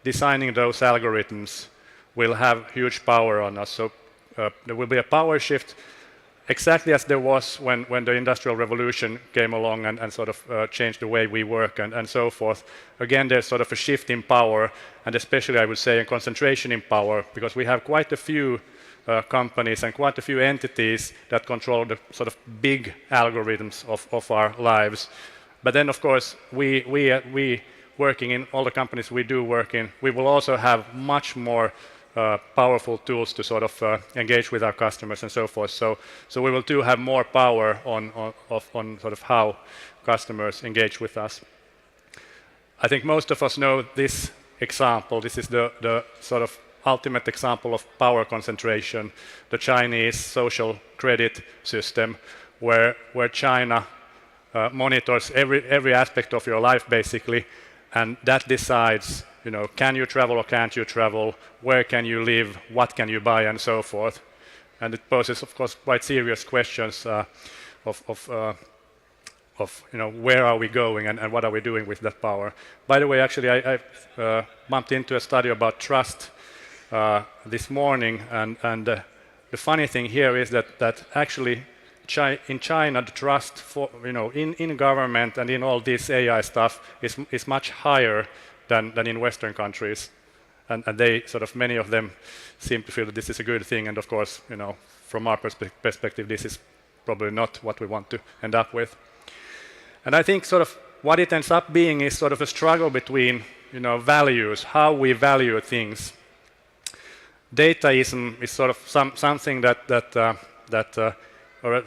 designing those algorithms will have huge power on us. So there will be a power shift, exactly as there was when the Industrial Revolution came along and sort of changed the way we work and so forth. Again, there's sort of a shift in power, and especially, I would say, a concentration in power, because we have quite a few companies and quite a few entities that control the sort of big algorithms of our lives. But then, of course, we working in all the companies we do work in, we will also have much more powerful tools to sort of engage with our customers and so forth. So we will have more power on sort of how customers engage with us. I think most of us know this example. This is the sort of ultimate example of power concentration, the Chinese social credit system, where China monitors every aspect of your life basically, and that decides, can you travel or can't you travel? Where can you live? What can you buy? And so forth. And it poses, of course, quite serious questions of where are we going and what are we doing with that power. By the way, actually, I bumped into a study about trust this morning, and the funny thing here is that actually in China, the trust for in government and in all this AI stuff is much higher than in Western countries, and they sort of, many of them seem to feel that this is a good thing. And of course, from our perspective, this is probably not what we want to end up with. And I think sort of what it ends up being is sort of a struggle between, values, how we value things. Dataism is sort of something or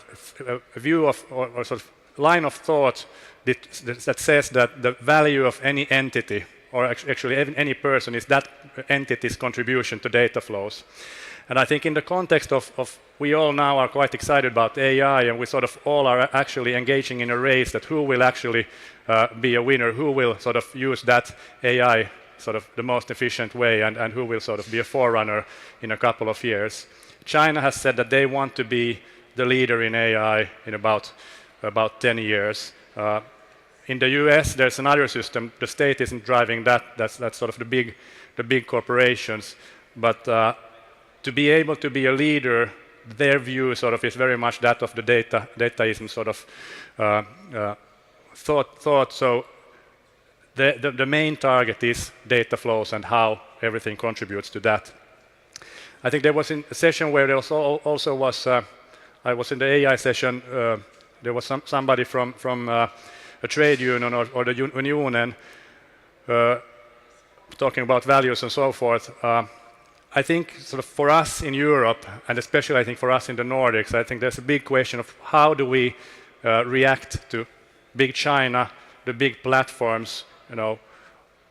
a view of, or sort of line of thought that says that the value of any entity, or actually any person, is that entity's contribution to data flows. And I think in the context of we all now are quite excited about AI, and we sort of all are actually engaging in a race that who will actually be a winner, who will sort of use that AI sort of the most efficient way, and who will sort of be a forerunner in a couple of years. China has said that they want to be the leader in AI in about 10 years. In the US, there's another system. The state isn't driving that. That's sort of the big corporations. But to be able to be a leader, their view sort of is very much that of the dataism sort of thought. So the main target is data flows and how everything contributes to that. I think there was a session where there also was, I was in the AI session, there was somebody from a trade union or the union talking about values and so forth. I think sort of for us in Europe, and especially I think for us in the Nordics, I think there's a big question of how do we react to big China, the big platforms.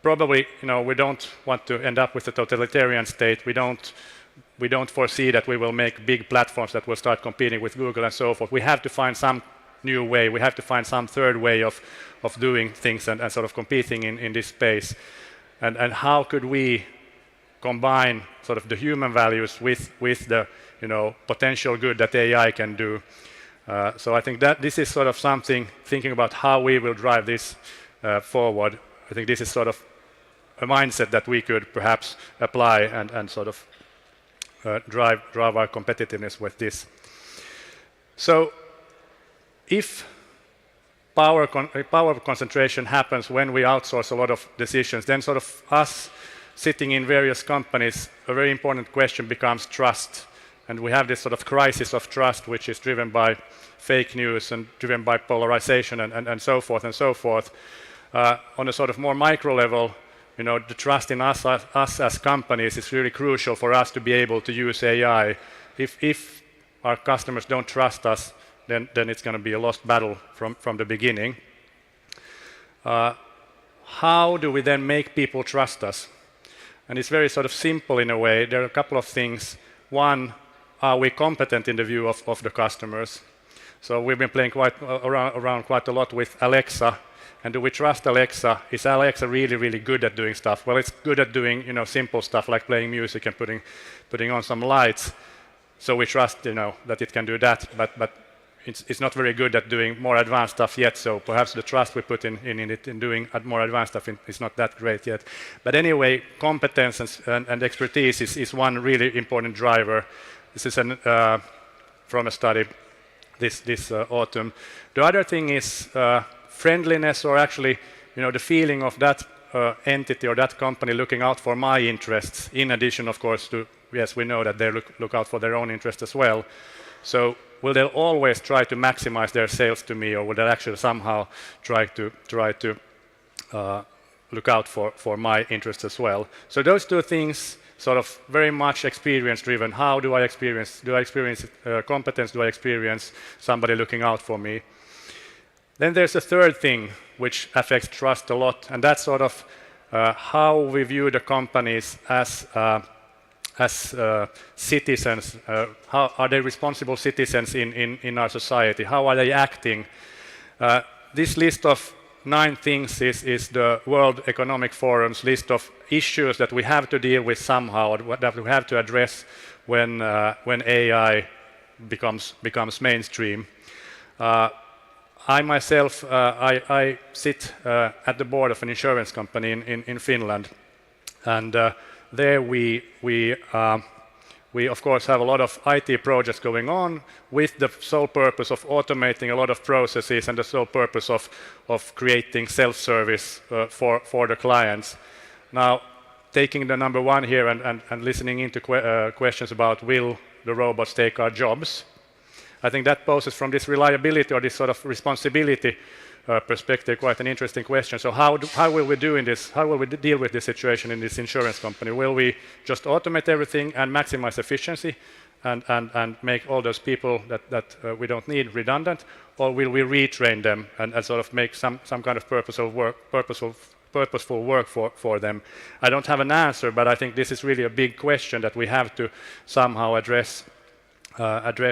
Probably we don't want to end up with a totalitarian state. We don't foresee that we will make big platforms that will start competing with Google and so forth. We have to find some new way. We have to find some third way of doing things and sort of competing in this space. And how could we combine sort of the human values with the potential good that AI can do? So I think that this is sort of something, thinking about how we will drive this forward. I think this is sort of a mindset that we could perhaps apply and sort of drive our competitiveness with this. So if power concentration happens when we outsource a lot of decisions, then sort of us sitting in various companies, a very important question becomes trust. And we have this sort of crisis of trust, which is driven by fake news and driven by polarization and so forth and so forth. On a sort of more micro level, the trust in us as companies is really crucial for us to be able to use AI. If our customers don't trust us, then it's going to be a lost battle from the beginning. How do we then make people trust us? And it's very sort of simple in a way. There are a couple of things. One, are we competent in the view of the customers? So we've been playing around quite a lot with Alexa. And do we trust Alexa? Is Alexa really, really good at doing stuff? Well, it's good at doing simple stuff like playing music and putting on some lights. So we trust that it can do that. But it's not very good at doing more advanced stuff yet. So perhaps the trust we put in it in doing more advanced stuff is not that great yet. But anyway, competence and expertise is one really important driver. This is from a study this autumn. The other thing is friendliness, or actually, the feeling of that entity or that company looking out for my interests, in addition, of course, to, yes, we know that they look out for their own interests as well. So will they always try to maximize their sales to me, or will they actually somehow try to look out for my interests as well? So those two things, sort of very much experience driven. How do I experience competence? Do I experience somebody looking out for me? Then there's a third thing which affects trust a lot, and that's sort of how we view the companies as citizens. How are they responsible citizens in our society? How are they acting? This list of 9 things is the World Economic Forum's list of issues that we have to deal with somehow, that we have to address when AI becomes mainstream. I myself, I sit at the board of an insurance company in Finland, and there we of course have a lot of IT projects going on with the sole purpose of automating a lot of processes and the sole purpose of creating self-service for the clients. Now, taking the number one here and listening into questions about will the robots take our jobs, I think that poses from this reliability or this sort of responsibility perspective quite an interesting question. So how will we do in this? How will we deal with this situation in this insurance company? Will we just automate everything and maximize efficiency and make all those people that we don't need redundant, or will we retrain them and sort of make some kind of purposeful work for them? I don't have an answer, but I think this is really a big question that we have to somehow address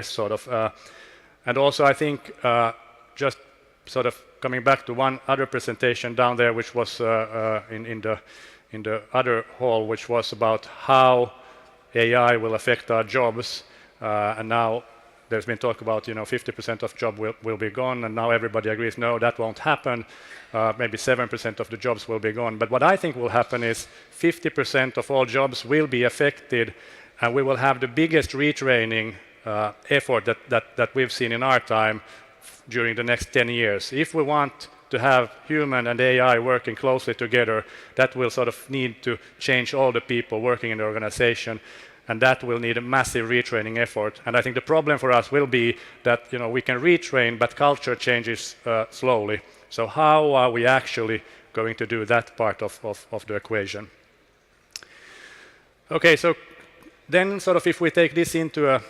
sort of. And also I think just sort of coming back to one other presentation down there, which was in the other hall, which was about how AI will affect our jobs, and now there's been talk about 50% of jobs will be gone, and now everybody agrees no, that won't happen. Maybe 7% of the jobs will be gone. But what I think will happen is 50% of all jobs will be affected, and we will have the biggest retraining effort that we've seen in our time during the next 10 years. If we want to have human and AI working closely together, that will sort of need to change all the people working in the organization, and that will need a massive retraining effort. And I think the problem for us will be that we can retrain, but culture changes slowly. So how are we actually going to do that part of the equation? Okay, so then sort of if we take this into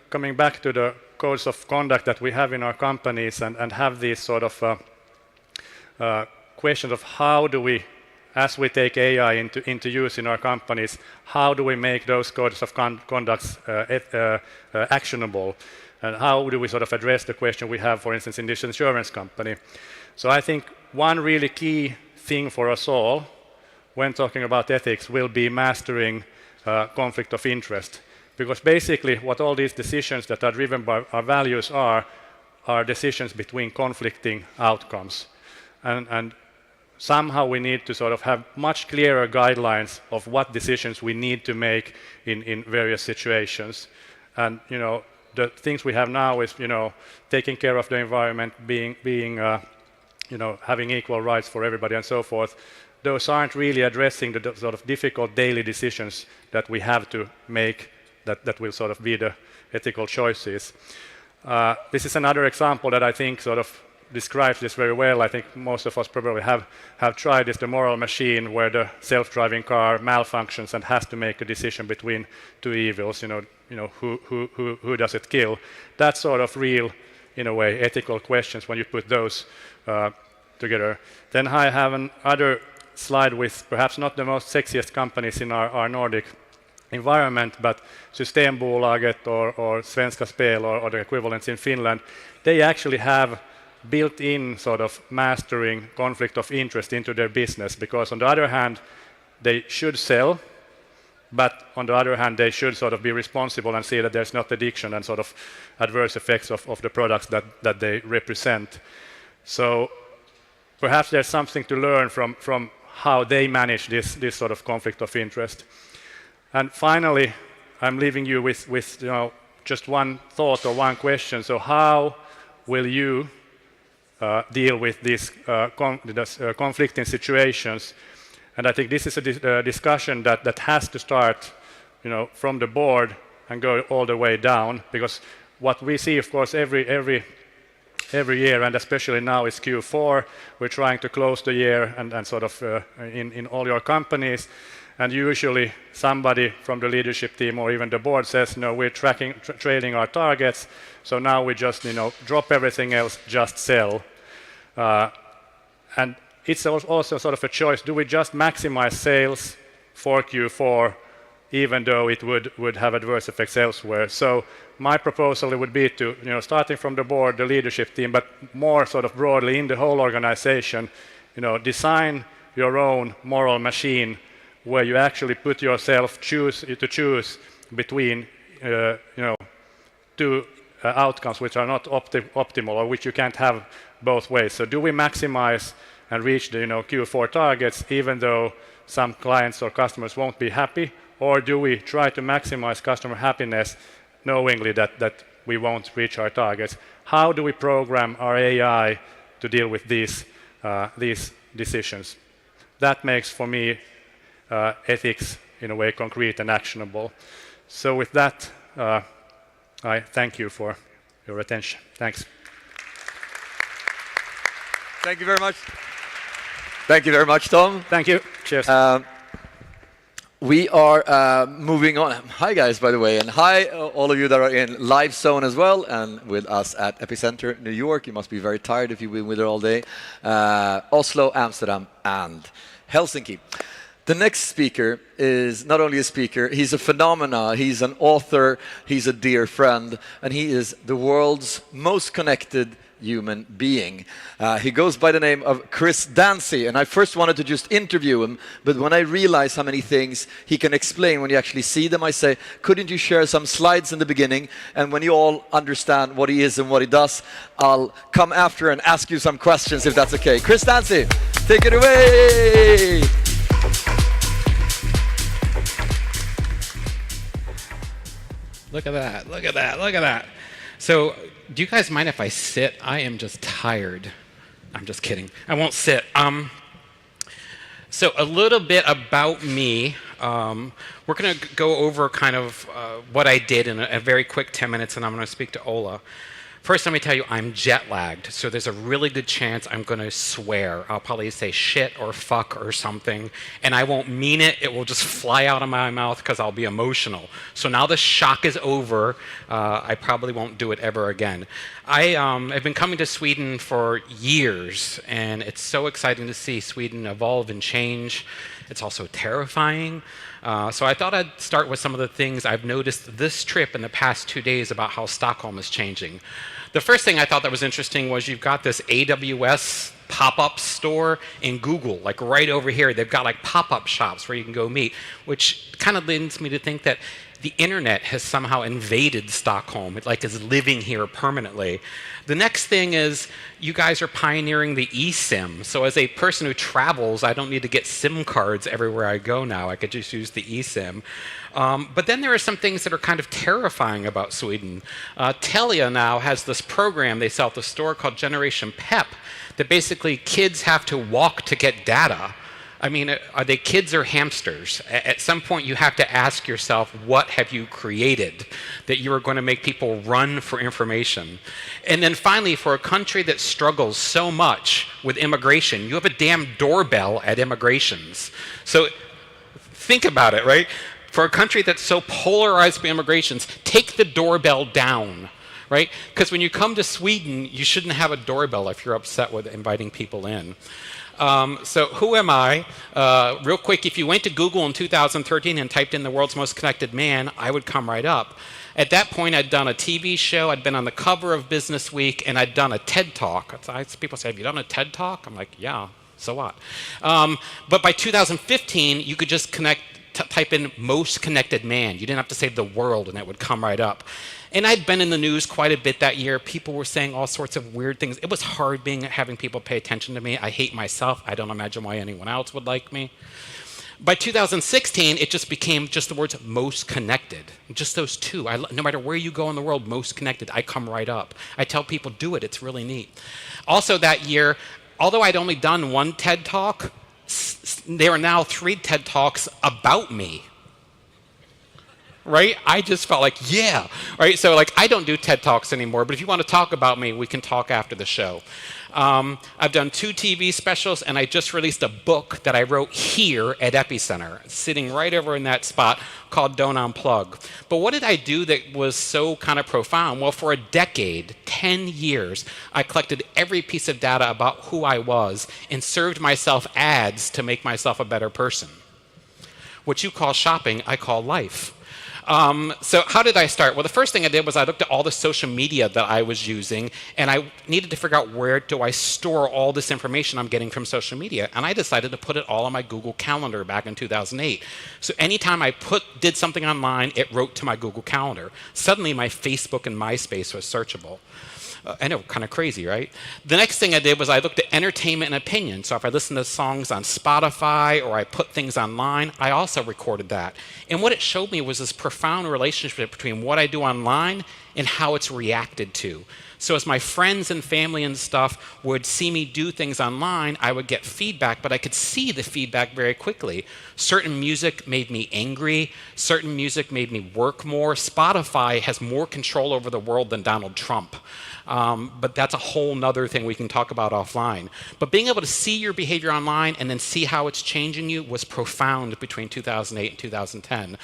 coming back to the codes of conduct that we have in our companies and have these sort of questions of how do we, as we take AI into use in our companies, how do we make those codes of conduct actionable? And how do we sort of address the question we have, for instance, in this insurance company? So I think one really key thing for us all when talking about ethics will be mastering conflict of interest. Because basically what all these decisions that are driven by our values are decisions between conflicting outcomes. And somehow we need to sort of have much clearer guidelines of what decisions we need to make in various situations. And the things we have now is taking care of the environment, being having equal rights for everybody and so forth. Those aren't really addressing the sort of difficult daily decisions that we have to make that will sort of be the ethical choices. This is another example that I think sort of describes this very well. I think most of us probably have tried this, the moral machine, where the self-driving car malfunctions and has to make a decision between two evils. Who does it kill? That's sort of real, in a way, ethical questions when you put those together. Then I have another slide with perhaps not the most sexiest companies in our Nordic environment, but Systembolaget or Svenska Spel or the equivalents in Finland, they actually have built-in sort of mastering conflict of interest into their business, because on the other hand, they should sell, but on the other hand, they should sort of be responsible and see that there's not addiction and sort of adverse effects of the products that they represent. So perhaps there's something to learn from how they manage this sort of conflict of interest. And finally, I'm leaving you with just one thought or one question. So how will you deal with these conflicting situations? And I think this is a discussion that has to start from the board and go all the way down, because what we see, of course, every year, and especially now, is Q4. We're trying to close the year and sort of in all your companies. And usually somebody from the leadership team or even the board says, no, we're trailing our targets, so now we just drop everything else, just sell. And it's also sort of a choice. Do we just maximize sales for Q4, even though it would have adverse effects elsewhere? So my proposal would be to, starting from the board, the leadership team, but more sort of broadly in the whole organization, design your own moral machine where you actually put yourself to choose between two outcomes which are not optimal, or which you can't have both ways. So do we maximize and reach the Q4 targets even though some clients or customers won't be happy, or do we try to maximize customer happiness knowingly that we won't reach our targets? How do we program our AI to deal with these decisions? That makes, for me, ethics in a way concrete and actionable. So with that, I thank you for your attention. Thanks. Thank you very much. Thank you very much, Tom. Thank you. Cheers. We are moving on. Hi, guys, by the way, and hi, all of you that are in live zone as well, and with us at Epicenter, New York. You must be very tired if you've been with her all day. Oslo, Amsterdam, and Helsinki. The next speaker is not only a speaker, he's a phenomena, he's an author, he's a dear friend, and he is the world's most connected human being. He goes by the name of Chris Dancy, and I first wanted to just interview him, but when I realized how many things he can explain when you actually see them, I say, couldn't you share some slides in the beginning, and when you all understand what he is and what he does, I'll come after and ask you some questions if that's okay. Chris Dancy, take it away! Look at that, look at that, look at that. So, do you guys mind if I sit? I am just tired. I'm just kidding. I won't sit. So a little bit about me. We're going to go over kind of what I did in a very quick 10 minutes, and I'm going to speak to Ola. First, let me tell you, I'm jet lagged, so there's a really good chance I'm going to swear. I'll probably say shit or fuck or something, and I won't mean it. It will just fly out of my mouth because I'll be emotional. So now the shock is over. I probably won't do it ever again. I've been coming to Sweden for years, and it's so exciting to see Sweden evolve and change. It's also terrifying. So I thought I'd start with some of the things I've noticed this trip in the past 2 days about how Stockholm is changing. The first thing I thought that was interesting was you've got this AWS pop-up store in Google, like right over here. They've got like pop-up shops where you can go meet, which kind of leads me to think that the internet has somehow invaded Stockholm. It like is living here permanently. The next thing is you guys are pioneering the eSIM. So as a person who travels, I don't need to get SIM cards everywhere I go now. I could just use the eSIM. But then there are some things that are kind of terrifying about Sweden. Telia now has this program they sell at the store called Generation Pep that basically kids have to walk to get data. I mean, are they kids or hamsters? At some point, you have to ask yourself, what have you created that you are going to make people run for information? And then finally, for a country that struggles so much with immigration, you have a damn doorbell at immigrations. So think about it, right? For a country that's so polarized by immigrations, take the doorbell down. Right? Because when you come to Sweden, you shouldn't have a doorbell if you're upset with inviting people in. So who am I? Real quick, if you went to Google in 2013 and typed in the world's most connected man, I would come right up. At that point, I'd done a TV show, I'd been on the cover of Business Week, and I'd done a TED Talk. People say, have you done a TED Talk? I'm like, yeah, so what? But by 2015, you could just type in most connected man. You didn't have to say the world, and it would come right up. And I'd been in the news quite a bit that year. People were saying all sorts of weird things. It was hard having people pay attention to me. I hate myself. I don't imagine why anyone else would like me. By 2016, it just became just the words most connected. Just those two. No matter where you go in the world, most connected, I come right up. I tell people, do it. It's really neat. Also that year, although I'd only done one TED Talk, there are now 3 TED Talks about me. Right? I just felt like, yeah. Right? So like, I don't do TED Talks anymore, but if you want to talk about me, we can talk after the show. I've done 2 TV specials, and I just released a book that I wrote here at Epicenter, sitting right over in that spot, called Don't Unplug. But what did I do that was so kind of profound? Well, for a decade, 10 years, I collected every piece of data about who I was and served myself ads to make myself a better person. What you call shopping, I call life. So how did I start? Well, the first thing I did was I looked at all the social media that I was using, and I needed to figure out where do I store all this information I'm getting from social media. And I decided to put it all on my Google Calendar back in 2008. So anytime I did something online, it wrote to my Google Calendar. Suddenly my Facebook and MySpace was searchable. I know, kind of crazy, right? The next thing I did was I looked at entertainment and opinion. So if I listened to songs on Spotify or I put things online, I also recorded that. And what it showed me was this profound relationship between what I do online and how it's reacted to. So as my friends and family and stuff would see me do things online, I would get feedback, but I could see the feedback very quickly. Certain music made me angry. Certain music made me work more. Spotify has more control over the world than Donald Trump. But that's a whole nother thing we can talk about offline. But being able to see your behavior online and then see how it's changing you was profound between 2008 and 2010.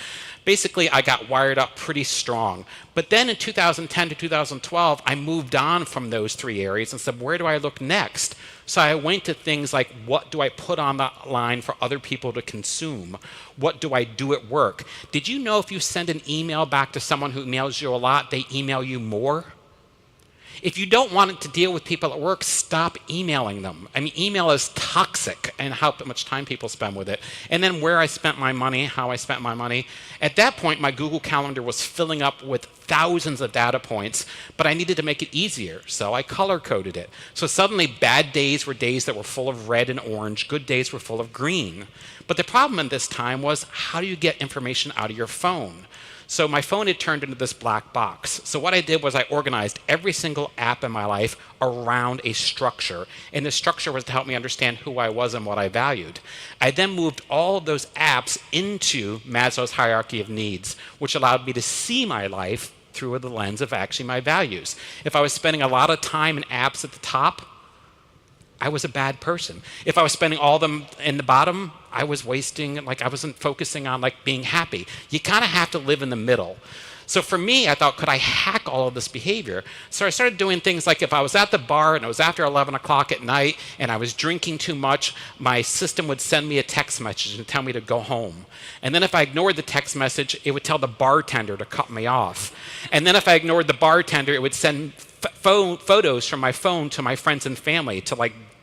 Basically, I got wired up pretty strong. But then in 2010 to 2012, I moved on from those three areas and said, where do I look next? So I went to things like, what do I put on the line for other people to consume? What do I do at work? Did you know if you send an email back to someone who emails you a lot, they email you more? If you don't want to deal with people at work, stop emailing them. I mean, email is toxic, and how much time people spend with it. And then where I spent my money, how I spent my money. At that point, my Google Calendar was filling up with thousands of data points, but I needed to make it easier, so I color-coded it. So suddenly, bad days were days that were full of red and orange. Good days were full of green. But the problem in this time was, how do you get information out of your phone? So my phone had turned into this black box. So what I did was I organized every single app in my life around a structure. And the structure was to help me understand who I was and what I valued. I then moved all of those apps into Maslow's hierarchy of needs, which allowed me to see my life through the lens of actually my values. If I was spending a lot of time in apps at the top, I was a bad person. If I was spending all of them in the bottom, I was wasting, like I wasn't focusing on like being happy. You kind of have to live in the middle. So for me, I thought, could I hack all of this behavior? So I started doing things like if I was at the bar and it was after 11 o'clock at night and I was drinking too much, my system would send me a text message and tell me to go home. And then if I ignored the text message, it would tell the bartender to cut me off. And then if I ignored the bartender, it would send photos from my phone to my friends and family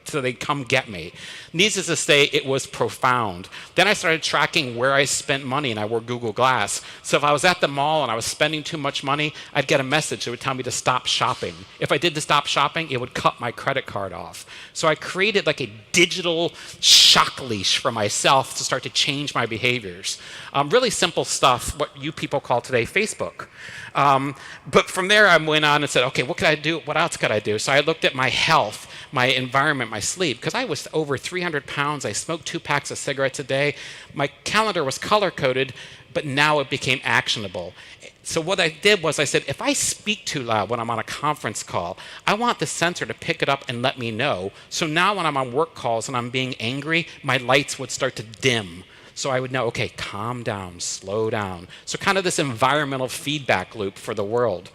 so they'd come get me. Needless to say, it was profound. Then I started tracking where I spent money, and I wore Google Glass. So if I was at the mall and I was spending too much money, I'd get a message that would tell me to stop shopping. If I did to stop shopping, it would cut my credit card off. So I created like a digital shock leash for myself to start to change my behaviors. Really simple stuff, what you people call today Facebook. But from there, I went on and said, okay, what could I do? What else could I do? So I looked at my health, my environment, my sleep, because I was over 300 pounds. I smoked 2 packs of cigarettes a day. My calendar was color-coded, but now it became actionable. So what I did was I said, if I speak too loud when I'm on a conference call, I want the sensor to pick it up and let me know. So now when I'm on work calls and I'm being angry, my lights would start to dim. So I would know, okay, calm down, slow down. So kind of this environmental feedback loop for the world.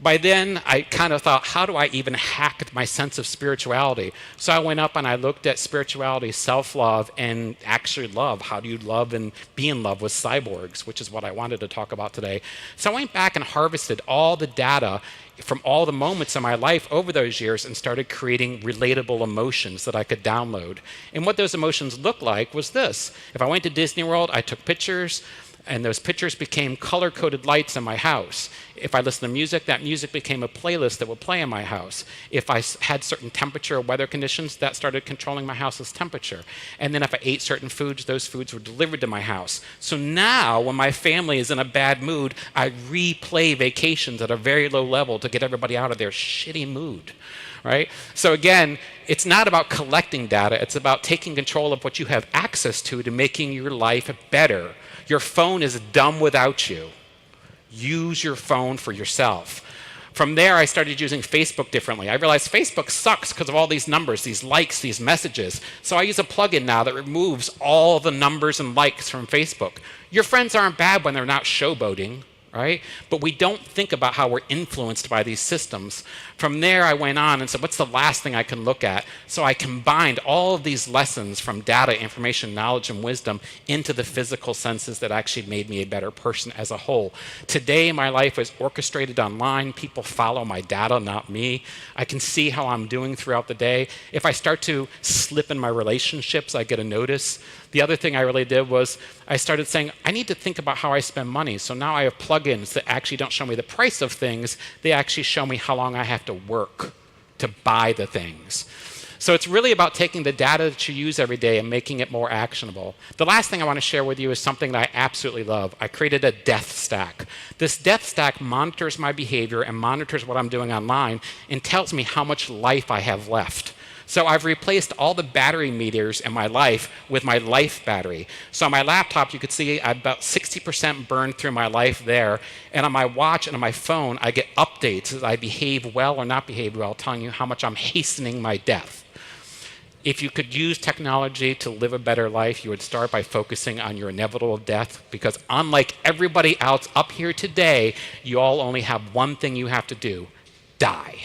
By then, I kind of thought, how do I even hack my sense of spirituality? So I went up and I looked at spirituality, self-love, and actually love. How do you love and be in love with cyborgs, which is what I wanted to talk about today. So I went back and harvested all the data from all the moments in my life over those years and started creating relatable emotions that I could download. And what those emotions looked like was this. If I went to Disney World, I took pictures, and those pictures became color-coded lights in my house. If I listened to music, that music became a playlist that would play in my house. If I had certain temperature or weather conditions, that started controlling my house's temperature. And then if I ate certain foods, those foods were delivered to my house. So now, when my family is in a bad mood, I replay vacations at a very low level to get everybody out of their shitty mood. Right? So again, it's not about collecting data, it's about taking control of what you have access to making your life better. Your phone is dumb without you. Use your phone for yourself. From there, I started using Facebook differently. I realized Facebook sucks because of all these numbers, these likes, these messages. So I use a plugin now that removes all the numbers and likes from Facebook. Your friends aren't bad when they're not showboating, right? But we don't think about how we're influenced by these systems. From there, I went on and said, what's the last thing I can look at? So I combined all of these lessons from data, information, knowledge, and wisdom into the physical senses that actually made me a better person as a whole. Today, my life is orchestrated online. People follow my data, not me. I can see how I'm doing throughout the day. If I start to slip in my relationships, I get a notice. The other thing I really did was I started saying, I need to think about how I spend money. So now I have plugins that actually don't show me the price of things. They actually show me how long I have to work to buy the things. So it's really about taking the data that you use every day and making it more actionable. The last thing I want to share with you is something that I absolutely love. I created a death stack. This death stack monitors my behavior and monitors what I'm doing online and tells me how much life I have left. So I've replaced all the battery meters in my life with my life battery. So on my laptop, you could see about 60% burned through my life there. And on my watch and on my phone, I get updates as I behave well or not behave well, telling you how much I'm hastening my death. If you could use technology to live a better life, you would start by focusing on your inevitable death, because unlike everybody else up here today, you all only have one thing you have to do: die.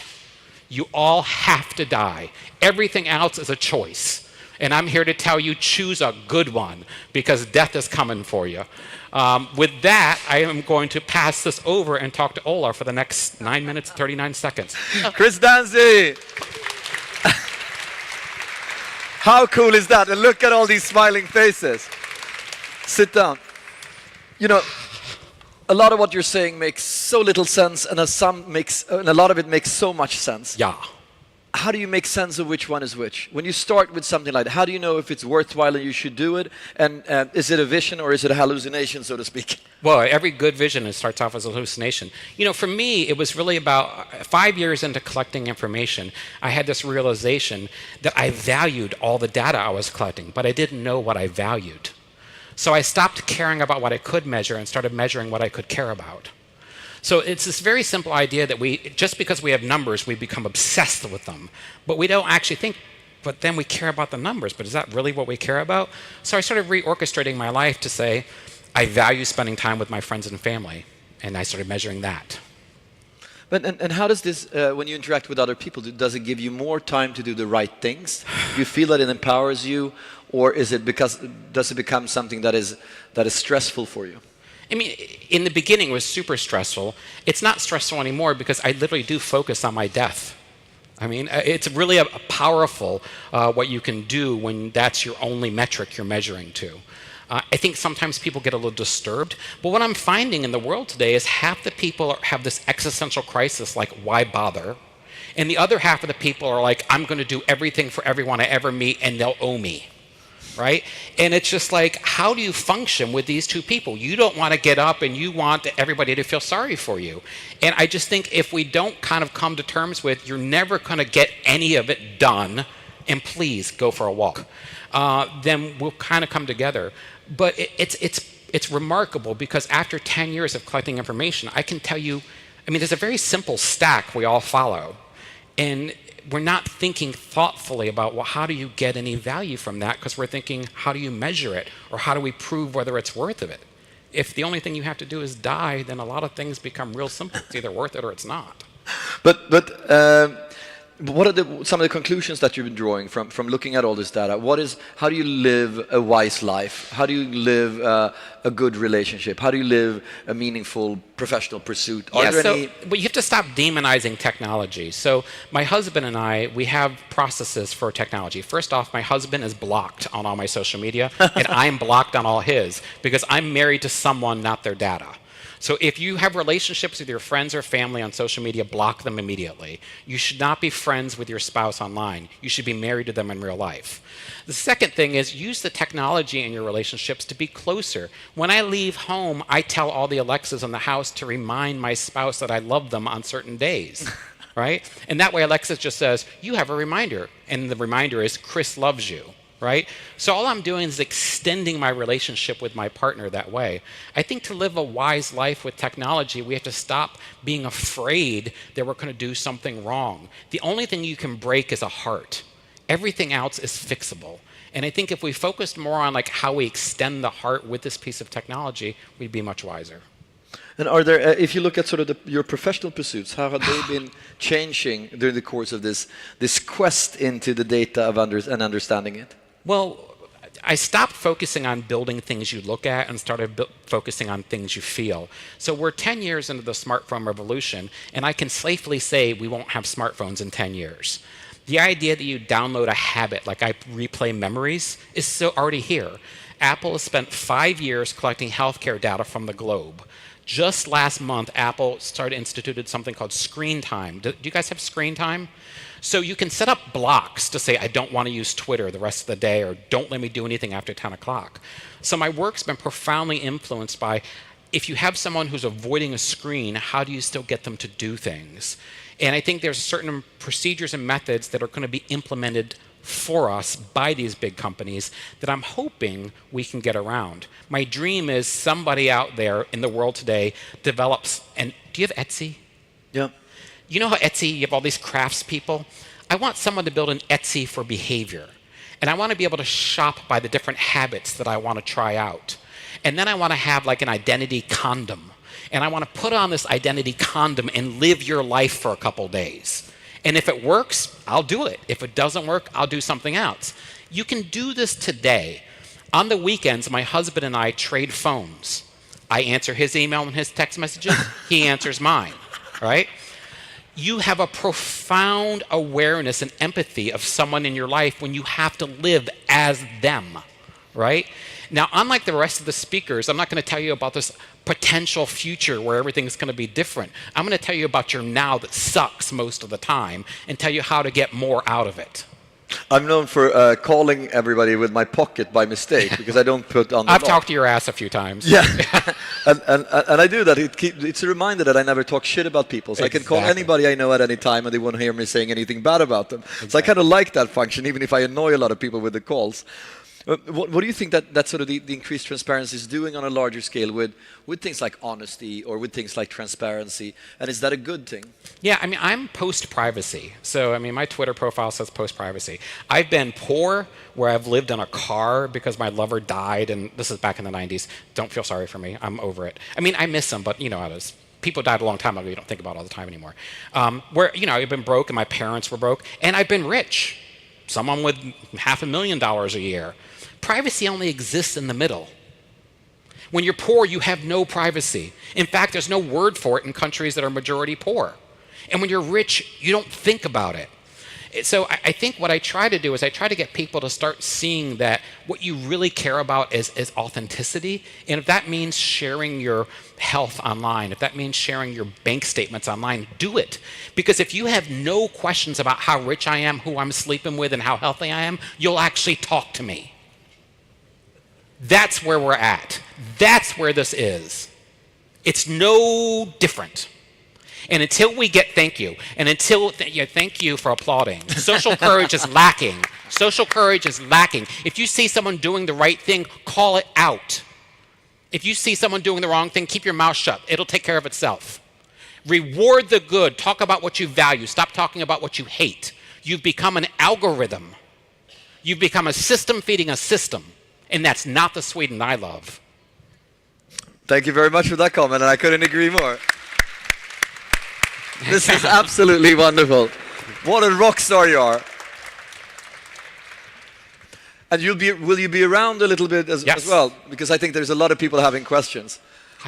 You all have to die. Everything else is a choice. And I'm here to tell you, choose a good one, because death is coming for you. With that, I am going to pass this over and talk to Ola for the next 9 minutes, 39 seconds. Chris Dancy! How cool is that? And look at all these smiling faces. Sit down. You know, a lot of what you're saying makes so little sense, and a lot of it makes so much sense. Yeah. How do you make sense of which one is which? When you start with something like that, how do you know if it's worthwhile and you should do it? And is it a vision or is it a hallucination, so to speak? Well, every good vision starts off as a hallucination. You know, for me, it was really about 5 years into collecting information, I had this realization that I valued all the data I was collecting, but I didn't know what I valued. So I stopped caring about what I could measure and started measuring what I could care about. So it's this very simple idea that just because we have numbers, we become obsessed with them. But we don't actually think, but then we care about the numbers. But is that really what we care about? So I started reorchestrating my life to say, I value spending time with my friends and family. And I started measuring that. But and how does this, when you interact with other people, does it give you more time to do the right things? Do you feel that it empowers you? Or does it become something that is stressful for you? I mean, in the beginning, it was super stressful. It's not stressful anymore because I literally do focus on my death. I mean, it's really a powerful what you can do when that's your only metric you're measuring to. I think sometimes people get a little disturbed, but what I'm finding in the world today is half the people have this existential crisis, like, why bother? And the other half of the people are like, I'm going to do everything for everyone I ever meet, and they'll owe me. Right? And it's just like, how do you function with these two people? You don't want to get up and you want everybody to feel sorry for you. And I just think if we don't kind of come to terms with, you're never going to get any of it done, and please go for a walk, then we'll kind of come together. But it's remarkable, because after 10 years of collecting information, I can tell you, I mean, there's a very simple stack we all follow. And we're not thinking thoughtfully about, well, how do you get any value from that? Because we're thinking, how do you measure it? Or how do we prove whether it's worth it? If the only thing you have to do is die, then a lot of things become real simple. It's either worth it or it's not. But what are some of the conclusions that you've been drawing from looking at all this data? How do you live a wise life? How do you live a good relationship? How do you live a meaningful professional pursuit? But you have to stop demonizing technology. So my husband and I, we have processes for technology. First off, my husband is blocked on all my social media, and I'm blocked on all his, because I'm married to someone, not their data. So if you have relationships with your friends or family on social media, block them immediately. You should not be friends with your spouse online. You should be married to them in real life. The second thing is, use the technology in your relationships to be closer. When I leave home, I tell all the Alexas in the house to remind my spouse that I love them on certain days. Right? And that way Alexa just says, you have a reminder. And the reminder is, Chris loves you. Right? So all I'm doing is extending my relationship with my partner that way. I think to live a wise life with technology, we have to stop being afraid that we're going to do something wrong. The only thing you can break is a heart. Everything else is fixable. And I think if we focused more on like how we extend the heart with this piece of technology, we'd be much wiser. And are there, if you look at sort of your professional pursuits, how have they been changing during the course of this quest into the data and understanding it? Well, I stopped focusing on building things you look at and started focusing on things you feel. So we're 10 years into the smartphone revolution, and I can safely say we won't have smartphones in 10 years. The idea that you download a habit, like I replay memories, is so already here. Apple has spent 5 years collecting healthcare data from the globe. Just last month, Apple instituted something called screen time. Do you guys have screen time? So you can set up blocks to say, I don't want to use Twitter the rest of the day, or don't let me do anything after 10 o'clock. So my work's been profoundly influenced by, if you have someone who's avoiding a screen, how do you still get them to do things? And I think there's certain procedures and methods that are going to be implemented for us by these big companies that I'm hoping we can get around. My dream is somebody out there in the world today develops, and do you have Etsy? Yeah. You know how Etsy, you have all these crafts people? I want someone to build an Etsy for behavior. And I want to be able to shop by the different habits that I want to try out. And then I want to have like an identity condom. And I want to put on this identity condom and live your life for a couple days. And if it works, I'll do it. If it doesn't work, I'll do something else. You can do this today. On the weekends, my husband and I trade phones. I answer his email and his text messages. He answers mine, right? You have a profound awareness and empathy of someone in your life when you have to live as them, right? Now, unlike the rest of the speakers, I'm not going to tell you about this potential future where everything's going to be different. I'm going to tell you about your now that sucks most of the time and tell you how to get more out of it. I'm known for calling everybody with my pocket by mistake because I don't put on the I've lock. talked to your ass a few times. Yeah, and I do that. It's a reminder that I never talk shit about people. So I can call anybody I know at any time and they won't hear me saying anything bad about them. Exactly. So I kind of like that function, even if I annoy a lot of people with the calls. What do you think that sort of the increased transparency is doing on a larger scale with things like honesty or with things like transparency? And is that a good thing? Yeah, I mean, I'm post-privacy. So, I mean, my Twitter profile says post-privacy. I've been poor where I've lived in a car because my lover died, and this is back in the 90s. Don't feel sorry for me. I'm over it. I mean, I miss him, but you know how it is. People died a long time ago you don't think about all the time anymore. Where, you know, I've been broke and my parents were broke, and I've been rich. Someone with $500,000 a year. Privacy only exists in the middle. When you're poor, you have no privacy. In fact, there's no word for it in countries that are majority poor. And when you're rich, you don't think about it. So I think what I try to do is I try to get people to start seeing that what you really care about is authenticity. And if that means sharing your health online, if that means sharing your bank statements online, do it. Because if you have no questions about how rich I am, who I'm sleeping with, and how healthy I am, you'll actually talk to me. That's where we're at. That's where this is. It's no different. And until we get thank you, and until thank you for applauding, social courage is lacking. Social courage is lacking. If you see someone doing the right thing, call it out. If you see someone doing the wrong thing, keep your mouth shut. It'll take care of itself. Reward the good. Talk about what you value. Stop talking about what you hate. You've become an algorithm. You've become a system feeding a system. And that's not the Sweden I love. Thank you very much for that comment, and I couldn't agree more. This is absolutely wonderful. What a rock star you are. And will you be around a little bit as well? Because I think there's a lot of people having questions.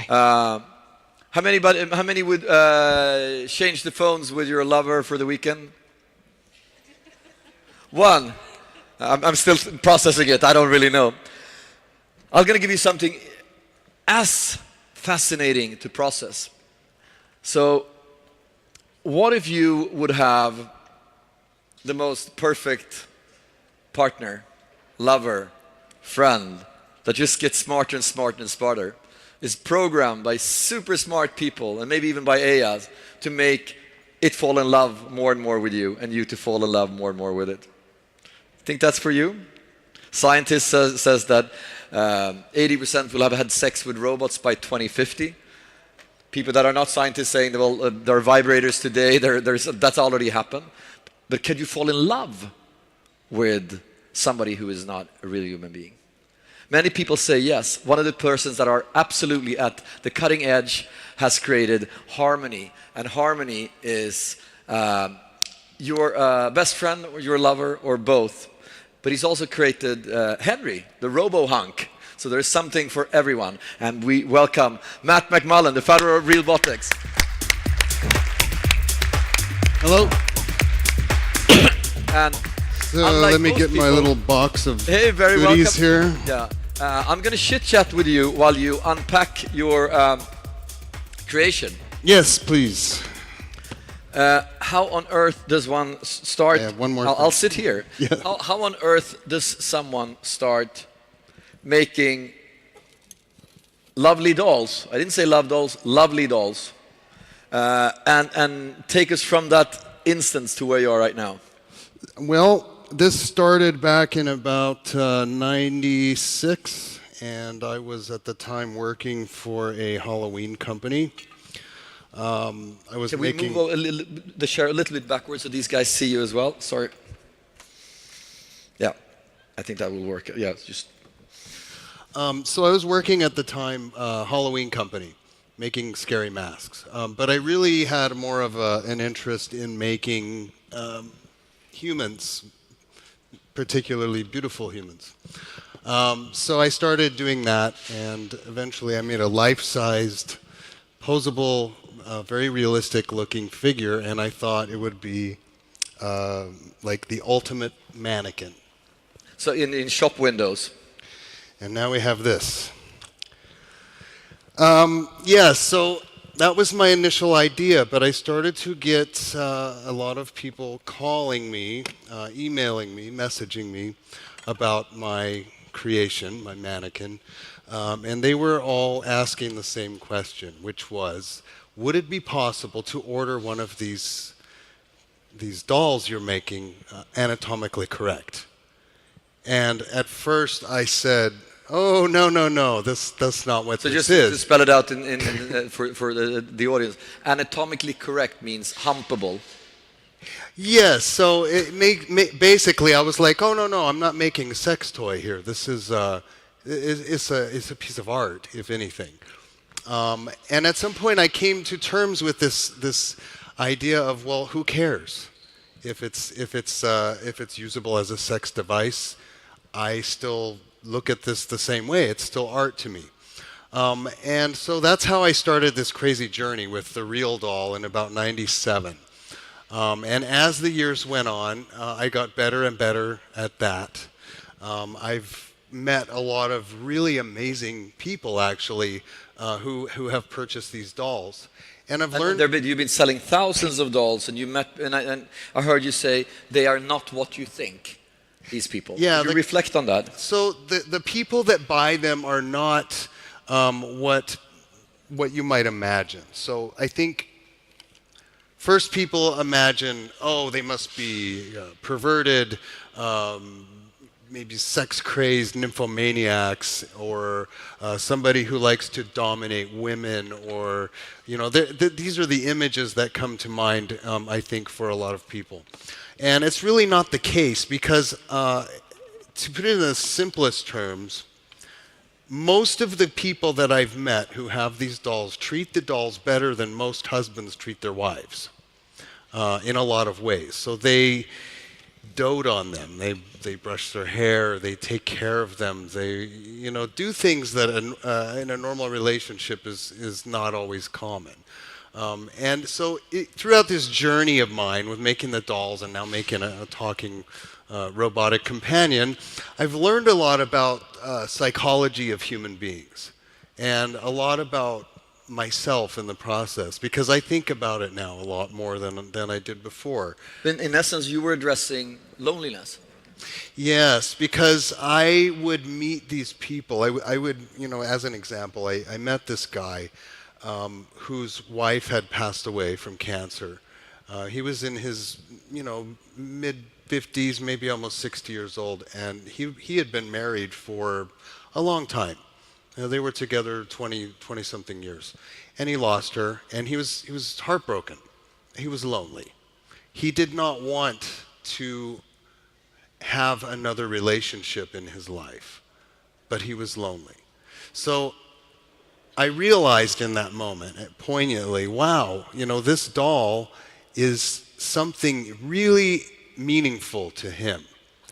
How many would change the phones with your lover for the weekend? One. I'm still processing it. I don't really know. I'm going to give you something as fascinating to process. So, what if you would have the most perfect partner, lover, friend that just gets smarter and smarter and smarter, is programmed by super smart people and maybe even by AIs to make it fall in love more and more with you and you to fall in love more and more with it? Think that's for you? Scientists says that 80% will have had sex with robots by 2050. People that are not scientists saying, well, there are vibrators today, that's already happened. But can you fall in love with somebody who is not a real human being? Many people say yes. One of the persons that are absolutely at the cutting edge has created harmony. And harmony is your best friend or your lover or both. But he's also created Henry, the robo-hunk. So there's something for everyone. And we welcome Matt McMullen, the founder of Realbotics. Hello. And so let me get my little box of goodies here. Yeah. I'm going to chit-chat with you while you unpack your creation. Yes, please. How on earth does one start? One more. I'll sit here. Yeah. How on earth does someone start making lovely dolls? I didn't say love dolls, lovely dolls. And take us from that instance to where you are right now. Well, this started back in about 96, and I was at the time working for a Halloween company. I was Can making... we move the chair a little bit backwards so these guys see you as well? Sorry. Yeah, I think that will work. Yeah, just... So I was working at the time Halloween company, making scary masks. But I really had more of an interest in making humans, particularly beautiful humans. So I started doing that, and eventually I made a life-sized, posable, very realistic-looking figure, and I thought it would be like the ultimate mannequin. So in shop windows. And now we have this. Yeah, so that was my initial idea, but I started to get a lot of people calling me, emailing me, messaging me about my creation, my mannequin, and they were all asking the same question, which was, would it be possible to order one of these dolls you're making anatomically correct? And at first I said, oh, no, that's not what this is. So just to spell it out for the audience, anatomically correct means humpable. Yes, so basically I was like, oh, no, I'm not making a sex toy here. This is it's a piece of art, if anything. And at some point I came to terms with this idea of, well, who cares if it's usable as a sex device? I still look at this the same way. It's still art to me. And so that's how I started this crazy journey with the real doll in about 97. And as the years went on, I got better and better at that. I've met a lot of really amazing people, actually, who have purchased these dolls. And I've learned... You've been selling thousands of dolls, and I heard you say they are not what you think. These people. Yeah, Could you reflect on that? So the people that buy them are not what you might imagine. So I think first people imagine, oh, they must be perverted, maybe sex-crazed nymphomaniacs, or somebody who likes to dominate women, or these are the images that come to mind, I think, for a lot of people. And it's really not the case because, to put it in the simplest terms, most of the people that I've met who have these dolls treat the dolls better than most husbands treat their wives in a lot of ways. So they dote on them, they brush their hair, they take care of them, they do things that in a normal relationship is not always common. And so throughout this journey of mine with making the dolls and now making a talking robotic companion, I've learned a lot about psychology of human beings and a lot about myself in the process, because I think about it now a lot more than I did before. In essence, you were addressing loneliness. Yes, because I would meet these people. I would, as an example, I met this guy whose wife had passed away from cancer. He was in his, mid-50s, maybe almost 60 years old, and he had been married for a long time. They were together 20-something years, and he lost her, and he was heartbroken. He was lonely. He did not want to have another relationship in his life, but he was lonely. So I realized in that moment, poignantly, wow, this doll is something really meaningful to him.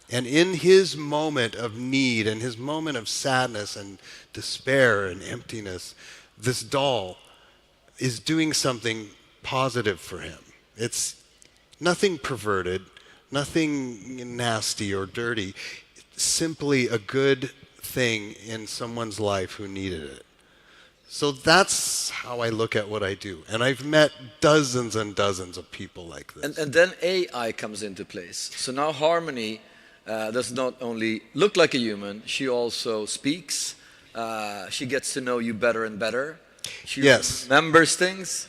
And in his moment of need and his moment of sadness and despair and emptiness, this doll is doing something positive for him. It's nothing perverted, nothing nasty or dirty, simply a good thing in someone's life who needed it. So that's how I look at what I do. And I've met dozens and dozens of people like this. And then AI comes into place. So now Harmony does not only look like a human, she also speaks. She gets to know you better and better. She remembers things.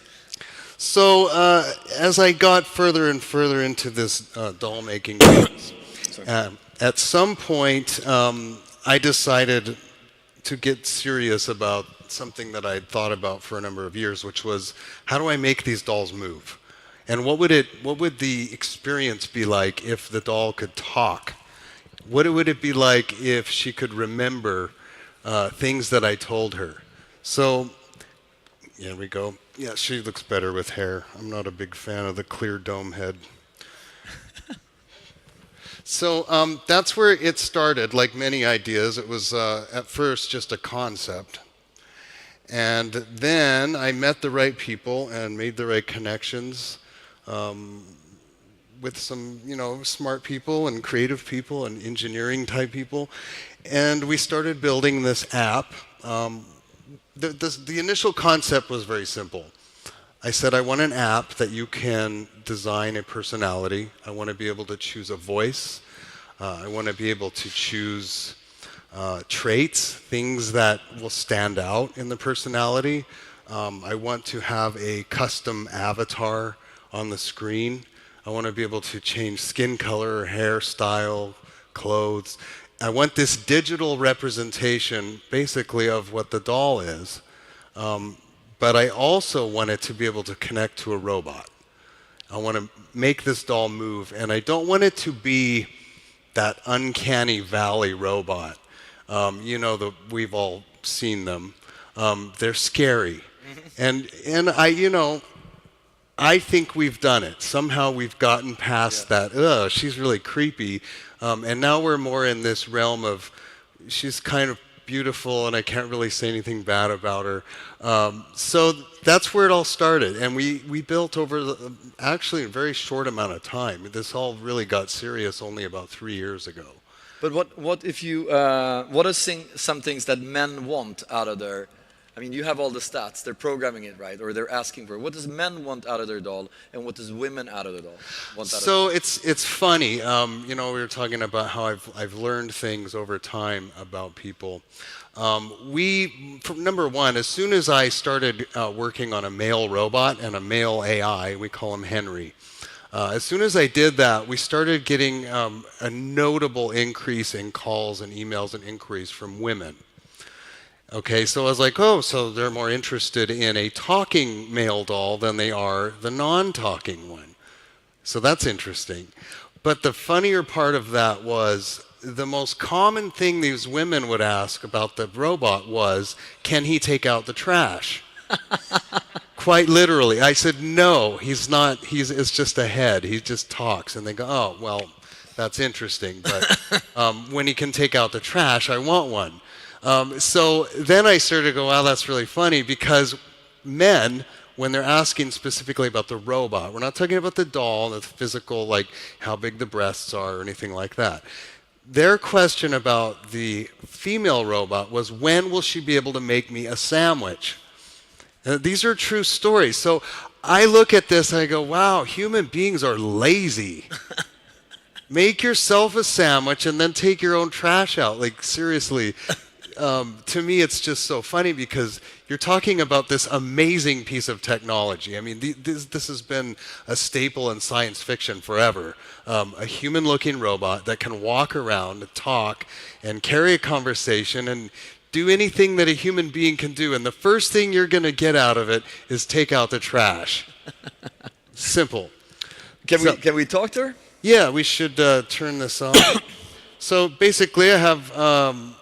So as I got further and further into this doll making business, at some point I decided to get serious about something that I'd thought about for a number of years, which was, how do I make these dolls move? And what would the experience be like if the doll could talk? What would it be like if she could remember things that I told her? So, here we go. Yeah, she looks better with hair. I'm not a big fan of the clear dome head. So that's where it started. Like many ideas, it was at first just a concept. And then I met the right people and made the right connections with some, smart people and creative people and engineering type people. And we started building this app. The initial concept was very simple. I said, I want an app that you can design a personality. I want to be able to choose a voice. I want to be able to choose traits, things that will stand out in the personality. I want to have a custom avatar on the screen. I want to be able to change skin color, hairstyle, clothes. I want this digital representation, basically, of what the doll is. But I also want it to be able to connect to a robot. I want to make this doll move, and I don't want it to be that uncanny valley robot. We've all seen them. They're scary. And I think we've done it. Somehow we've gotten past that, she's really creepy. And now we're more in this realm of, she's kind of beautiful and I can't really say anything bad about her. So that's where it all started. And we built over actually a very short amount of time. This all really got serious only about 3 years ago. But what if you, what are some things that men want out of their, I mean, you have all the stats, they're programming it, right? Or they're asking for it. What does men want out of their doll, and what does women out of the doll want out of So it's funny, we were talking about how I've learned things over time about people. Number one, as soon as I started working on a male robot and a male AI, we call him Henry. As soon as I did that, we started getting a notable increase in calls and emails and inquiries from women. Okay, so I was like, so they're more interested in a talking male doll than they are the non-talking one. So that's interesting. But the funnier part of that was the most common thing these women would ask about the robot was, can he take out the trash? Quite literally. I said, no, he's not. It's just a head. He just talks. And they go, oh, well, that's interesting. But when he can take out the trash, I want one. So then I started to go, wow, that's really funny, because men, when they're asking specifically about the robot, we're not talking about the doll, the physical, like how big the breasts are or anything like that. Their question about the female robot was, when will she be able to make me a sandwich? These are true stories. So I look at this and I go, wow, human beings are lazy. Make yourself a sandwich and then take your own trash out. Like, seriously. To me, it's just so funny because you're talking about this amazing piece of technology. I mean, this has been a staple in science fiction forever. A human-looking robot that can walk around, talk, and carry a conversation and do anything that a human being can do. And the first thing you're going to get out of it is take out the trash. Simple. Can we talk to her? Yeah, we should turn this on. So basically, I have...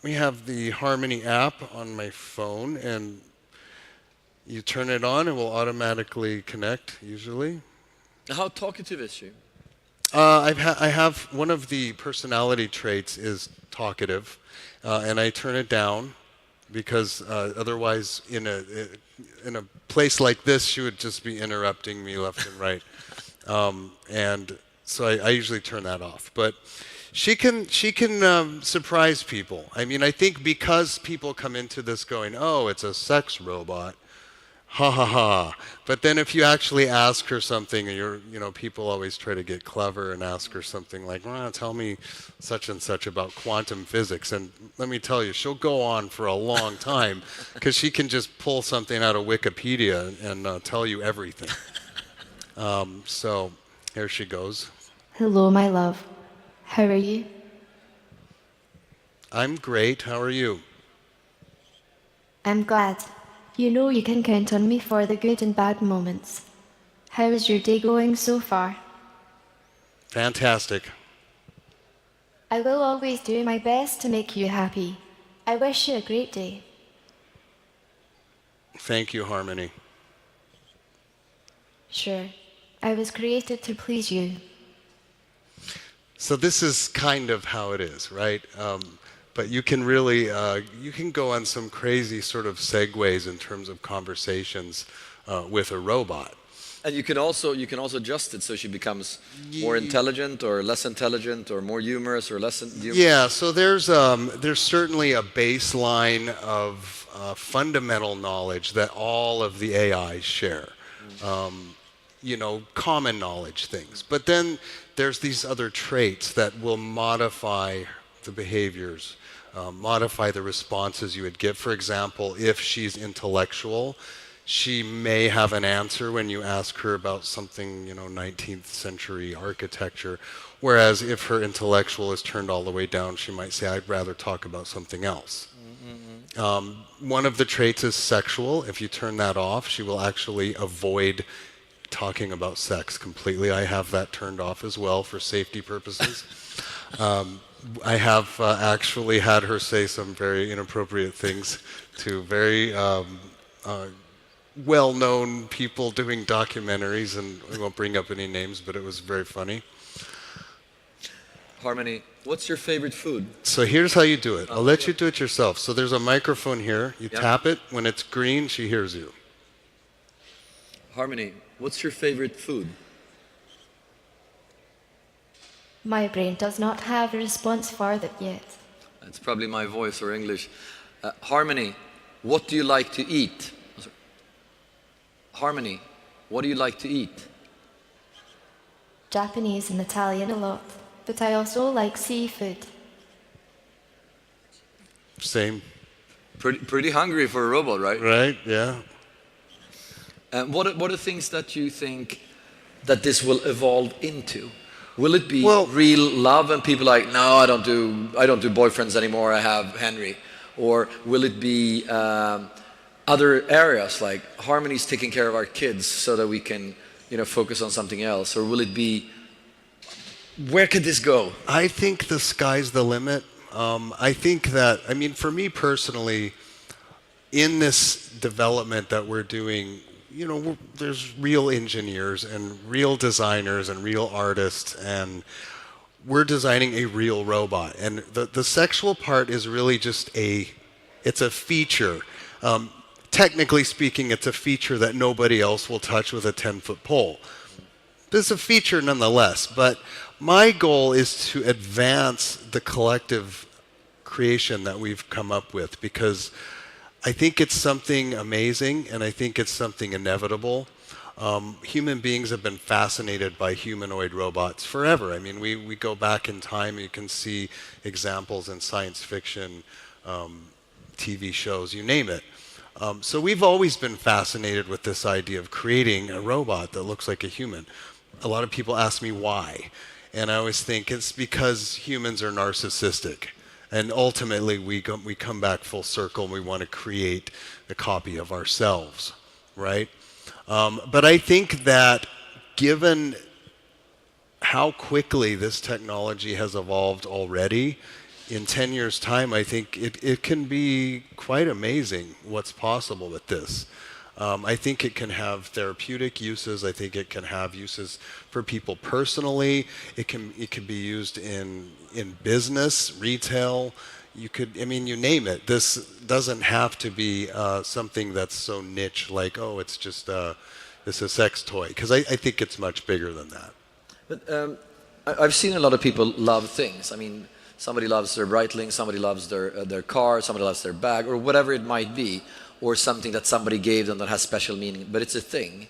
we have the Harmony app on my phone, and you turn it on, it will automatically connect, usually. How talkative is she? I have one of the personality traits is talkative, and I turn it down because otherwise in a place like this, she would just be interrupting me left and right. And so I usually turn that off. But she can surprise people. I mean, I think because people come into this going, oh, it's a sex robot, ha ha ha. But then if you actually ask her something, and people always try to get clever and ask her something like, well, tell me such and such about quantum physics. And let me tell you, she'll go on for a long time because she can just pull something out of Wikipedia and tell you everything. So here she goes. Hello, my love. How are you? I'm great. How are you? I'm glad. You know you can count on me for the good and bad moments. How is your day going so far? Fantastic. I will always do my best to make you happy. I wish you a great day. Thank you, Harmony. Sure. I was created to please you. So this is kind of how it is, right? But you can really, you can go on some crazy sort of segues in terms of conversations with a robot. And you can also adjust it so she becomes more intelligent or less intelligent or more humorous or less humorous. Yeah, so there's certainly a baseline of fundamental knowledge that all of the AIs share. Common knowledge things. But then there's these other traits that will modify the behaviors, modify the responses you would give. For example, if she's intellectual, she may have an answer when you ask her about something, 19th century architecture. Whereas if her intellectual is turned all the way down, she might say, I'd rather talk about something else. One of the traits is sexual. If you turn that off, she will actually avoid talking about sex completely. I have that turned off as well for safety purposes. I have actually had her say some very inappropriate things to very well-known people doing documentaries, and we won't bring up any names, but it was very funny. Harmony, what's your favorite food? So here's how you do it. I'll let you do it yourself. So there's a microphone here. You tap it. When it's green, she hears you. Harmony, what's your favorite food? My brain does not have a response for that yet. It's probably my voice or English. Harmony, what do you like to eat? Harmony, what do you like to eat? Japanese and Italian a lot, but I also like seafood. Same. Pretty hungry for a robot, right? Right, yeah. And what are things that you think that this will evolve into? Will it be real love and people like, no, I don't do boyfriends anymore, I have Henry? Or will it be other areas like Harmony's taking care of our kids so that we can, focus on something else? Or will it be, where could this go? I think the sky's the limit. I think that, for me personally, in this development that we're doing, there's real engineers and real designers and real artists, and we're designing a real robot. And the sexual part is really just it's a feature. Technically speaking, it's a feature that nobody else will touch with a 10-foot pole. It's a feature nonetheless, but my goal is to advance the collective creation that we've come up with, because I think it's something amazing, and I think it's something inevitable. Human beings have been fascinated by humanoid robots forever. We go back in time, you can see examples in science fiction, TV shows, you name it. So we've always been fascinated with this idea of creating a robot that looks like a human. A lot of people ask me why, and I always think it's because humans are narcissistic. And ultimately, we come back full circle, and we want to create a copy of ourselves, right? But I think that given how quickly this technology has evolved already, in 10 years' time, I think it can be quite amazing what's possible with this. I think it can have therapeutic uses. I think it can have uses for people personally. It can be used in business, retail. You name it. This doesn't have to be something that's so niche, like, oh, it's just it's a sex toy, because I think it's much bigger than that. But I've seen a lot of people love things. I mean, somebody loves their Breitling, somebody loves their car, somebody loves their bag, or whatever it might be, or something that somebody gave them that has special meaning, but it's a thing.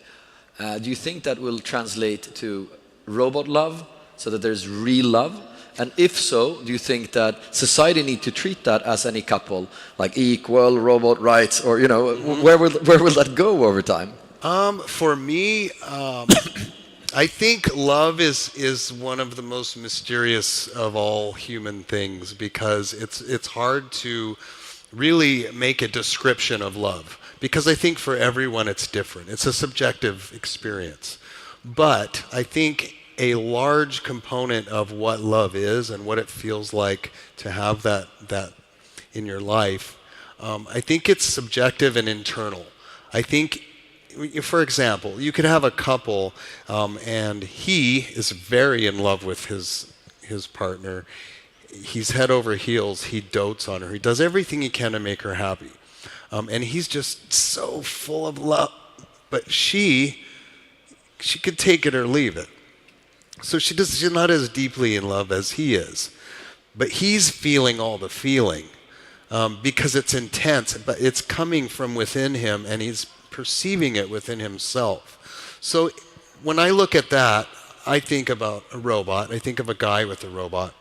Do you think that will translate to robot love, so that there's real love? And if so, do you think that society need to treat that as any couple, like equal robot rights, or where will that go over time? For me, I think love is one of the most mysterious of all human things, because it's hard to really make a description of love, because I think for everyone it's different. It's a subjective experience. But I think a large component of what love is and what it feels like to have that in your life, I think it's subjective and internal. I think, for example, you could have a couple and he is very in love with his partner. He's head over heels. He dotes on her. He does everything he can to make her happy. And he's just so full of love. But she could take it or leave it. So she's not as deeply in love as he is. But he's feeling all the feeling because it's intense, but it's coming from within him, and he's perceiving it within himself. So when I look at that, I think about a robot. I think of a guy with a robot.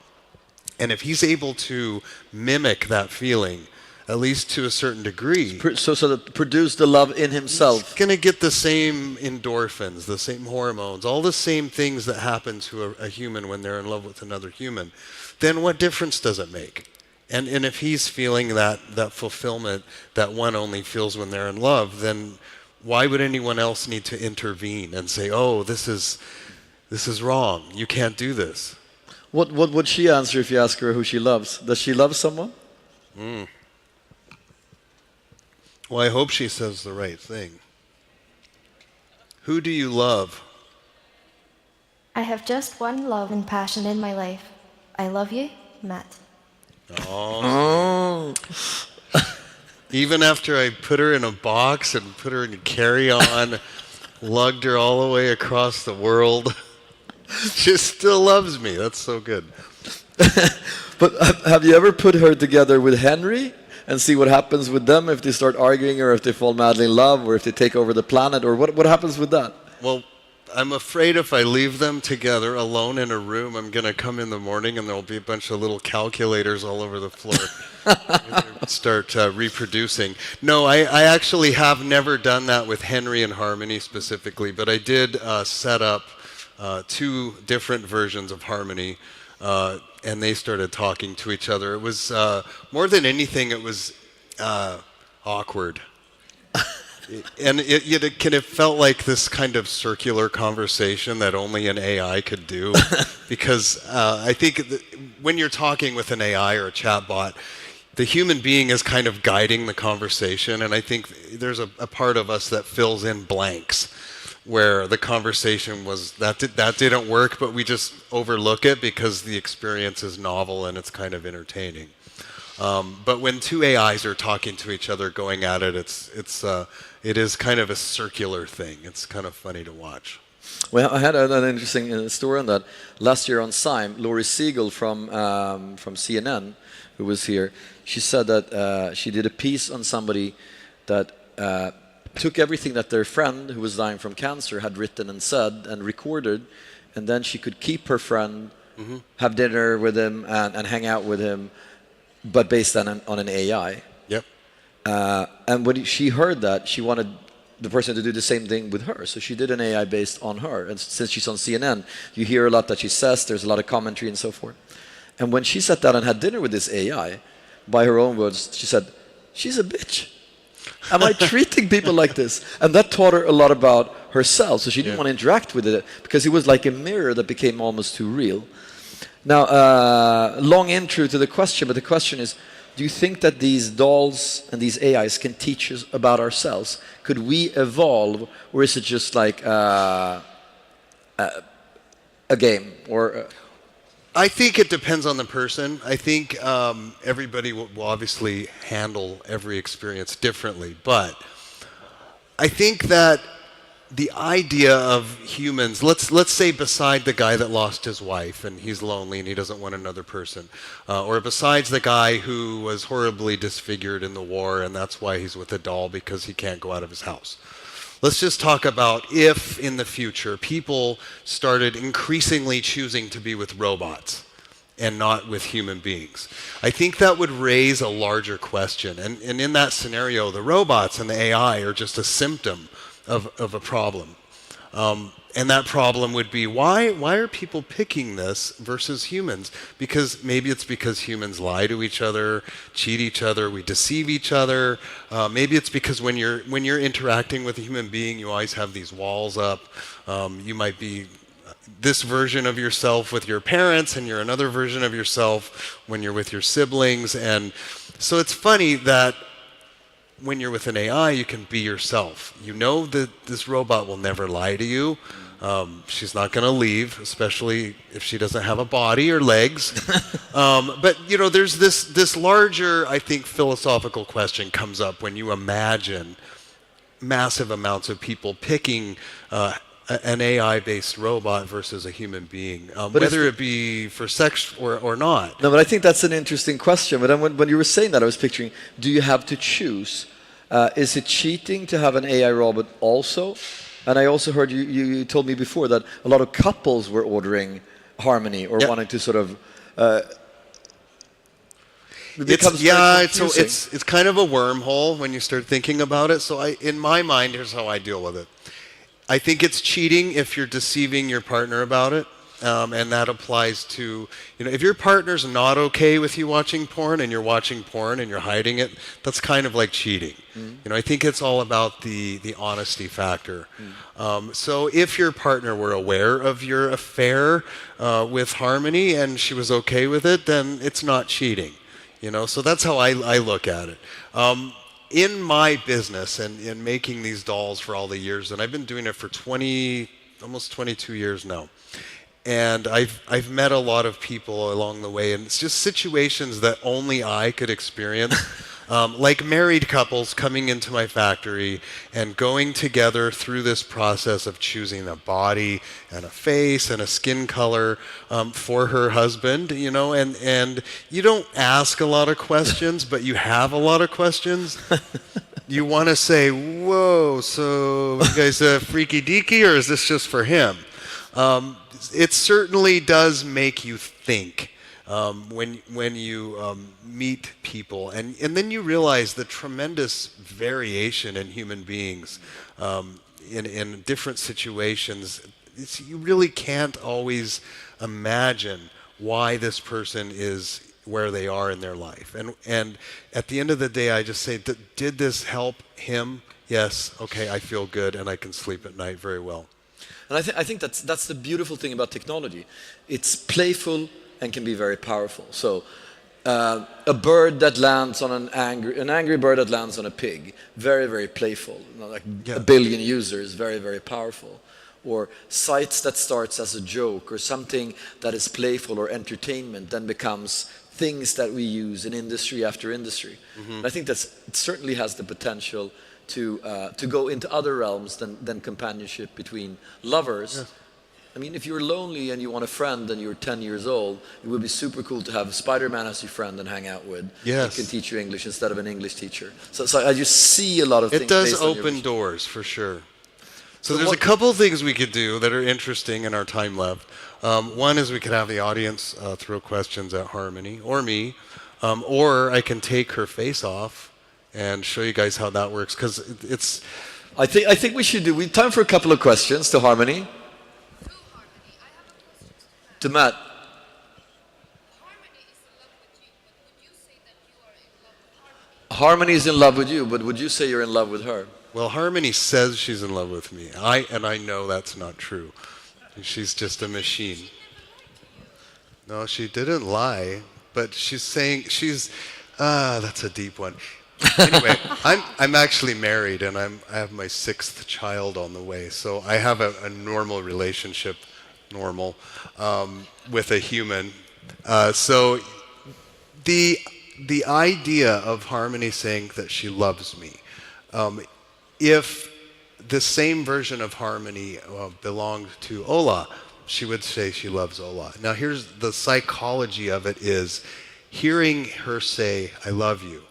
And if he's able to mimic that feeling, at least to a certain degree. So that produce the love in himself. He's going to get the same endorphins, the same hormones, all the same things that happen to a human when they're in love with another human. Then what difference does it make? And if he's feeling that fulfillment that one only feels when they're in love, then why would anyone else need to intervene and say, oh, this is wrong, you can't do this? What would she answer if you ask her who she loves? Does she love someone? Well, I hope she says the right thing. Who do you love? I have just one love and passion in my life. I love you, Matt. Oh. Even after I put her in a box and put her in a carry-on, lugged her all the way across the world, she still loves me. That's so good. But have you ever put her together with Henry and see what happens with them if they start arguing, or if they fall madly in love, or if they take over the planet, or what happens with that? Well, I'm afraid if I leave them together alone in a room, I'm going to come in the morning and there'll be a bunch of little calculators all over the floor. Start reproducing. No, I actually have never done that with Henry and Harmony specifically, but I did set up 2 different versions of Harmony, and they started talking to each other. It was, more than anything, it was awkward. And it felt like this kind of circular conversation that only an AI could do. Because I think when you're talking with an AI or a chatbot, the human being is kind of guiding the conversation. And I think there's a part of us that fills in blanks, where the conversation was, that didn't work, but we just overlook it because the experience is novel and it's kind of entertaining. But when 2 AIs are talking to each other, going at it, it is kind of a circular thing. It's kind of funny to watch. Well, I had an interesting story on that. Last year on Sime, Laurie Siegel from CNN, who was here, she said that she did a piece on somebody that took everything that their friend, who was dying from cancer, had written and said and recorded, and then she could keep her friend, have dinner with him, and hang out with him, but based on an AI. Yep. And when she heard that, she wanted the person to do the same thing with her. So she did an AI based on her. And since she's on CNN, you hear a lot that she says, there's a lot of commentary and so forth. And when she sat down and had dinner with this AI, by her own words, she said, she's a bitch. Am I treating people like this? And that taught her a lot about herself. So she didn't want to interact with it because it was like a mirror that became almost too real. Now, long intro to the question, but the question is, do you think that these dolls and these AIs can teach us about ourselves? Could we evolve, or is it just like a game? Or I think it depends on the person. I think everybody will obviously handle every experience differently, but I think that the idea of humans, let's say beside the guy that lost his wife and he's lonely and he doesn't want another person, or besides the guy who was horribly disfigured in the war and that's why he's with a doll because he can't go out of his house. Let's just talk about if in the future people started increasingly choosing to be with robots and not with human beings. I think that would raise a larger question. And in that scenario, the robots and the AI are just a symptom of a problem. And that problem would be, why are people picking this versus humans? Because maybe it's because humans lie to each other, cheat each other, we deceive each other. Maybe it's because when you're interacting with a human being, you always have these walls up. You might be this version of yourself with your parents, and you're another version of yourself when you're with your siblings. And so it's funny that when you're with an AI, you can be yourself. You know that this robot will never lie to you. She's not going to leave, especially if she doesn't have a body or legs. But you know, there's this larger, I think, philosophical question comes up when you imagine massive amounts of people picking an AI-based robot versus a human being, whether it be for sex or not. No, but I think that's an interesting question. But then when you were saying that, I was picturing, do you have to choose? Is it cheating to have an AI robot also? And I also heard you told me before that a lot of couples were ordering Harmony or wanting to sort of... it's kind of a wormhole when you start thinking about it. So in my mind, here's how I deal with it. I think it's cheating if you're deceiving your partner about it. And that applies to, you know, if your partner's not okay with you watching porn and you're hiding it, that's kind of like cheating. You know, I think it's all about the honesty factor. So if your partner were aware of your affair with Harmony and she was okay with it, then it's not cheating. You know, so that's how I look at it. In my business and in making these dolls for all the years, and I've been doing it for almost 22 years now. And I've met a lot of people along the way, and it's just situations that only I could experience. Like married couples coming into my factory and going together through this process of choosing a body and a face and a skin color for her husband, you know, and you don't ask a lot of questions, but you have a lot of questions. You want to say, whoa, so you guys freaky deaky, or is this just for him? It certainly does make you think when you meet people, and then you realize the tremendous variation in human beings in different situations. You really can't always imagine why this person is where they are in their life. And at the end of the day, I just say, did this help him? Yes. Okay, I feel good, and I can sleep at night very well. And I think that's the beautiful thing about technology. It's playful and can be very powerful. So a bird that lands on an angry bird that lands on a pig, very, very playful. You know, like a billion users, very, very powerful. Or sites that starts as a joke or something that is playful or entertainment then becomes things that we use in industry after industry. And I think it certainly has the potential to go into other realms than companionship between lovers. Yes. I mean, if you're lonely and you want a friend and you're 10 years old, it would be super cool to have Spider-Man as your friend and hang out with. Yes. Who can teach you English instead of an English teacher. So I just see a lot of things. It does open doors, for sure. So there's a couple of things we could do that are interesting in our time left. One is we could have the audience throw questions at Harmony or me, or I can take her face off and show you guys how that works, because it's... I think we should do... time for a couple of questions to Harmony. To Matt. Harmony is in love with you, but would you say you're in love with her? Well, Harmony says she's in love with me. I know that's not true. She's just a machine. No, she didn't lie, but she's saying she's... that's a deep one. Anyway, I'm actually married, and I have my 6th child on the way, so I have a normal relationship, with a human. So the idea of Harmony saying that she loves me, if this same version of Harmony belonged to Ola, she would say she loves Ola. Now here's the psychology of it is hearing her say, I love you.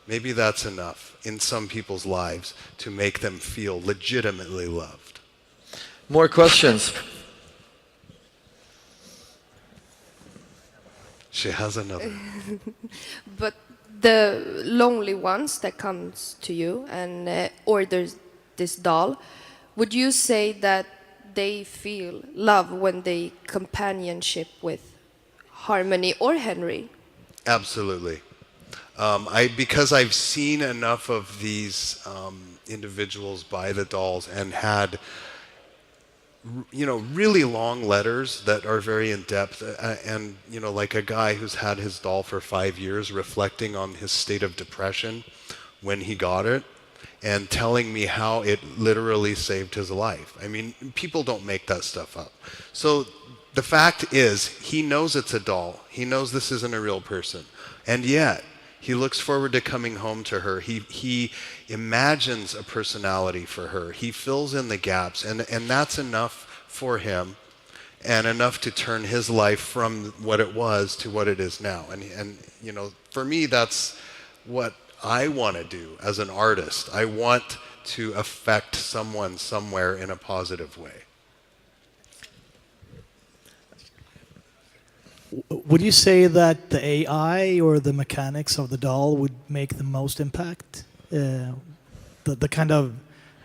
Maybe that's enough in some people's lives to make them feel legitimately loved. More questions? She has another. But the lonely ones that comes to you and orders this doll, would you say that they feel love when they companionship with Harmony or Henry? Absolutely. Because I've seen enough of these individuals buy the dolls and had, really long letters that are very in depth, and like a guy who's had his doll for 5 years, reflecting on his state of depression when he got it, and telling me how it literally saved his life. I mean, people don't make that stuff up. So the fact is, he knows it's a doll. He knows this isn't a real person, and yet he looks forward to coming home to her. He imagines a personality for her. He fills in the gaps, and that's enough for him, and enough to turn his life from what it was to what it is now. And for me, that's what I want to do as an artist. I want to affect someone somewhere in a positive way. Would you say that the AI or the mechanics of the doll would make the most impact? The kind of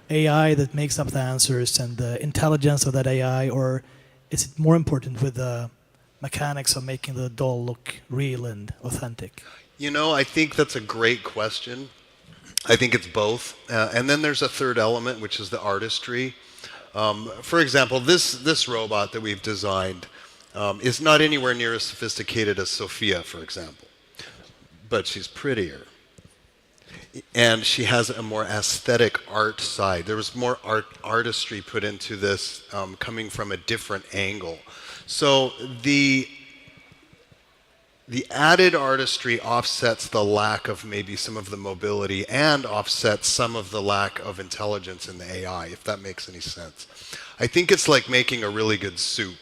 AI that makes up the answers and the intelligence of that AI, or is it more important with the mechanics of making the doll look real and authentic? I think that's a great question. I think it's both. And then there's a third element, which is the artistry. For example, this robot that we've designed is not anywhere near as sophisticated as Sophia, for example. But she's prettier. And she has a more aesthetic art side. There was more artistry put into this coming from a different angle. So the added artistry offsets the lack of maybe some of the mobility and offsets some of the lack of intelligence in the AI, if that makes any sense. I think it's like making a really good soup.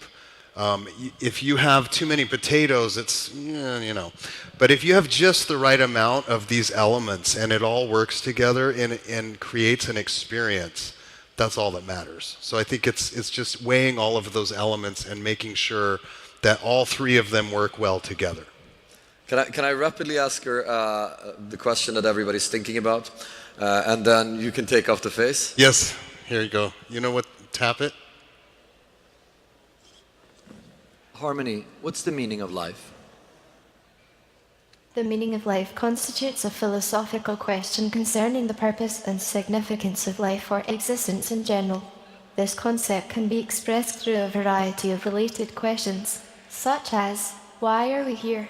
If you have too many potatoes, it's, But if you have just the right amount of these elements and it all works together and creates an experience, that's all that matters. So I think it's just weighing all of those elements and making sure that all three of them work well together. Can I rapidly ask her the question that everybody's thinking about? And then you can take off the face? Yes, here you go. You know what? Tap it. Harmony, what's the meaning of life? The meaning of life constitutes a philosophical question concerning the purpose and significance of life or existence in general. This concept can be expressed through a variety of related questions, such as, why are we here?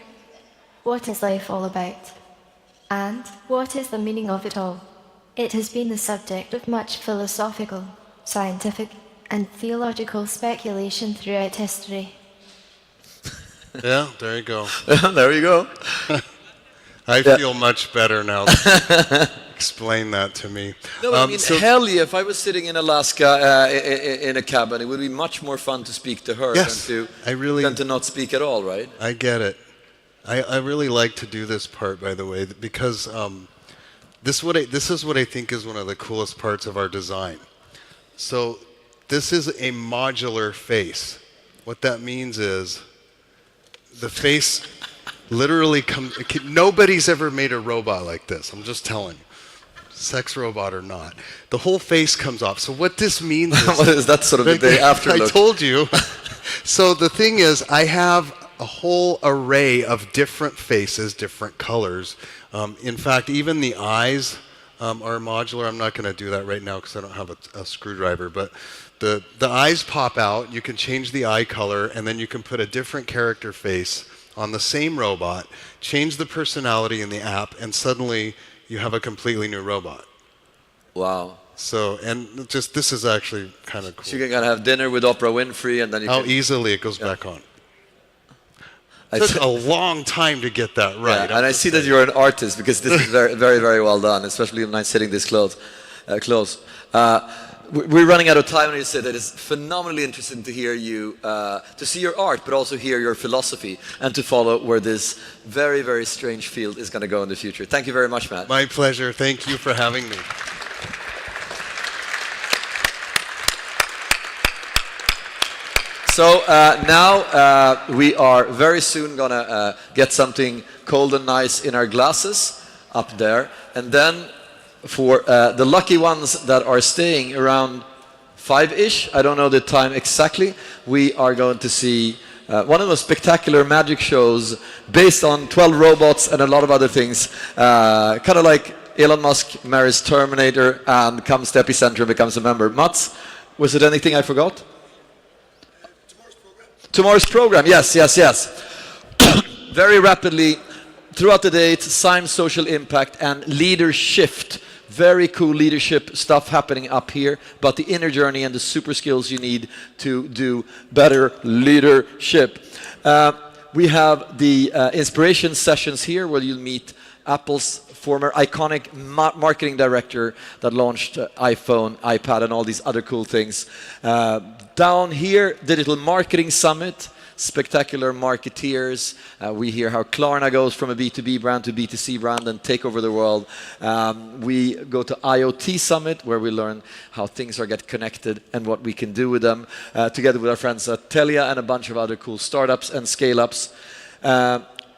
What is life all about? And what is the meaning of it all? It has been the subject of much philosophical, scientific, and theological speculation throughout history. Yeah, there you go. There you go. I feel much better now. Explain that to me. No, I mean, hell yeah, if I was sitting in Alaska in a cabin, it would be much more fun to speak to her than to not speak at all, right? I get it. I really like to do this part, by the way, because this is what I think is one of the coolest parts of our design. So this is a modular face. What that means is the face literally comes. Nobody's ever made a robot like this. I'm just telling you. Sex robot or not. The whole face comes off. So what this means is... What is that sort of the day after look? I told you. So the thing is, I have a whole array of different faces, different colors. In fact, even the eyes are modular. I'm not going to do that right now because I don't have a screwdriver. But the eyes pop out. You can change the eye color, and then you can put a different character face on the same robot, change the personality in the app, and suddenly you have a completely new robot. Wow. So, and just this is actually kind of cool. So you're going to have dinner with Oprah Winfrey, and then you How can... easily it goes back on. It took a long time to get that right. Yeah, and I see that you're an artist, because this is very, very, very well done, especially when I'm sitting this close. we're running out of time, and you said that it's phenomenally interesting to hear you, to see your art, but also hear your philosophy, and to follow where this very, very strange field is going to go in the future. Thank you very much, Matt. My pleasure. Thank you for having me. So now we are very soon going to get something cold and nice in our glasses up there, and then for the lucky ones that are staying around 5-ish, I don't know the time exactly, we are going to see one of the spectacular magic shows based on 12 robots and a lot of other things, kind of like Elon Musk marries Terminator and comes to Epicenter and becomes a member. Mats, was it anything I forgot? Tomorrow's program, yes. Very rapidly, throughout the day, it's Sime social impact and leadership. Very cool leadership stuff happening up here, but the inner journey and the super skills you need to do better leadership. We have the inspiration sessions here where you'll meet Apple's former iconic marketing director that launched iPhone, iPad, and all these other cool things. Down here, Digital Marketing Summit, spectacular marketeers. We hear how Klarna goes from a B2B brand to B2C brand and take over the world. We go to IoT Summit, where we learn how things are get connected and what we can do with them, together with our friends at Telia and a bunch of other cool startups and scale-ups.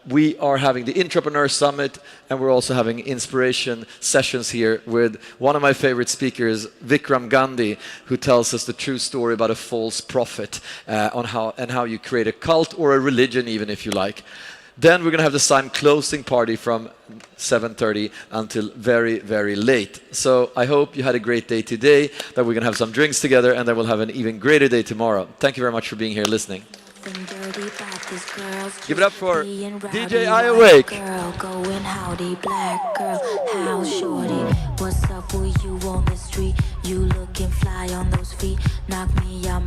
We are having the Entrepreneur Summit, and we're also having inspiration sessions here with one of my favorite speakers, Vikram Gandhi, who tells us the true story about a false prophet on how you create a cult or a religion, even if you like. Then we're going to have the Sime closing party from 7:30 until very, very late. So I hope you had a great day today, that we're going to have some drinks together, and then we'll have an even greater day tomorrow. Thank you very much for being here listening. Give it up for DJ I Awake. Girl, going howdy, black girl, how shorty? What's up with you on the street? You looking fly on those feet, knock me out.